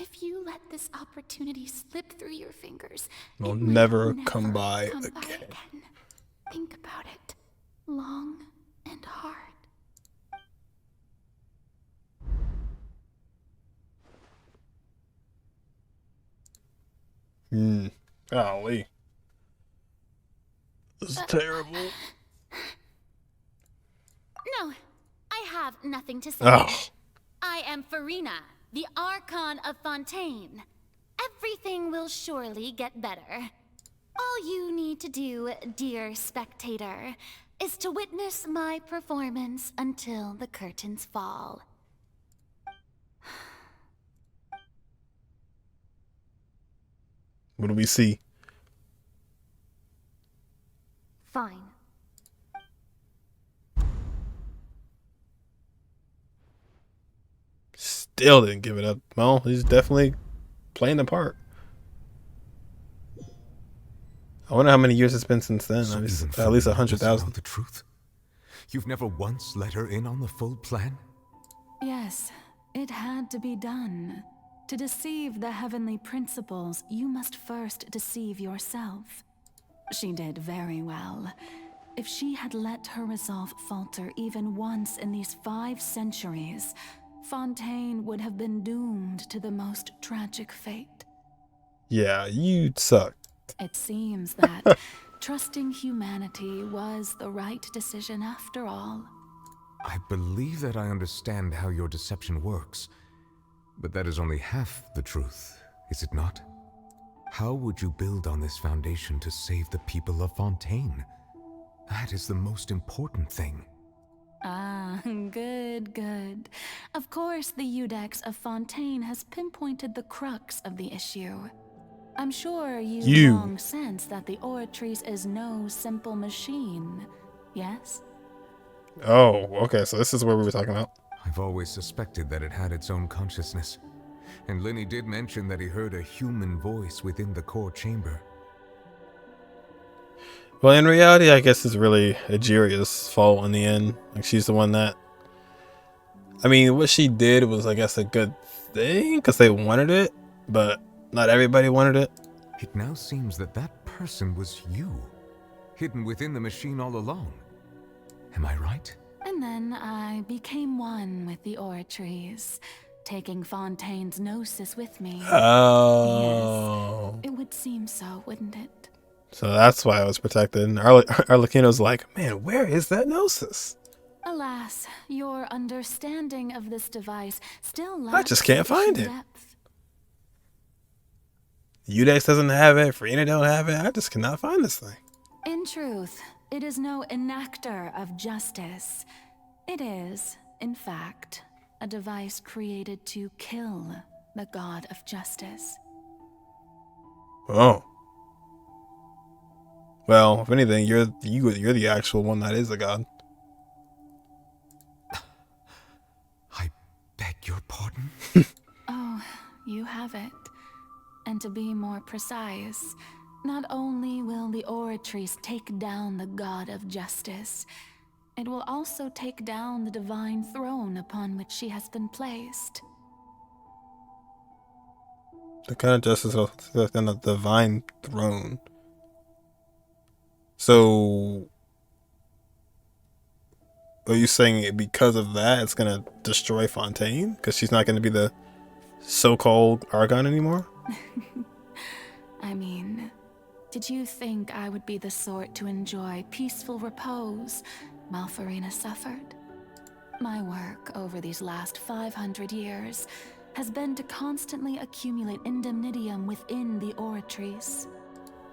If you let this opportunity slip through your fingers,
Will
it
never
might
come by
come
again.
by again. Think about it long and hard.
Golly. This is terrible.
No, I have nothing to say.
Oh.
I am Furina, the Archon of Fontaine. Everything will surely get better. All you need to do, dear spectator, is to witness my performance until the curtains fall.
What do we see?
Fine.
still didn't give it up. Well, he's definitely playing the part. I wonder how many years it's been since then.
So
At least 100,000.
The truth? You've never once let her in on the full plan?
Yes, it had to be done. To deceive the heavenly principles, you must first deceive yourself. She did very well. If she had let her resolve falter even once in these 5 centuries, Fontaine would have been doomed to the most tragic fate.
Yeah, you suck.
It seems that trusting humanity was the right decision after all.
I believe that I understand how your deception works, but that is only half the truth, is it not? How would you build on this foundation to save the people of Fontaine? That is the most important thing.
Ah, good, good. Of course, the Iudex of Fontaine has pinpointed the crux of the issue. I'm sure you long sense that the Oratrice is no simple machine, yes?
Oh, okay, so this is what we were talking about.
I've always suspected that it had its own consciousness, and Lenny did mention that he heard a human voice within the core chamber.
Well, in reality, I guess it's really Egeria's fault in the end. Like, she's the one that... I mean, what she did was, I guess, a good thing, because they wanted it, but not everybody wanted it.
It now seems that that person was you, hidden within the machine all along. Am I right?
And then I became one with the Oratrice, taking Fontaine's gnosis with me.
Oh.
Yes, it would seem so, wouldn't it?
So that's why I was protected. And Arlecchino's like, man, where is that gnosis?
Alas, your understanding of this device still lacks
I just can't find it.
depth.
Iudex doesn't have it. Furina don't have it. I just cannot find this thing.
In truth, it is no enactor of justice. It is, in fact, a device created to kill the god of justice.
Oh. Well, if anything, you're the actual one that is a god.
I beg your pardon?
Oh, you have it. And to be more precise, not only will the Oratrice take down the god of justice, it will also take down the divine throne upon which she has been placed.
The kind of justice on the divine throne. So, are you saying because of that, it's gonna destroy Fontaine? Because she's not gonna be the so-called Archon anymore?
I mean, did you think I would be the sort to enjoy peaceful repose while Furina suffered? My work over these last 500 years has been to constantly accumulate indemnitium within the Oratrice.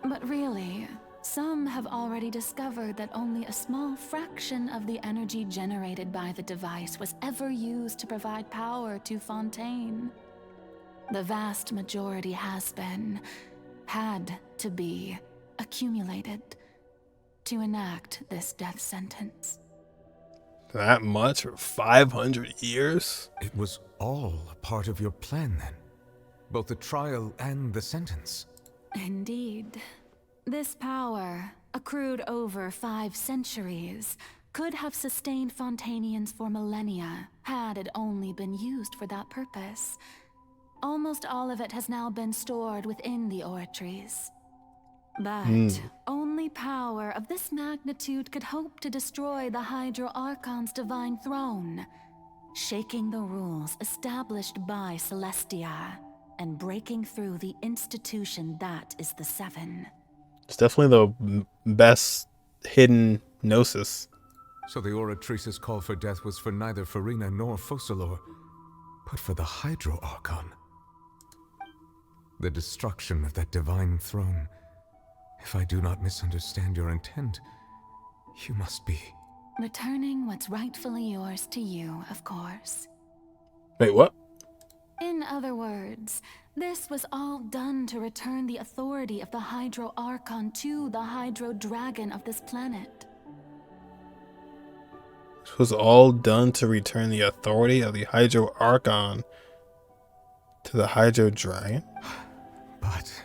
But really, some have already discovered that only a small fraction of the energy generated by the device was ever used to provide power to Fontaine. The vast majority had to be, accumulated to enact this death sentence.
That much for 500 years?
It was all a part of your plan then? Both the trial and the sentence?
Indeed. This power, accrued over 5 centuries, could have sustained Fontainians for millennia, had it only been used for that purpose. Almost all of it has now been stored within the Oratrice. But only power of this magnitude could hope to destroy the Hydro Archon's divine throne, shaking the rules established by Celestia, and breaking through the institution that is the Seven.
It's definitely the best hidden gnosis.
So the Oratrice's call for death was for neither Furina nor Focalors, but for the Hydro Archon. The destruction of that divine throne. If I do not misunderstand your intent, you must be...
Returning what's rightfully yours to you, of course.
Wait, what?
In other words, this was all done to return the authority of the Hydro Archon to the Hydro Dragon of this planet.
This was all done to return the authority of the Hydro Archon To the Hydro Dragon?
But...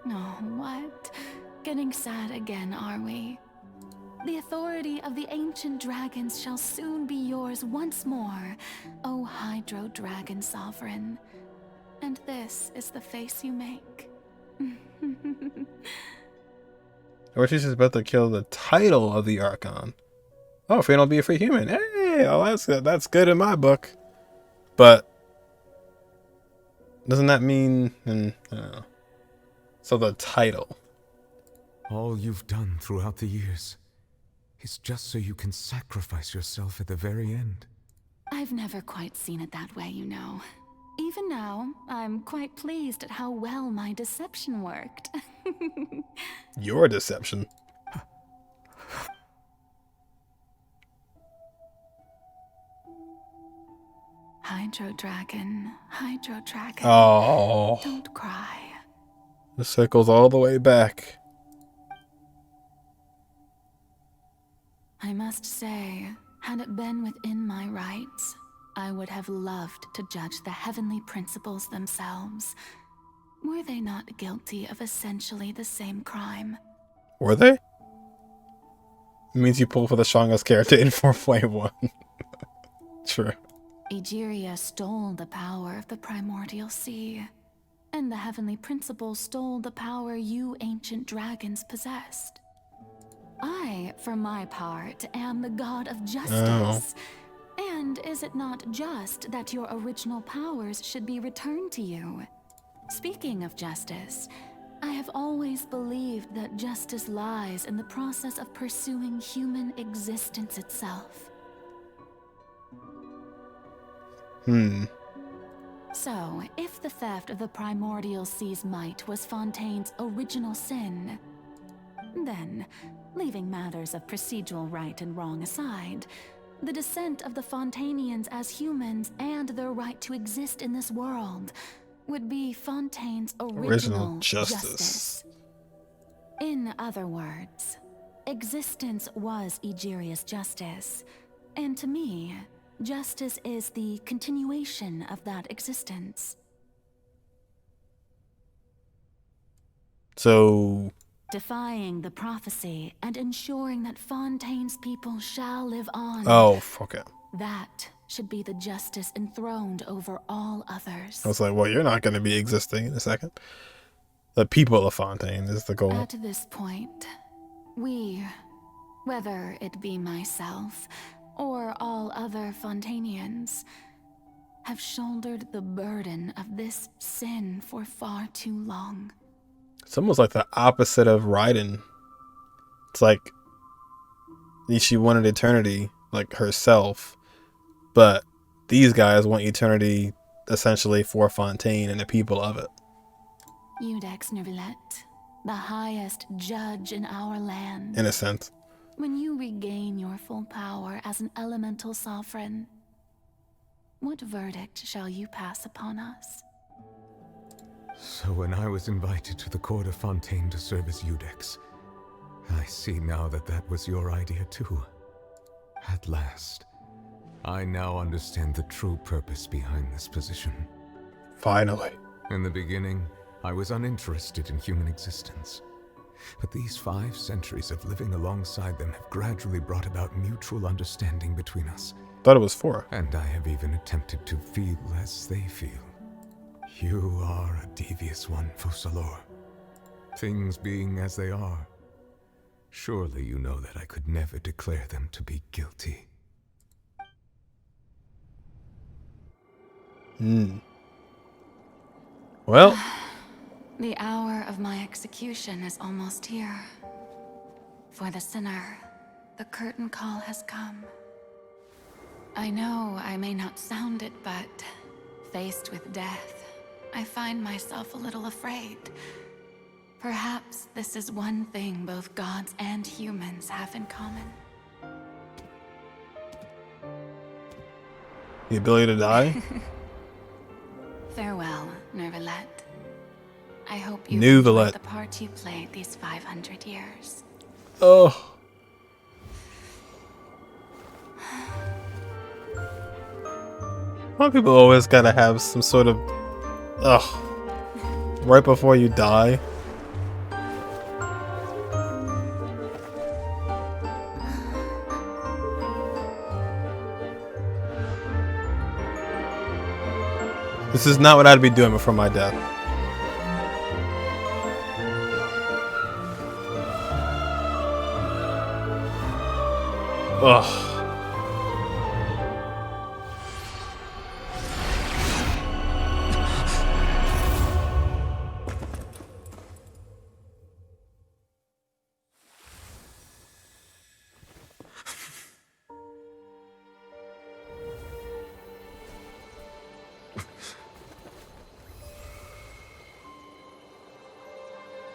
Oh, what? Getting sad again, are we? The authority of the ancient dragons shall soon be yours once more, O Hydro Dragon Sovereign. And this is the face you make.
Or she's just about to kill the title of the Archon. Oh, Furina will be a free human. Hey, oh, that's good in my book. But doesn't that mean? I don't know. So the title.
All you've done throughout the years is just so you can sacrifice yourself at the very end.
I've never quite seen it that way, you know. Even now, I'm quite pleased at how well my deception worked.
Your deception.
Hydro Dragon, Hydro Dragon.
Oh.
Don't cry.
The circle's all the way back.
I must say, had it been within my rights, I would have loved to judge the heavenly principles themselves. Were they not guilty of essentially the same crime?
Were they? It means you pull for the strongest character in 4.1. True.
Egeria stole the power of the primordial sea, and the heavenly principles stole the power you ancient dragons possessed. I, for my part, am the god of justice. And is it not just that your original powers should be returned to you? Speaking of justice, I have always believed that justice lies in the process of pursuing human existence itself. So, if the theft of the primordial sea's might was Fontaine's original sin, then, leaving matters of procedural right and wrong aside, the descent of the Fontainians as humans and their right to exist in this world would be Fontaine's original justice. In other words, existence was Egeria's justice, and to me, justice is the continuation of that existence.
So...
defying the prophecy and ensuring that Fontaine's people shall live on.
Oh, fuck it.
That should be the justice enthroned over all others.
I was like, well, you're not going to be existing in a second. The people of Fontaine is the goal.
At this point, we, whether it be myself or all other Fontainians, have shouldered the burden of this sin for far too long.
It's almost like the opposite of Raiden. It's like she wanted eternity, like herself, but these guys want eternity essentially for Fontaine and the people of it.
Julliangg Neuvillette, the highest judge in our land.
In a sense.
When you regain your full power as an elemental sovereign, what verdict shall you pass upon us?
So when I was invited to the court of Fontaine to serve as Julliangg, I see now that that was your idea too. At last, I now understand the true purpose behind this position.
Finally.
In the beginning, I was uninterested in human existence. But these 5 centuries of living alongside them have gradually brought about mutual understanding between us.
Thought it was 4.
And I have even attempted to feel as they feel. You are a devious one, Focalors. Things being as they are, surely you know that I could never declare them to be guilty.
Well...
The hour of my execution is almost here. For the sinner, the curtain call has come. I know I may not sound it, but faced with death, I find myself a little afraid. Perhaps this is one thing both gods and humans have in common.
The ability to die?
Farewell, Neuvillette. I hope you
Neuvillette.
enjoyed the part you played these 500 years.
Oh, Why people always gotta have some sort of... Ugh. Right before you die? This is not what I'd be doing before my death. Ugh.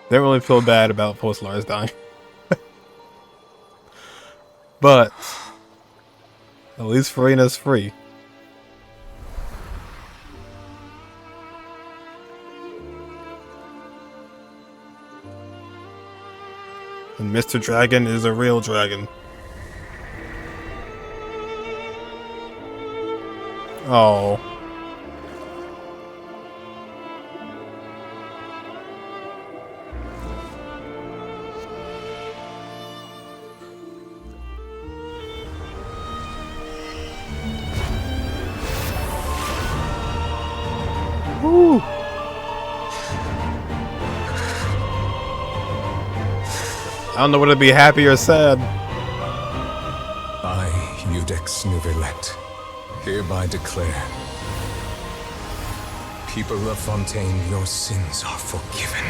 Don't really feel bad about Focalors dying. But at least Furina's free. And Mr. Dragon is a real dragon. Oh. Woo. I don't know whether to be happy or sad.
I, Judex Nuvelet, hereby declare, people of Fontaine, your sins are forgiven.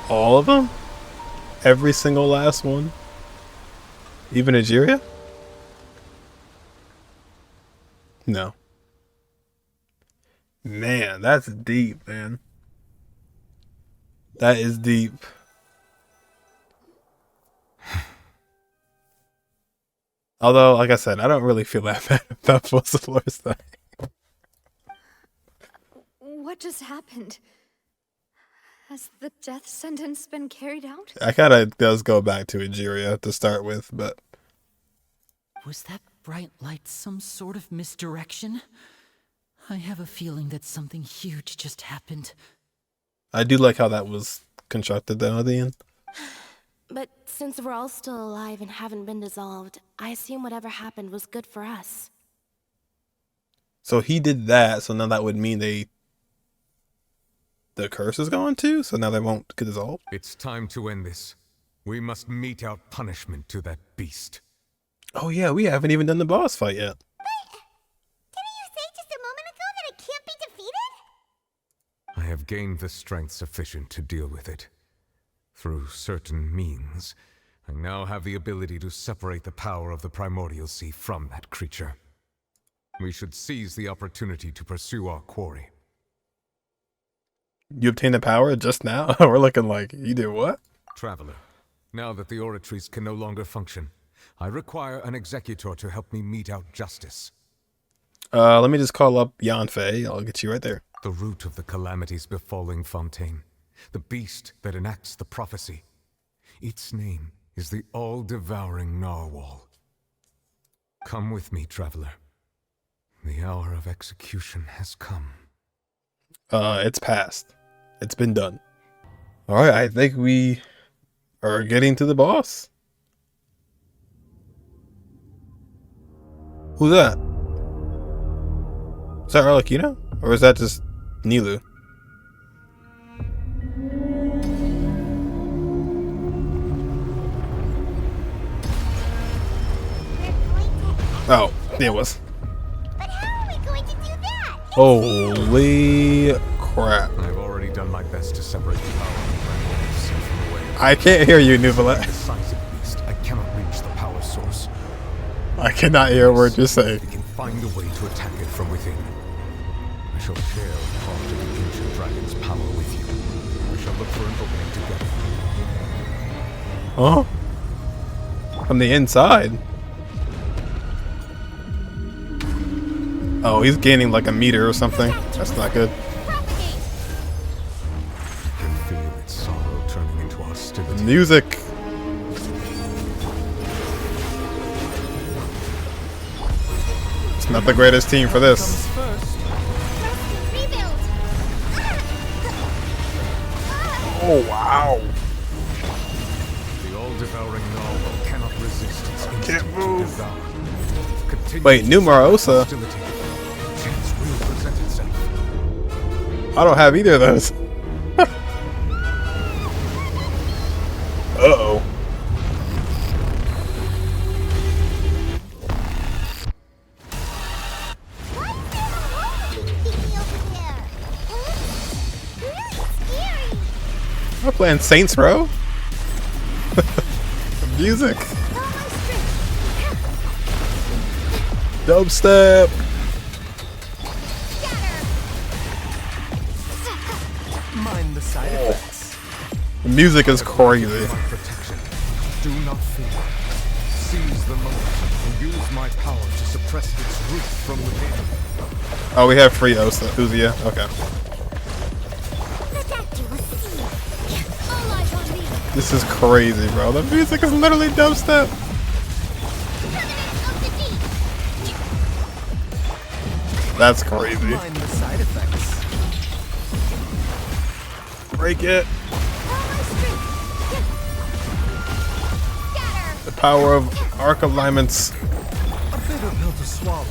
All of them? Every single last one? Even Nigeria? No. Man, that's deep, man. That is deep. Although, like I said, I don't really feel that bad about Focalors dying.
What just happened? Has the death sentence been carried out?
I kind of does go back to Nigeria to start with, but...
Was that bright light some sort of misdirection? I have a feeling that something huge just happened.
I do like how that was constructed though at the end.
But since we're all still alive and haven't been dissolved, I assume whatever happened was good for us.
So he did that, so now that would mean the curse is gone too, so now they won't get dissolved?
It's time to end this. We must mete out punishment to that beast.
Oh yeah, we haven't even done the boss fight yet.
Didn't you say just a moment ago that it can't be defeated?
I have gained the strength sufficient to deal with it. Through certain means, I now have the ability to separate the power of the Primordial Sea from that creature. We should seize the opportunity to pursue our quarry.
You obtained the power just now? We're looking like, you did what?
Traveler, now that the oratories can no longer function, I require an executor to help me mete out justice.
Let me just call up Yanfei. I'll get you right there.
The root of the calamities befalling Fontaine. The beast that enacts the prophecy. Its name is the all-devouring Narwhal. Come with me, traveler. The hour of execution has come.
It's past. It's been done. Alright, I think we are getting to the boss. Who's that? Is that Arlecchino? Or is that just Nilou? Oh, it was.
But how are we going to do that?
Holy crap.
I've already done my best to separate the power of the Primordial Sea from the way.
I can't hear you, Nuvelet.
The size of the beast, I cannot reach the power source.
I cannot hear a word you're saying.
We can find a way to attack it from within. I shall share part of the ancient dragon's power with you. We shall look for an opening together.
Huh? From the inside? Oh, he's gaining like a meter or something. That's not good.
From
Music. It's not the greatest team for this. Oh wow!
The all-devouring Narwhal cannot resist its instinct
Can't move.
to devour. Continue
Wait, New Marosa?
hostility. Chance will present itself.
I don't have either of those. Uh-oh. We're playing Saints Row? Music. Dubstep.
Mind the side effects.
The music is crazy.
My protection. Do not fear. Seize the moment and use my power to suppress its root from within.
Oh, we have free Uzia. Okay. This is crazy, bro. The music is literally dubstep. That's crazy.
Mind the side effects.
Break it. The power of arc alignments.
A bitter pill to swallow.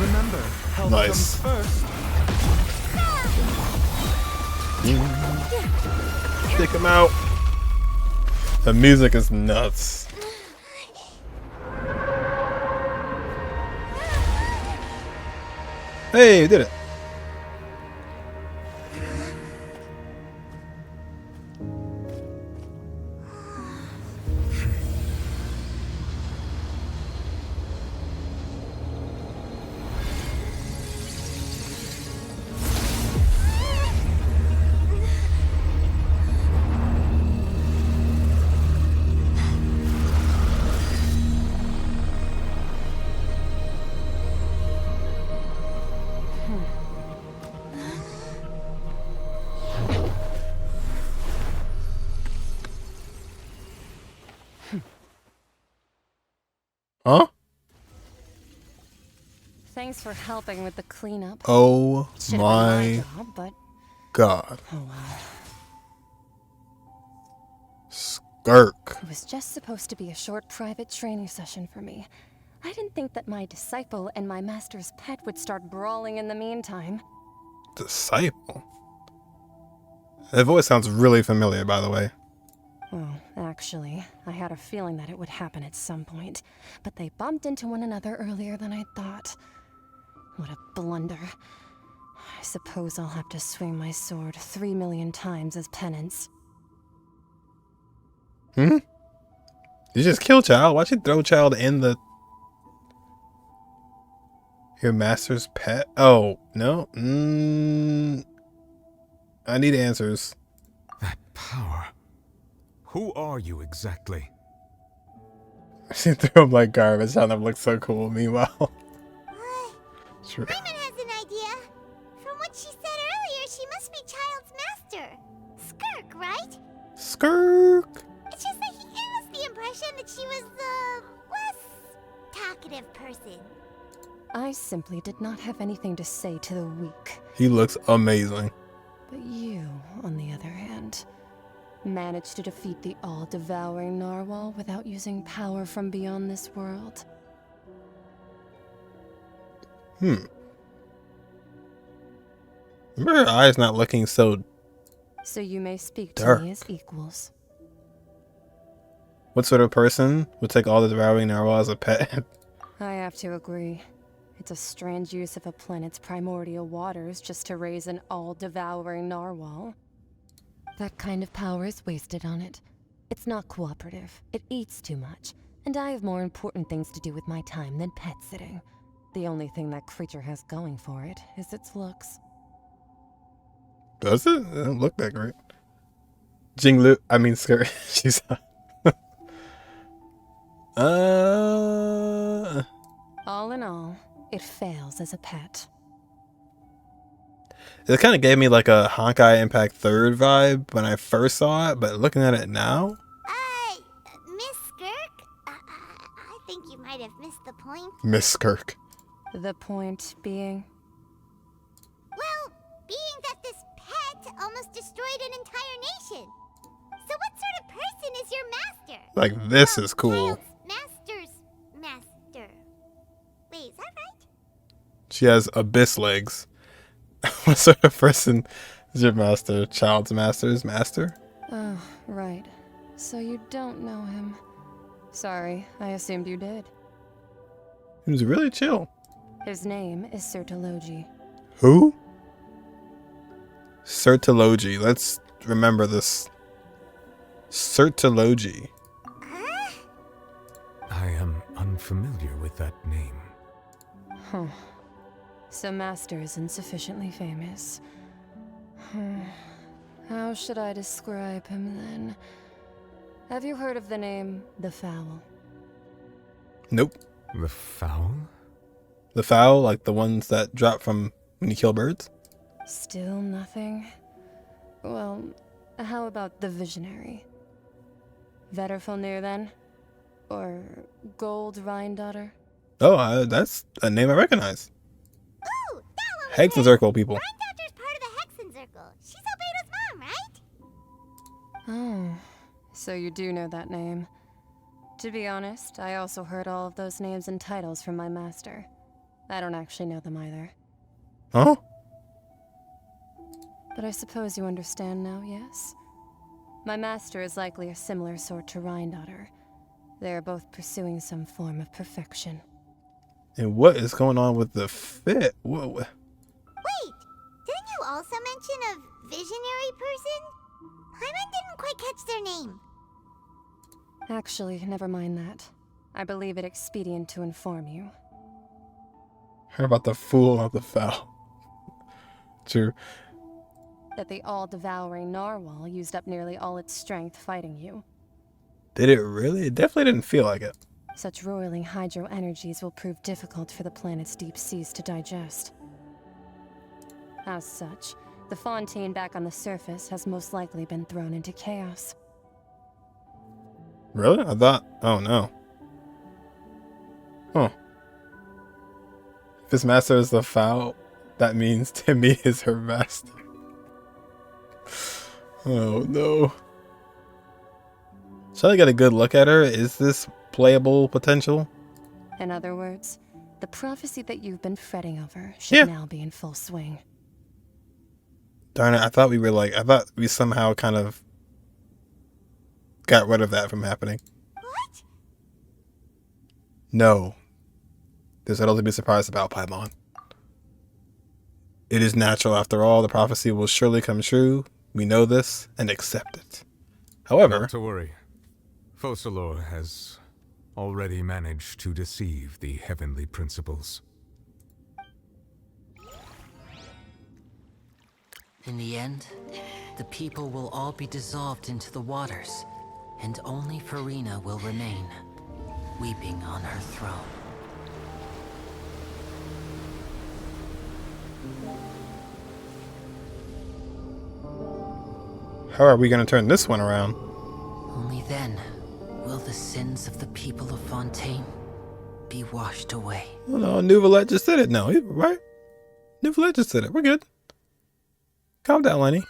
Remember, health
Nice.
comes first.
Take him out. The music is nuts. Hey, we did it. Huh?
Thanks for helping with the cleanup.
Oh
Should've been
my
job, but
god.
oh well.
Skirk.
It was just supposed to be a short private training session for me. I didn't think that my disciple and my master's pet would start brawling in the meantime.
Disciple? That voice sounds really familiar, by the way.
Well, actually, I had a feeling that it would happen at some point, but they bumped into one another earlier than I thought. What a blunder. I suppose I'll have to swing my sword 3 million times as penance.
Hmm? You just kill Child? Why'd you throw Child in the... Your master's pet? Oh, no? I need answers.
That power. Who are you exactly?
She threw him like garbage. That looks so cool. Meanwhile... Sure.
Raymond has an idea. From what she said earlier, she must be Child's master. Skirk, right?
Skirk!
It's just that he gave us the impression that she was the less talkative person.
I simply did not have anything to say to the weak.
He looks amazing.
But you, on the other hand, managed to defeat the all-devouring narwhal without using power from beyond this world.
Remember her eyes not looking so...
So you may speak
dark.
to me as equals.
What sort of person would take all the devouring narwhal as a pet?
I have to agree. It's a strange use of a planet's primordial waters just to raise an all-devouring narwhal. That kind of power is wasted on it. It's not cooperative. It eats too much. And I have more important things to do with my time than pet sitting. The only thing that creature has going for it is its looks.
Does it? It doesn't look that great. Jinglu, I mean Skirt. She's...
All in all, it fails as a pet.
It kind of gave me like a Honkai Impact 3rd vibe when I first saw it, but looking at it now,
Miss Skirk? I think you might have missed the point.
Miss Skirk.
The point being?
Well, being that this pet almost destroyed an entire nation. So what sort of person is your master?
Like, this is cool.
Master's master. Wait, is that right?
She has abyss legs. What sort of person is your master? Child's master's master?
Oh, right. So you don't know him. Sorry, I assumed you did.
He was really chill.
His name is Sertologi.
Who? Sertologi. Let's remember this. Sertologi.
I am unfamiliar with that name.
Huh. So Master isn't sufficiently famous. How should I describe him then? Have you heard of the name The Fowl?
Nope.
The Fowl?
The fowl, like the ones that drop from when you kill birds?
Still nothing? Well, how about the Visionary? Vetterfulnir then? Or Gold Rhine-daughter?
Oh, that's a name I recognize.
Ooh, that one.
Hexenzirkel people.
Rhine-daughter's part of the Hexenzirkel. She's Albedo's mom, right?
Oh, so you do know that name. To be honest, I also heard all of those names and titles from my master. I don't actually know them either.
Huh?
But I suppose you understand now, yes? My master is likely a similar sort to Rhine-daughter. They are both pursuing some form of perfection.
And what is going on with the fit? Whoa.
Wait, didn't you also mention a visionary person? Paimon didn't quite catch their name.
Actually, never mind that. I believe it expedient to inform you.
Heard about the fool, not the foul. True.
That the all-devouring narwhal used up nearly all its strength fighting you.
Did it really? It definitely didn't feel like it.
Such roiling hydro energies will prove difficult for the planet's deep seas to digest. As such, the Fontaine back on the surface has most likely been thrown into chaos.
Really? I thought... Oh, no. Huh. If his master is the foul, that means Timmy is her master. Oh, no. Trying to get a good look at her. Is this playable potential?
In other words, the prophecy that you've been fretting over should now be in full swing.
Darn it, I thought we somehow kind of got rid of that from happening.
What?
No. There's little to be surprised about, Paimon. It is natural after all. The prophecy will surely come true. We know this and accept it. However...
Not to worry. Focalors has already managed to deceive the heavenly principles.
In the end, the people will all be dissolved into the waters, and only Furina will remain, weeping on her throne.
How are we going to turn this one around?
Only then will the sins of the people of Fontaine be washed away.
Oh no, Nouvelette just did it. No, right? Nouvelette just did it. We're good. Calm down, Lenny.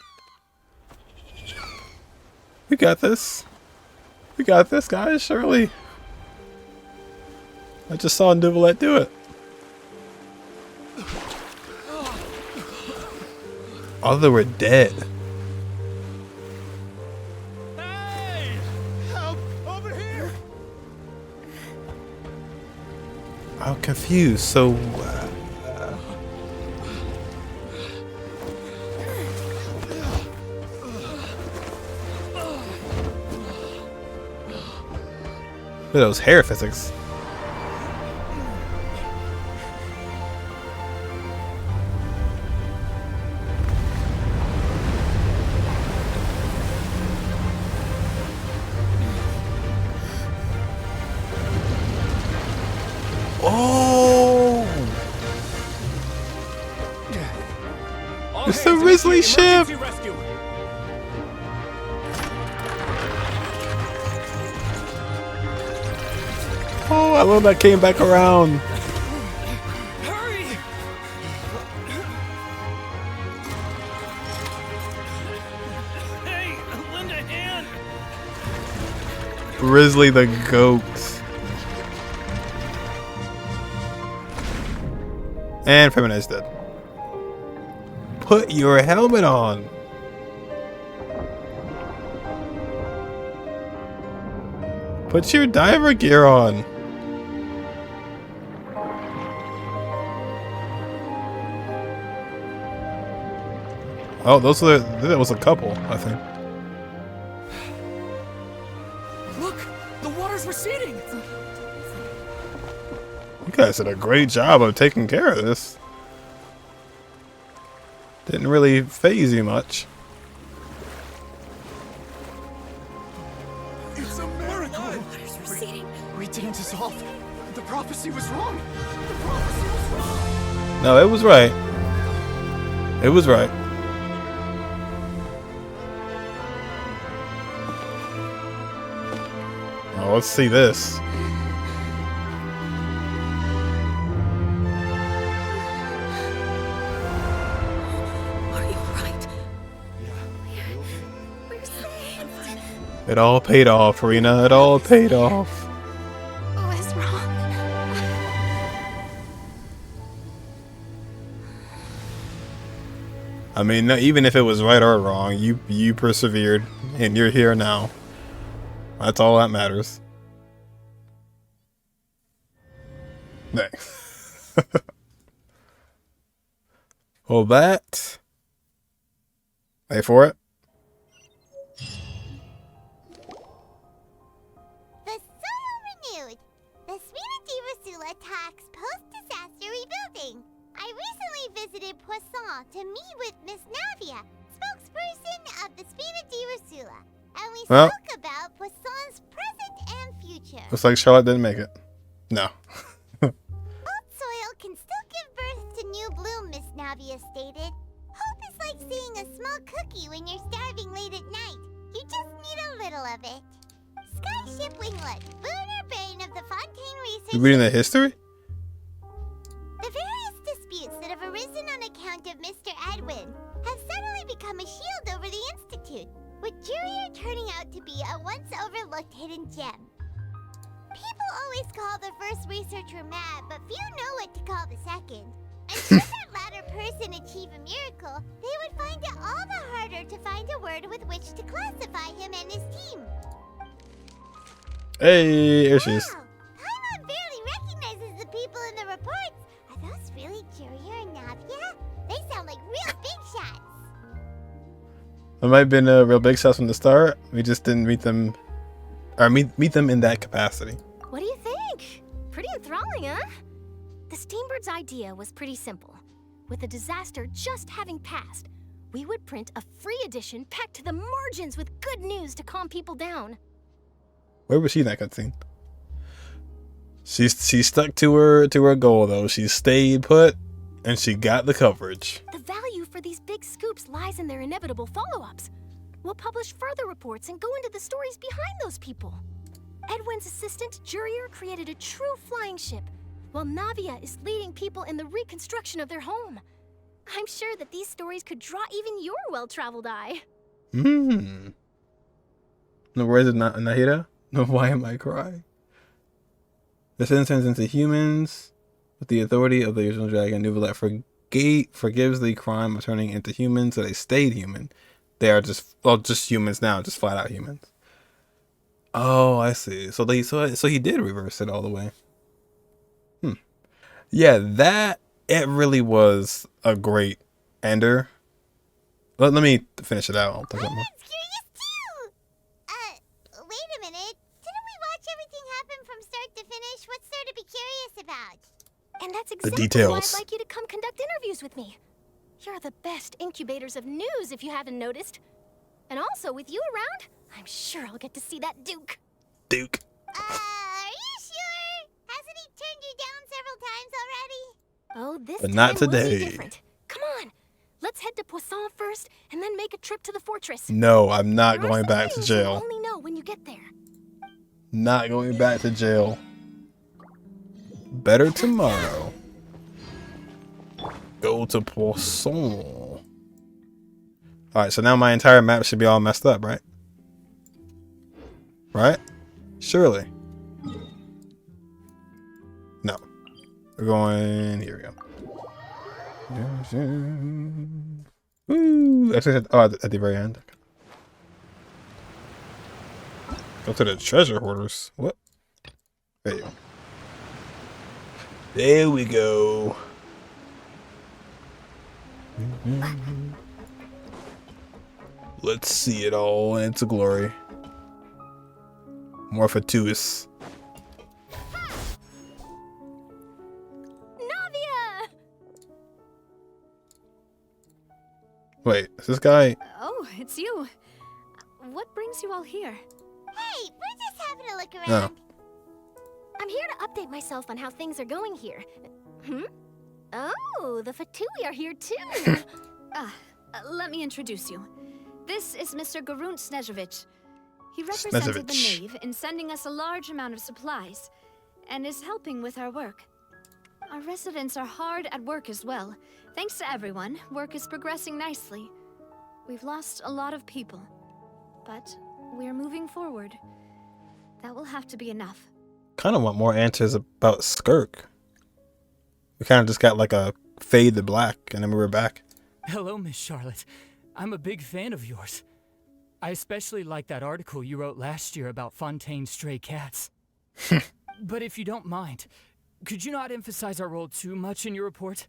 We got this. We got this, guys. Surely. I just saw Nouvelette do it. Oh, they were dead.
Hey! Help! Over here!
I'm confused. So, look at those hair physics. It's the Risley ship! Oh, I love that came back around.
Hurry! Hey, lend a hand!
Risley the goat. And Feminized dead. Put your helmet on. Put your diver gear on. Oh, that was a couple, I think.
Look, the water's receding.
You guys did a great job of taking care of this. Didn't really phase you much.
It's a miracle!
Water's receding.
We didn't dissolve. The prophecy was wrong. The prophecy was wrong.
No, it was right. It was right. Oh, let's see this. It all paid off, Furina. It all paid off.
What was wrong?
I mean, even if it was right or wrong, you persevered, and you're here now. That's all that matters. Thanks. Well, that. Wait for it.
The soil renewed. The Spina di Rosula talks post-disaster rebuilding. I recently visited Poisson to meet with Miss Navia, spokesperson of the Spina di Rosula, and we spoke about Poisson's present and future.
Looks like Charlotte didn't make it. No.
Old soil can still give birth to new bloom, Miss Navia stated. Hope is like seeing a small cookie when you're starving late at night. You just need a little of it. Skyship Winglet, lunar brain of the Fontaine research.
You reading the history?
The various disputes that have arisen on account of Mr. Edwin have suddenly become a shield over the Institute, with Julliangg turning out to be a once overlooked hidden gem. People always call the first researcher mad, but few know what to call the second. And should that latter person achieve a miracle, they would find it all the harder to find a word with which to classify him and his team.
Hey, here she is.
Paimon barely recognizes the people in the reports. Are those really Julliangg and Navia? They sound like real big shots.
It might have been a real big shot from the start. We just didn't meet them, or meet them in that capacity.
What do you think? Pretty enthralling, huh? The Steambird's idea was pretty simple. With the disaster just having passed, we would print a free edition packed to the margins with good news to calm people down.
Where was she in that cutscene? She stuck to her goal though. She stayed put, and she got the coverage.
The value for these big scoops lies in their inevitable follow-ups. We'll publish further reports and go into the stories behind those people. Edwin's assistant, Julliangg, created a true flying ship, while Navia is leading people in the reconstruction of their home. I'm sure that these stories could draw even your well-traveled eye.
No, where is it, Nahida? No, why am I crying? The sin turns into humans with the authority of the original dragon. Nuvalet forgives the crime of turning into humans, so they stayed human. They are just humans now, just flat out humans. Oh, I see. So he did reverse it all the way. Yeah, it really was a great ender. Let me finish it out. I'll talk about more.
Wait a minute. Didn't we watch everything happen from start to finish? What's there to be curious about?
And that's
The
exactly
details.
why I'd like you to come conduct interviews with me. You're the best incubators of news, if you haven't noticed. And also, with you around, I'm sure I'll get to see that Duke.
Duke.
Are you sure? Hasn't he turned you down several times already?
Oh, this
But not
time will be
today.
different. Come on, Let's head to Poisson first, and then make a trip to the fortress.
No, I'm not going back to jail.
You'll only know when you get there.
Not going back to jail. Better tomorrow. Go to Poisson. Alright, so now my entire map should be all messed up, right? Right? Surely. No. We're going... Here we go. Woo! Actually, oh, at the very end. Go to the treasure hoarders. What? There you go. There we go. Let's see it all in its glory. More fortuitous.
Navia!
Wait, is this guy?
Oh, it's you. What brings you all here?
Hey, we're just having a look around.
No.
I'm here to update myself on how things are going here. Oh, the Fatui are here too.
Let me introduce you. This is Mr. Garunt Snežević. He represented the Knave in sending us a large amount of supplies, and is helping with our work. Our residents are hard at work as well. Thanks to everyone, work is progressing nicely. We've lost a lot of people, but we're moving forward. That will have to be enough.
Kind of want more answers about Skirk. We kind of just got like a fade to black, and then we were back.
Hello, Miss Charlotte. I'm a big fan of yours. I especially like that article you wrote last year about Fontaine's stray cats. But if you don't mind, could you not emphasize our role too much in your report?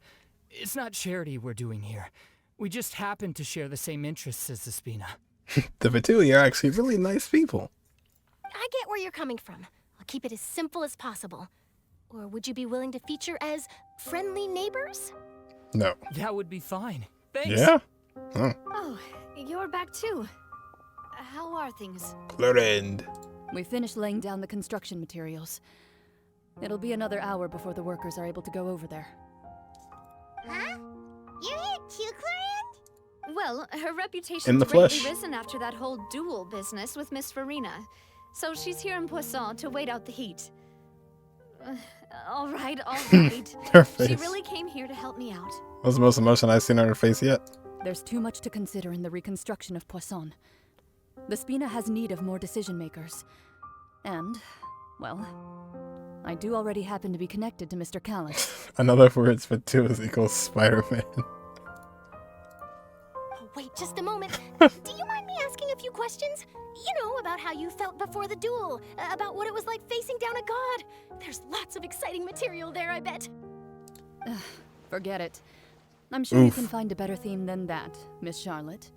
It's not charity we're doing here. We just happen to share the same interests as the Spina.
The Fatui are actually really nice people.
I get where you're coming from. I'll keep it as simple as possible. Or would you be willing to feature as friendly neighbors?
No.
That would be fine. Thanks.
Yeah?
Oh, you're back too. How are things?
Blurred.
We finished laying down the construction materials. It'll be another hour before the workers are able to go over there.
Huh? You're here too, Clorian?
Well, her
In
reputation's
the
greatly
flesh.
risen after that whole duel business with Miss Furina. So she's here in Poisson to wait out the heat. All right.
Her
She
face.
really came here to help me out.
That's the most emotion I've seen on her face yet.
There's too much to consider in the reconstruction of Poisson. The Spina has need of more decision makers. And, well, I do already happen to be connected to Mr. Callis.
Another words for two is equals Spider-Man.
Oh, wait just a moment. Do you mind me asking a few questions? You know, about how you felt before the duel, about what it was like facing down a god. There's lots of exciting material there, I bet.
Forget it. I'm sure you can find a better theme than that, Miss Charlotte.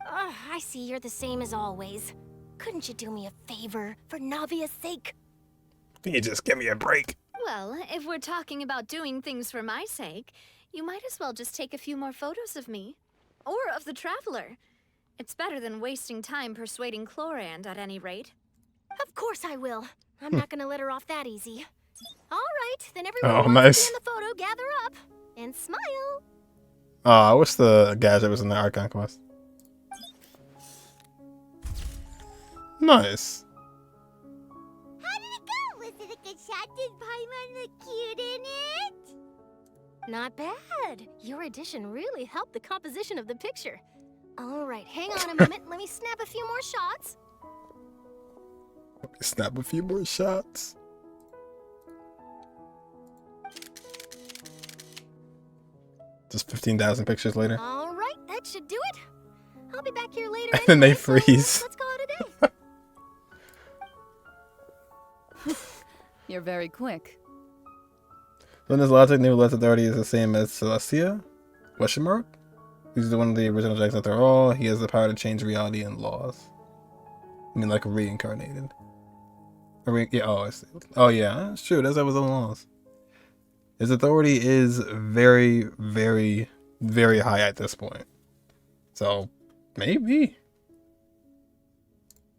I see you're the same as always. Couldn't you do me a favor, for Navia's sake?
Can you just give me a break?
Well, if we're talking about doing things for my sake, you might as well just take a few more photos of me. Or of the Traveler. It's better than wasting time persuading Clorand at any rate.
Of course I will. I'm not gonna let her off that easy. All right, then everyone who wants
nice.
to be in the photo, gather up. And smile.
Oh, I wish the gadget was in the Archon quest. Nice.
How did it go? Was it a good shot? Did Paimon look cute in it?
Not bad. Your addition really helped the composition of the picture. All right, hang on a moment. Let me snap a few more shots.
Snap a few more shots. Just 15,000 pictures later.
All right, that should do it. I'll be back here later.
And then they
anyway, so
freeze.
let's call it a day.
You're very quick.
Then this logic, Nevertheless Authority is the same as Celestia? Question mark? He's one of the original Jacks after all. He has the power to change reality and laws. I mean, like reincarnated. Yeah, oh, I see. Oh, yeah, that's true. That's how his own laws. His authority is very, very, very high at this point. So, maybe.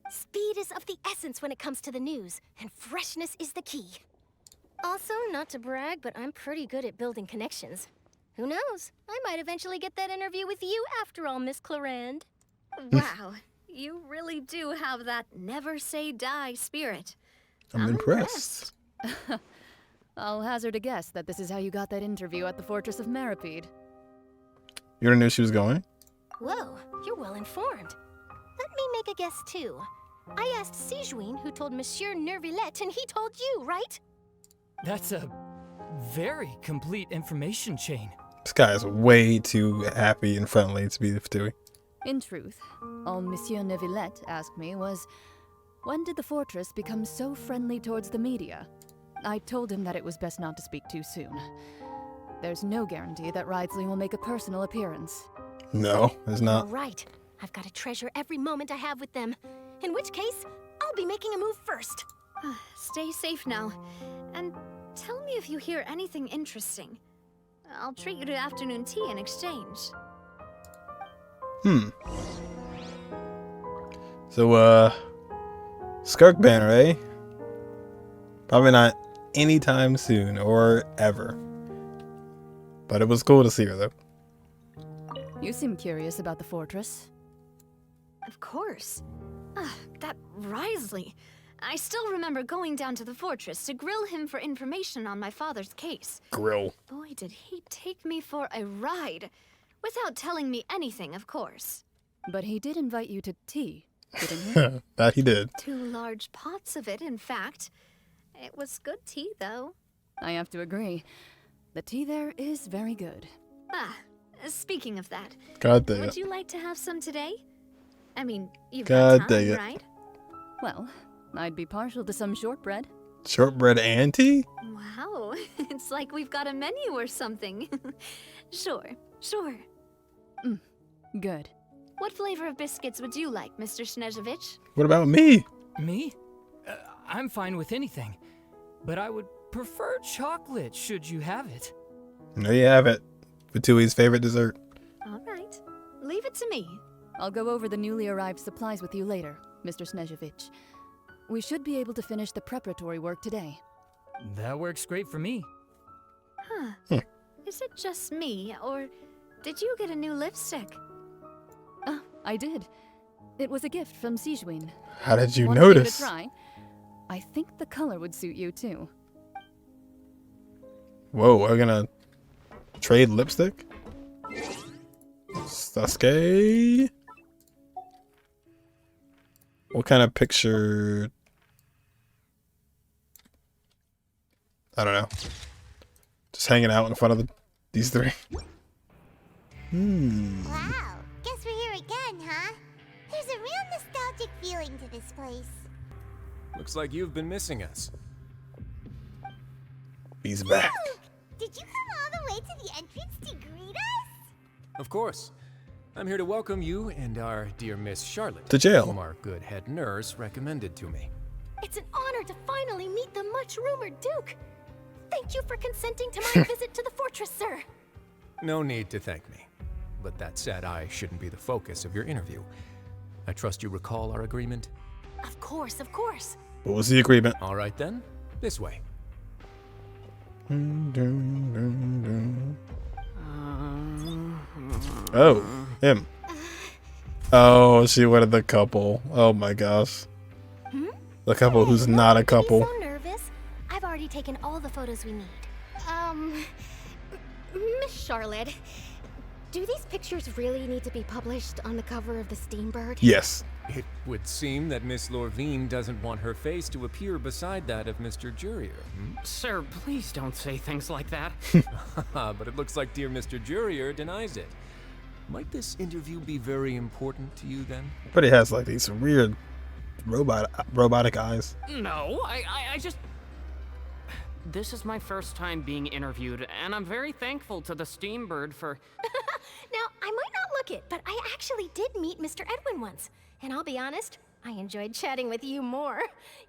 Speed is of the essence when it comes to the news, and freshness is the key. Also, not to brag, but I'm pretty good at building connections. Who knows? I might eventually get that interview with you after all, Miss Clarand.
Wow, you really do have that never say die spirit.
I'm impressed.
I'll hazard a guess that this is how you got that interview at the Fortress of Maripede.
You already knew she was going?
Whoa, you're well informed. Let me make a guess too. I asked Sijuin, who told Monsieur Nervillet, and he told you, right?
That's a very complete information chain.
This guy is way too happy and friendly to be Fatui.
In truth, all Monsieur Nervillet asked me was, when did the fortress become so friendly towards the media? I told him that it was best not to speak too soon. There's no guarantee that Ridsley will make a personal appearance.
No, there's not.
All right. I've got to treasure every moment I have with them. In which case, I'll be making a move first.
Stay safe now. And tell me if you hear anything interesting. I'll treat you to afternoon tea in exchange.
So, Skirk Banner, eh? Probably not anytime soon, or ever. But it was cool to see her, though.
You seem curious about the fortress.
Of course. That Ridsley. I still remember going down to the fortress to grill him for information on my father's case.
Grill.
Boy, did he take me for a ride. Without telling me anything, of course.
But he did invite you to tea, didn't he?
That he did.
2 large pots of it, in fact. It was good tea, though.
I have to agree. The tea there is very good.
Speaking of that,
God dang
would
it.
you like to have some today? I mean, you've
God
got
dang
time,
it.
right?
Well, I'd be partial to some shortbread.
Shortbread and tea?
Wow, it's like we've got a menu or something. Sure.
Good.
What flavor of biscuits would you like, Mr. Snezhevich?
What about me?
Me? I'm fine with anything. But I would prefer chocolate, should you have it.
There you have it. Fatui's favorite dessert.
All right. Leave it to me.
I'll go over the newly arrived supplies with you later, Mr. Snezhevich. We should be able to finish the preparatory work today.
That works great for me.
Is it just me, or did you get a new lipstick?
I did. It was a gift from Sijuin.
How did you
Wanted to give it
notice?
a try. I think the color would suit you too.
Whoa, we're gonna trade lipstick? Sasuke? What kind of picture? I don't know. Just hanging out in front of these three.
Wow, guess we're here again, huh? There's a real nostalgic feeling to this place.
Looks like you've been missing us.
He's back.
Did you come all the way to the entrance to greet us?
Of course. I'm here to welcome you and our dear Miss Charlotte,
To jail.
whom our good head nurse recommended to me.
It's an honor to finally meet the much-rumored Duke. Thank you for consenting to my visit to the fortress, sir.
No need to thank me. But that said, I shouldn't be the focus of your interview. I trust you recall our agreement?
Of course, of course.
What was the agreement?
All right then, this way.
Oh, him. Oh, she wanted the couple. Oh my gosh. The couple who's not a couple.
So nervous. I've already taken all the photos we need. Miss Charlotte, do these pictures really need to be published on the cover of the Steambird?
Yes.
It would seem that Miss Lorvine doesn't want her face to appear beside that of Mr. Jurier.
Sir, please don't say things like that.
But it looks like dear Mr. Jurier denies it. Might this interview be very important to you then?
But he has like these weird robotic eyes.
No, I just... This is my first time being interviewed, and I'm very thankful to the Steambird for...
Now, I might not look it, but I actually did meet Mr. Edwin once. And I'll be honest, I enjoyed chatting with you more.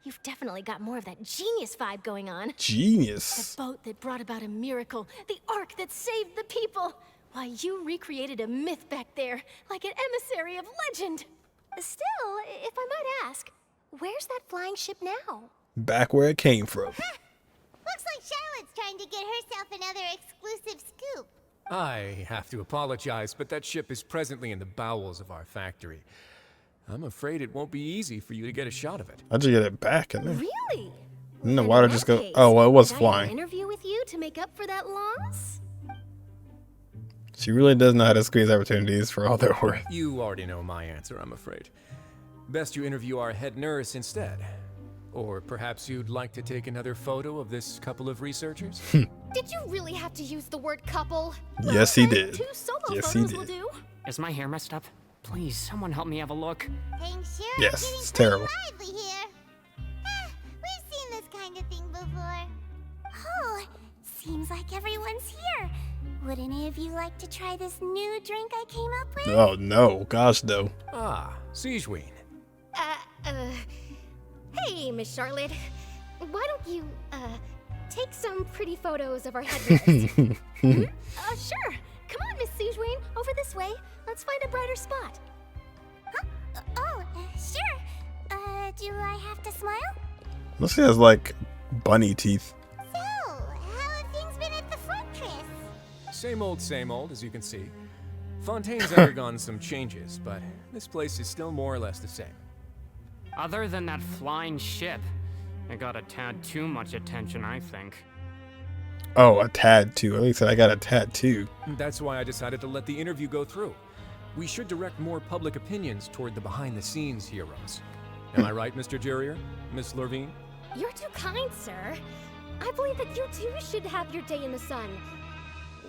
You've definitely got more of that genius vibe going on.
Genius.
The boat that brought about a miracle. The ark that saved the people. Why, you recreated a myth back there, like an emissary of legend. Still, if I might ask, where's that flying ship now?
Back where it came from.
Looks like Charlotte's trying to get herself another exclusive scoop.
I have to apologize, but that ship is presently in the bowels of our factory. I'm afraid it won't be easy for you to get a shot of it.
How'd you get it back in there?
Really?
Didn't the water just go? Oh, well, it was
Did I
flying.
have an interview with you to make up for that loss?
She really does know how to squeeze opportunities for all they're worth.
You already know my answer, I'm afraid. Best you interview our head nurse instead. Or perhaps you'd like to take another photo of this couple of researchers?
Did you really have to use the word couple?
Yes, he did.
2 solo
Yes, he
photos will
did.
do.
Is my hair messed up? Please, someone help me have a look.
Things sure
Yes,
are getting
it's
pretty
terrible.
lively here. We've seen this kind of thing before. Oh, seems like everyone's here. Would any of you like to try this new drink I came up with?
Oh no, gosh no.
Ah, Sijween.
Hey, Miss Charlotte. Why don't you, take some pretty photos of our head nurse? Sure. Come on, Miss Sijween. Over this way. Let's find a brighter spot.
Huh? Sure. Do I have to smile?
Unless he has like bunny teeth.
So, how have things been at the fortress?
Same old, as you can see. Fontaine's undergone some changes, but this place is still more or less the same.
Other than that flying ship, it got a tad too much attention, I think.
Oh, a tad too. At least I got a tattoo.
That's why I decided to let the interview go through. We should direct more public opinions toward the behind-the-scenes heroes. Am I right, Mr. Jurier? Miss Lurvine?
You're too kind, sir. I believe that you too should have your day in the sun.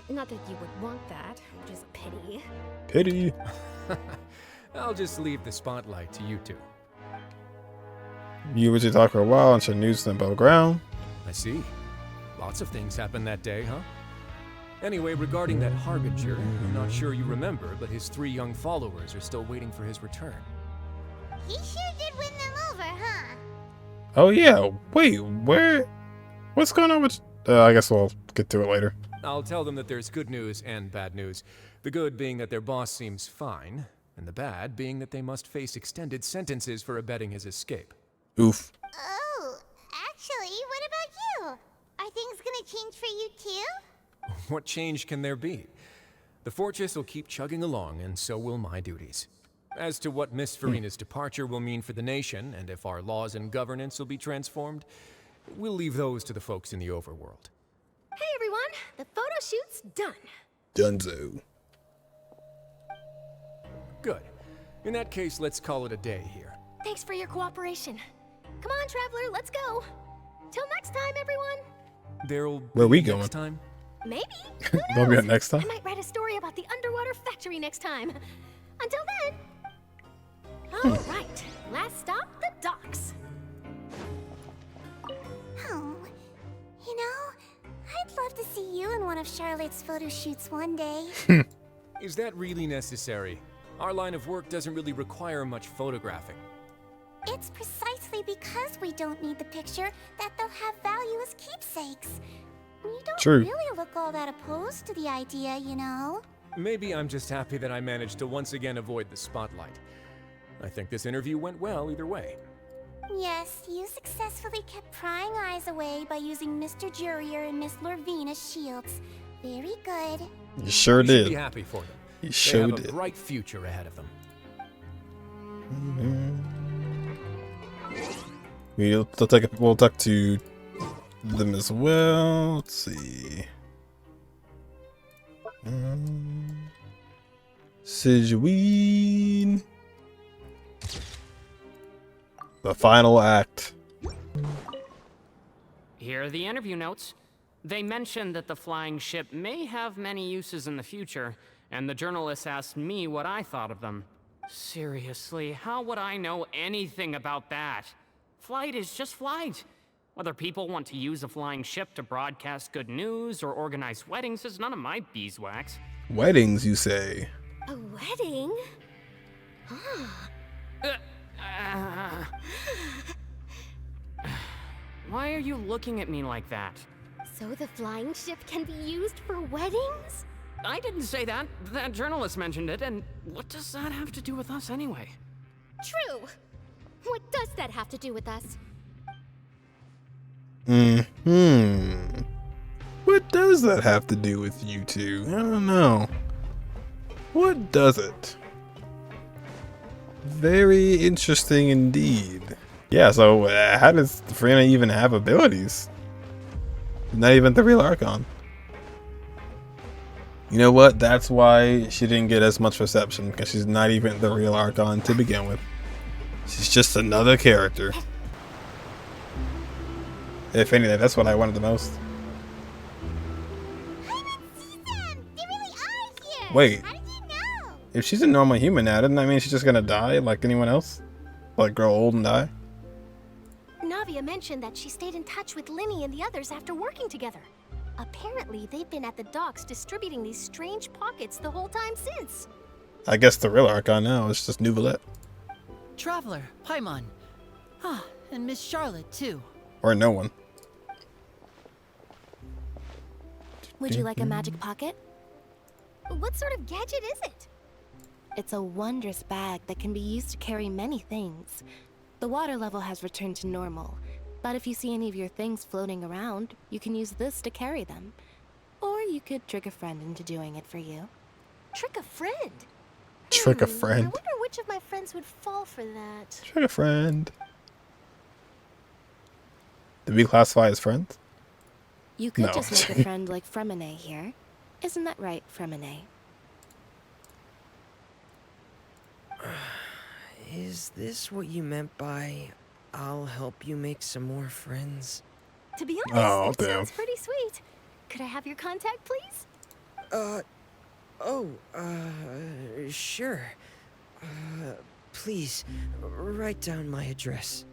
Not that you would want that, which is a pity.
Pity.
I'll just leave the spotlight to you two.
You were to talk for a while and should news them above ground.
I see. Lots of things happened that day, huh? Anyway, regarding that Harbinger, I'm not sure you remember, but his 3 young followers are still waiting for his return.
He sure did win them over, huh?
Oh yeah. Wait, where? What's going on with? I guess we'll get to it later.
I'll tell them that there's good news and bad news. The good being that their boss seems fine, and the bad being that they must face extended sentences for abetting his escape.
Oof.
Oh, actually, what about you? Are things gonna change for you too?
What change can there be? The fortress will keep chugging along, and so will my duties. As to what Miss Furina's departure will mean for the nation, and if our laws and governance will be transformed, we'll leave those to the folks in the overworld.
Hey everyone, the photo shoot's done.
Dunzo.
Good. In that case, let's call it a day here.
Thanks for your cooperation. Come on, Traveler, let's go. Till next time, everyone.
There'll
Where we
be
going?
next time?
Maybe.
Don't be next time.
I might write a story about the underwater factory next time. Until then. All right, last stop, the docks.
Oh, you know, I'd love to see you in one of Charlotte's photo shoots one day.
Is that really necessary? Our line of work doesn't really require much photographing.
It's precisely because we don't need the picture that they'll have value as keepsakes. You don't
True.
really look all that opposed to the idea, you know.
Maybe I'm just happy that I managed to once again avoid the spotlight. I think this interview went well either way.
Yes, you successfully kept prying eyes away by using Mr. Jurier and Miss Lurvine as shields. Very good.
You sure
We should
did.
be happy for them.
You
They
sure
have
did.
a bright future ahead of them.
We'll talk to them as well. Let's see. Sijween. The final act.
Here are the interview notes. They mentioned that the flying ship may have many uses in the future, and the journalist asked me what I thought of them. Seriously, how would I know anything about that? Flight is just flight. Whether people want to use a flying ship to broadcast good news or organize weddings is none of my beeswax.
Weddings, you say?
A wedding?
Why are you looking at me like that?
So the flying ship can be used for weddings?
I didn't say that. That journalist mentioned it, and what does that have to do with us anyway?
True. What does that have to do with us?
What What does that have to do with you two? I don't know. What does it? Very interesting indeed. Yeah, so how does Furina even have abilities? Not even the real Archon. You know what? That's why she didn't get as much reception, because she's not even the real Archon to begin with. She's just another character. If anything, that's what I wanted the most. Wait. If she's a normal human now, doesn't that mean she's just gonna die like anyone else? Like grow old and die?
Navia mentioned that she stayed in touch with Linny and the others after working together. Apparently, they've been at the docks distributing these strange pockets the whole time since.
I guess the real Archon now is just Neuvillette.
Traveler, Paimon. Ah, and Miss Charlotte, too.
Or no one.
Would you like a magic pocket?
What sort of gadget is it?
It's a wondrous bag that can be used to carry many things. The water level has returned to normal, but if you see any of your things floating around, you can use this to carry them. Or you could trick a friend into doing it for you.
Trick a friend?
Trick a friend.
I wonder which of my friends would fall for that.
Trick a friend. Did we classify as friends?
You could
No.
just make a friend like Fremine here. Isn't that right, Fremine?
Is this what you meant by, I'll help you make some more friends?
To be
Oh,
honest, that
damn.
sounds pretty sweet. Could I have your contact, please?
Sure. Please, write down my address.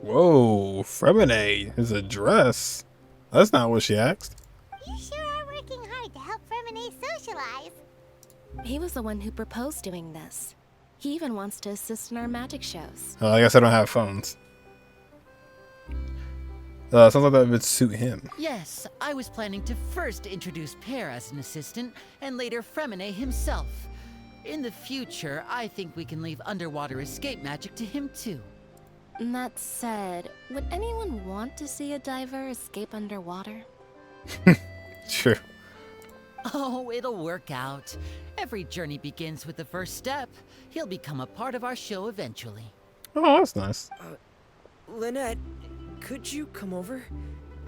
Whoa, Fremine, his address. That's not what she asked.
You sure are working hard to help Furina socialize.
He was the one who proposed doing this. He even wants to assist in our magic shows.
I guess I don't have phones. Sounds like that would suit him.
Yes, I was planning to first introduce Pear as an assistant, and later Fremine himself. In the future, I think we can leave underwater escape magic to him too.
That said, would anyone want to see a diver escape underwater?
Sure.
Oh, it'll work out. Every journey begins with the first step. He'll become a part of our show eventually.
Oh, that's nice.
Lynette, could you come over?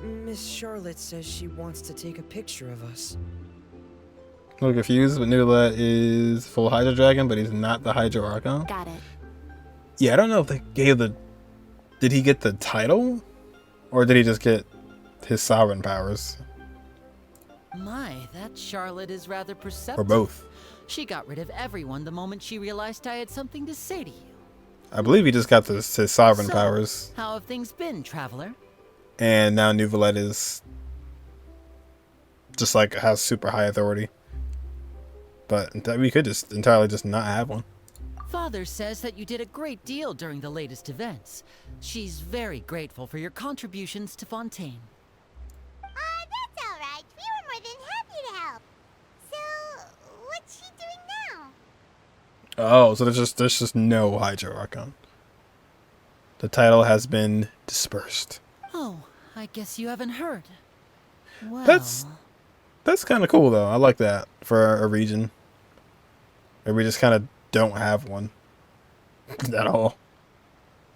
Miss Charlotte says she wants to take a picture of us.
I'm a little confused, but Neuvillette is full Hydro Dragon, but he's not the Hydro Archon.
Got it.
Yeah, I don't know if they gave the... Did he get the title? Or did he just get his sovereign powers?
My, that Charlotte is rather perceptive.
Or both?
She got rid of everyone the moment she realized I had something to say to you.
I believe he just got his sovereign
So,
powers.
How have things been, Traveler?
And now Neuvillette is... just like has super high authority. But we could just entirely just not have one.
Father says that you did a great deal during the latest events. She's very grateful for your contributions to Fontaine.
That's alright. We were more than happy to help. So, what's she doing now?
Oh, so there's just no Hydro Archon. The title has been dispersed.
Oh, I guess you haven't heard. Well,
That's kind of cool though. I like that for a region. Where we just kind of don't have one at all.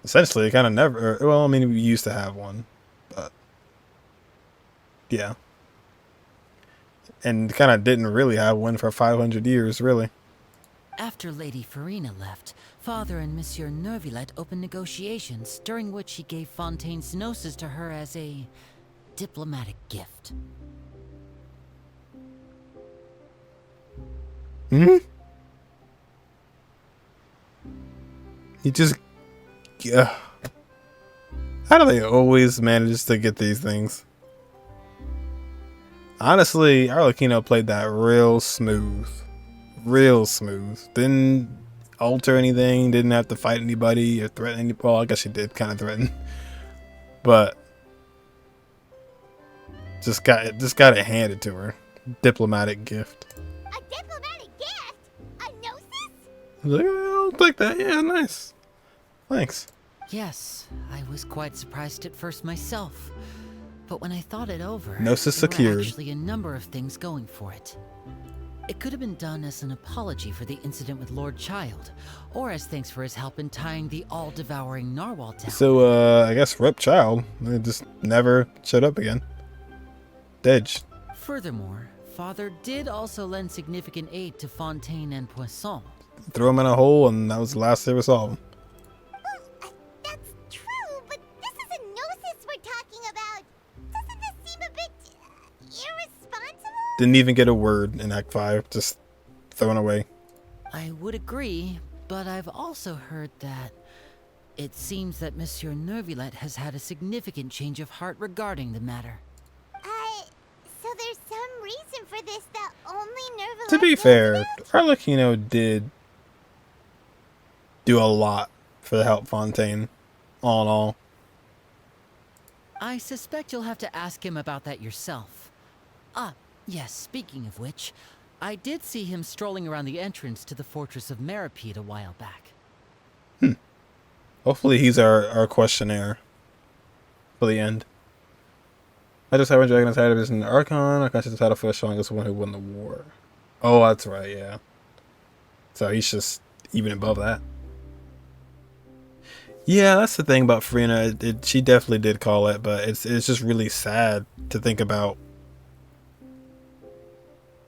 Essentially, kind of never. Well, I mean, we used to have one, but yeah, and kind of didn't really have one for 500 years, really.
after Lady Furina left, Father and Monsieur Neuvillette opened negotiations, during which he gave Fontaine's gnosis to her as a diplomatic gift.
Hmm? You just... How do they always manage to get these things? Honestly, Arlecchino played that real smooth. Real smooth. Didn't alter anything, didn't have to fight anybody or threaten any... Well, I guess she did kind of threaten. But... Just got it handed to her. Diplomatic gift.
A diplomatic gift? A gnosis?
I was like, oh, I'll take that. Yeah, nice. Thanks.
Yes, I was quite surprised at first myself.
But when I thought it over,
Gnosis
there were
secured.
actually a number of things going for it. It could have been done as an apology for the incident with Lord Child, or as thanks for his help in tying the all-devouring narwhal down.
So, I guess Rip Child. They just never showed up again. Dead.
Furthermore, Father did also lend significant aid to Fontaine and Poisson.
Threw him in a hole, and that was the last they ever saw him.
That's true, but this is a Gnosis we're talking about. Doesn't this seem a bit irresponsible?
Didn't even get a word in Act 5. Just thrown away.
I would agree, but I've also heard that it seems that Monsieur Nervilette has had a significant change of heart regarding the matter.
So there's some reason for this that only Nervilette
To be
knows
fair,
about?
Arlecchino did do a lot for help Fontaine, all in all.
I suspect you'll have to ask him about that yourself. Ah, yes, speaking of which, I did see him strolling around the entrance to the Fortress of Meripede a while back.
Hopefully he's our questionnaire for the end. I just haven't dragon title is in the Archon. I consider the title for showing us the one who won the war. Oh, that's right, yeah. So he's just even above that. Yeah, that's the thing about Furina. She definitely did call it, but it's just really sad to think about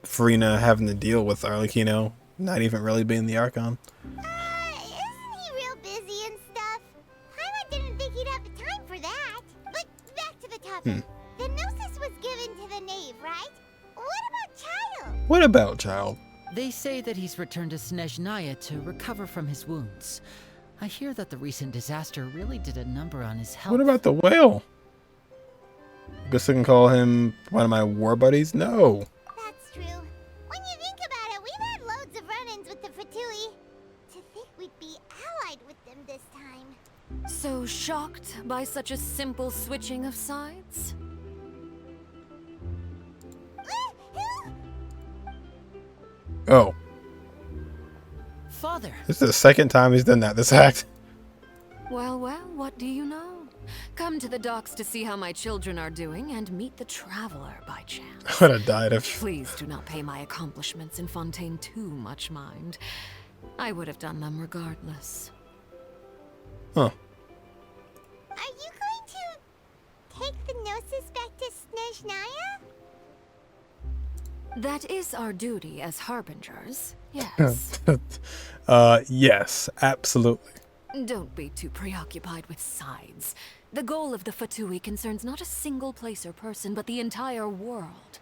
Furina having to deal with Arlecchino not even really being the Archon.
Isn't he real busy and stuff? Paimon didn't think he'd have the time for that. But back to the topic. The Gnosis was given to the knave, right? What about Child?
What about Child?
They say that he's returned to Snezhnaya to recover from his wounds. I hear that the recent disaster really did a number on his health.
What about the whale? Guess I can call him one of my war buddies? No.
That's true. When you think about it, we've had loads of run-ins with the Fatui. To think we'd be allied with them this time.
So shocked by such a simple switching of sides?
Oh.
Father.
This is the second time he's done that this act.
Well, what do you know? Come to the docks to see how my children are doing and meet the traveler by chance.
I would have died if...
Please do not pay my accomplishments in Fontaine too much mind. I would have done them regardless.
Huh.
Are you going to take the Gnosis back to Snezhnaya?
That is our duty as harbingers, yes.
Yes, absolutely.
Don't be too preoccupied with sides. The goal of the Fatui concerns not a single place or person, but the entire world.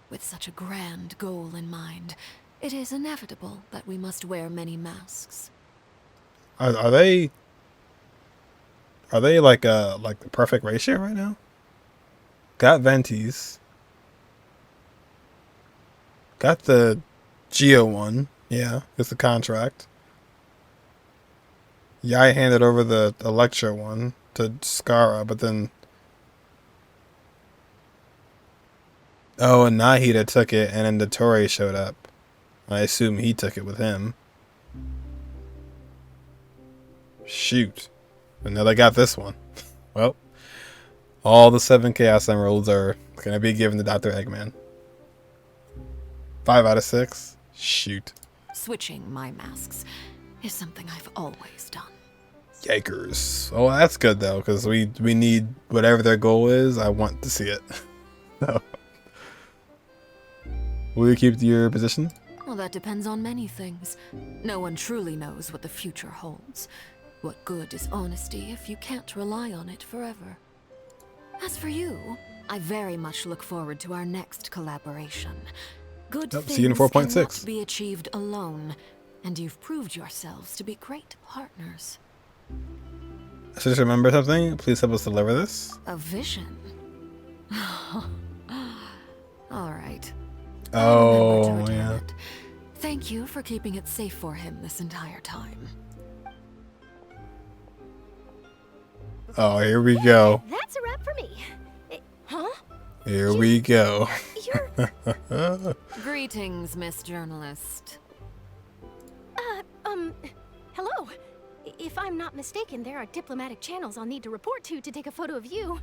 With such a grand goal in mind, it is inevitable that we must wear many masks.
Are they like the perfect ratio right now? Got Ventis. Got the Geo one. Yeah, it's the contract. Yai handed over the Electro one to Skara, but then... Oh, and Nahida took it, and then the Torre showed up. I assume he took it with him. Shoot. And now they got this one. Well, all the 7 Chaos Emeralds are going to be given to Dr. Eggman. 5 out of 6? Shoot.
Switching my masks is something I've always done.
Yikers. Oh, that's good, though, because we need whatever their goal is. I want to see it. So. Will you keep your position?
Well, that depends on many things. No one truly knows what the future holds. What good is honesty if you can't rely on it forever? As for you, I very much look forward to our next collaboration. Good things
see you in 4.6.
cannot be achieved alone, and you've proved yourselves to be great partners.
I should just remember something. Please help us deliver this.
A vision? All right.
Oh, yeah.
Thank you for keeping it safe for him this entire time.
Oh, here we go.
That's a wrap for me. Huh?
Here we go.
Greetings, Miss Journalist.
Hello. If I'm not mistaken, there are diplomatic channels I'll need to report to take a photo of you.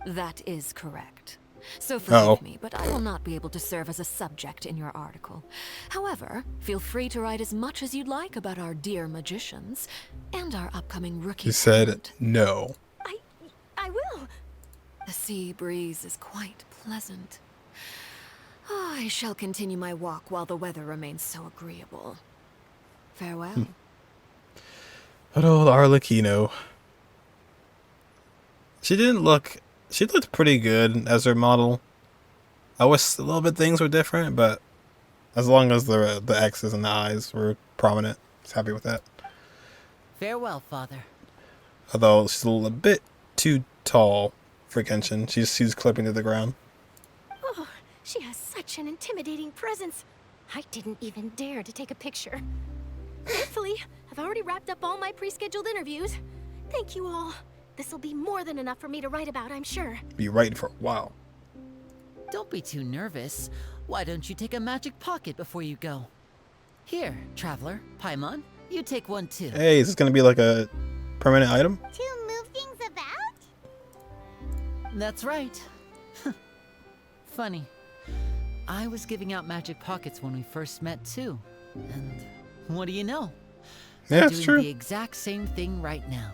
That is correct. So forgive me, but I will not be able to serve as a subject in your article. However, feel free to write as much as you'd like about our dear magicians and our upcoming rookie.
He said no.
I will. The sea breeze is quite pleasant. I shall continue my walk while the weather remains so agreeable. Farewell.
Good old Arlecchino. She looked pretty good as her model. I wish a little bit things were different, but as long as the X's and the I's were prominent, I was happy with that.
Farewell, Father.
Although she's a little bit too tall for Genshin. She's clipping to the ground.
Oh, she has such an intimidating presence. I didn't even dare to take a picture. Thankfully, I've already wrapped up all my pre-scheduled interviews. Thank you all. This'll be more than enough for me to write about, I'm sure.
Be writing for a while.
Don't be too nervous. Why don't you take a magic pocket before you go? Here, Traveler, Paimon, you take one too.
Hey, is this gonna be like a permanent item?
To move things about?
That's right. Funny. I was giving out magic pockets when we first met too. And what do you know?
Yeah,
I'm
it's
doing
true.
the exact same thing right now.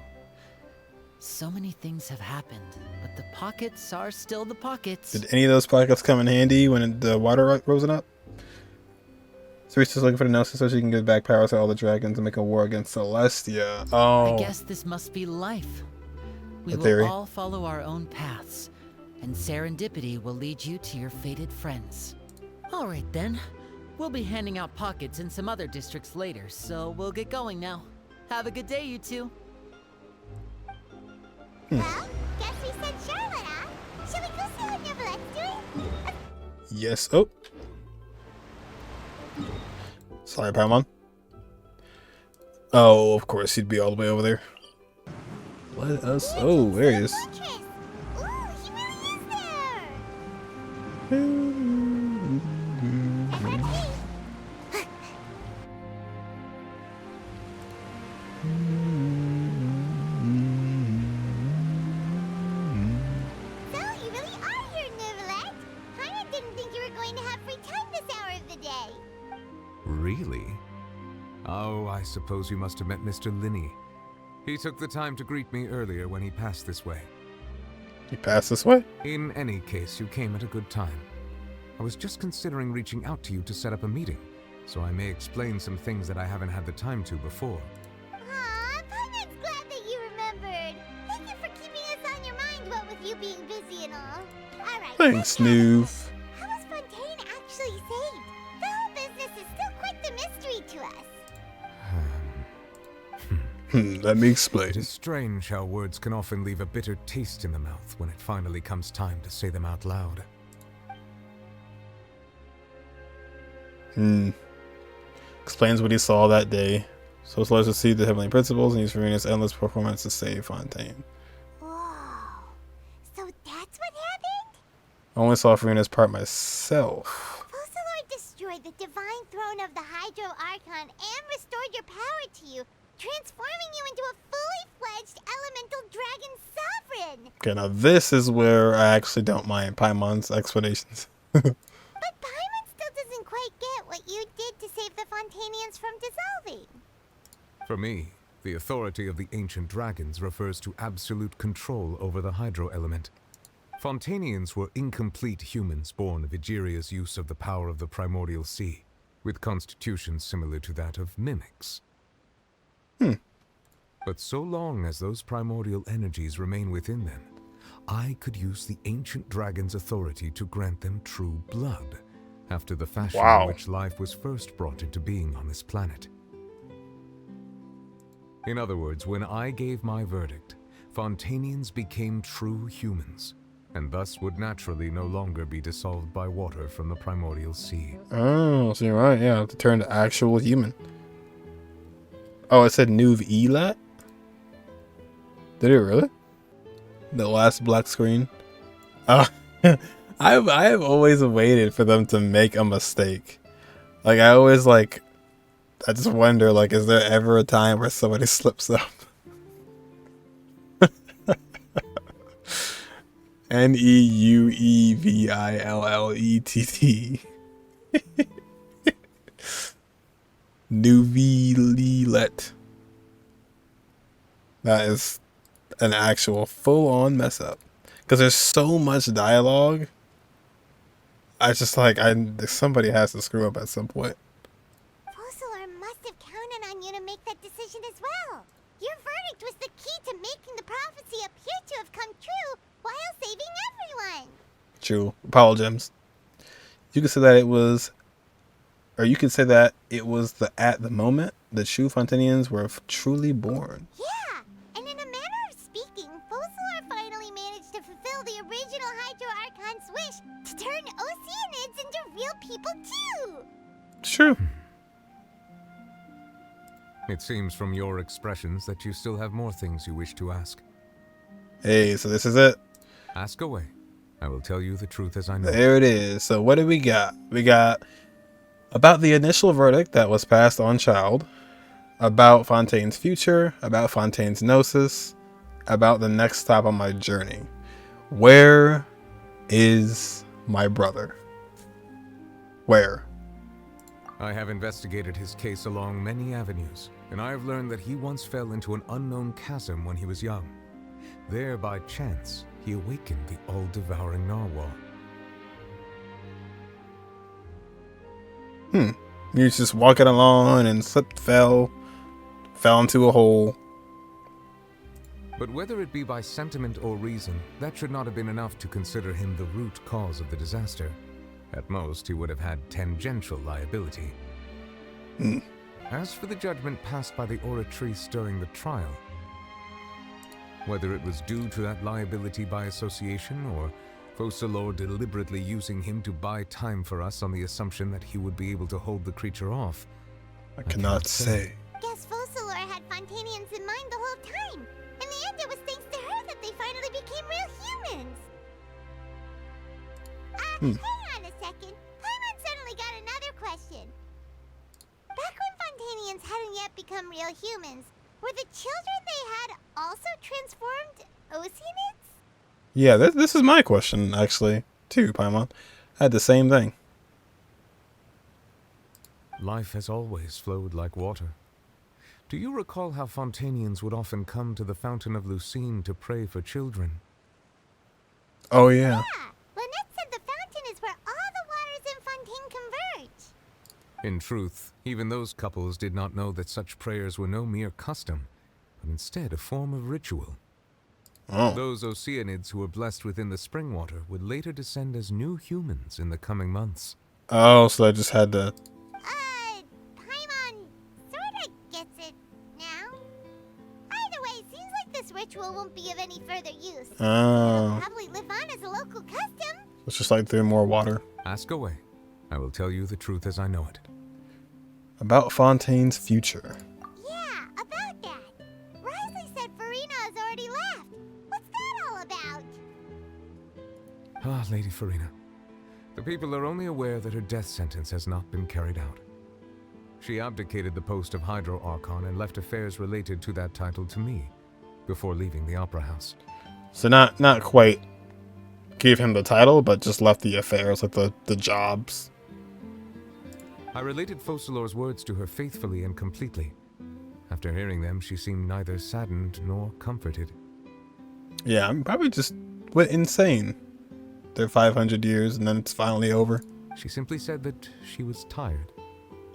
So many things have happened, but the pockets are still the pockets.
Did any of those pockets come in handy when the water rose up? Teresa's looking for the Gnosis so she can give back powers to all the dragons and make a war against Celestia. Oh.
I guess this must be life. We
theory.
will all follow our own paths, and serendipity will lead you to your fated friends. All right then. We'll be handing out pockets in some other districts later, so we'll get going now. Have a good day, you two.
Well, guess we sent Charlotte, huh? Shall we go see what Neverlette's doing?
Yes. Oh. Sorry, Paimon. Oh, of course, he'd be all the way over there. Let us. Oh, there he is.
Ooh, he really is there! So, you really are here, Neverlette. Paimon didn't think you were going to have free time this hour of the day.
Really? Oh, I suppose you must have met Mr. Linney. He took the time to greet me earlier when he passed this way.
He passed this way?
In any case, you came at a good time. I was just considering reaching out to you to set up a meeting, so I may explain some things that I haven't had the time to before.
Aw, Paimon's glad that you remembered. Thank you for keeping us on your mind, what with you being busy and all. Alright.
Thanks, Noob.
How was Fontaine actually saved? The whole business is still quite the mystery to us.
Let me explain.
It is strange how words can often leave a bitter taste in the mouth when it finally comes time to say them out loud.
Explains what he saw that day. So it's let us see the heavenly principles and use Furina's endless performance to save Fontaine.
Whoa. So that's what happened?
I only saw Furina's part myself.
Focalors destroyed the divine throne of the Hydro Archon and restored your power to you, transforming you into a fully fledged elemental dragon sovereign.
Okay, now this is where I actually don't mind Paimon's explanations.
But Paimon still doesn't quite get what you did to save the Fontainians from dissolving.
For me, the authority of the ancient dragons refers to absolute control over the hydro element. Fontainians were incomplete humans born of Egeria's use of the power of the primordial sea, with constitutions similar to that of mimics. But so long as those primordial energies remain within them, I could use the ancient dragon's authority to grant them true blood, after the fashion in which life was first brought into being on this planet. In other words, when I gave my verdict, Fontainians became true humans, and thus would naturally no longer be dissolved by water from the primordial sea.
Oh, so you're right, yeah, to turn to actual human. Oh, it said Nuv Elat? Did it really? The last black screen? I have always waited for them to make a mistake. Like, I always, like, I just wonder, like, is there ever a time where somebody slips up? Neuevillett. Neuvillet. That is an actual full-on mess up. Because there's so much dialogue. I just like, somebody has to screw up at some point.
Focalors must have counted on you to make that decision as well. Your verdict was the key to making the prophecy appear to have come true while saving everyone.
True. Apollo gems. You could say that it was, or you could say that it was at the moment the true Fontainians were truly born.
Yeah, and in a manner of speaking, Focalors finally managed to fulfill the original Hydro Archon's wish to turn Oceanids into real people too.
True.
It seems from your expressions that you still have more things you wish to ask.
Hey, so this is it.
Ask away. I will tell you the truth as I know.
There it is. So what do we got? We got about the initial verdict that was passed on Child, about Fontaine's future, about Fontaine's gnosis, about the next stop on my journey. Where is my brother? Where?
I have investigated his case along many avenues, and I have learned that he once fell into an unknown chasm when he was young. There, by chance, he awakened the all-devouring narwhal.
He was just walking along and slipped, fell into a hole.
But whether it be by sentiment or reason, that should not have been enough to consider him the root cause of the disaster. At most, he would have had tangential liability. As for the judgment passed by the oratrice during the trial, whether it was due to that liability by association, or Focalors deliberately using him to buy time for us on the assumption that he would be able to hold the creature off,
I cannot say.
Guess Focalors had Fontainians in mind the whole time. In the end, it was thanks to her that they finally became real humans. Hang on a second. Paimon suddenly got another question. Back when Fontainians hadn't yet become real humans, were the children they had also transformed Oceanids?
Yeah, this is my question, actually, too, Paimon. I had the same thing.
Life has always flowed like water. Do you recall how Fontainians would often come to the Fountain of Lucine to pray for children?
Oh, yeah.
Lynette said the fountain is where all the waters in Fontaine converge.
In truth, even those couples did not know that such prayers were no mere custom, but instead a form of ritual. Those Oceanids who were blessed within the spring water would later descend as new humans in the coming months.
Oh, so I just had to...
Paimon sorta gets it now. Either way, it seems like this ritual won't be of any further use. It'll probably live on as a local custom.
It's just like through more water.
Ask away. I will tell you the truth as I know it.
About Fontaine's future.
Yeah, about that. Risley said Furina has already left. What's that all about?
Ah, Lady Furina. The people are only aware that her death sentence has not been carried out. She abdicated the post of Hydro Archon and left affairs related to that title to me, before leaving the Opera House.
So not quite gave him the title, but just left the affairs, like the jobs.
I related Focalors' words to her faithfully and completely. After hearing them, she seemed neither saddened nor comforted.
Yeah, I'm probably just went insane. They're 500 years and then it's finally over.
She simply said that she was tired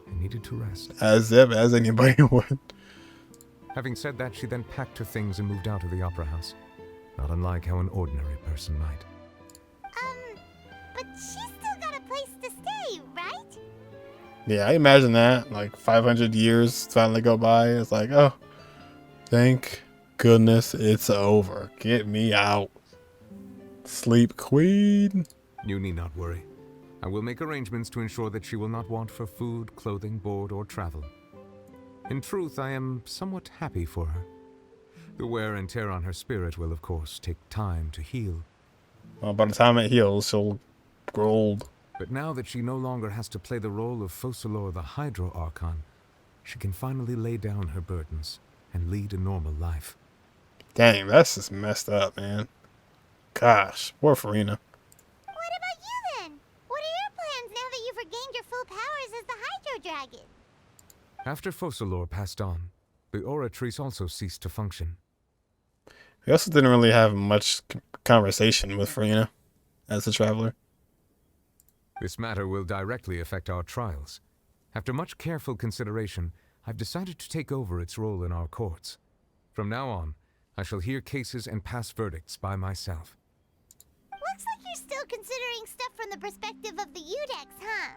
and needed to rest.
As anybody would.
Having said that, she then packed her things and moved out of the Opera House. Not unlike how an ordinary person might.
But she's still got a place to stay, right?
Yeah, I imagine that. Like 500 years finally go by. It's like, oh, thank goodness it's over. Get me out. Sleep, queen.
You need not worry. I will make arrangements to ensure that she will not want for food, clothing, board, or travel. In truth, I am somewhat happy for her. The wear and tear on her spirit will, of course, take time to heal.
Well, by the time it heals, she'll grow old.
But now that she no longer has to play the role of Focalors the Hydro Archon, she can finally lay down her burdens and lead a normal life.
Dang, that's just messed up, man. gosh, poor Furina.
What about you then? What are your plans now that you've regained your full powers as the Hydro Dragon?
After Focalors passed on, the Oratrice also ceased to function.
We also didn't really have much conversation with Furina as a traveler.
This matter will directly affect our trials. After much careful consideration, I've decided to take over its role in our courts. From now on, I shall hear cases and pass verdicts by myself.
Looks like you're still considering stuff from the perspective of the Udex, huh?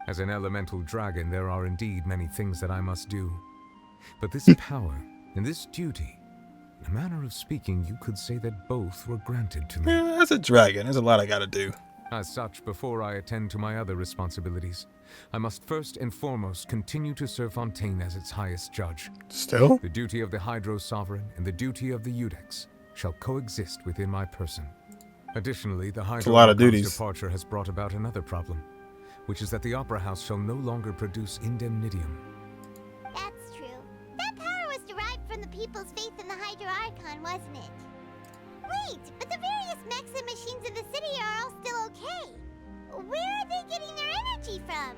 As an elemental dragon, there are indeed many things that I must do. But this power and this duty, in a manner of speaking, you could say that both were granted to me.
Yeah, as a dragon, there's a lot I gotta do.
As such, before I attend to my other responsibilities, I must first and foremost continue to serve Fontaine as its highest judge.
Still?
The duty of the Hydro Sovereign and the duty of the Udex shall coexist within my person. Additionally, the Hydro Archon's departure has brought about another problem, which is that the Opera House shall no longer produce indemnitium.
That's true. That power was derived from the people's faith in the Hydro Archon, wasn't it? Wait, but the various mechs and machines in the city are all still okay. Where are they getting their energy from?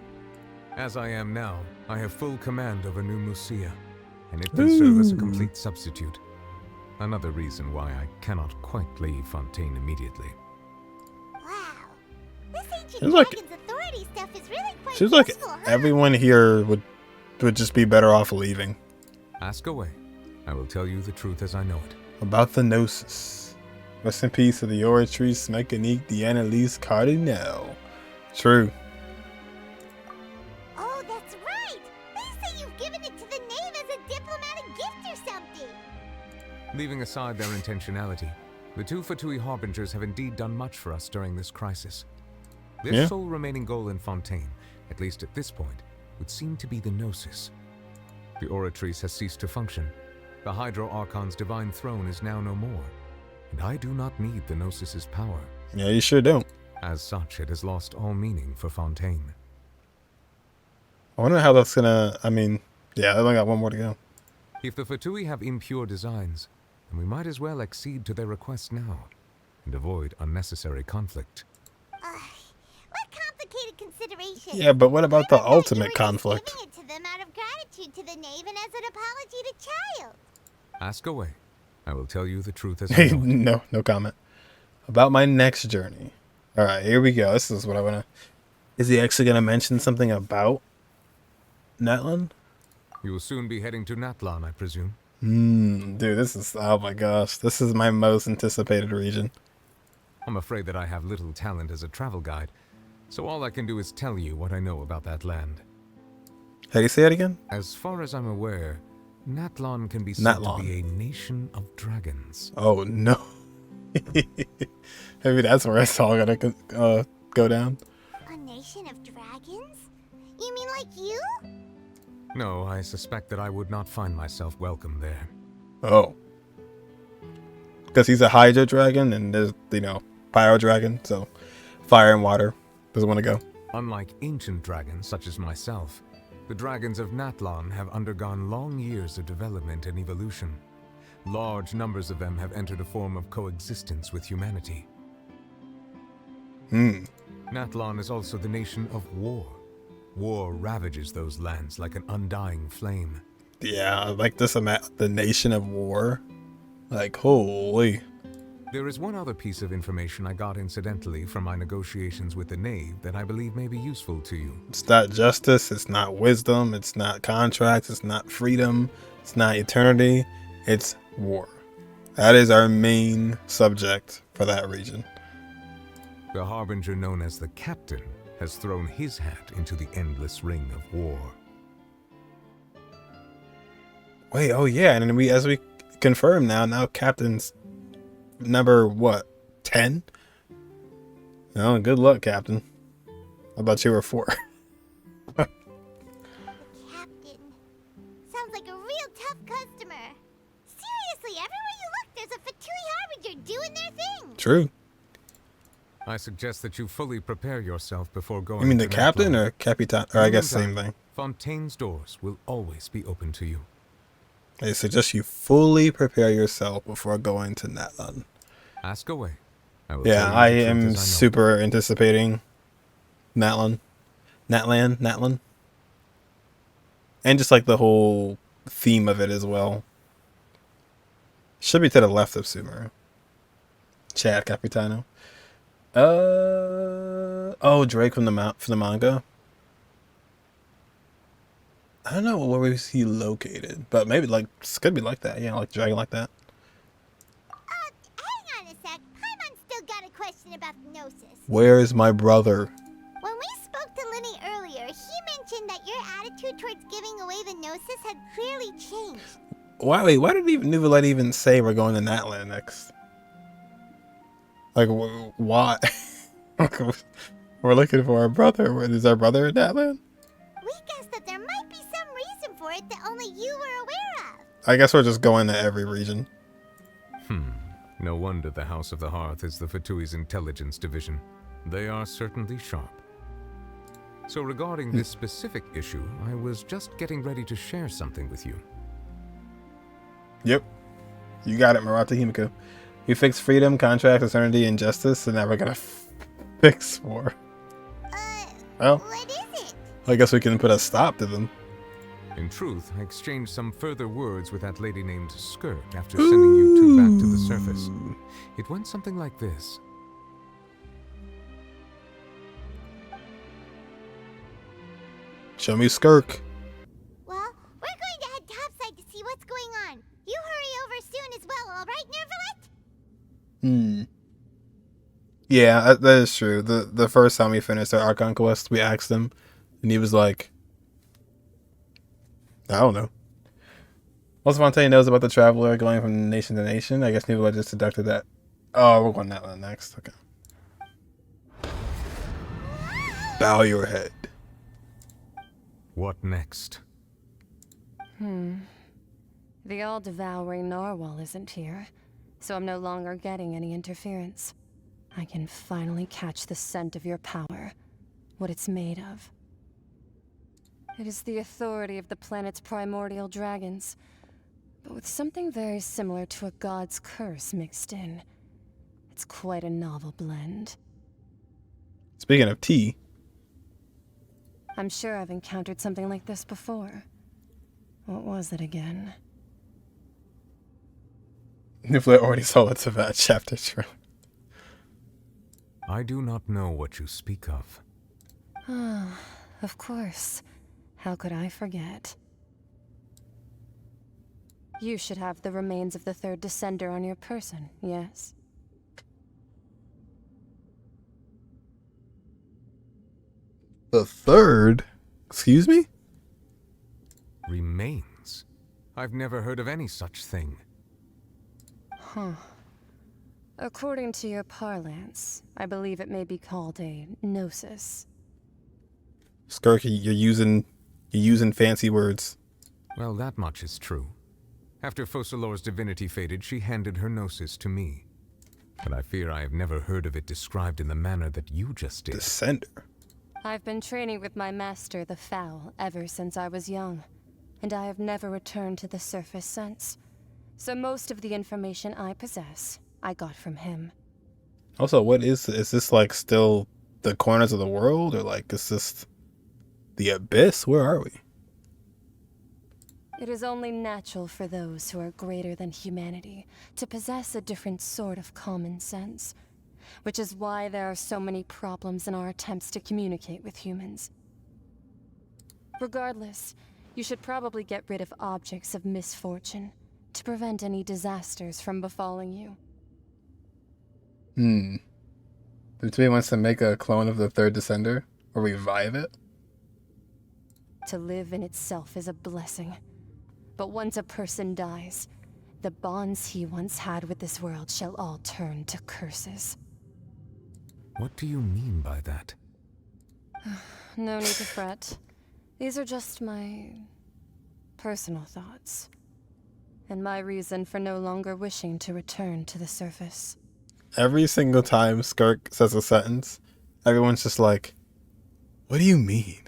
As I am now, I have full command over New Musia, and it can serve as a complete substitute. Another reason why I cannot quite leave Fontaine immediately.
Wow. This ancient
Seems like-
dragon's authority stuff is really quite
Seems like
useful, huh?
everyone here would just be better off leaving.
Ask away. I will tell you the truth as I know it.
About the Gnosis. Rest in peace to the Oratrice Mécanique d'Annalise Cardinal. True.
Oh, that's right! They say you've given it to the knave as a diplomatic gift or something!
Leaving aside their intentionality, the two Fatui Harbingers have indeed done much for us during this crisis. Their sole remaining goal in Fontaine, at least at this point, would seem to be the Gnosis. The Oratrice has ceased to function. The Hydro Archon's divine throne is now no more, and I do not need the Gnosis's power.
Yeah, you sure don't.
As such, it has lost all meaning for Fontaine.
I wonder how that's gonna, I mean, yeah, I only got one more to go.
If the Fatui have impure designs, then we might as well accede to their request now, and avoid unnecessary conflict.
What complicated consideration!
Yeah, but what about the ultimate conflict?
Giving it to them out of gratitude to the knave and as an apology to Child!
Ask away. I will tell you the truth as I know it.
No comment. About my next journey. Alright, here we go. This is what I wanna... Is he actually gonna mention something about Natlan?
You will soon be heading to Natlan, I presume.
Dude, this is... Oh my gosh. This is my most anticipated region.
I'm afraid that I have little talent as a travel guide, so all I can do is tell you what I know about that land.
How do you say it again?
As far as I'm aware, Natlan can be said to be a nation of dragons.
Oh no. Maybe that's where it's all gonna go down.
A nation of dragons? You mean like you?
No, I suspect that I would not find myself welcome there.
Oh. Because he's a Hydro dragon and there's, you know, Pyro dragon, so fire and water. Doesn't want to go.
Unlike ancient dragons such as myself, the dragons of Natlan have undergone long years of development and evolution. Large numbers of them have entered a form of coexistence with humanity. Natlan is also the nation of war. War ravages those lands like an undying flame.
Yeah, like this, the nation of war. Like, holy.
There is one other piece of information I got incidentally from my negotiations with the knave that I believe may be useful to you.
It's not justice, it's not wisdom, it's not contracts, it's not freedom, it's not eternity, it's war. That is our main subject for that region.
The harbinger known as the Captain has thrown his hat into the endless ring of war.
Wait, oh yeah, and then as we confirm now Captain's number what? 10? Oh, good luck, Captain. How about you were 4?
Captain. Sounds like a real tough customer. Seriously, everywhere you look, there's a Fatui Harbinger doing their thing.
True.
I suggest that you fully prepare yourself before going.
You mean
to
the Captain
Natlan.
or Capitan? Or I guess same thing.
Fontaine's doors will always be open to you.
I suggest you fully prepare yourself before going to Natlan.
Ask away. I will
Yeah,
tell you
I
the truth
am
as I know.
super anticipating Natlan. And just like the whole theme of it as well. Should be to the left of Sumeru. Chad Capitano. Oh, Drake from the manga. I don't know where is he located, but maybe like it's could be like that. Yeah, like dragon like that.
Hang on a sec. Paimon's still got a question about the Gnosis.
Where is my brother?
When we spoke to Linny earlier, he mentioned that your attitude towards giving away the Gnosis had clearly changed.
Why did Nuvolette even say we're going to Natlan next? Like, why? We're looking for our brother. Is our brother in Natlan?
We guessed that there might be some reason for it that only you were aware of.
I guess we're just going to every region.
No wonder the House of the Hearth is the Fatui's intelligence division. They are certainly sharp. So regarding this specific issue, I was just getting ready to share something with you.
Yep. You got it, Murata Himiko. We fixed freedom, contract, eternity, and justice, and now we're gonna fix war. Well,
what is it?
I guess we can put a stop to them.
In truth, I exchanged some further words with that lady named Skirk after sending you two back to the surface. It went something like this.
Show me Skirk.
Well, we're going to head topside to see what's going on. You hurry over soon as well, alright, Nervalet?
Yeah, that is true. The first time we finished our Archon quest, we asked him, and he was like, I don't know. Once Fontaine knows about the traveler going from nation to nation, I guess Nuvolette just deducted that. Oh, we're going that one next. Okay. Bow your head.
What next?
The all-devouring narwhal isn't here, so I'm no longer getting any interference. I can finally catch the scent of your power, what it's made of. It is the authority of the planet's primordial dragons, but with something very similar to a god's curse mixed in. It's quite a novel blend.
Speaking of tea.
I'm sure I've encountered something like this before. What was it again?
Nuvolette already saw the Teyvat chapter trailer.
I do not know what you speak of.
Of course. How could I forget? You should have the remains of the third descender on your person, yes?
The third? Excuse me?
Remains? I've never heard of any such thing.
According to your parlance, I believe it may be called a gnosis.
Skirk, you're using fancy words.
Well, that much is true. After Focalors' divinity faded, she handed her gnosis to me. But I fear I have never heard of it described in the manner that you just did.
Descender?
I've been training with my master, the Foul, ever since I was young, and I have never returned to the surface since. So most of the information I possess, I got from him.
Also, what is this like still the corners of the world, or like is this the abyss? Where are we?
It is only natural for those who are greater than humanity to possess a different sort of common sense, which is why there are so many problems in our attempts to communicate with humans. Regardless, you should probably get rid of objects of misfortune to prevent any disasters from befalling you.
The Tui wants to make a clone of the third descender, or revive it?
To live in itself is a blessing. But once a person dies, the bonds he once had with this world shall all turn to curses.
What do you mean by that?
No need to fret. These are just my personal thoughts, and my reason for no longer wishing to return to the surface.
Every single time Skirk says a sentence, everyone's just like, what do you mean?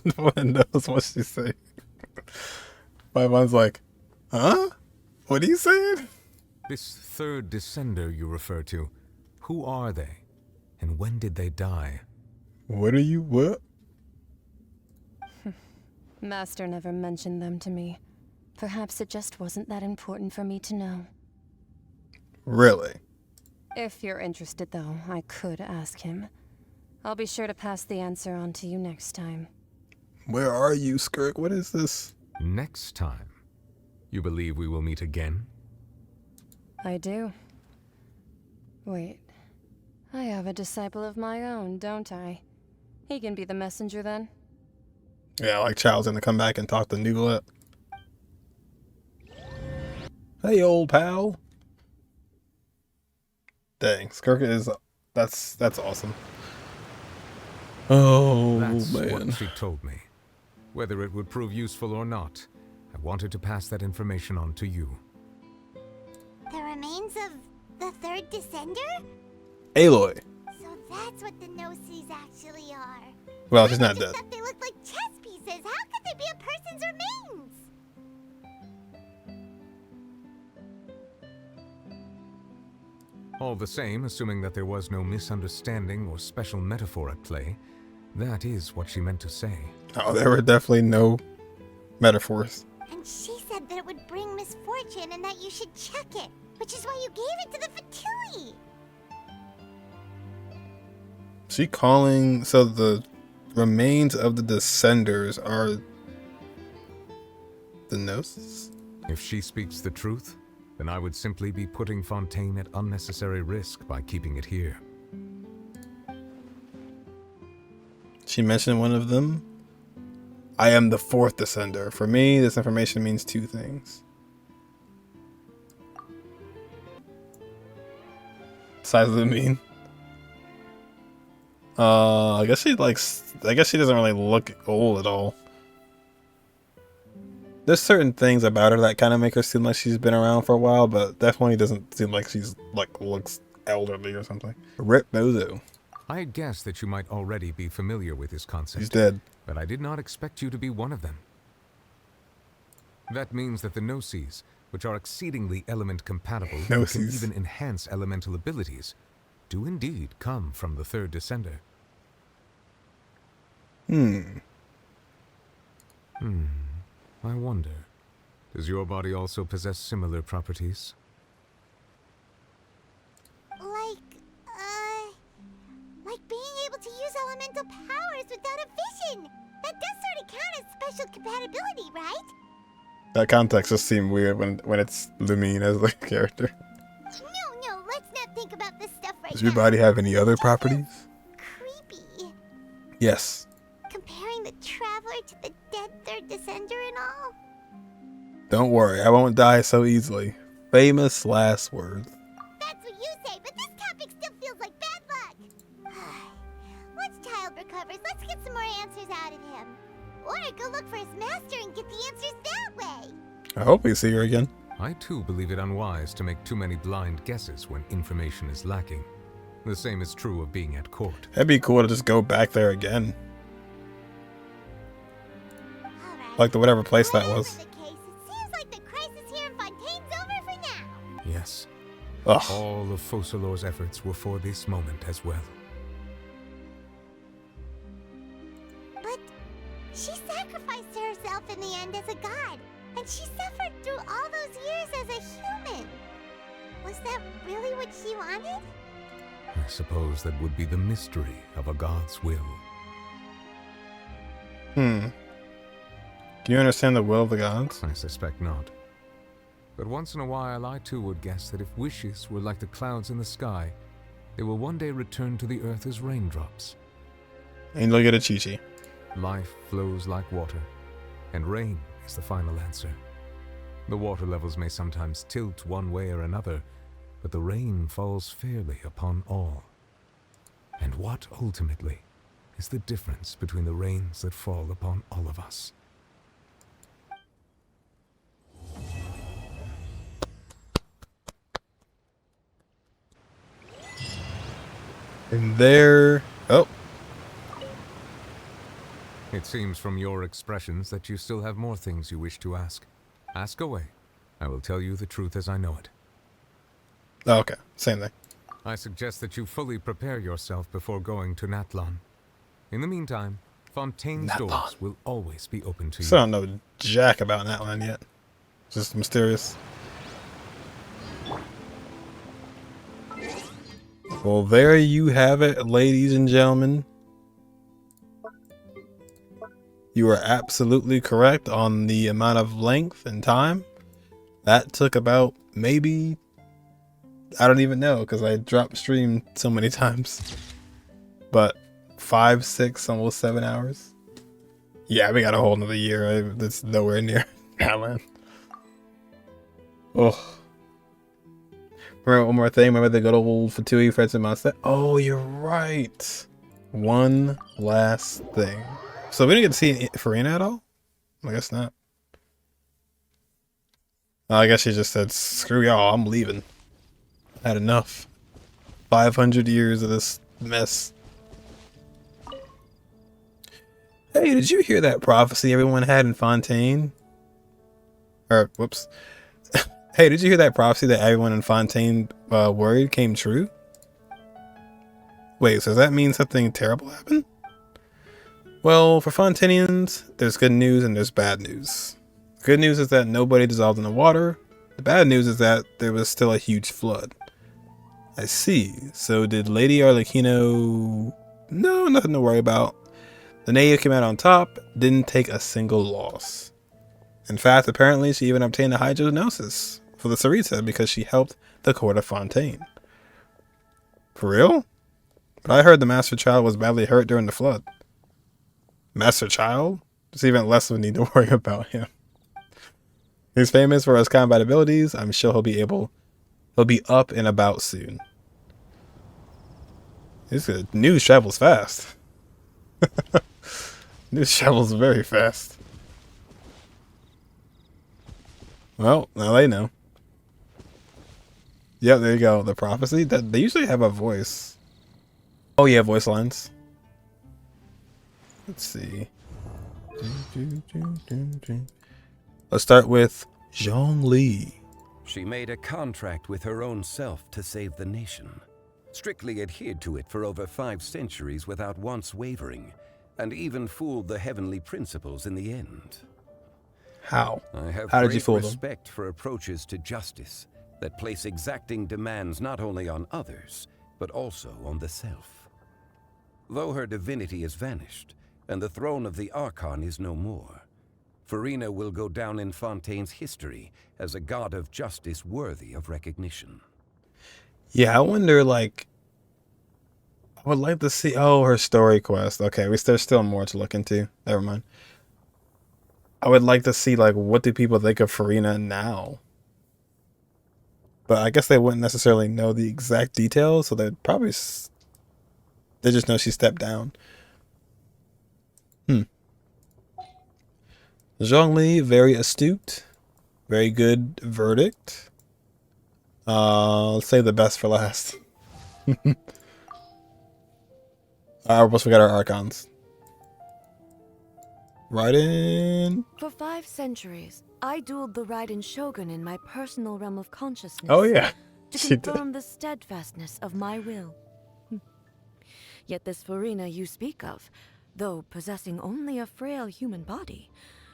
No one knows what she's saying. My mom's like, huh? What are you saying?
This third descender you refer to, who are they? And when did they die?
What?
Master never mentioned them to me. Perhaps it just wasn't that important for me to know.
Really?
If you're interested, though, I could ask him. I'll be sure to pass the answer on to you next time.
Where are you, Skirk? What is this?
Next time? You believe we will meet again?
I do. Wait. I have a disciple of my own, don't I? He can be the messenger then.
Yeah, like Child's gonna come back and talk to Nuglet. Hey, old pal. Dang, Skirk is... That's awesome. Oh,
That's
man.
what she told me. Whether it would prove useful or not, I wanted to pass that information on to you.
The remains of the third descender?
Aloy.
So that's what the no-sees actually are.
Well, she's not dead.
Thought they look like chess pieces. How could they be a person's remains?
All the same, assuming that there was no misunderstanding or special metaphor at play, that is what she meant to say.
Oh, there were definitely no metaphors.
And she said that it would bring misfortune and that you should check it, which is why you gave it to the Fatui.
She calling... So the remains of the Descenders are... the Gnosis?
If she speaks the truth, then I would simply be putting Fontaine at unnecessary risk by keeping it here.
She mentioned one of them. I am the fourth Descender. For me, this information means two things. Size of the mean. I guess she doesn't really look old at all. There's certain things about her that kind of make her seem like she's been around for a while, but definitely doesn't seem like she's looks elderly or something. Rip Bozo.
I had guessed that you might already be familiar with this concept.
He's dead.
But I did not expect you to be one of them. That means that the Gnosis, which are exceedingly element compatible and can even enhance elemental abilities, do indeed come from the third Descender. I wonder, does your body also possess similar properties?
Like being able to use elemental powers without a vision. That does sort of count as special compatibility, right?
That context just seemed weird when it's Lumine as the character.
No, let's not think about this stuff right now.
Does your body have any other properties?
Creepy.
Yes.
Comparing the Traveler to the dead third Descender and all.
Don't worry, I won't die so easily. Famous last words.
That's what you say, but this topic still feels like bad luck. Once Child recovers, let's get some more answers out of him. Or go look for his master and get the answers that way.
I hope we see her again.
I too believe it unwise to make too many blind guesses when information is lacking. The same is true of being at court.
It'd be cool to just go back there again. Like the whatever place that was.
Yes.
Ugh.
All of Focalors' efforts were for this moment as well.
But she sacrificed herself in the end as a god, and she suffered through all those years as a human. Was that really what she wanted?
I suppose that would be the mystery of a god's will.
Can you understand the will of the gods?
I suspect not. But once in a while, I too would guess that if wishes were like the clouds in the sky, they will one day return to the earth as raindrops.
And look at a Chi-Chi.
Life flows like water, and rain is the final answer. The water levels may sometimes tilt one way or another, but the rain falls fairly upon all. And what, ultimately, is the difference between the rains that fall upon all of us?
And there... Oh.
It seems from your expressions that you still have more things you wish to ask. Ask away. I will tell you the truth as I know it.
Oh, okay, same thing.
I suggest that you fully prepare yourself before going to Natlan. In the meantime, Fontaine's doors will always be open to you.
Still don't know jack about Natlan yet. Just mysterious. Well, there you have it, ladies and gentlemen. You were absolutely correct on the amount of length and time. That took about maybe, I don't even know because I dropped stream so many times. But 5, 6, almost 7 hours. Yeah, we got a whole another year. That's nowhere near Natlan. Oh. Remember one more thing? Remember the good old Fatui Frets and Monster? Oh, you're right. One last thing. So we didn't get to see Furina at all? I guess not. I guess she just said, screw y'all, I'm leaving. I had enough. 500 years of this mess. Hey, did you hear that prophecy everyone had in Fontaine? Or, whoops. Hey, did you hear that prophecy that everyone in Fontaine worried came true? Wait, so does that mean something terrible happened? Well, for Fontanians, there's good news and there's bad news. The good news is that nobody dissolved in the water. The bad news is that there was still a huge flood. I see. So did Lady Arlecchino... No, nothing to worry about. The native came out on top, didn't take a single loss. In fact, apparently she even obtained a hydrognosis for the Sarita because she helped the court of Fontaine. For real? But I heard the Master Child was badly hurt during the flood. Master Child? There's even less of a need to worry about him. He's famous for his combat abilities. I'm sure he'll be up and about soon. This good. News travels fast. News travels very fast. Well, now they know. Yep, there you go. The prophecy. They usually have a voice. Oh yeah, voice lines. Let's see. Let's start with Zhongli.
She made a contract with her own self to save the nation. Strictly adhered to it for over 5 centuries without once wavering, and even fooled the heavenly principles in the end.
How?
I have
How did you fool them?
respect for approaches to justice that place exacting demands not only on others, but also on the self. Though her divinity has vanished, and the throne of the Archon is no more, Furina will go down in Fontaine's history as a god of justice worthy of recognition.
Yeah, I wonder, like... I would like to see... Oh, her story quest. Okay, there's still more to look into. Never mind. I would like to see, like, what do people think of Furina now? But I guess they wouldn't necessarily know the exact details, so they'd probably... They just know she stepped down. Zhongli, very astute. Very good verdict. Let's save the best for last. I almost forgot our Archons. Raiden.
For 5 centuries, I dueled the Raiden Shogun in my personal realm of consciousness.
Oh yeah,
to
she
confirm the steadfastness of my will. Yet this Furina you speak of, though possessing only a frail human body,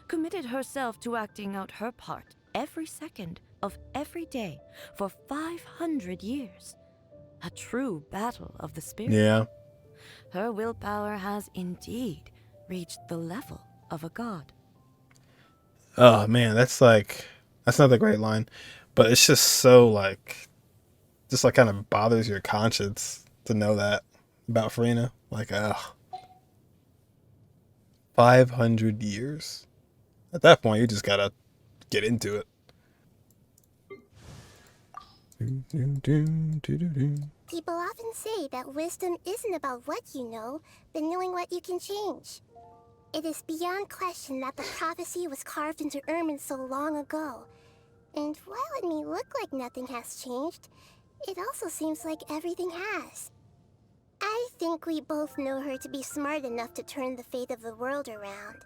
committed herself to acting out her part every second of every day for 500 years. A true battle of the spirit.
Yeah.
Her willpower has indeed reached the level of a god.
Oh man, that's not the great line, but it's just so like kind of bothers your conscience to know that about Furina. Like, 500 years. At that point, you just gotta get into it.
People often say that wisdom isn't about what you know, but knowing what you can change. It is beyond question that the prophecy was carved into ermine so long ago. And while it may look like nothing has changed, it also seems like everything has. I think we both know her to be smart enough to turn the fate of the world around.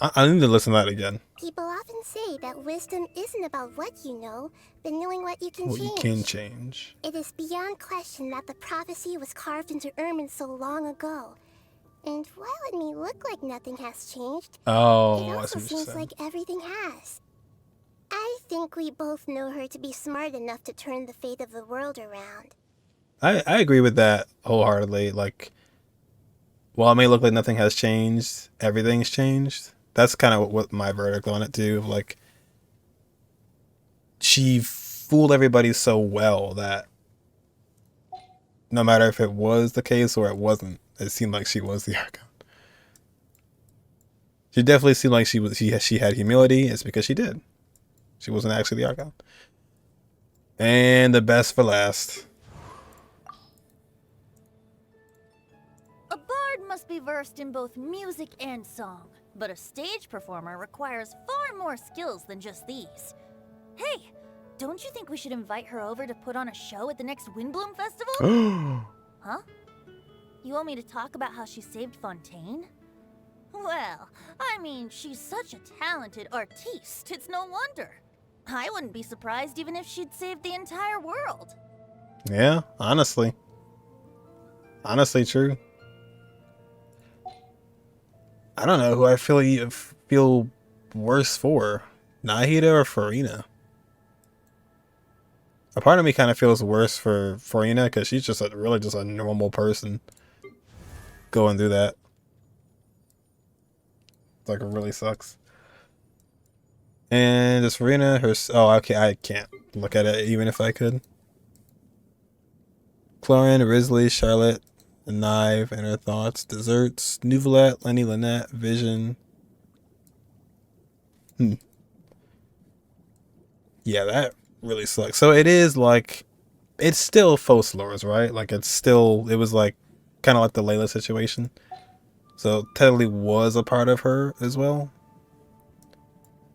I need to listen to that again.
People often say that wisdom isn't about what you know, but knowing what you can
What
change.
you can change.
It is beyond question that the prophecy was carved into ermine so long ago. And while it may look like nothing has changed,
Oh,
it
I
also
see what you're
seems
saying.
like everything has. I think we both know her to be smart enough to turn the fate of the world around.
I agree with that wholeheartedly. Like, while it may look like nothing has changed, everything's changed. That's kind of what my verdict on it too. Like, she fooled everybody so well that no matter if it was the case or it wasn't, it seemed like she was the Archon. She definitely seemed like she had humility. It's because she did. She wasn't actually the Archon. And the best for last.
A bard must be versed in both music and song, but a stage performer requires far more skills than just these. Hey, don't you think we should invite her over to put on a show at the next Windbloom Festival? Huh? You want me to talk about how she saved Fontaine? Well, I mean, she's such a talented artiste, it's no wonder. I wouldn't be surprised even if she'd saved the entire world.
Yeah, honestly. Honestly, true. I don't know who I feel worse for, Nahida or Furina. A part of me kind of feels worse for Furina because she's just really just a normal person going through that. Like, it really sucks. And does Furina, oh, okay, I can't look at it even if I could. Clorin, Risley, Charlotte, the Knife, and her thoughts, desserts, Nouvelette, Lenny, Lynette, Vision. Yeah, that really sucks. So it is like, it's still Focalors, right? Like, it was like, kind of like the Layla situation. So it technically was a part of her as well.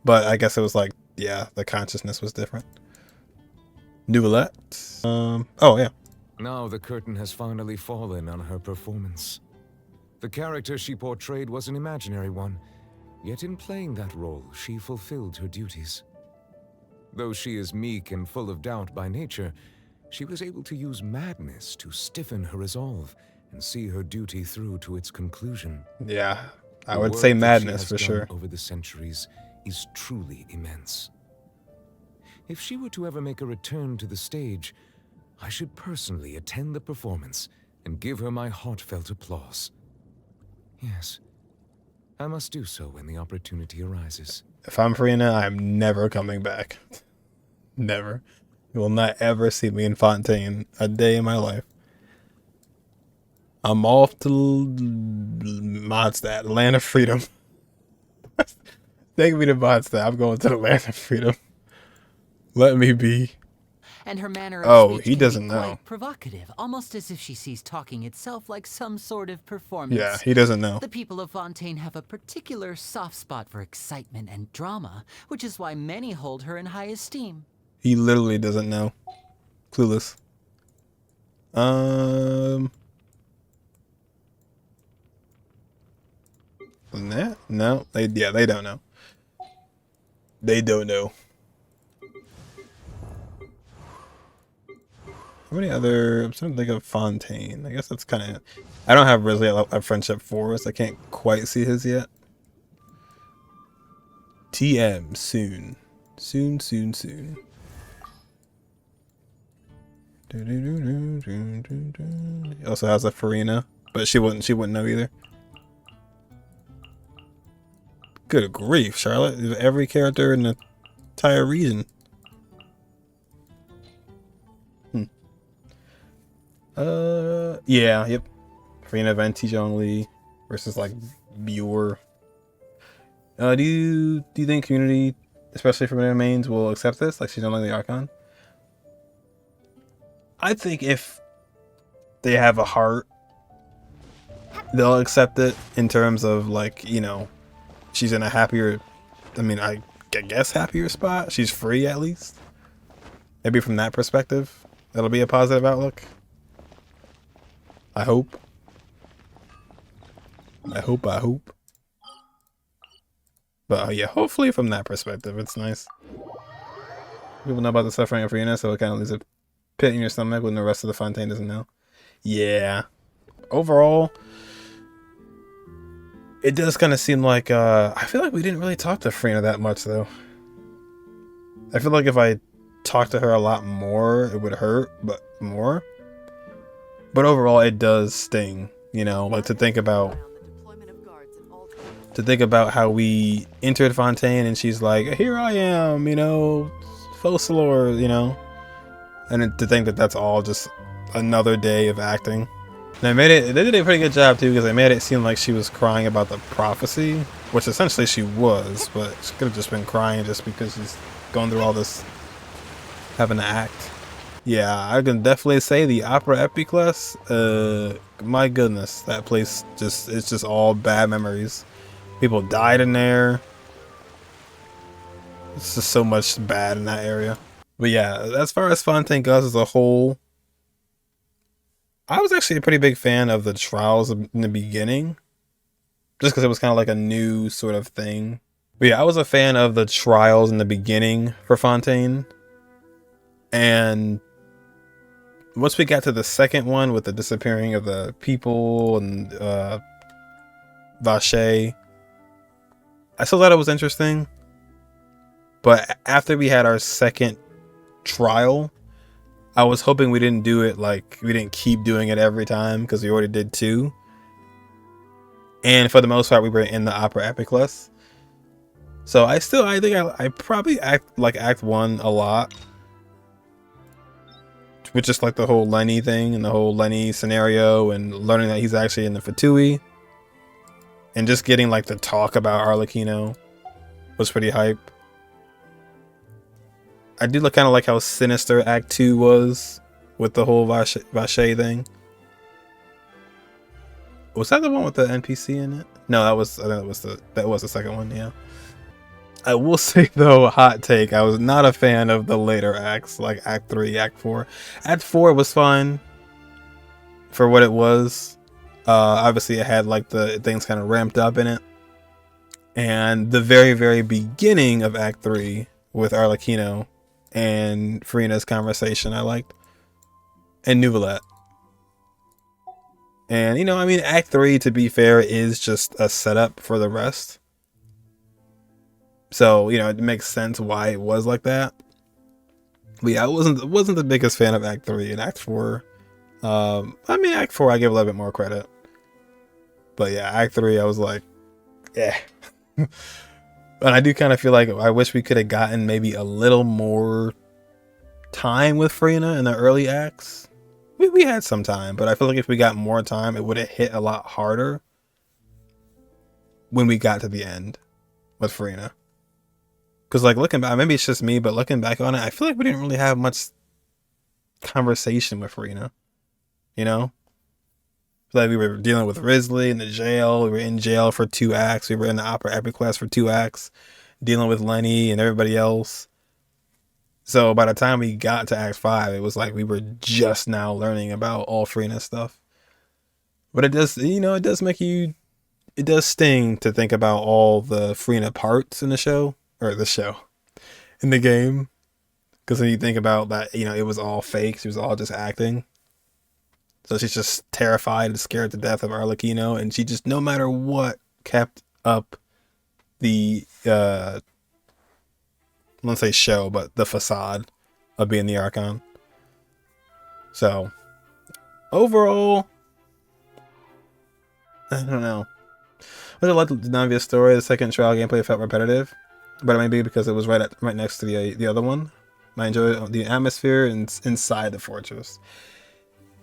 But I guess it was like, yeah, the consciousness was different. Nouvelette. Oh, yeah.
Now the curtain has finally fallen on her performance. The character she portrayed was an imaginary one, yet in playing that role, she fulfilled her duties. Though she is meek and full of doubt by nature, she was able to use madness to stiffen her resolve and see her duty through to its conclusion.
Yeah, I
The
would
work
say
that
madness
she
for
has
sure.
done over the centuries is truly immense. If she were to ever make a return to the stage, I should personally attend the performance and give her my heartfelt applause. Yes, I must do so when the opportunity arises.
If I'm Furina, I'm never coming back. Never. You will not ever see me in Fontaine a day in my life. I'm off to Mondstadt, land of freedom. Take me to Mondstadt. I'm going to the land of freedom. Let me be.
And her manner of speech
he
can
doesn't
be
know.
quite provocative, almost as if she sees talking itself like some sort of performance.
Yeah, he doesn't know.
The people of Fontaine have a particular soft spot for excitement and drama, which is why many hold her in high esteem.
He literally doesn't know. Clueless. That? No, they don't know. They don't know. How many other? I'm trying to think of Fontaine. I guess that's kind of. I don't have really a friendship Forest. I can't quite see his yet. TM soon. Soon. He also has a Furina, but she wouldn't know either. Good grief, Charlotte. Every character in the entire region. Yeah, yep. Furina Van Lee versus like Bure. Do you think community, especially for mains, will accept this? Like she's no longer the Archon? I think if they have a heart, they'll accept it in terms of like, you know, she's in a happier, I guess happier spot. She's free at least. Maybe from that perspective, that'll be a positive outlook. I hope. But yeah, hopefully from that perspective, it's nice. People know about the suffering of Furina, so it kind of leaves a pit in your stomach when the rest of the Fontaine doesn't know. Yeah. Overall, it does kind of seem like, I feel like we didn't really talk to Furina that much, though. I feel like if I talked to her a lot more, it would hurt, but more. But overall, it does sting, you know, like to think about how we entered Fontaine and she's like, here I am, you know, Focalors, you know, and to think that that's all just another day of acting. And they did a pretty good job too, because they made it seem like she was crying about the prophecy, which essentially she was, but she could have just been crying just because she's going through all this having to act. Yeah, I can definitely say the Opera Epiclus, my goodness, that place it's just all bad memories. People died in there. It's just so much bad in that area. But yeah, as far as Fontaine goes as a whole, I was actually a pretty big fan of the trials in the beginning. Just because it was kind of like a new sort of thing. But yeah, I was a fan of the trials in the beginning for Fontaine. And once we got to the second one with the disappearing of the people and Vache, I still thought it was interesting. But after we had our second trial, I was hoping we didn't do it like we didn't keep doing it every time, because we already did 2. And for the most part, we were in the Opera Epiclus. So I think I probably act 1 a lot. With just like the whole Lenny thing and the whole Lenny scenario and learning that he's actually in the Fatui. And just getting like the talk about Arlecchino was pretty hype. I do kind of like how sinister Act 2 was with the whole Vache thing. Was that the one with the NPC in it? No, I think that was the second one, yeah. I will say though, hot take, I was not a fan of the later acts, like Act 3, Act 4. Act 4 was fine for what it was. Obviously it had like the things kind of ramped up in it. And the very, very beginning of Act 3 with Arlecchino and Furina's conversation I liked. And Nouvellette. And, you know, I mean, Act 3, to be fair, is just a setup for the rest. So, you know, it makes sense why it was like that. But yeah, I wasn't the biggest fan of Act 3 and Act 4. I mean, Act 4, I give a little bit more credit. But yeah, Act 3, I was like, yeah. But I do kind of feel like I wish we could have gotten maybe a little more time with Furina in the early acts. We had some time, but I feel like if we got more time, it would have hit a lot harder when we got to the end with Furina. Because like looking back, maybe it's just me, but looking back on it, I feel like we didn't really have much conversation with Furina. You know? Like we were dealing with Risley in the jail. We were in jail for 2 acts. We were in the Opera Epiclus for 2 acts, dealing with Lenny and everybody else. So by the time we got to Act 5, it was like we were just now learning about all Furina stuff. But it does, you know, it does sting to think about all the Furina parts in the show, in the game. Because when you think about that, you know, it was all fake. She was all just acting. So she's just terrified and scared to death of Arlecchino, and she just, no matter what, kept up the, let's say show, but the facade of being the Archon. So, overall, I don't know. I like the Navia story. The second trial gameplay felt repetitive, but it may be because it was right next to the other one. I enjoyed the atmosphere inside the fortress.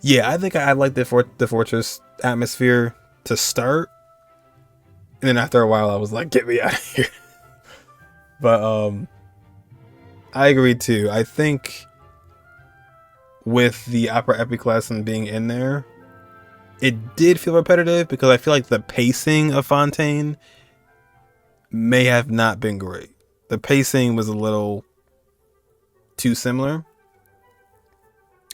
Yeah, I think I like the fortress atmosphere to start, and then after a while, I was like, "Get me out of here." But I agree too. I think with the Opera Epiclus and being in there, it did feel repetitive because I feel like the pacing of Fontaine may have not been great. The pacing was a little too similar.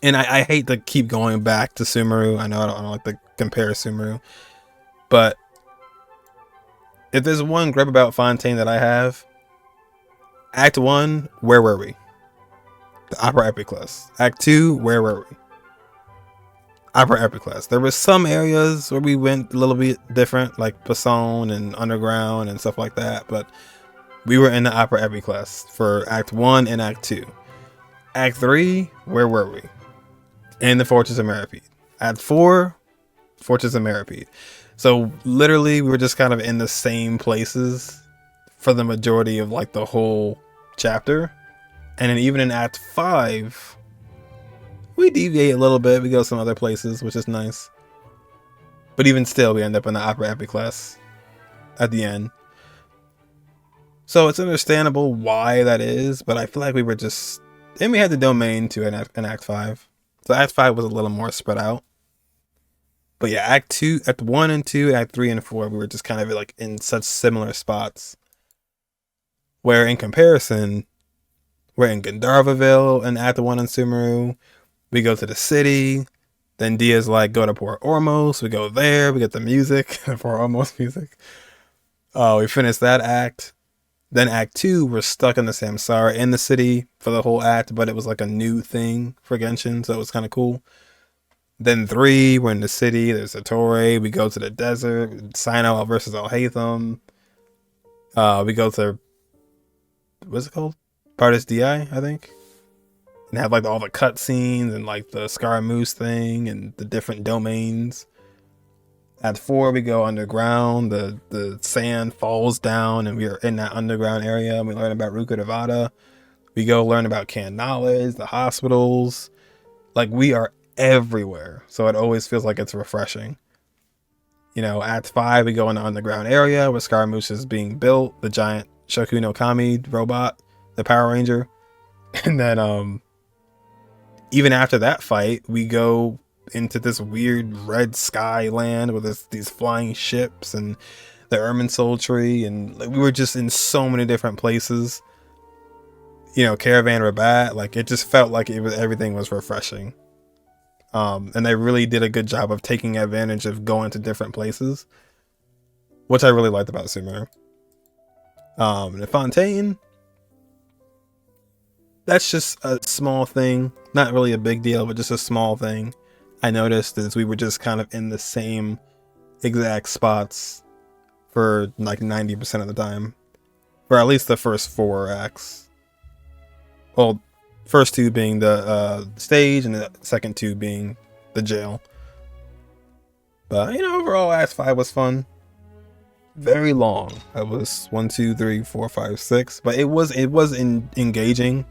And I hate to keep going back to Sumeru. I know I don't like to compare Sumeru. But if there's one gripe about Fontaine that I have, Act 1, where were we? The Opera Epiclus. Act 2, where were we? Opera Epiclus. There were some areas where we went a little bit different, like Poisson and Underground and stuff like that, but we were in the Opera Epiclus for Act 1 and Act 2. Act 3, where were we? In the Fortress of Meripede. Act 4, Fortress of Meripede. So literally we were just kind of in the same places for the majority of like the whole chapter. And then even in Act 5, we deviate a little bit. We go some other places, which is nice. But even still, we end up in the Opera Epiclus at the end. So it's understandable why that is, but I feel like we were just... And we had the domain too in Act 5. So Act 5 was a little more spread out. But yeah, Act 1 and 2, Act 3 and 4, we were just kind of like in such similar spots. Where in comparison, we're in Gandharvaville in Act 1 and Sumeru. We go to the city. Then Dia's like, go to Port Ormos. We go there. We get the music. Port Ormos music. We finish that act. Then Act 2, we're stuck in the Samsara in the city for the whole act, but it was like a new thing for Genshin, so it was kind of cool. Then 3, we're in the city. There's a Torre. We go to the desert. Sinnoh versus Alhaitham. We go to... What's it called? Pardis Di, I think. And have like all the cutscenes and like the Scaramouche thing and the different domains. At 4, we go underground. The sand falls down and we are in that underground area. And we learn about Ruka Devada. We go learn about canned knowledge, the hospitals. Like we are everywhere. So it always feels like it's refreshing. You know, Act 5, we go in the underground area where Scaramouche is being built. The giant Shoku no Kami robot, the Power Ranger. And then even after that fight, we go into this weird red sky land with these flying ships and the Irminsul tree, and like, we were just in so many different places. You know, Caravan Rabat, like it just felt like everything was refreshing. And they really did a good job of taking advantage of going to different places, which I really liked about Sumeru. And Fontaine, that's just a small thing, not really a big deal, but just a small thing I noticed is we were just kind of in the same exact spots for like 90% of the time, for at least the first 4 acts. Well, first 2 being the stage and the second 2 being the jail. But you know, overall Act 5 was fun. Very long. It was 1, 2, 3, 4, 5, 6, but it was engaging.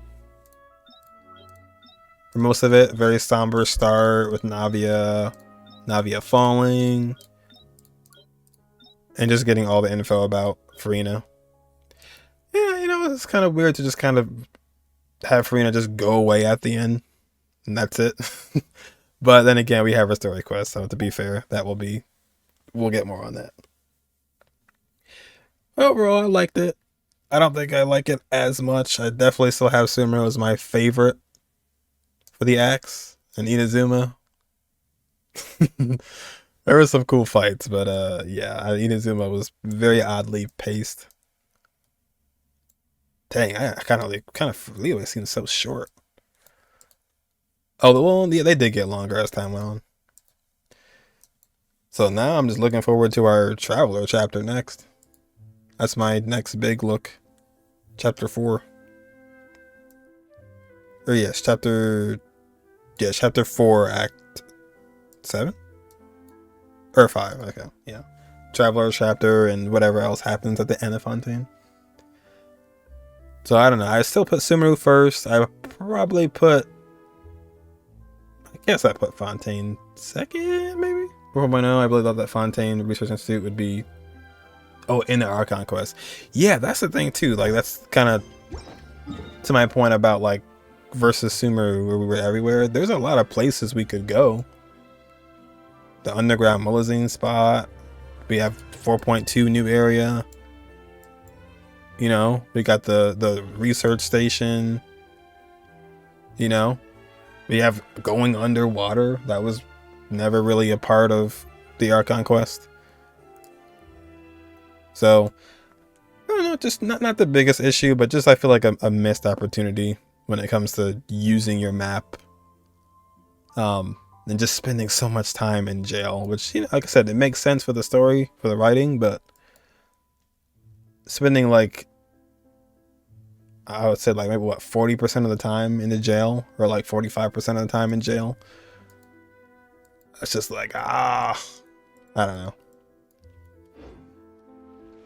For most of it, very somber start with Navia falling, and just getting all the info about Furina. Yeah, you know, it's kind of weird to just kind of have Furina just go away at the end, and that's it. But then again, we have her story quest, so to be fair, we'll get more on that. Overall, I liked it. I don't think I like it as much. I definitely still have Sumeru as my favorite for the acts, and Inazuma. There were some cool fights, but yeah, Inazuma was very oddly paced. Dang, I kind of Leo seems so short. Oh, well, yeah, they did get longer as time went on. So now I'm just looking forward to our Traveler chapter next. That's my next big look. Chapter 4. Or yes, chapter 4, Act 7? Or 5, okay, yeah. Traveler chapter and whatever else happens at the end of Fontaine. So I don't know, I still put Sumeru first. I probably put... I guess I put Fontaine second, maybe? 4.0, I really thought that Fontaine Research Institute would be... Oh, in the Archon quest. Yeah, that's the thing too. Like, that's kind of to my point about like versus Sumeru where we were everywhere. There's a lot of places we could go. The underground Mullazine spot. We have 4.2 new area. You know, we got the research station. You know, we have going underwater. That was never really a part of the Archon quest. So I don't know, just not the biggest issue, but just I feel like a missed opportunity when it comes to using your map. And just spending so much time in jail, which, you know, like I said, it makes sense for the story, for the writing, but spending like, I would say like maybe what, 40% of the time in the jail, or like 45% of the time in jail. It's just like, I don't know.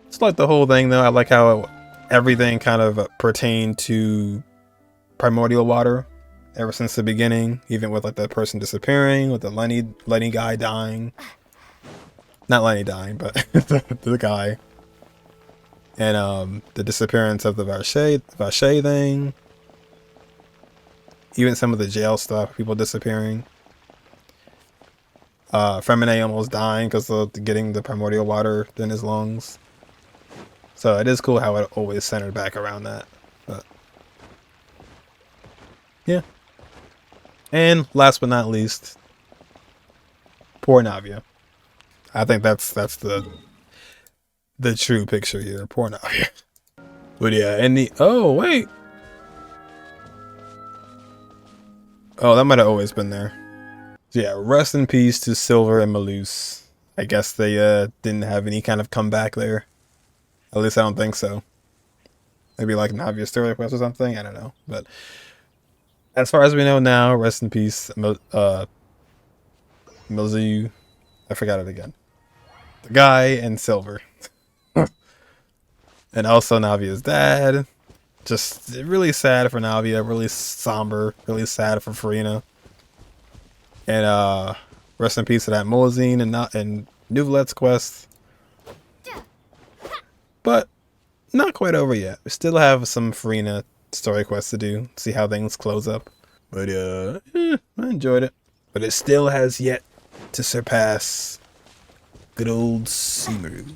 It's like the whole thing though. I like how everything kind of pertained to primordial water ever since the beginning, even with like the person disappearing, with the Lenny guy dying. Not Lenny dying, but the guy. And the disappearance of the Vache thing. Even some of the jail stuff, people disappearing. Femine almost dying because of getting the primordial water in his lungs. So it is cool how it always centered back around that. But yeah. And last but not least, poor Navia. I think that's the true picture here. Poor Navia. But yeah, and the oh wait. Oh, that might have always been there. So yeah, rest in peace to Silver and Malus. I guess they didn't have any kind of comeback there. At least I don't think so. Maybe like Navia's story quest or something. I don't know. But as far as we know now, rest in peace, Milzu. I forgot it again. The guy and Silver. And also Navia's dad. Just really sad for Navia. Really somber. Really sad for Furina. And rest in peace to that Molazine and Nuvalet's quest. But not quite over yet. We still have some Furina story quests to do. See how things close up. But I enjoyed it. But it still has yet to surpass good old Sumeru.